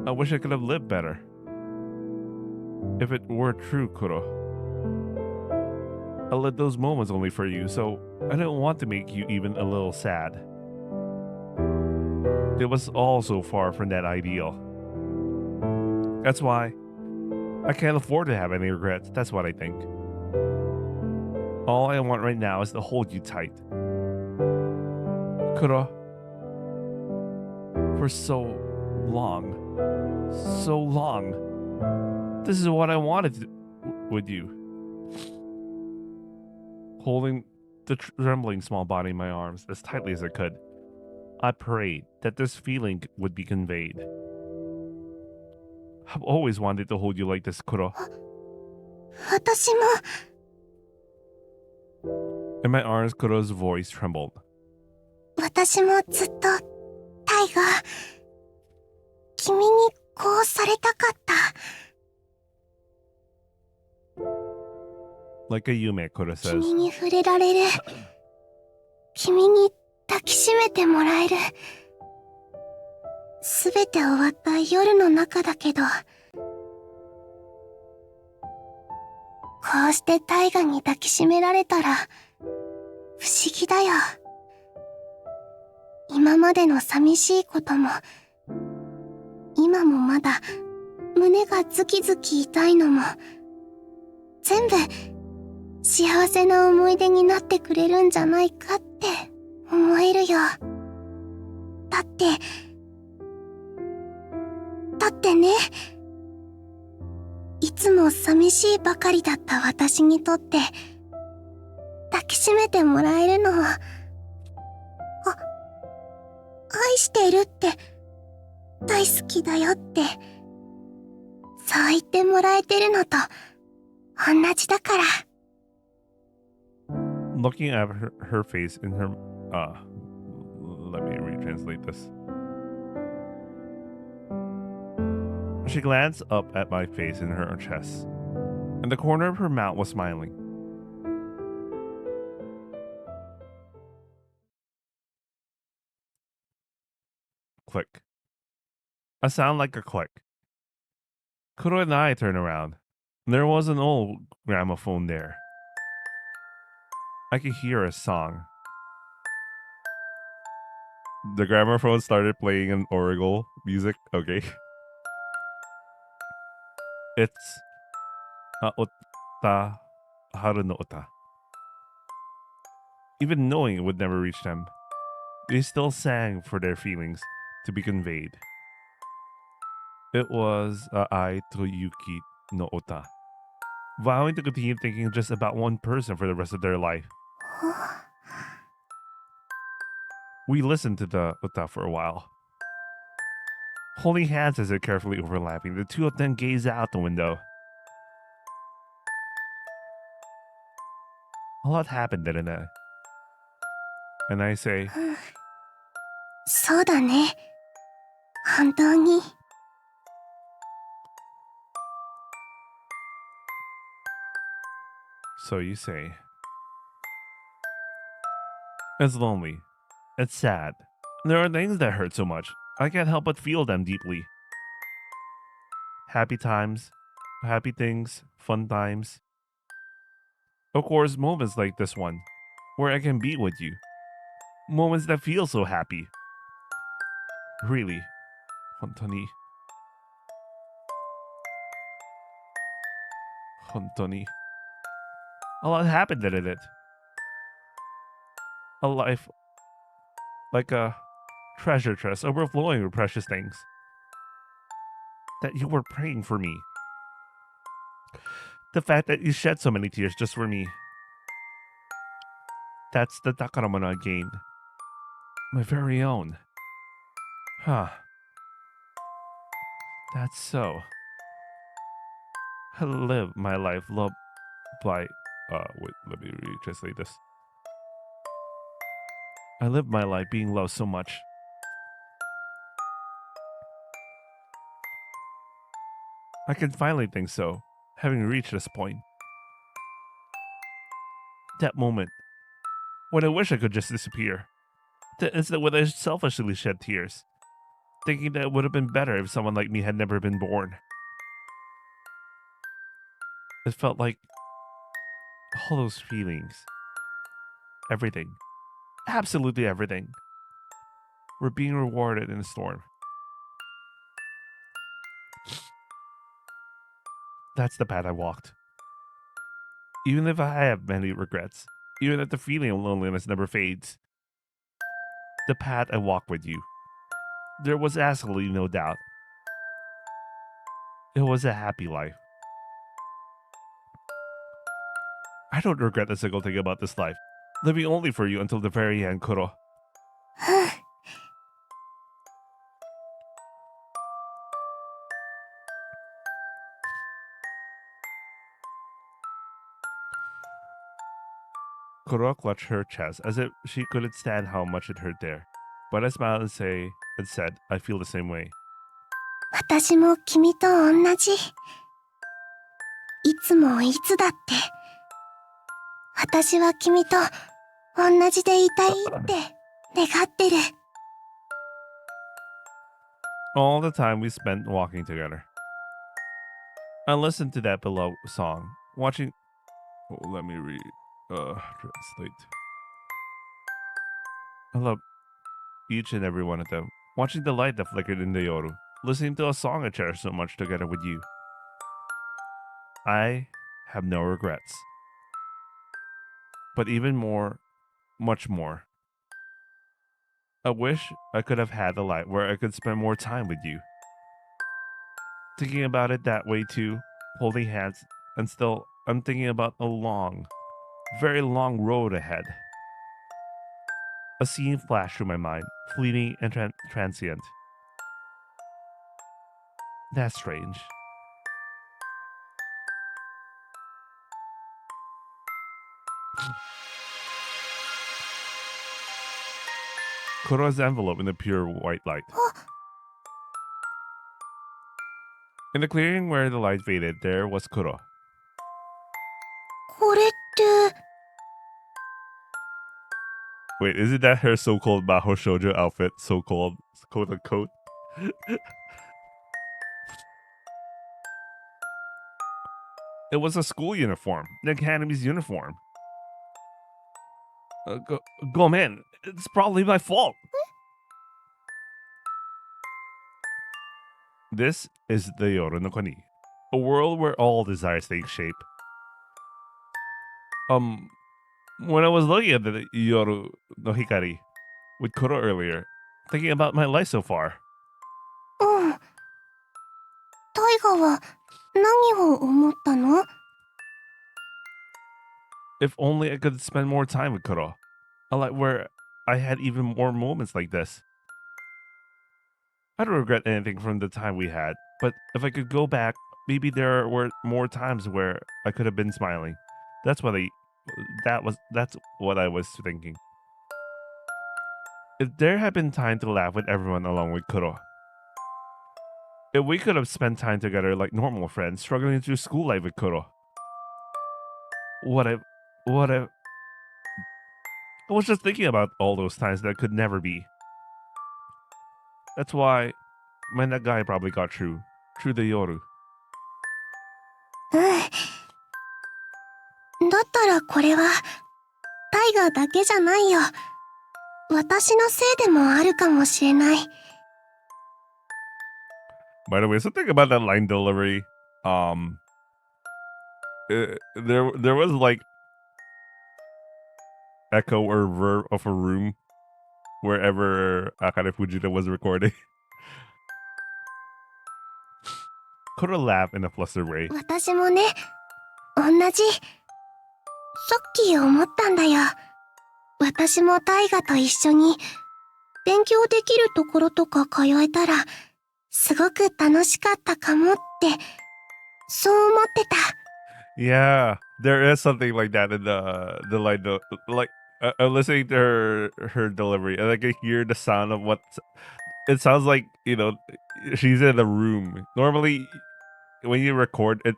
I wish I could have lived better. If it were true, Kuro. I lived those moments only for you, so I didn't want to make you even a little sad. It was all so far from that ideal. That's why I can't afford to have any regrets. That's what I think. All I want right now is to hold you tight. Kuro. For so long. This is what I wanted with you. Holding the trembling small body in my arms as tightly as I could, I prayed that this feeling would be conveyed. I've always wanted to hold you like this, Kuro. 私も In my arms, Kuro's voice trembled. 私もずっとタイが君にこうされたかった。 Like a Yume, Kuro says. 君に触れられる。君に抱きしめてもらえる。すべて終わった夜の中だけど、こうして大河に抱きしめられたら不思議だよ。今までの寂しいことも、今もまだ胸がズキズキ痛いのも、全部幸せな思い出になってくれるんじゃないかって思えるよ。だってね、いつも寂しいばかりだった私にとって抱きしめてもらえるのは、愛してるって、大好きだよって、そう言ってもらえてるのと同じだから。 Looking at her face in her... let me retranslate this. She glanced up at my face in her chest, and the corner of her mouth was smiling. Click. A sound like a click. Kuro and I turned around. There was an old gramophone there. I could hear a song. The gramophone started playing an organ music. Okay. It's Aota Haru no Ota. Even knowing it would never reach them, they still sang for their feelings to be conveyed. It was Ai to Yuki no Ota, vowing to continue thinking just about one person for the rest of their life. We listened to the Ota for a while. Holding hands as they're carefully overlapping, the two of them gaze out the window. A lot happened, didn't it? And I say, そうだね。本当に。 so you say. It's lonely. It's sad. There are things that hurt so much. I can't help but feel them deeply. Happy times, happy things, fun times. Of course, moments like this one, where I can be with you. Moments that feel so happy. Really, 本当に. A lot happened, didn't it? A life like a treasure chest overflowing with precious things. That you were praying for me. The fact that you shed so many tears just for me. That's the Takaramono I gained. My very own. Huh. That's so. I live my life loved by... wait, let me retranslate this. I live my life being loved so much I can finally think so, having reached this point. That moment, when I wish I could just disappear. The instant when I selfishly shed tears, thinking that it would have been better if someone like me had never been born. It felt like all those feelings, everything, absolutely everything, were being rewarded in a storm. That's the path I walked. Even if I have many regrets, even if the feeling of loneliness never fades, the path I walk with you, there was absolutely no doubt. It was a happy life. I don't regret a single thing about this life, living only for you until the very end, Kuro. Kuro clutched her chest as if she couldn't stand how much it hurt there. But I smiled and said, I feel the same way. 私も君と同じ。いつもいつだって。私は君と同じでいたいって願ってる。All the time we spent walking together. I listened to that beloved song, watching. Oh, let me read. Translate. I love each and every one of them. Watching the light that flickered in the yoru, listening to a song I cherish so much together with you. I have no regrets. But even more, much more, I wish I could have had a life where I could spend more time with you. Thinking about it that way too, holding hands, and still I'm thinking about a long, very long road ahead. A scene flashed through my mind, fleeting and transient. That's strange. Kuro's envelope in the pure white light. In the clearing where the light faded, there was Kuro. これって。 Wait, isn't that her so-called Maho Shoujo outfit? So-called, quote-unquote? It was a school uniform, the academy's uniform. Go man, it's probably my fault. This is the Yoru no Koni, a world where all desires take shape. When I was looking at the Yoru no Hikari with Kuro earlier, thinking about my life so far. うん。タイガは何を思ったの？ If only I could spend more time with Kuro, a life where I had even more moments like this. I don't regret anything from the time we had, but if I could go back, maybe there were more times where I could have been smiling. That's what I was thinking. If there had been time to laugh with everyone along with Kuro. If we could have spent time together like normal friends, struggling through school life with Kuro. What if I was just thinking about all those times that could never be. That's why that guy probably got through the Yoru. うん。だったらこれはタイガだけじゃないよ。私のせいでもあるかもしれない。 By the way, something about that line delivery. There was like echo or reverb of a room wherever Akane Fujita was recording. Kuro laughed in a flustered way. 私もね、同じ。さっき思ったんだよ。私もタイガと一緒に勉強できるところとか通えたらすごく楽しかったかもってそう思ってた。 Yeah, there is something like that in the line. Like I'm listening to her delivery, and I can hear the sound of what it sounds like. She's in a room. Normally, when you record it,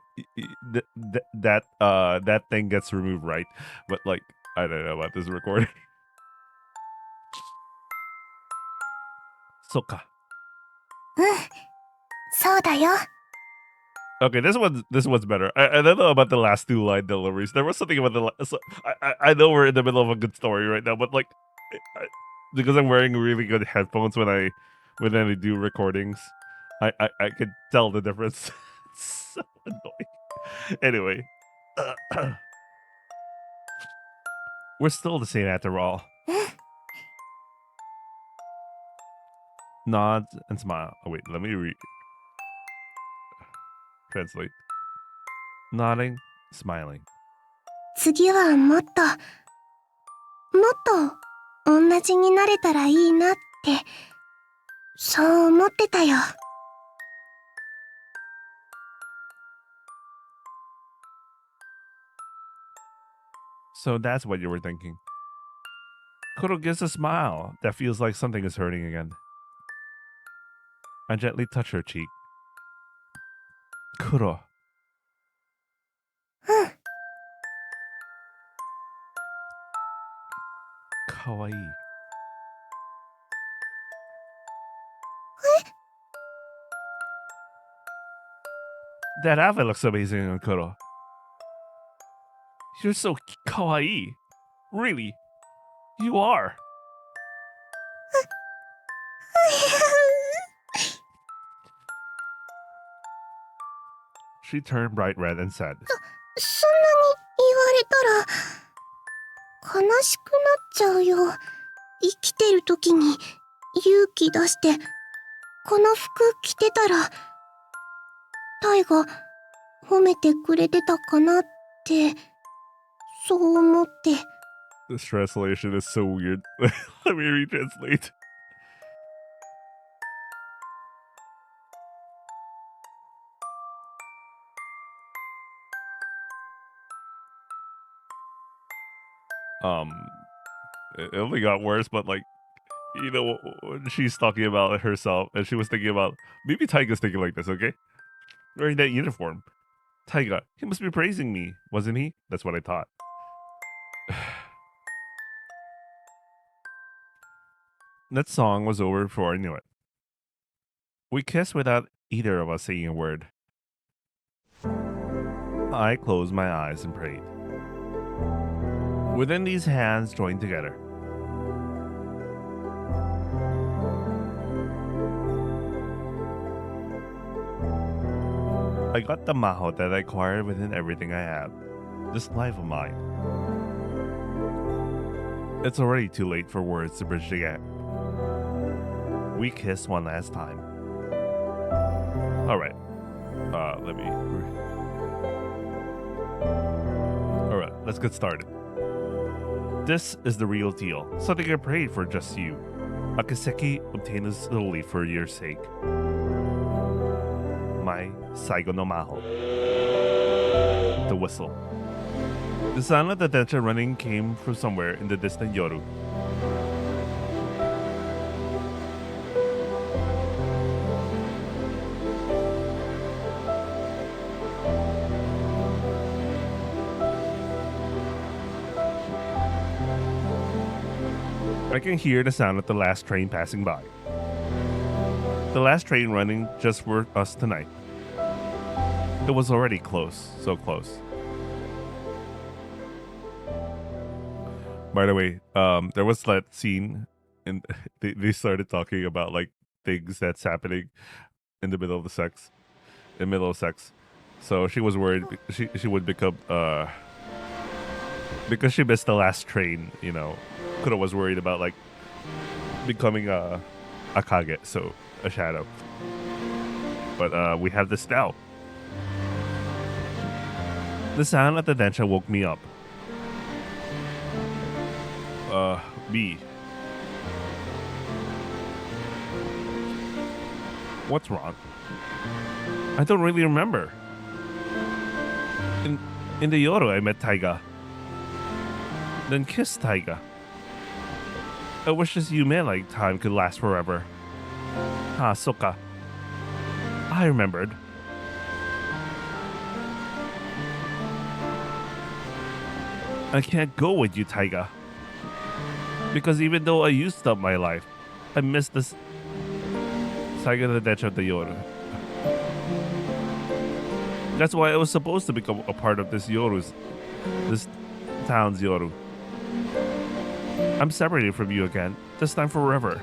that thing gets removed, right? But like, I don't know about this recording. Soka. そうだよ。 Okay, this one's better. I don't know about the last two line deliveries. There was something about the so I know we're in the middle of a good story right now, but like because I'm wearing really good headphones when I do recordings, I can tell the difference. It's so annoying. Anyway, we're still the same after all. Nods and smile. Oh wait, let me translate. Nodding, smiling. 次はもっと同じになれたらいいなってそう思ってたよ。 So that's what you were thinking. Kuro gives a smile that feels like something is hurting again. I gently touch her cheek. Kuro. うん。 Kawaii. That outfit looks amazing on Kuro. You're so kawaii. Really. You are. She turned bright red and said, そんなに言われたら悲しくなっちゃうよ。生きてる時に勇気出してこの服着てたらタイが褒めてくれてたかなってそう思って。 This translation is so weird. Let me retranslate. It only got worse, but like, you know, when she's talking about herself, and she was thinking about maybe Taiga's thinking like this, okay? Wearing that uniform. Taiga, he must be praising me, wasn't he? That's what I thought. That song was over before I knew it. We kissed without either of us saying a word. I closed my eyes and prayed. Within these hands joined together. I got the maho that I acquired within everything I have. This life of mine. It's already too late for words to bridge the gap. We kissed one last time. Alright. Let me... Alright, let's get started. This is the real deal. Something I prayed for just you. A kiseki obtained solely for your sake. My Saigo no Maho. The whistle. The sound of the dencha running came from somewhere in the distant Yoru. I can hear the sound of the last train passing by. The last train running just for us tonight. It was already close, so close. By the way, there was that scene, and they started talking about like things that's happening in the middle of the sex, in the middle of sex. So she was worried she would become because she missed the last train. You know, Kuro was worried about like becoming a kage, so a shadow. But we have this now. The sound of the dencha woke me up. B. What's wrong? I don't really remember. In the Yoru, I met Taiga. Then kissed Taiga. I wish this Yume like time could last forever. Ah, Soka. I remembered. I can't go with you, Taiga. Because even though I used up my life, I miss this Taiga the Decha of the Yoru. That's why I was supposed to become a part of this town's Yoru. I'm separated from you again, this time forever.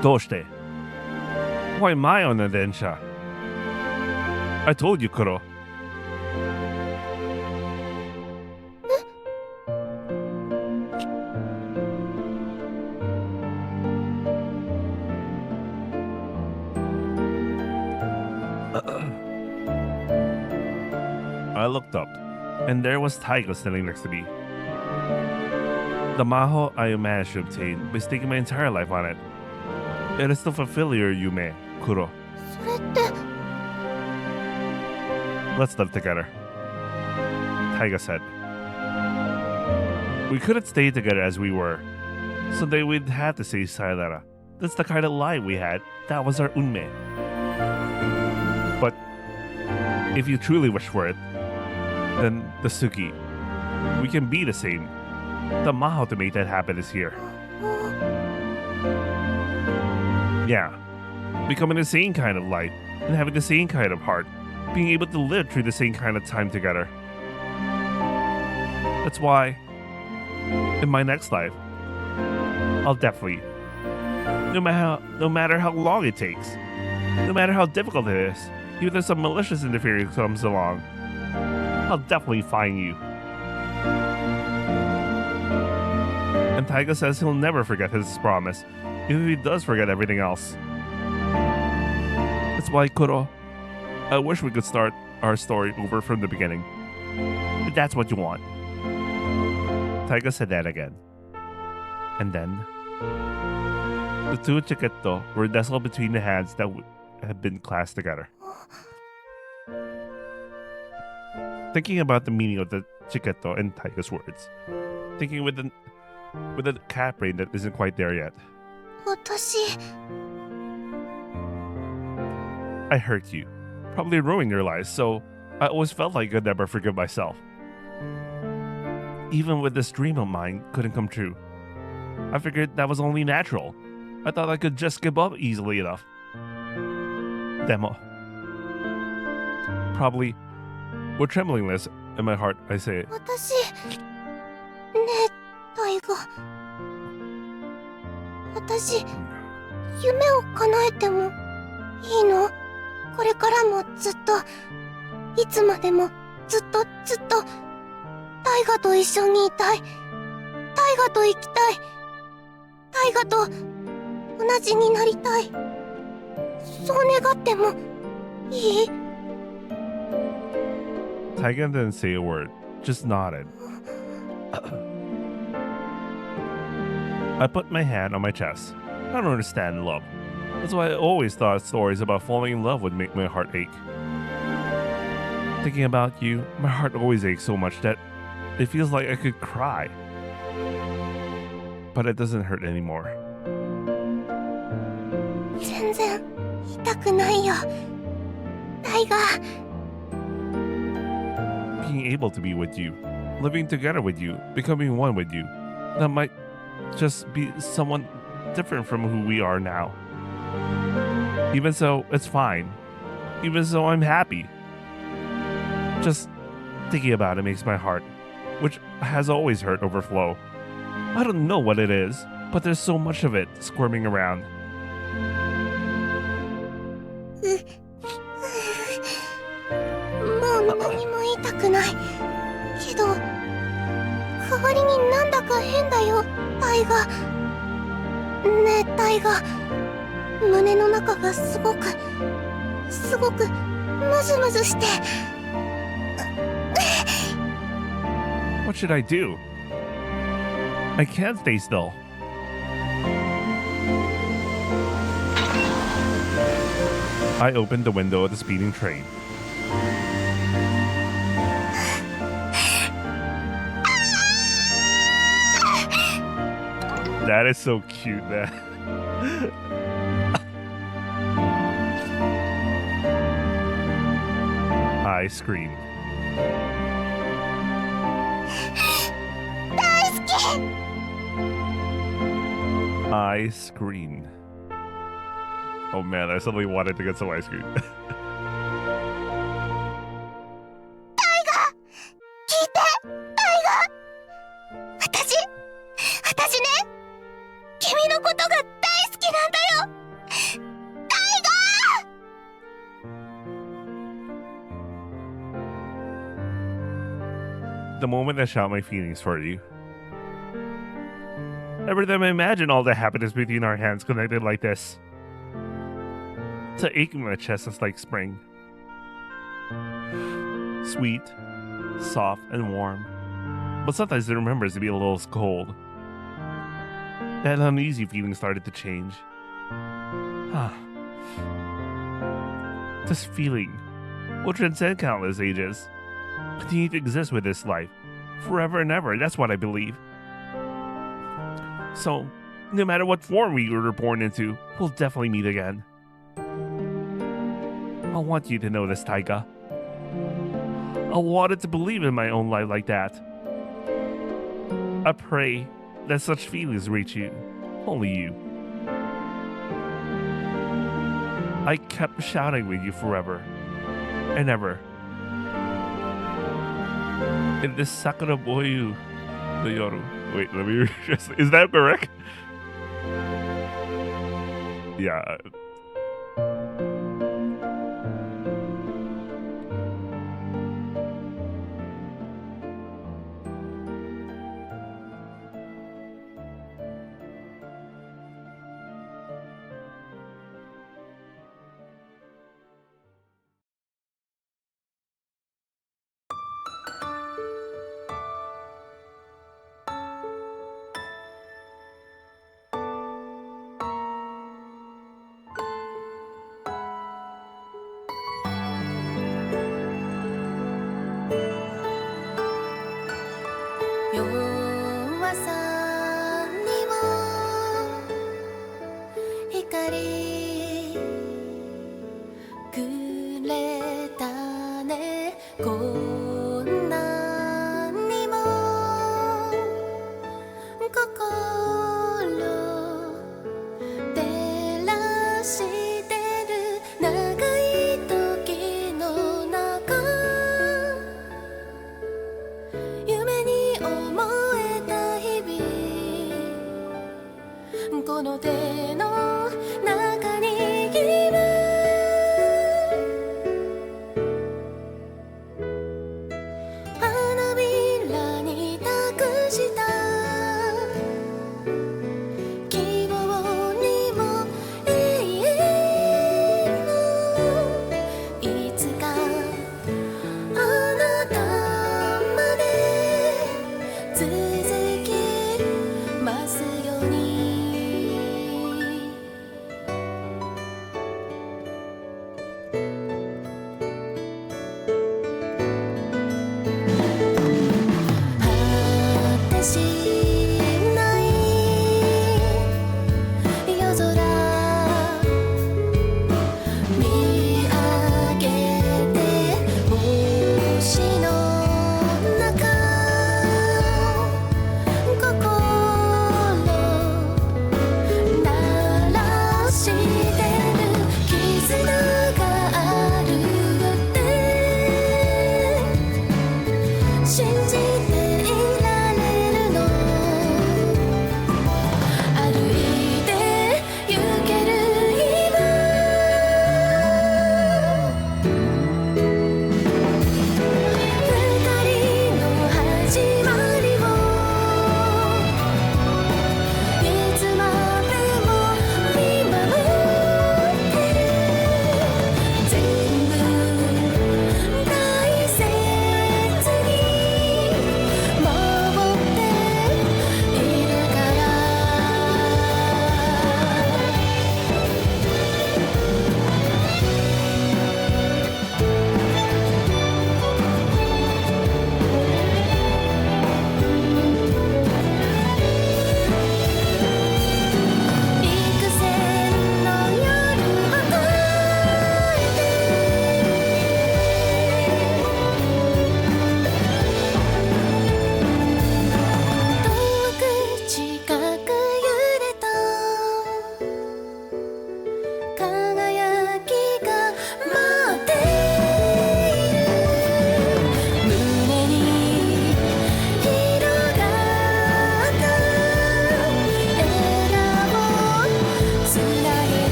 Doshite? Why am I on the Densha? I told you, Kuro. I looked up, and there was Taiga standing next to me. The maho I managed to obtain by staking my entire life on it. It is to fulfill your yume, Kuro. それって Let's live together, Taiga said. We couldn't stay together as we were. Someday we'd have to say sayonara. That's the kind of life we had. That was our unme. But if you truly wish for it, then the Suki, we can be the same. The maho to make that happen is here. Yeah, becoming the same kind of life and having the same kind of heart, being able to live through the same kind of time together. That's why, in my next life, I'll definitely, no matter how long it takes, no matter how difficult it is, even if some malicious interference comes along, I'll definitely find you. And Taiga says he'll never forget his promise, even if he does forget everything else. That's why, Kuro, I wish we could start our story over from the beginning. If that's what you want. Taiga said that again. And then, the two Chiquito were nestled between the hands that had been clasped together. Thinking about the meaning of the Chiquito and Taiga's words. Thinking with a cat brain that isn't quite there yet. 私 I hurt you. Probably ruined your life, so I always felt like I could never forgive myself. Even with this dream of mine couldn't come true. I figured that was only natural. I thought I could just give up easily enough. Demo. Probably, with tremblingness in my heart, I say it. 私ねえタイガ私夢を叶えてもいいの？これからもずっといつまでもずっとタイガと一緒にいたい。タイガと生きたい。タイガと同じになりたい。そう願ってもいい？ Taiga didn't say a word, just nodded. I put my hand on my chest. I don't understand love. That's why I always thought stories about falling in love would make my heart ache. Thinking about you, my heart always aches so much that it feels like I could cry. But it doesn't hurt anymore. 全然痛くないよ。タイガ Being able to be with you, living together with you, becoming one with you, that might just be someone different from who we are now. Even so, it's fine. Even so, I'm happy. Just thinking about it makes my heart, which has always hurt, overflow. I don't know what it is, but there's so much of it squirming around. もう何も言いたくない。けど代わりになんだか変だよ、タイガ。ねえタイガ、胸の中がすごくムズムズして。What should I do? I can't stay still. I opened the window of the speeding train. That is so cute, man. I scream. 大好き I scream. Oh man, I suddenly wanted to get some ice cream. 聞いてタイガ私ね君のことが大好きなんだよタイガ The moment I shout my feelings for you. Every time I imagine all the happiness between our hands connected like this. It's an ache in my chest that's like spring. Sweet, soft, and warm. But sometimes it remembers to be a little cold. That uneasy feeling started to change. This feeling will transcend countless ages. Continue to exist with this life. Forever and ever, that's what I believe. So, no matter what form we were born into, we'll definitely meet again. I want you to know this, Taiga. I wanted to believe in my own life like that. I pray that such feelings reach you. Only you. I kept shouting with you forever and ever. In this Sakura Boyu no Yoru. Wait, let me is that correct? Yeah.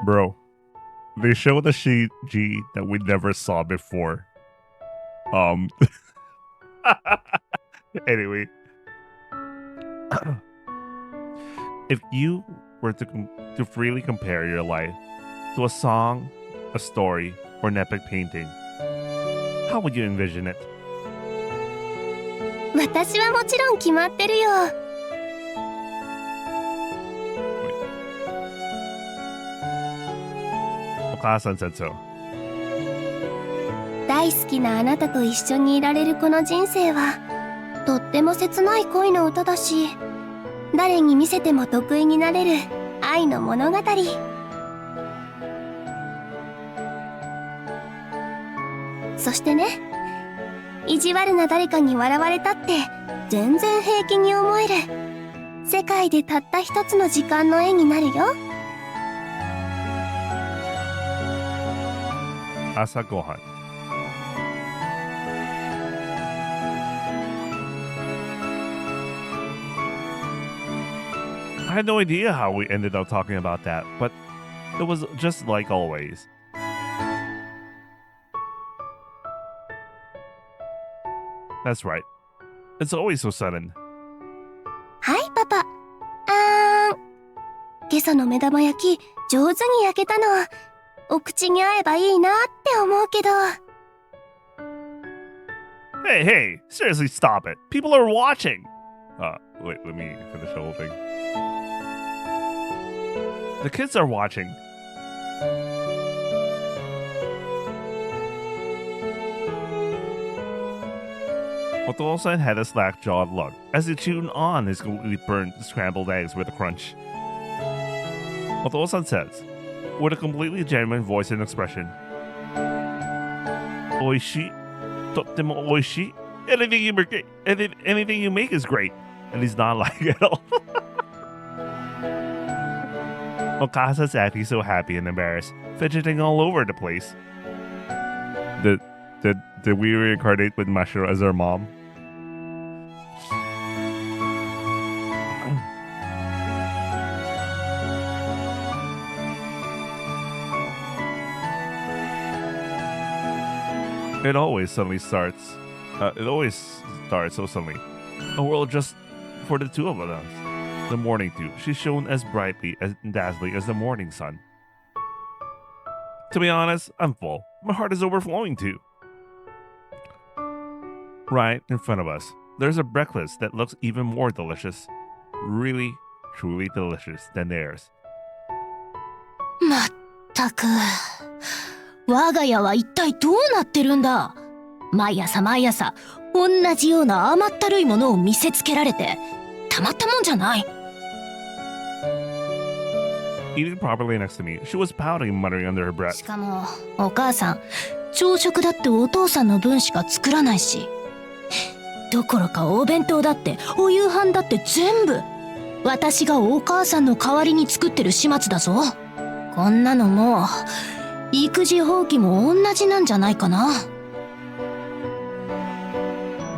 Bro, they showed a CG that we never saw before. Anyway. If you were to freely compare your life to a song, a story, or an epic painting, how would you envision it? 私はもちろん決まってるよ。お母さん said so. 大好きなあなたと一緒にいられるこの人生はとっても切ない恋の歌だし、誰に見せても得意になれる愛の物語。そしてね、意地悪な誰かに笑われたって全然平気に思える世界でたった一つの時間の絵になるよ。朝ごはん。I had no idea how we ended up talking about that, but it was just like always. That's right. It's always so sudden. はいパパ。今朝の目玉焼き上手に焼けたの。お口に合えばいいなって思うけど。Hey, hey, seriously, stop it. People are watching. Wait, let me finish the whole thing. The kids are watching. Otosan had a slack-jawed look as he chewed on his completely burnt scrambled eggs with a crunch. Otosan says, with a completely genuine voice and expression, Oishi, totemo oishi. Anything you make is great. And he's not lying at all. Okasa's acting so happy and embarrassed, fidgeting all over the place. Did we reincarnate with Mashiro as our mom? It always starts so suddenly. A world just for the two of us. The morning dew, she shone as brightly and dazzling as the morning sun. To be honest, I'm full. My heart is overflowing too. Right in front of us, there's a breakfast that looks even more delicious. Really, truly delicious than theirs. まったく、我が家は一体どうなってるんだ。毎朝同じような甘ったるいものを見せつけられてたまったもんじゃない。Eating properly next to me, she was pouting and muttering under her breath. しかもお母さん、朝食だってお父さんの分しか作らないし、どころかお弁当だってお夕飯だって全部私がお母さんの代わりに作ってる始末だぞ。こんなのもう育児放棄も同じなんじゃないかな。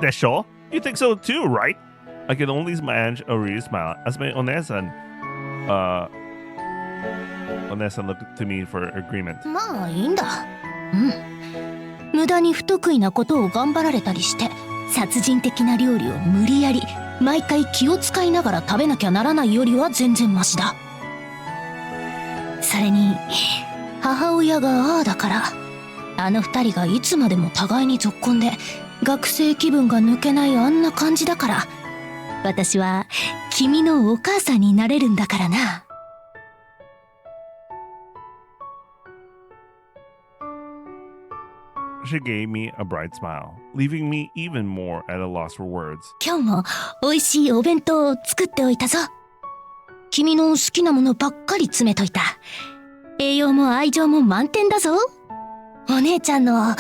Desho? You think so too, right? I can only manage a real smile as my Onesan looked to me for agreement. まあいいんだ。無駄に不得意なことを頑張られたりして殺人的な料理を無理やり毎回気を使いながら食べなきゃならないよりは全然マシだ。それに母親がああだからあの二人がいつまでも互いにぞっこんで学生気分が抜けないあんな感じだから私は君のお母さんになれるんだからな。She gave me a bright smile, leaving me even more at a loss for words. 今日も美味しいお弁当を作っておいたぞ。君の好きなものばっかり詰めといた。栄養も愛情も満点だぞ。お姉ちゃんの、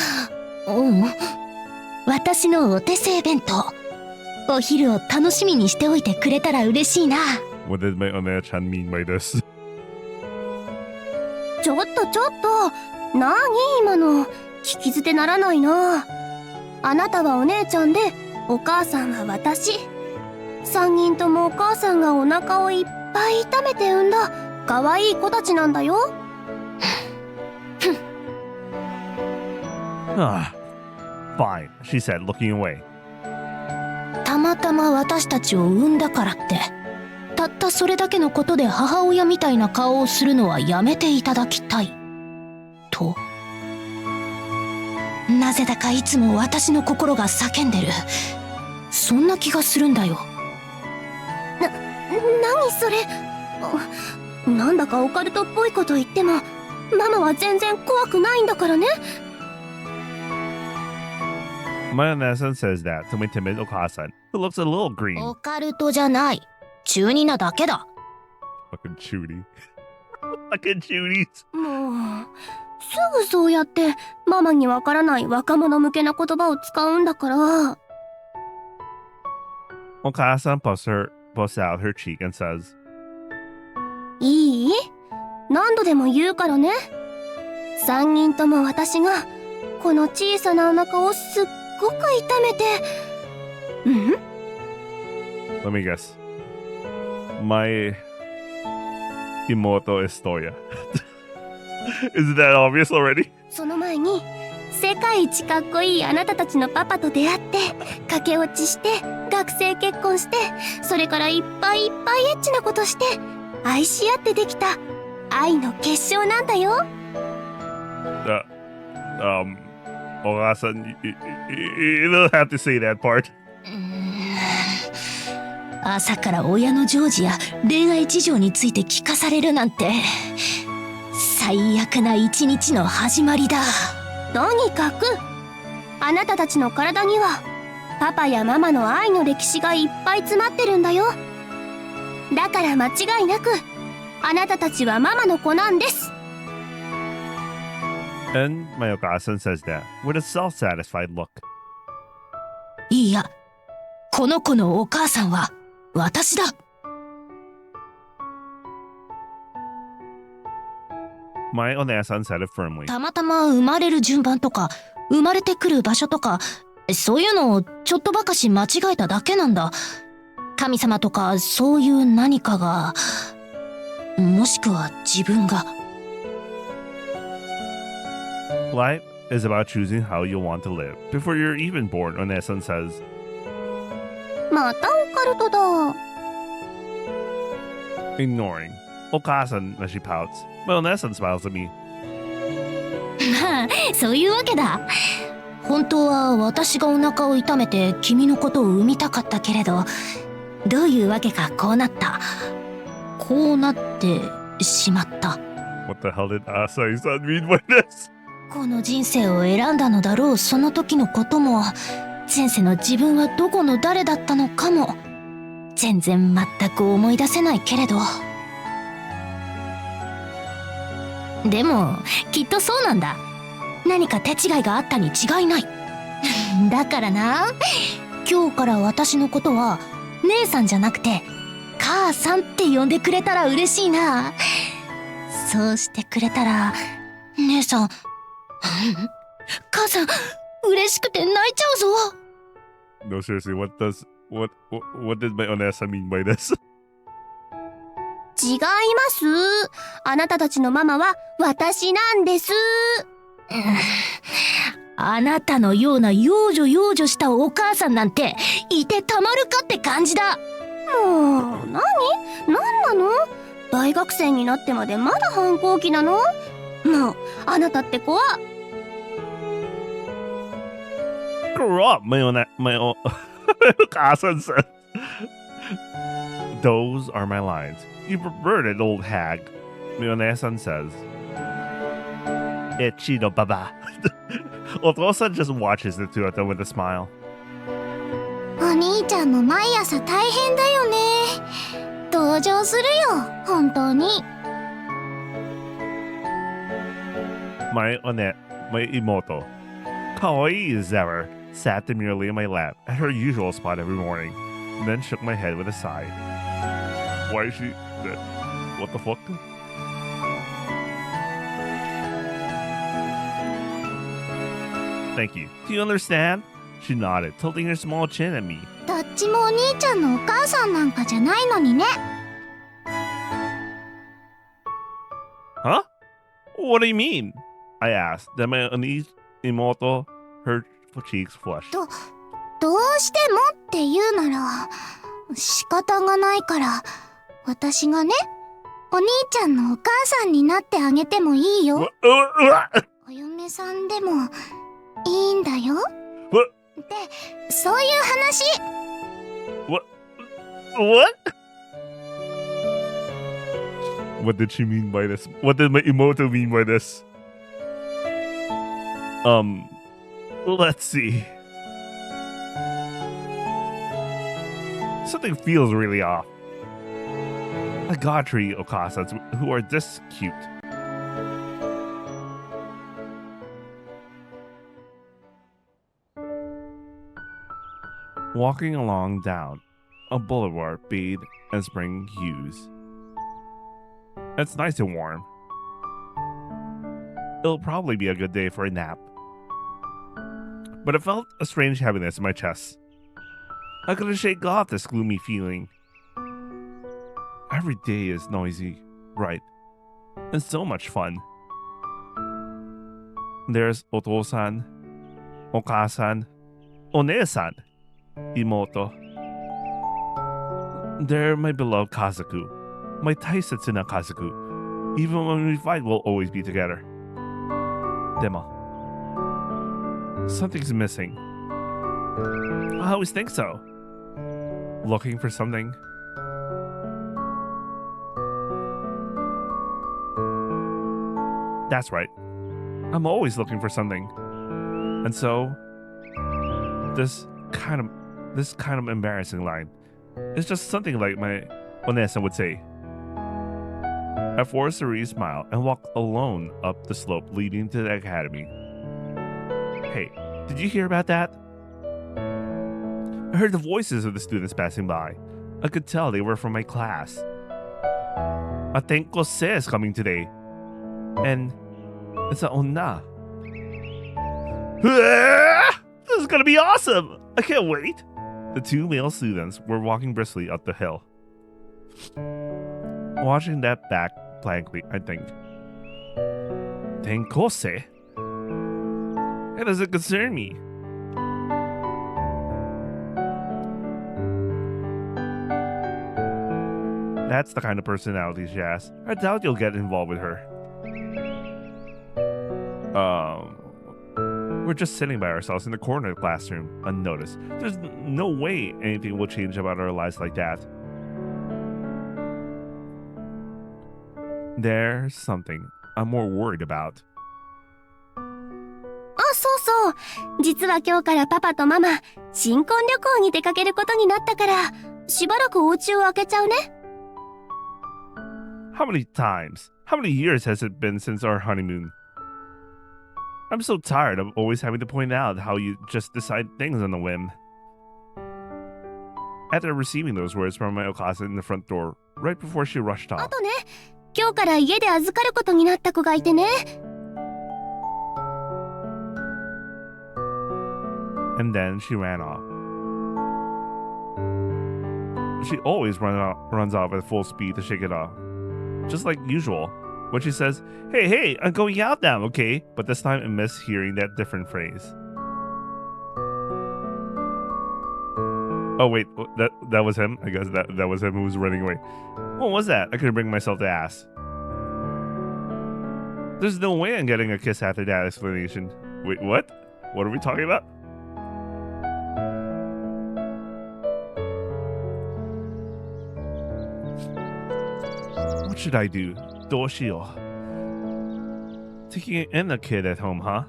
私のお手製弁当。お昼を楽しみにしておいてくれたら嬉しいな。What did my One-chan mean by this? ちょっとなに今の。聞き捨てならないな。あなたはお姉ちゃんでお母さんは私。3人ともお母さんがお腹をいっぱい痛めて産んだ可愛い子たちなんだよ。Ah, fine, she said, looking away. たまたま私たちを産んだからってたったそれだけのことで母親みたいな顔をするのはやめていただきたいと。なぜだかいつも私の心が叫んでる。そんな気がするんだよ。何それ。なんだかオカルトっぽいこと言ってもママは全然怖くないんだからね。 My Onesan says that to my timid Okasan, who looks a little green. オカルトじゃない。中二なだけだ。Fucking Judy. Fucking Judies. もうすぐそうやってママにわからない若者向けな言葉を使うんだから。 Okasan puffs out her cheek and says, いい？何度でも言うからね。3人とも私がこの小さなお腹をすっごく痛めて。let me guess. My Imoto Estoya. Isn't that obvious already? その前に世界一かっこいいあなたたちのパパと出会って駆け落ちして学生結婚してそれからいっぱいいっぱいエッチなことして愛し合ってできた愛の結晶なんだよ。 Okasan, you don't have to say that part. 朝から親の常時や恋愛事情について聞かされるなんて最悪な一日の始まりだ。とにかくあなたたちの体にはパパやママの愛の歴史がいっぱい詰まってるんだよ。だから間違いなくあなたたちはママの子なんです。 And my Okasan says that with a self-satisfied look. いや、この子のお母さんは私だ。My Onesan said it firmly. たまたま生まれる順番とか生まれてくる場所とかそういうのをちょっとばかし間違えただけなんだ。神様とかそういう何かが、もしくは自分が。 Life is about choosing how you want to live. Before you're even born, Onesan says, またオカルトだ。 ignoring Okasan as she pouts. My Onesan smiles at me. まあそういうわけだ。本当は私がお腹を痛めて君のことを産みたかったけれど、どういうわけかこうなった。こうなってしまった。 What the hell did Asai-san mean by this? この人生を選んだのだろうその時のことも、前世の自分はどこの誰だったのかも、全然全く思い出せないけれど。でもきっとそうなんだ。何か手違いがあったに違いない。だからな、今日から私のことは姉さんじゃなくて母さんって呼んでくれたら嬉しいな。そうしてくれたら姉さん母さん嬉しくて泣いちゃうぞ。 No, seriously, what did my Onesan mean by this? 違います。あなたたちのママは私なんです。あなたのような幼女したお母さんなんていてたまるかって感じだ。もう何なの。大学生になってまでまだ反抗期なの。もうあなたって怖っ。 Grow up, my Okasan says. Those are my lines. You perverted old hag, my Onesan says. Echido baba. Otosan just watches the two of them with a smile. お兄ちゃんも毎朝大変だよね。同情するよ本当に。 My Imoto, kawaii as ever, sat demurely in my lap at her usual spot every morning, and then shook my head with a sigh. Why is she... What the fuck? Thank you. Do you understand? She nodded, tilting her small chin at me. どっちもお兄ちゃんのお母さんなんかじゃないのにね。 Huh? What do you mean? I asked. Then my Imoto, her cheeks flushed. どうしてもって言うなら仕方がないから、私がね、お兄ちゃんのお母さんになってあげてもいいよ。お嫁さんでもいいんだよ。で、そういう話。What? What did she mean by this? What did Imoto mean by this? Let's see. Something feels really off. I got three Okasas who are this cute. Walking along down a boulevard bathed in spring hues. It's nice and warm. It'll probably be a good day for a nap. But I felt a strange heaviness in my chest. I couldn't shake off this gloomy feeling. Every day is noisy, bright, and so much fun. There's Oto-san, Oka-san, One-san, Imoto. They're my beloved Kazaku, my Taisetsu na Kazaku. Even when we fight, we'll always be together. Demo. Something's missing. I always think so. Looking for something. That's right. I'm always looking for something. And so, this kind of embarrassing line is just something like my Onesa would say. I forced a re-smile and walked alone up the slope leading to the academy. Hey, did you hear about that? I heard the voices of the students passing by. I could tell they were from my class. I think Kose is coming today. And it's a Onna. This is gonna be awesome! I can't wait! The two male students were walking briskly up the hill. Watching that back blankly, I think. Tenkose? It doesn't concern me. That's the kind of personality she has. I doubt you'll get involved with her. We're just sitting by ourselves in the corner of the classroom, unnoticed. There's no way anything will change about our lives like that. There's something I'm more worried about. そうそう。実は今日からパパとママ、新婚旅行に出かけることになったから、しばらくお家を開けちゃうね。How many years has it been since our honeymoon? I'm so tired of always having to point out how you just decide things on a whim. After receiving those words from my Okasa in the front door, right before she rushed あ off, とね、今日から家で預かることになった子がいてね。and then she ran off. She always runs off at full speed to shake it off. Just like usual. When she says, hey, I'm going out now, okay? But this time I miss hearing that different phrase. Oh wait, that was him? I guess that was him who was running away. What was that? I couldn't bring myself to ask. There's no way I'm getting a kiss after that explanation. Wait, what? What are we talking about? What should I do? Doshio. Taking in a kid at home, huh?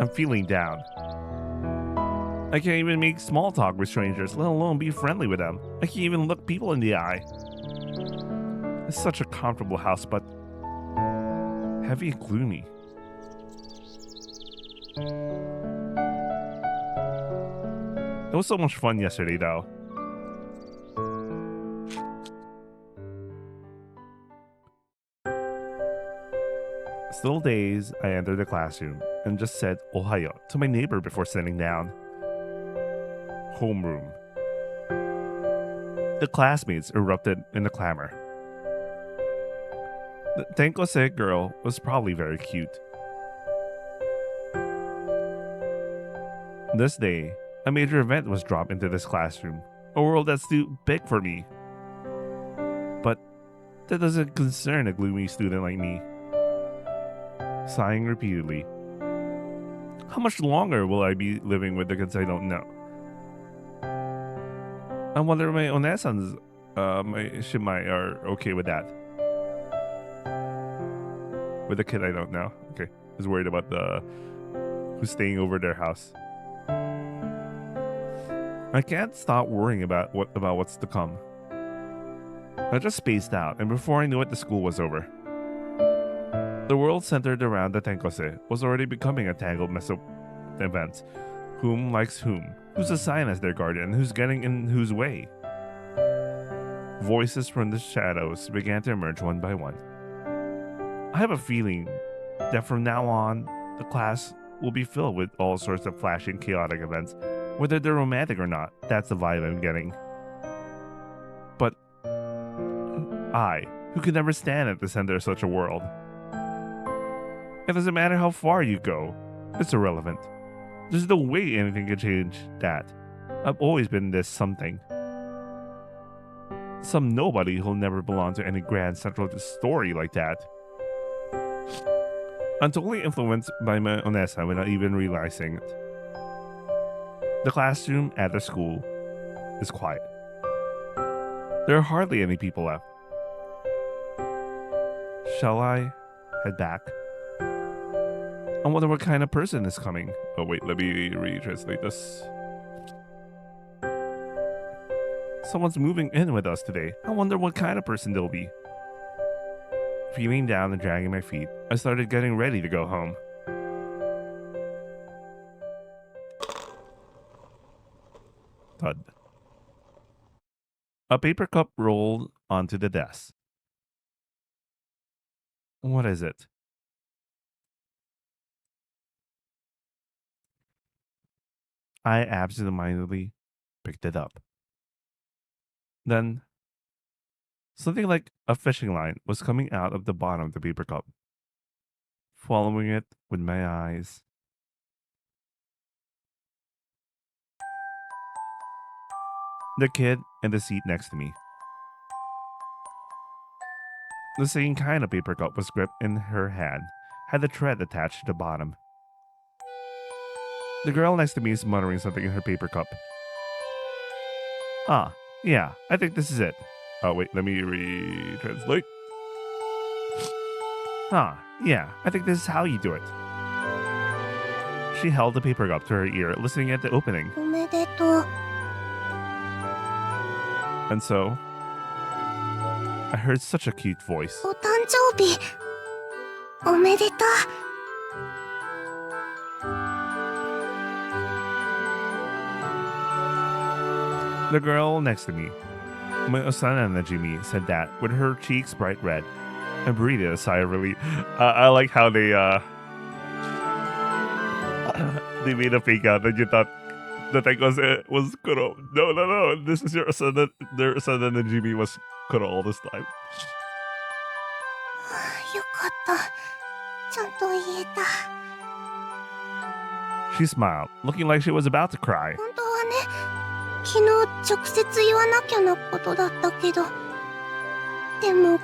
I'm feeling down. I can't even make small talk with strangers, let alone be friendly with them. I can't even look people in the eye. It's such a comfortable house, but heavy and gloomy. It was so much fun yesterday, though. Still dazed, I entered the classroom and just said "Ohayo" to my neighbor before sitting down. Homeroom. The classmates erupted in a clamor. The Tenkose girl was probably very cute. This day, a major event was dropped into this classroom, a world that's too big for me. But that doesn't concern a gloomy student like me. Sighing repeatedly. How much longer will I be living with the kids I don't know? I wonder if my onesans, my shimai are okay with that. With the kid I don't know. Okay. I was worried about who's staying over their house. I can't stop worrying about what's to come. I just spaced out, and before I knew it, the school was over. The world centered around the Tenkose was already becoming a tangled mess of events. Whom likes whom? Who's assigned as their guardian? Who's getting in whose way? Voices from the shadows began to emerge one by one. I have a feeling that from now on, the class will be filled with all sorts of flashing, chaotic events. Whether they're romantic or not, that's the vibe I'm getting. But I, who could never stand at the center of such a world. It doesn't matter how far you go, it's irrelevant. There's no way anything can change that. I've always been this something. Some nobody who'll never belong to any grand central story like that. I'm totally influenced by my Onesa without even realizing it. The classroom at the school is quiet. There are hardly any people left. Shall I head back? I wonder what kind of person is coming. Oh wait, let me retranslate this. Someone's moving in with us today. I wonder what kind of person they'll be. Feeling down and dragging my feet, I started getting ready to go home. Thud. A paper cup rolled onto the desk. What is it? I absentmindedly picked it up. Then, something like a fishing line was coming out of the bottom of the paper cup. Following it with my eyes. The kid in the seat next to me. The same kind of paper cup was gripped in her hand, had the thread attached to the bottom. The girl next to me is muttering something in her paper cup. Ah, yeah, I think this is it. Oh, wait, let me retranslate. Ah, yeah, I think this is how you do it. She held the paper cup to her ear, listening at the opening. おめでとう。 And so, I heard such a cute voice. お誕生日おめでとう。 The girl next to me, my Osana Najimi, said that with her cheeks bright red and breathed a sigh of relief. I like how they made a fake out that you thought the thing was Kuro. No. This is your Osana. Their Osana Najimi was Kuro all this time. よかった。ちゃんと言えた。 She smiled, looking like she was about to cry. 本当はね。 昨日直接言わなきゃなことだったけど、でも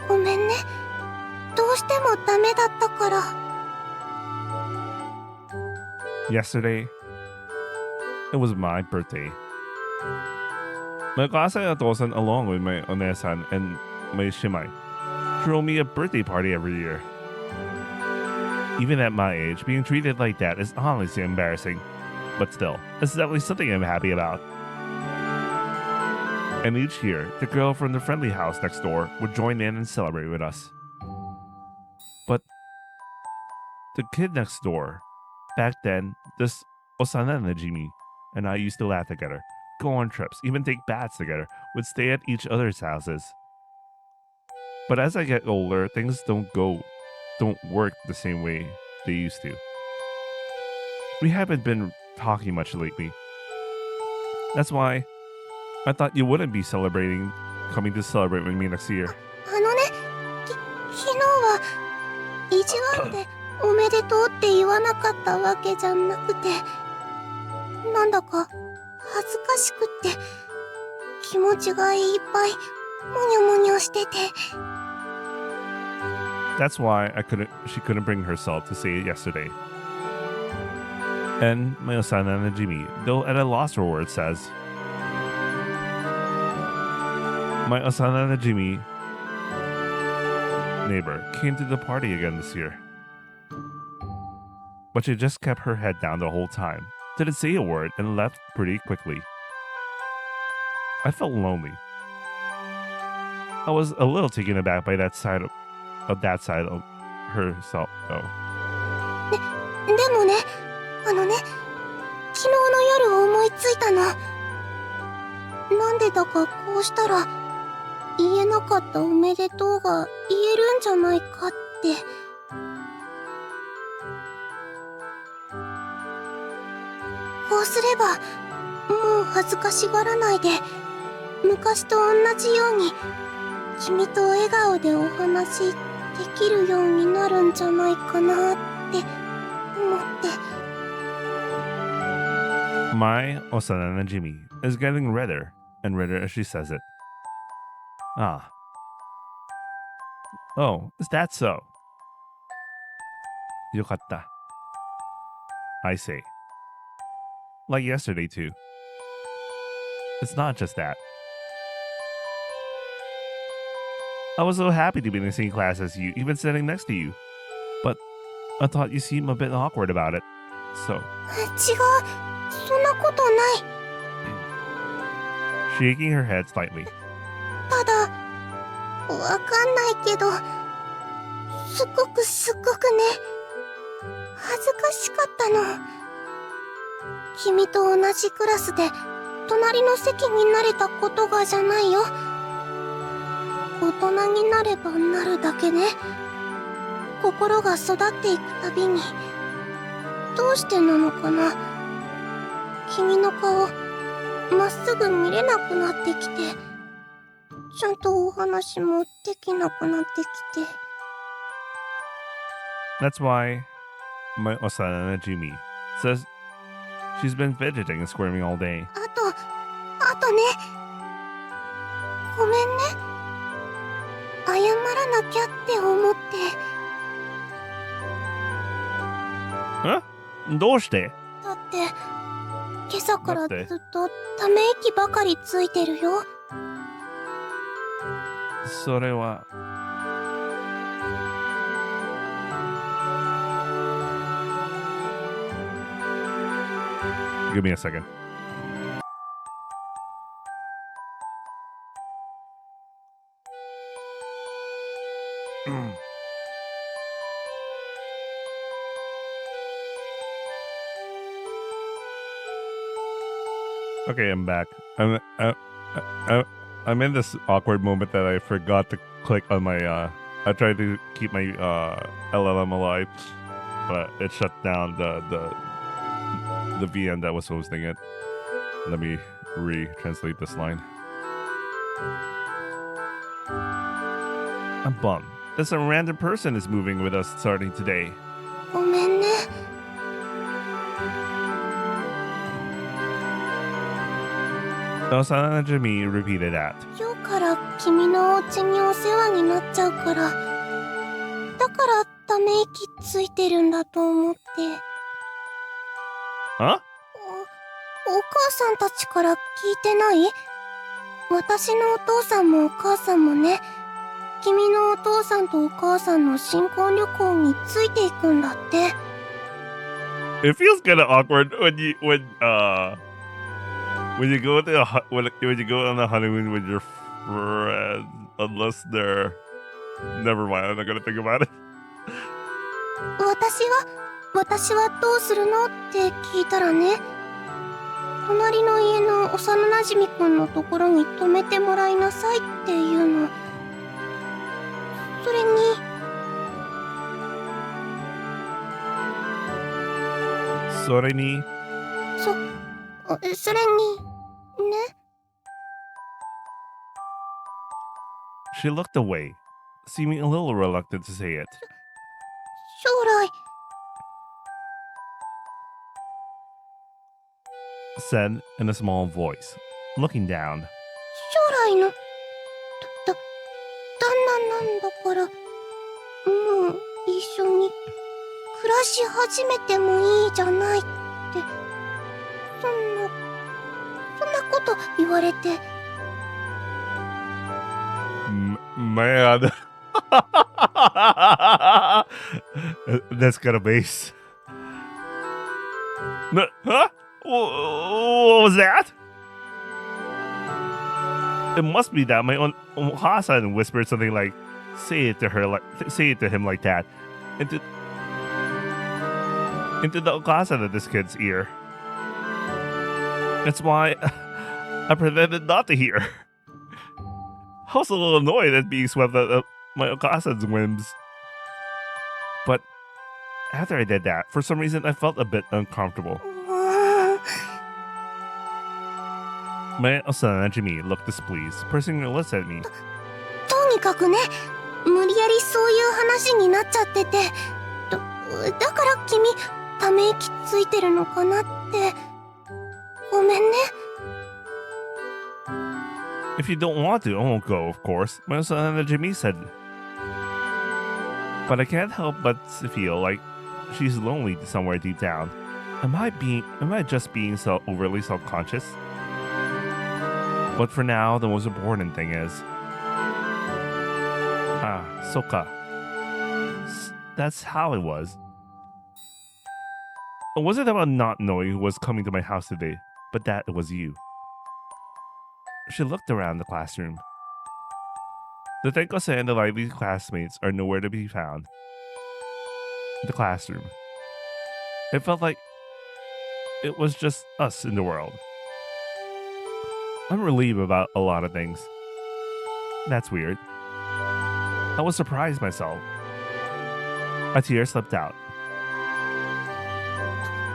ごめんね。どうしてもダメだったから。 Yesterday, it was my birthday. My Kasai Otosan, along with my Onesan and my Shimai, throw me a birthday party every year. Even at my age, being treated like that is honestly embarrassing. But still, it's definitely something I'm happy about. And each year, the girl from the friendly house next door would join in and celebrate with us. But the kid next door, back then, this Osana Najimi and I used to laugh together, go on trips, even take baths together, would stay at each other's houses. But as I get older, things don't work the same way they used to. We haven't been talking much lately. That's why I thought you wouldn't be coming to celebrate with me next year. 昨日は意地悪でおめでとうって言わなかったわけじゃなくて、なんだか恥ずかしくって気持ちがいっぱいもにょもにょしてて。 That's why she couldn't bring herself to say it yesterday. And my Osana Najimi, though at a loss for words, says, my Osana Najimi neighbor came to the party again this year. But she just kept her head down the whole time, didn't say a word, and left pretty quickly. I felt lonely. I was a little taken aback by that side of herself, though. でもね、昨日の夜思いついたの。なんでだかこうしたら言えなかったおめでとうが言えるんじゃないかって。こうすればもう恥ずかしがらないで昔と同じように君と笑顔でお話できるようになるんじゃないかなって思って。 My Osana Najimi is getting redder and redder as she says it. Ah. Oh, is that so? Yokatta. I say. Like yesterday, too. It's not just that. I was so happy to be in the same class as you, even sitting next to you. But I thought you seemed a bit awkward about it. So. 違う、そんなことない。 Shaking her head slightly. ただ、わかんないけど、すっごくね、恥ずかしかったの。君と同じクラスで、隣の席になれたことがじゃないよ。大人になればなるだけね。心が育っていくたびに、どうしてなのかな。君の顔、まっすぐ見れなくなってきて、ちゃんとお話もできなくなってきて。 That's why my Osana Najimi says she's been fidgeting and squirming all day. あとね。ごめんね。謝らなきゃって思って。Huh? どうして？だって、今朝からずっとため息ばかりついてるよ。それは。Give me a second. Okay, I'm back. I'm in this awkward moment that I forgot to click on my. I tried to keep my LLM alive, but it shut down the VM that was hosting it. Let me re-translate this line. I'm bummed that some random person is moving with us starting today. ごめんね。Osana Najimi repeated that. 今日から君のお家にお世話になっちゃうから、だからため息ついてるんだと思って。 Huh? お母さんたちから聞いてない？私のお父さんもお母さんもね、君のお父さんとお母さんの新婚旅行についていくんだって。 It feels kind of awkward when you go to when you go on a honeymoon with your friends, unless they're. Never mind, I'm not gonna think about it. 私はどうするのって聞いたらね、隣の家の幼なじみくんのところに泊めてもらいなさいっていうの。それにそれにね。 She looked away, seeming a little reluctant to say it. 将来 said in a small voice, looking down. 将来の旦那なんだから、もう一緒に暮らし始めてもいいじゃないって、そんなこと言われて。Man. That's got a bass. Huh? What was that? It must be that my own Hasan whispered something like, say it to him like that. Into the Hasan of this kid's ear. That's why I pretended not to hear. I was a little annoyed at being swept up my Okasan's whims. But after I did that, for some reason I felt a bit uncomfortable. My Osana Jimmy looked displeased, pursing her lips at me. とにかくね、無理やりそういう話になっちゃってて、だから君ため息ついてるのかなって。ごめんね。If you don't want to, I won't go, of course, my Osana Jimmy said. But I can't help but to feel like she's lonely somewhere deep down. Am I just being so overly self-conscious? But for now, the most important thing is... Soka. That's how it was. It wasn't about not knowing who was coming to my house today, but that it was you. She looked around the classroom. The Tenkosa and the lively classmates are nowhere to be found. The classroom. It felt like it was just us in the world. I'm relieved about a lot of things. That's weird. I was surprised myself. A tear slipped out.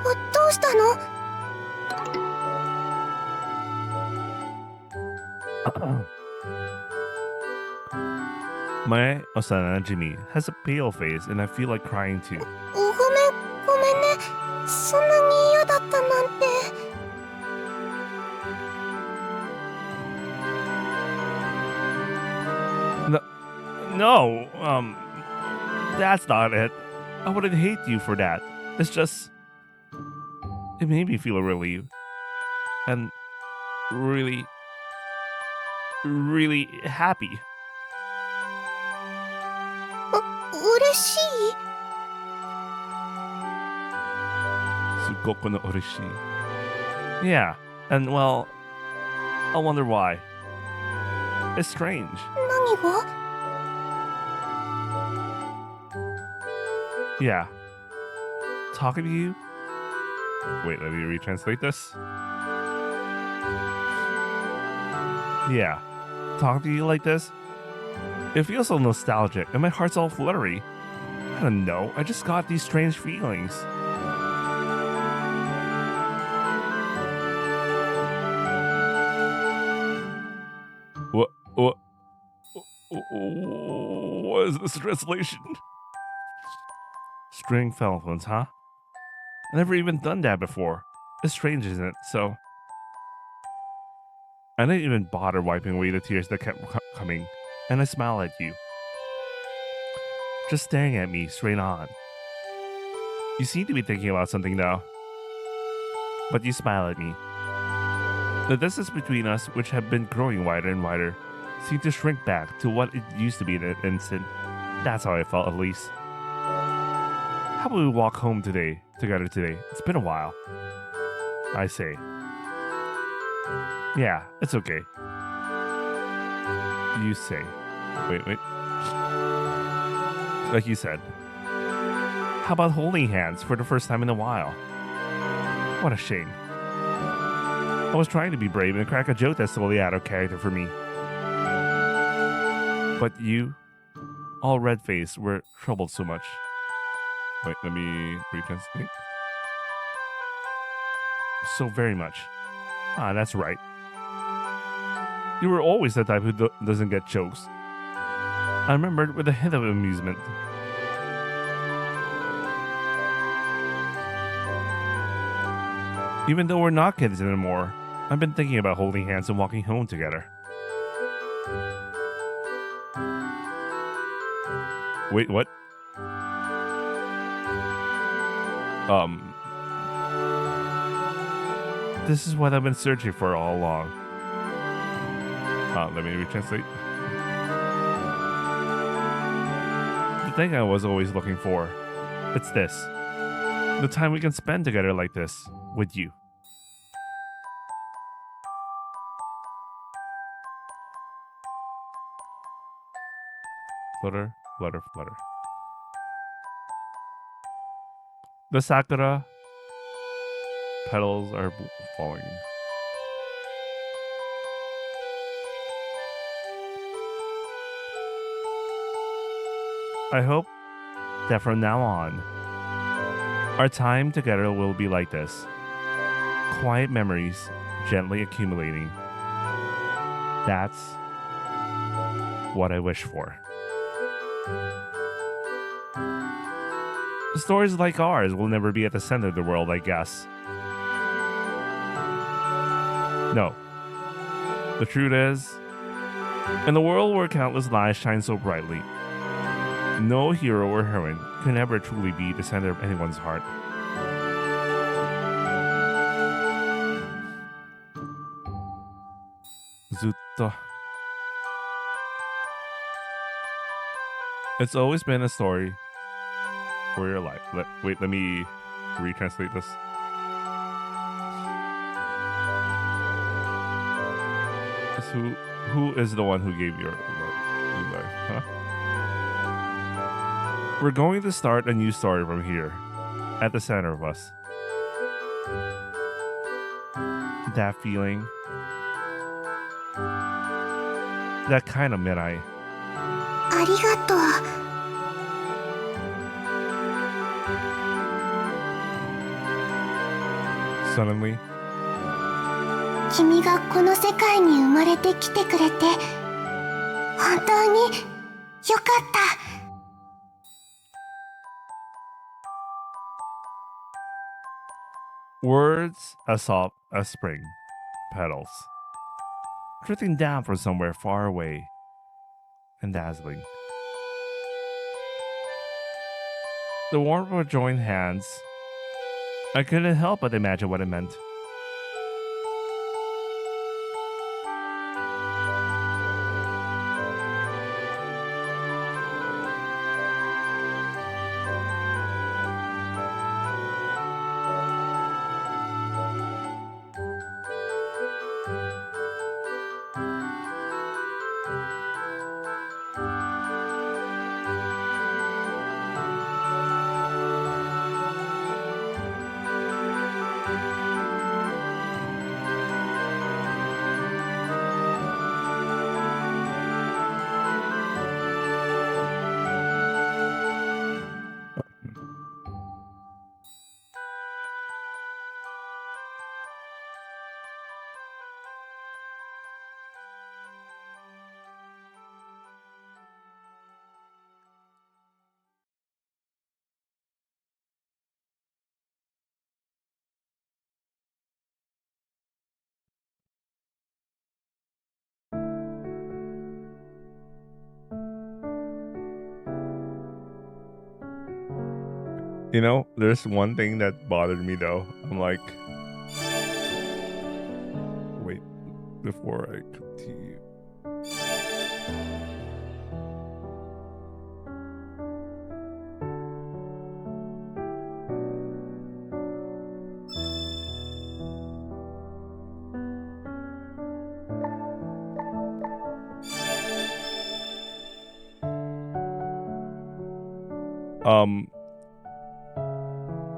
どうしたの？ My Osana Jimmy has a pale face and I feel like crying too. ごめんね。そんなに嫌だったなんて。No, that's not it. I wouldn't hate you for that. It's just... It made me feel relieved. And really, really happy. 嬉しい？ Sugoku no urishi. Yeah, and well, I wonder why. It's strange. 何が？ Yeah. Talking to you? Wait, let me retranslate this. Yeah. Talking to you like this? It feels so nostalgic and my heart's all fluttery. I don't know, I just got these strange feelings. What is this translation? String influence, huh? I never even done that before. It's strange, isn't it? So... I didn't even bother wiping away the tears that kept coming, and I smiled at you. Just staring at me straight on. You seem to be thinking about something though. But you smile at me. The distance between us, which had been growing wider and wider, seemed to shrink back to what it used to be in an instant. That's how I felt, at least. How about we walk home together today? It's been a while. I say. Yeah, it's okay. You say. Wait. Like you said. How about holding hands for the first time in a while? What a shame. I was trying to be brave and crack a joke that's totally out of character for me. But you, all red-faced, were troubled so much. Wait, let me retranslate. So very much. Ah, that's right. You were always the type who doesn't get jokes. I remembered with a hint of amusement. Even though we're not kids anymore, I've been thinking about holding hands and walking home together. Wait, what? This is what I've been searching for all along. Let me retranslate. The thing I was always looking for. It's this. The time we can spend together like this, with you. Flutter, flutter, flutter. The sakura petals are falling. I hope that from now on, our time together will be like this. Quiet memories gently accumulating. That's what I wish for. Stories like ours will never be at the center of the world, I guess. No. The truth is, in a world where countless lights shine so brightly, no hero or heroine can ever truly be the center of anyone's heart. Zutto. It's always been a story for your life. Let me retranslate this. Who is the one who gave your life? Huh? We're going to start a new story from here, at the center of us. That feeling, that kind of midnight. ありがとう。 Suddenly, 君がこの世界に生まれてきてくれて本当によかった。 words as soft as spring petals, drifting down from somewhere far away and dazzling. The warmth of our joined hands, I couldn't help but imagine what it meant. You know, there's one thing that bothered me though. I'm like, wait, before I continue.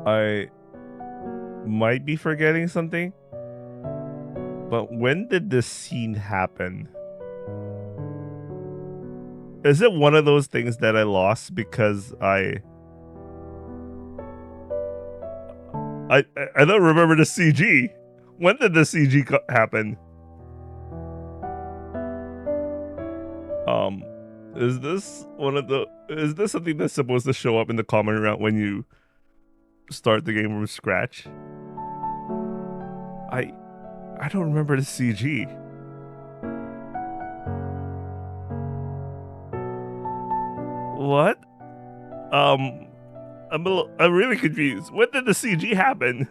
I might be forgetting something, but when did this scene happen? Is it one of those things that I lost because I don't remember the CG? When did the CG happen? Is this something that's supposed to show up in the comment round when you start the game from scratch? I don't remember the CG. What? I'm really confused. When did the CG happen?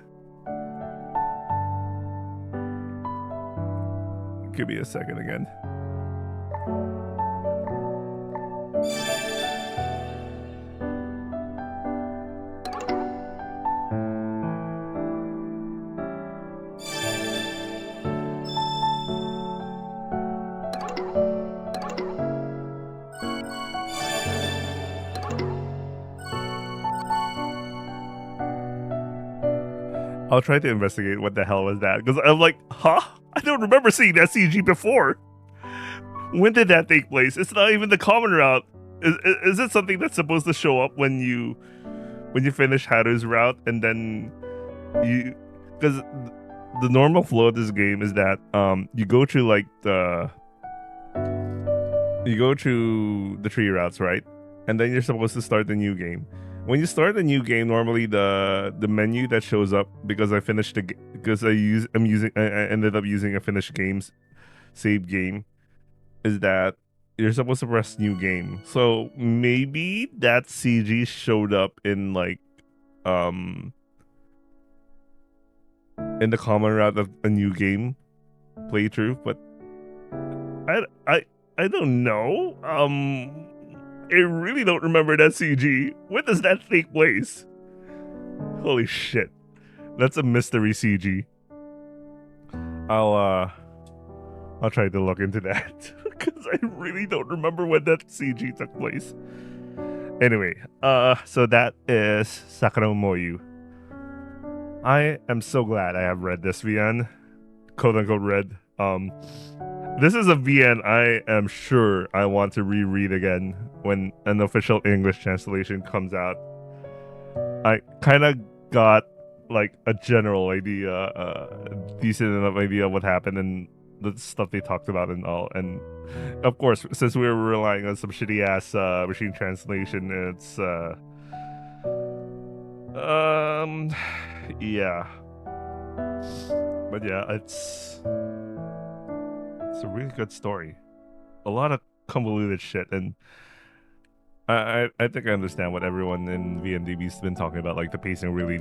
Give me a second again. I'll try to investigate what the hell was that, because I'm like, huh? I don't remember seeing that CG before. When did that take place? It's not even the common route. Is it something that's supposed to show up when you finish Haru's route, and then you, because the normal flow of this game is that you go through like the tree routes, right? And then you're supposed to start the new game. When you start a new game, normally the menu that shows up, because I finished I ended up using a finished games save game, is that you're supposed to press new game. So maybe that CG showed up in like in the common route of a new game playthrough, but I don't know. I really don't remember that CG. When does that take place? Holy shit. That's a mystery CG. I'll try to look into that, because I really don't remember when that CG took place. Anyway, so that is Sakura Moyu. I am so glad I have read this VN, quote unquote read. This is a VN I am sure I want to reread again when an official English translation comes out. I kind of got like a general idea, decent enough idea of what happened and the stuff they talked about and all. And of course, since we were relying on some shitty ass machine translation, it's yeah. But yeah, it's a really good story. A lot of convoluted shit, and I think I understand what everyone in VNDB's been talking about. Like the pacing really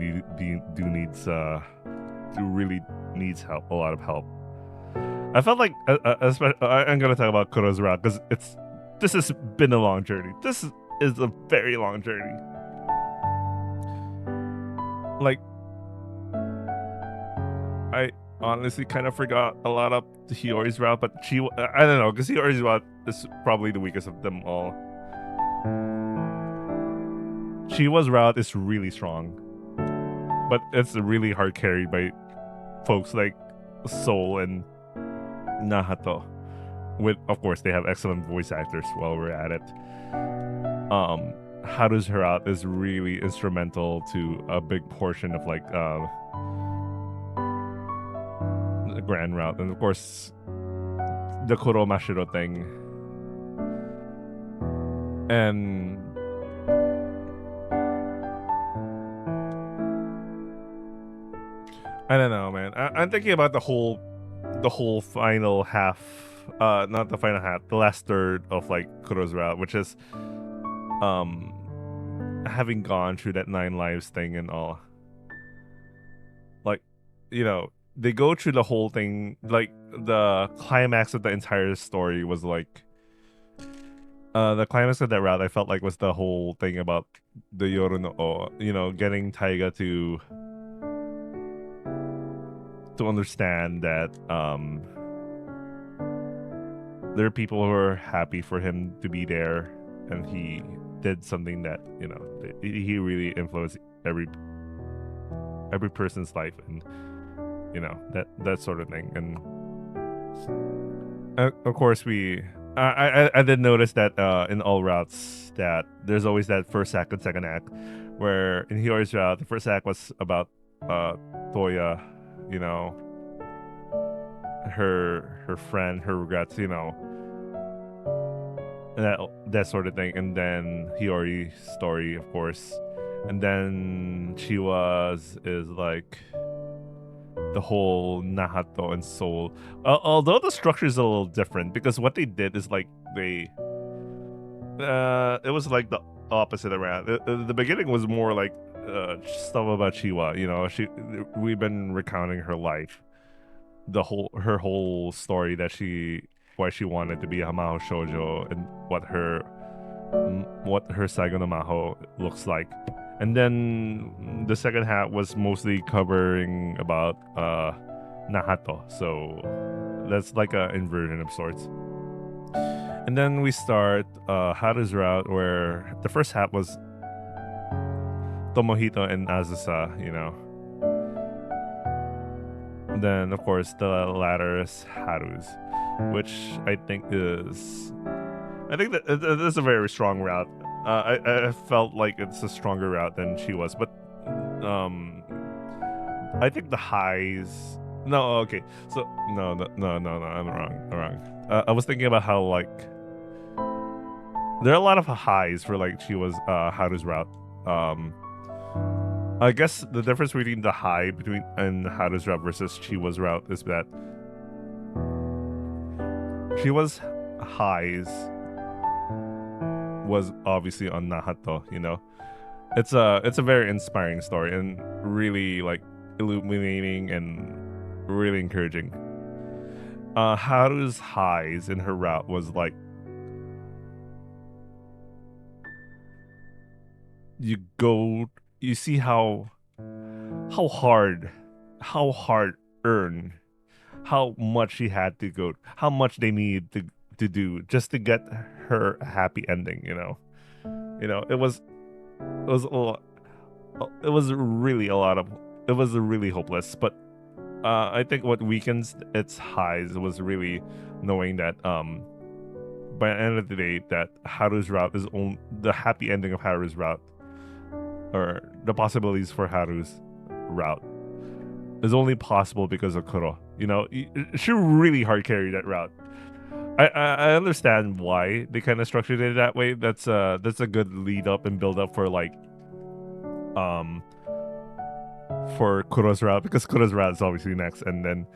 needs help, a lot of help. I felt like I'm gonna talk about Kuro's route because this has been a long journey. This is a very long journey. Like I honestly kind of forgot a lot of the Hiyori's route, but I don't know, because Hiyori's route is probably the weakest of them all. Chiwa's route is really strong, but it's really hard carried by folks like Soul and Nahato. With, of course, they have excellent voice actors while we're at it. Haru's route is really instrumental to a big portion of like the grand route, and of course the Kuro Mashiro thing. And I don't know, man. I'm thinking about the whole final half, not the final half, the last third of like Kuro's route, which is having gone through that 9 lives thing and all. Like, you know, they go through the whole thing. Like the climax of the entire story was like the climax of that route, I felt like, was the whole thing about the Yoru no O, you know, getting Taiga to understand that there are people who are happy for him to be there, and he did something that, you know, he really influenced every person's life, and you know, that sort of thing. And of course I did notice that in all routes that there's always that first act and second act, where in Hiyori's route the first act was about Toya, you know, her friend, her regrets, you know, that sort of thing. And then Hiyori's story, of course, and then is like the whole Nahato and Soul. Although the structure is a little different, because what they did is like it was like the opposite around. The beginning was more like stuff about Chiwa. You know, we've been recounting her life, her whole story why she wanted to be a Maho Shoujo and what her Saigo no Maho looks like. And then the second half was mostly covering about Nahato. So that's like an inversion of sorts. And then we start Haru's route, where the first half was Tomohito and Azusa, you know. And then, of course, the latter is Haru's, which I think that it's a very strong route. I felt like it's a stronger route than she was, but I think the highs. No, okay. So no, I'm wrong. I was thinking about how like there are a lot of highs for like she was Haru's route. I guess the difference between the high and Haru's route versus Chiwa's route is that Chiwa's highs was obviously on Nahato, you know. It's a very inspiring story and really like illuminating and really encouraging. Haru's highs in her route was like you see how hard earned, how much she had to go, how much they need to do just to get her a happy ending, you know. It was really hopeless, but I think what weakens its highs was really knowing that by the end of the day that Haru's route is the happy ending of Haru's route, or the possibilities for Haru's route, is only possible because of Kuro. You know, she really hard carried that route. I understand why they kind of structured it that way. That's a good lead up and build up for like for Kuro's route, because Kuro's route is obviously next, and then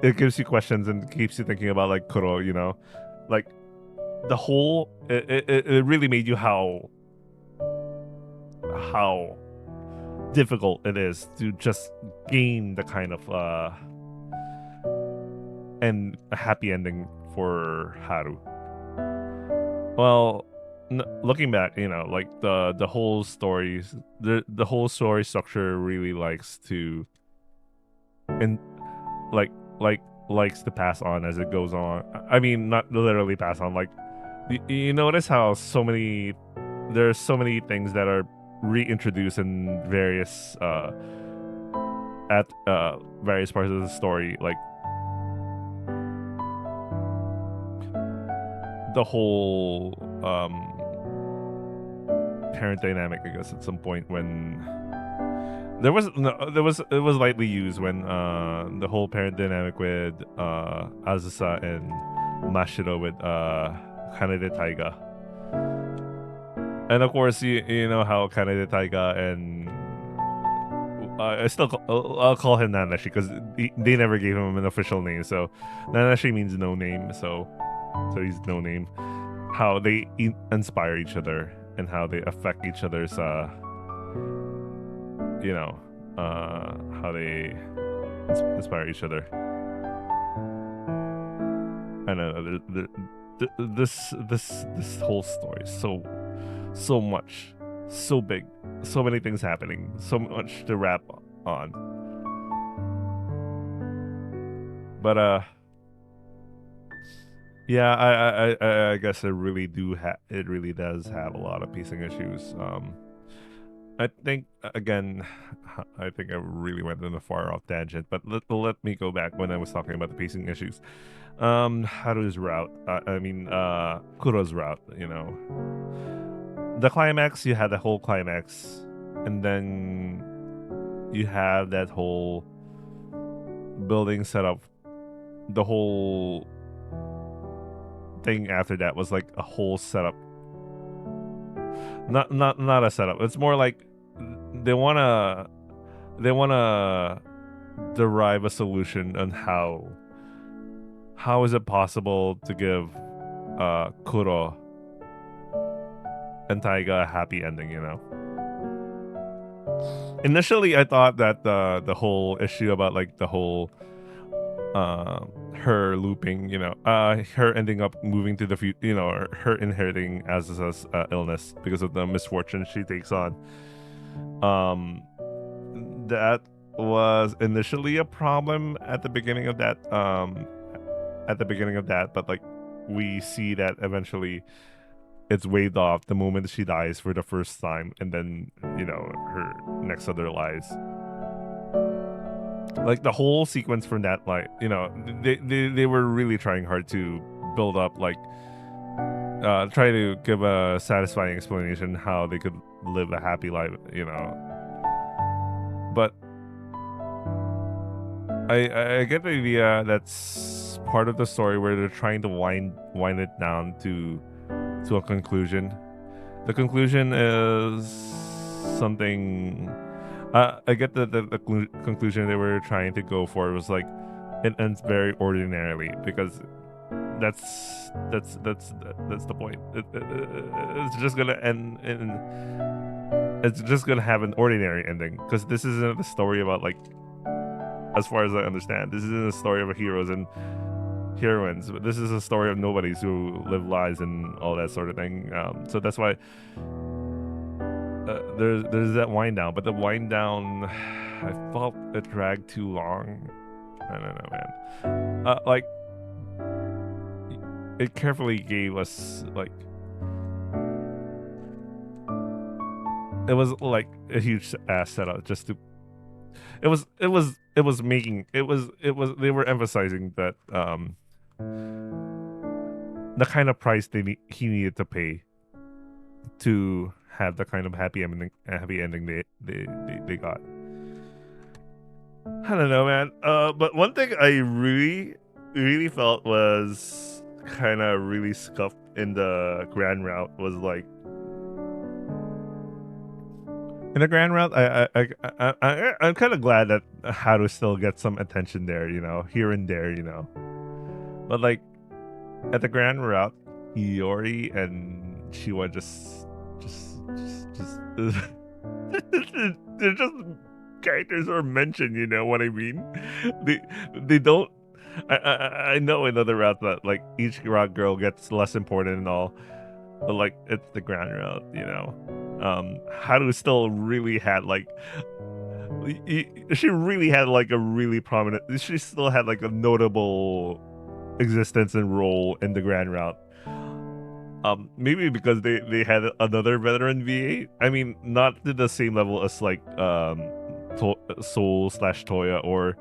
it gives you questions and keeps you thinking about like Kuro, you know, like the whole it really made you how difficult it is to just gain the kind of and a happy ending for Haru. Well, looking back, you know, like the whole story, the whole story structure really likes to, and likes to pass on as it goes on. I mean, not literally pass on. Like you notice how there's so many things that are reintroduced in various various parts of the story, like the whole parent dynamic, I guess, at some point when it was lightly used when the whole parent dynamic with Azusa and Mashiro with Kanade Taiga. And of course, you know how Kanade Taiga and I'll call him Nanashi because they never gave him an official name. So Nanashi means no name. So he's no name. How they inspire each other and how they affect each other's, you know, how they inspire each other. I don't know. This whole story is so much, so big, so many things happening, so much to wrap on. But yeah, I guess it really does have a lot of pacing issues. I think again, I think I really went on a far off tangent, but let me go back when I was talking about the pacing issues. Haru's route, Kuro's route, you know. The climax, you had the whole climax, and then you have that whole building setup. The whole thing after that was like a whole setup. Not a setup. It's more like they wanna derive a solution on how is it possible to give Kuro and Taiga a happy ending, you know? Initially, I thought that the whole issue about like the whole her looping, you know, her ending up moving to the future, you know, or her inheriting Azasa's illness because of the misfortune she takes on. That was initially a problem at the beginning of that. But like we see that eventually it's waved off the moment she dies for the first time, and then you know her next other lies. Like the whole sequence from that, like you know, they were really trying hard to build up, like try to give a satisfying explanation how they could live a happy life, you know. But I get the idea that's part of the story where they're trying to wind it down to a conclusion. The conclusion is something. I get the conclusion they were trying to go for was like it ends very ordinarily because that's the point. It's just gonna end in. It's just gonna have an ordinary ending because this isn't a story about like. As far as I understand, this isn't a story of heroes and heroines, but this is a story of nobodies who live lives and all that sort of thing. So that's why there's that wind down, but the wind down, I felt it dragged too long. I don't know, man. Like it carefully gave us like it was like a huge ass setup just to. It was they were emphasizing that the kind of price he needed to pay to have the kind of happy ending they got. I don't know, man. But one thing I really felt was kind of really scuffed in the grand route was like in the grand route, I'm kind of glad that Haru still gets some attention there, you know, here and there, you know. But like at the grand route, Hiyori and Shiwa just they're just characters are mentioned, you know what I mean? They don't. I know in other routes that like each route girl gets less important and all, but like it's the grand route, you know. Haru still really had like she really had like a really prominent, she still had like a notable existence and role in the grand route. Maybe because they had another veteran VA. I mean, not to the same level as like Soul / Toya or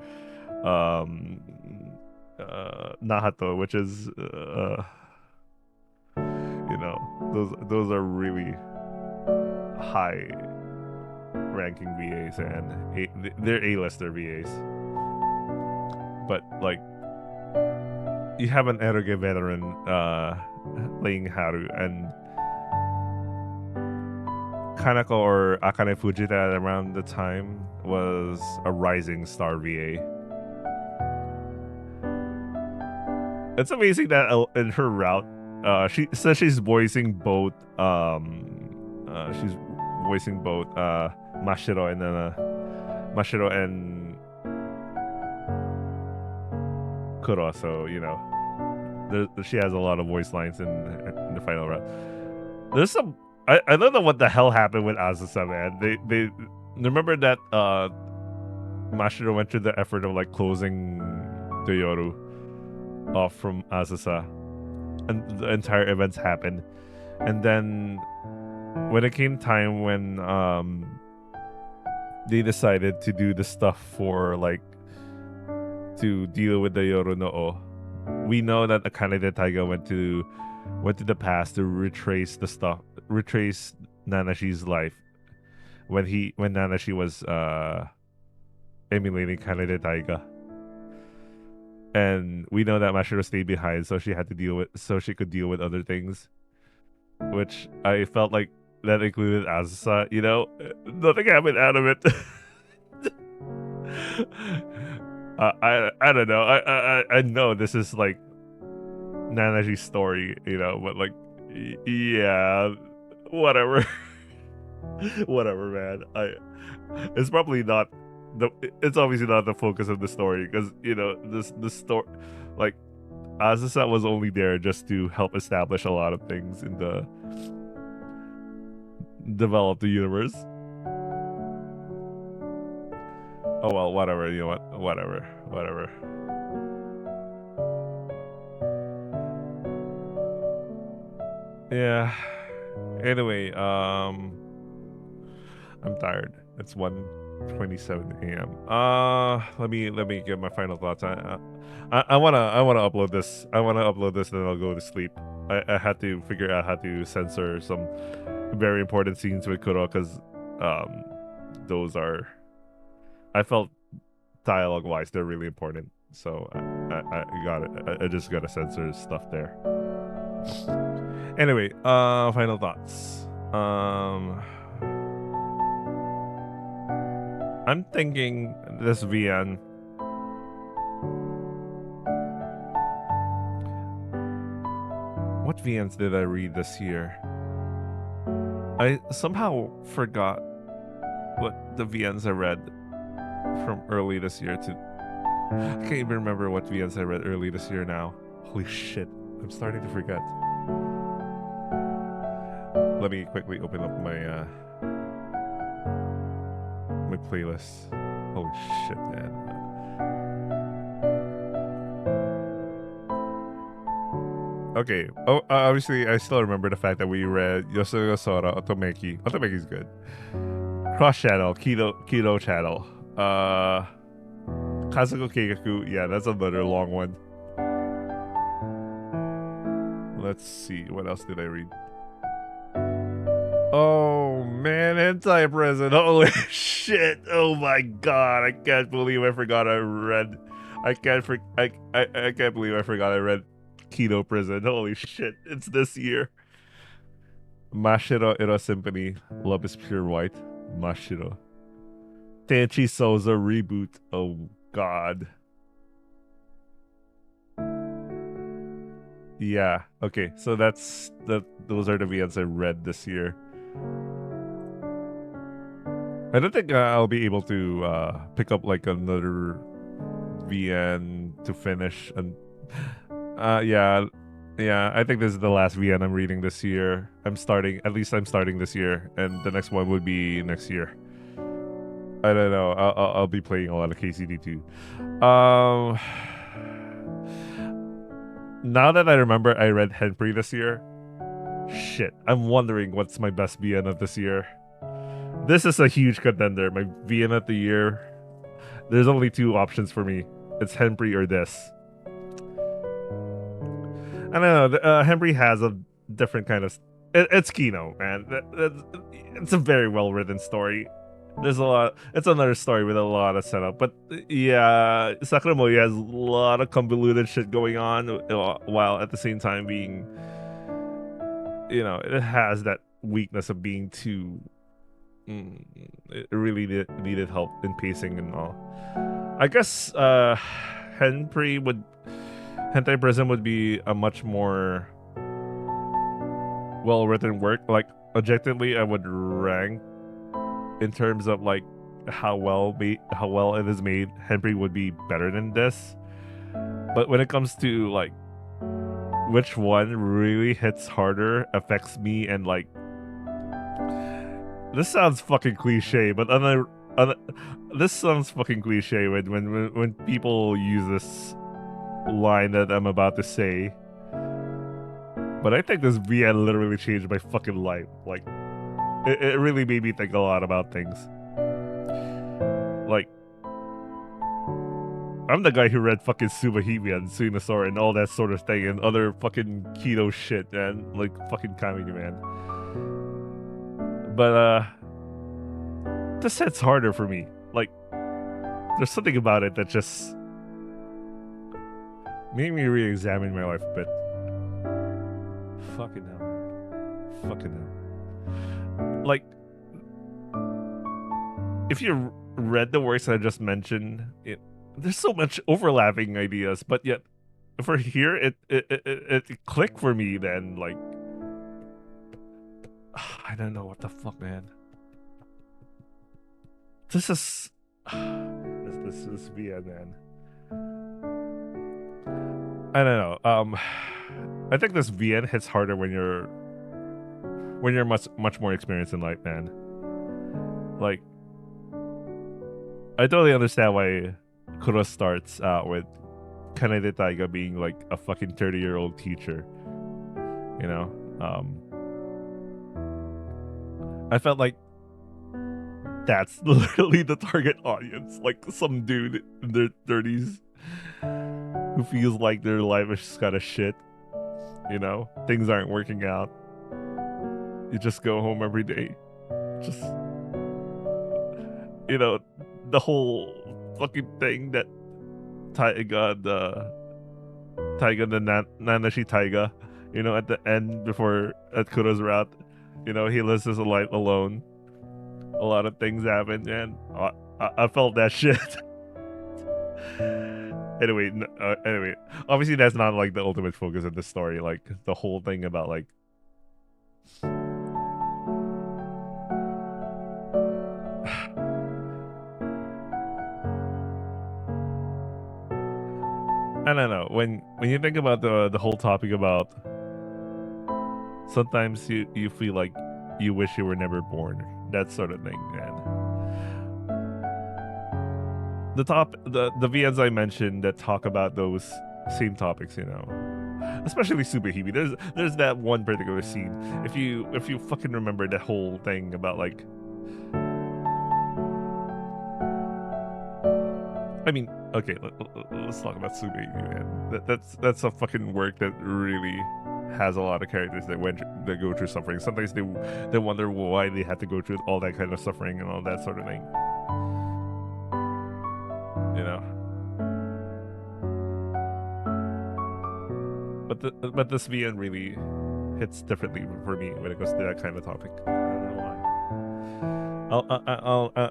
Nahato, which is you know, those are really high ranking VAs and they're A-lister VAs. But like you have an eroge veteran playing Haru, and Kanako or Akane Fujita around the time was a rising star VA. It's amazing that in her route, she says she's voicing both Mashiro and Kuro, so you know she has a lot of voice lines in the final round. There's some I don't know what the hell happened with Azusa, man. They remember that Mashiro went through the effort of like closing the Yoru off from Azusa, and the entire events happened, and then when it came time when they decided to do the stuff for like to deal with the Yoru no O, we know that Akane de Taiga went to the past to retrace Nanashi's life when Nanashi was emulating Akane de Taiga. And we know that Mashiro stayed behind so she could deal with other things, which I felt like that included Azusa, you know. Nothing happened out of it. I don't know. I know this is like Nanaji's story, you know, but like, yeah, whatever. Whatever, man. It's probably not it's obviously not the focus of the story, because you know this story, like, Azusa was only there just to help establish a lot of things in the develop the universe. Oh well, whatever. You know what? Whatever. Yeah. Anyway, I'm tired. It's 1:27 a.m. Let me get my final thoughts. I wanna upload this. I wanna upload this, and then I'll go to sleep. I had to figure out how to censor some very important scenes with Kuro, because those are, I felt dialogue wise they're really important. So I got it. I just gotta censor stuff there. Anyway, final thoughts. I'm thinking this VN. What VNs did I read this year? I somehow forgot what the VNs I read from early this year to. I can't even remember what VNs I read early this year now. Holy shit. I'm starting to forget. Let me quickly open up my my playlist. Holy shit, man. Okay. Oh, obviously, I still remember the fact that we read Yosuga Sora, Otomeki. Otomeki's good. Cross Channel, Kido Channel. Kazuko Keigaku. Yeah, that's another long one. Let's see. What else did I read? Oh man, Hentai Prison. Holy shit. Oh my god. I can't believe I forgot I read. I can't believe I forgot I read Kido Prison. Holy shit. It's this year. Mashiro Iro Symphony. Love is Pure White. Mashiro. Tenchi Souza reboot. Oh god. Yeah. Okay. So those are the VNs I read this year. I don't think I'll be able to pick up like another VN to finish. And yeah. I think this is the last VN I'm reading this year. I'm starting this year, and the next one would be next year. I don't know. I'll be playing a lot of KCD too. Now that I remember, I read Henpri this year. Shit, I'm wondering what's my best VN of this year. This is a huge contender. My VN of the year. There's only two options for me. It's Henpri or this. I don't know. Henpri has a different kind of. It's Kino, man. It's a very well written story. There's a lot. It's another story with a lot of setup. But yeah, Sakura Moyo has a lot of convoluted shit going on, while at the same time being, you know, it has that weakness of being too. It really needed help in pacing and all. I guess Hentai Prison would be a much more well-written work. Like, objectively, I would rank in terms of like how well it is made. Henry would be better than this. But when it comes to like which one really hits harder, affects me, and like, this sounds fucking cliche, but this sounds fucking cliche when people use this line that I'm about to say. But I think this VN literally changed my fucking life. Like, it really made me think a lot about things. Like, I'm the guy who read fucking Subahimi and Suinasaur and all that sort of thing and other fucking keto shit, man. Like, fucking Kamini, man. But, this hits harder for me. Like, there's something about it that just made me re-examine my life a bit. Fucking hell. Fucking hell. Like, if you read the works that I just mentioned, there's so much overlapping ideas, but yet for here it clicked for me then, like I don't know what the fuck, man. This is this is VN, man. I don't know. I think this VN hits harder when you're much more experienced in life, man. Like, I totally understand why Kuro starts out with Kanede Taiga being like a fucking 30-year-old teacher. You know? I felt like that's literally the target audience. Like some dude in their 30s who feels like their life is just kind of shit. You know? Things aren't working out. You just go home every day. Just, you know, the whole fucking thing that Taiga, the Nanashi Taiga, you know, at the end before at Kuro's route, you know, he lives his life alone. A lot of things happen, and I felt that shit. Anyway, obviously that's not like the ultimate focus of the story. Like the whole thing about like I don't know, when you think about the whole topic about sometimes you feel like you wish you were never born, that sort of thing, and the VNs I mentioned that talk about those same topics, you know, especially Superhibi. There's that one particular scene. If you fucking remember that whole thing about like, I mean, okay, let's talk about Superhibi, man. That's a fucking work that really has a lot of characters that go through suffering. Sometimes they wonder why they had to go through all that kind of suffering and all that sort of thing. You know, but this VN really hits differently for me when it comes to that kind of topic. I don't know why.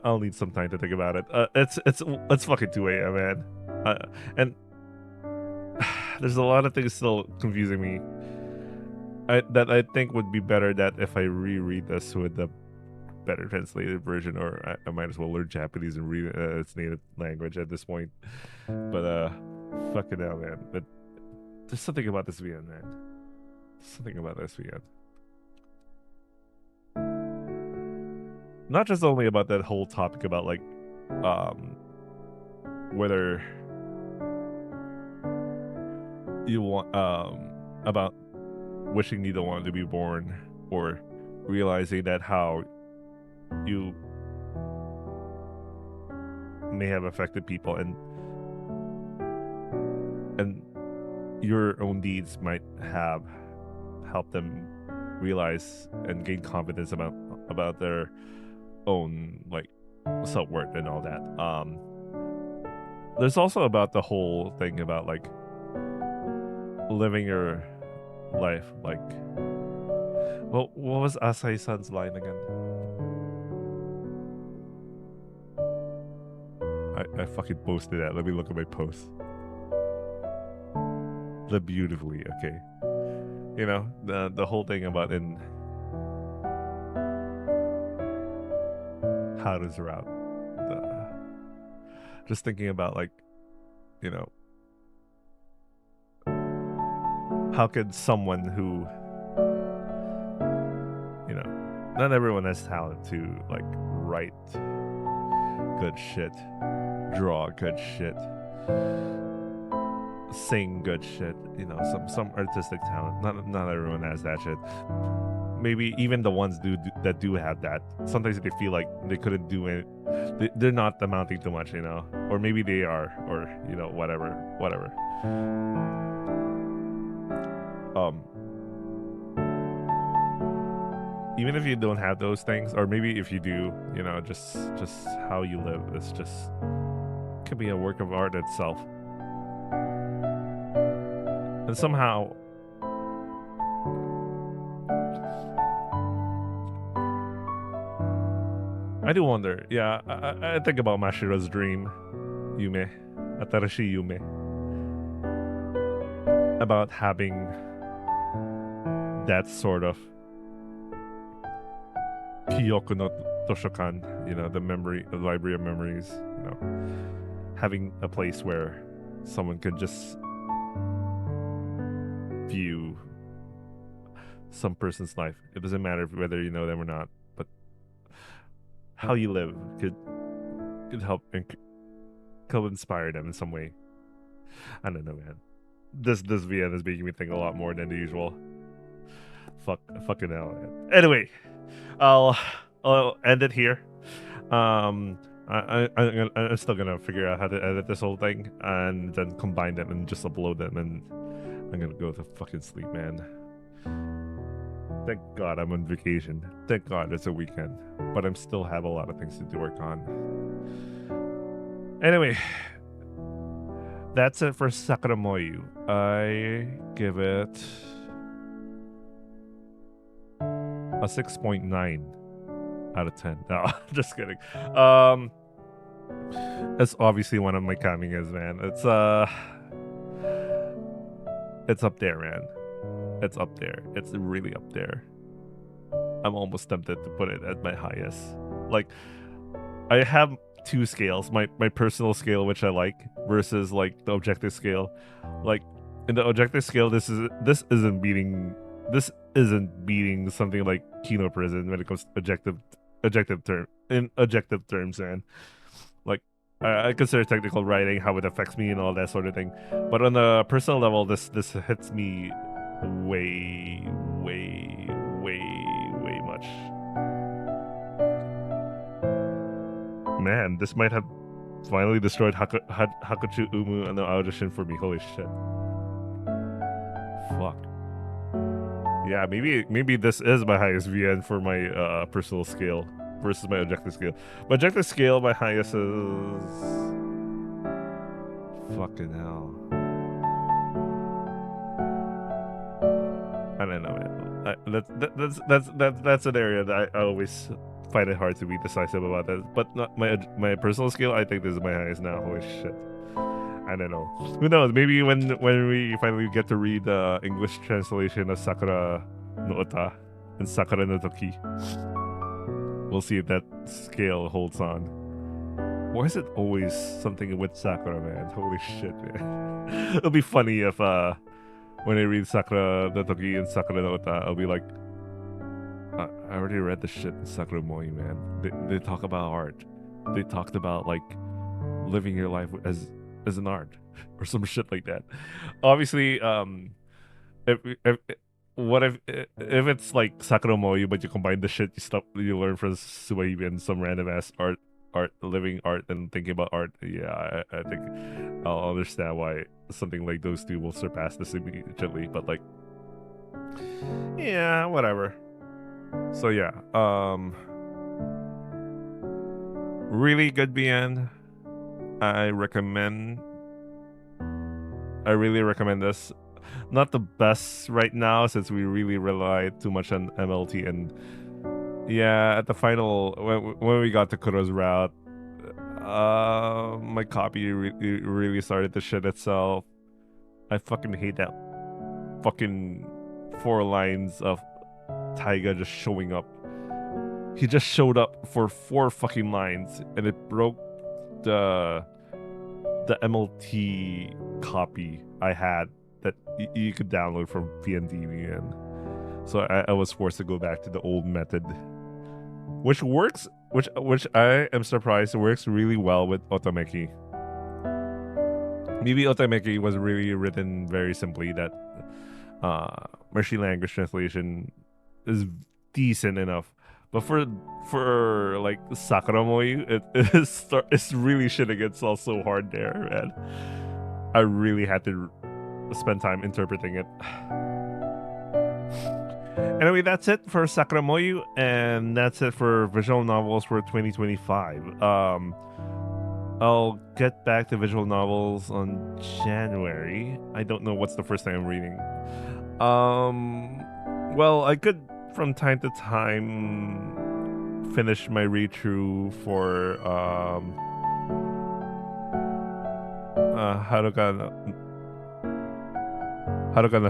I'll need some time to think about it. It's fucking 2 a.m., man, and there's a lot of things still confusing me. That I think would be better that if I reread this with the better translated version, or I might as well learn Japanese and read its native language at this point. But fucking hell, man. But there's something about this VN, man. Something about this VN. Not just only about that whole topic about like whether you want about wishing you don't want to be born, or realizing that how you may have affected people, and your own deeds might have helped them realize and gain confidence about their own like self-worth and all that. There's also about the whole thing about like living your life like, well, what was Asai-san's line again? I fucking posted that. Let me look at my post. Live beautifully, okay. You know, the whole thing about in Haru's route. Just thinking about like, you know, how could someone who, you know, not everyone has talent to like write good shit, draw good shit, sing good shit, you know, some artistic talent. Not everyone has that shit. Maybe even the ones that do have that, sometimes they feel like they couldn't do it. They're not amounting to much, you know, or maybe they are, or you know, whatever. Even if you don't have those things, or maybe if you do, you know, just how you live is just could be a work of art itself. And somehow I do wonder. Yeah, I think about Mashiro's dream, Yume, Atarashi Yume, about having that sort of Kyoku no Toshokan, the library of memories, having a place where someone could just view some person's life. It doesn't matter whether you know them or not, but how you live could help could inspire them in some way. I don't know, man. This VN is making me think a lot more than the usual. Fucking hell, man. Anyway, I'll end it here. I'm still gonna figure out how to edit this whole thing and then combine them and just upload them, and I'm gonna go to fucking sleep, man. Thank God I'm on vacation. Thank God it's a weekend, but I'm still have a lot of things to work on. Anyway, that's it for Sakura Moyu. I give it a 6.9 out of 10. No, just kidding. It's obviously one of my kamingas, man. It's up there, man. It's up there. It's really up there. I'm almost tempted to put it at my highest. Like, I have two scales. My personal scale, which I like, versus like the objective scale. Like, in the objective scale, this isn't beating something like Kino Prison when it comes to objective terms, man. Like, I consider technical writing, how it affects me and all that sort of thing. But on a personal level, this hits me way much. Man, this might have finally destroyed Hakuchu Umu and the audition for me. Holy shit. Fuck. Yeah, maybe this is my highest VN for my personal scale versus my objective scale. My objective scale, my highest is fucking hell. I don't know, man. That's an area that I always find it hard to be decisive about that. But not my personal scale, I think this is my highest now. Holy shit. I don't know. Who knows? Maybe when we finally get to read the English translation of Sakura no Ota and Sakura no Toki, we'll see if that scale holds on. Why is it always something with Sakura, man? Holy shit, man. It'll be funny if when I read Sakura no Toki and Sakura no Ota, I'll be like, I already read the shit in Sakura Moyu, man. They talk about art. They talked about like living your life as an art or some shit like that. Obviously, if it's like Sakura Moyu, but you combine the shit you learn from Suwaibi and some random ass living art and thinking about art, yeah, I think I'll understand why something like those two will surpass this immediately. But like, yeah, whatever. So yeah, really good BN. I really recommend this. Not the best right now since we really rely too much on MLT, and yeah, at the final when we got to Kuro's route, my copy really started to shit itself. I fucking hate that fucking 4 lines of Taiga just showing up. He just showed up for 4 fucking lines, and it broke the MLT copy I had that you could download from VNDVN. So I was forced to go back to the old method, which works, which I am surprised works really well with Otameki. Maybe Otameki was really written very simply, that machine language translation is decent enough. But for like Sakura Moyu, it's really shitting itself so hard there, man. I really had to spend time interpreting it. Anyway, that's it for Sakura Moyu, and that's it for visual novels for 2025. I'll get back to visual novels on January. I don't know what's the first thing I'm reading. Well, I could from time to time finish my read through for Haruka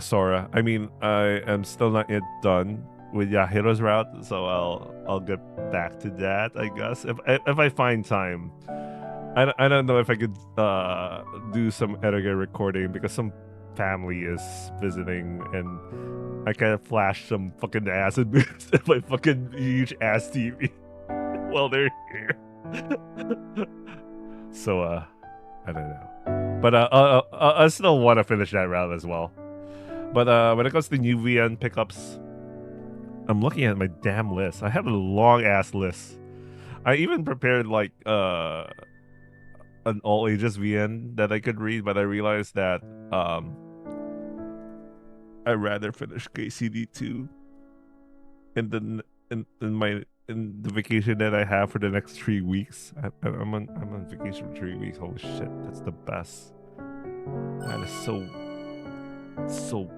Sora. I mean, I am still not yet done with Yahiro's route, so I'll get back to that, I guess, if I find time. I don't know if I could do some Edgar recording because some family is visiting and I kind of flash some fucking acid boost at my fucking huge ass TV while they're here. So I don't know, but I still want to finish that route as well. But when it comes to new VN pickups, I'm looking at my damn list. I have a long ass list. I even prepared like an all ages VN that I could read, but I realized that I'd rather finish KCD2 in the vacation that I have for the next 3 weeks. I'm on vacation for 3 weeks. Holy shit, that's the best. That is so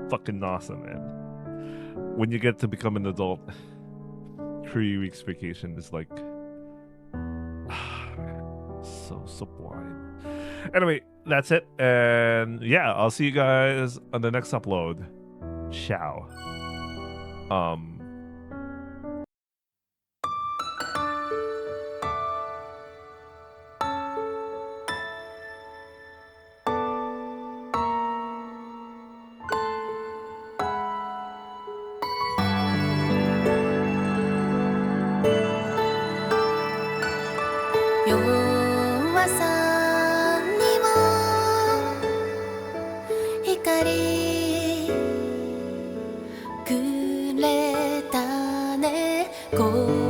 fucking awesome, man. When you get to become an adult, 3 weeks vacation is like so sublime. Anyway, that's it, and yeah, I'll see you guys on the next upload. Ciao. Go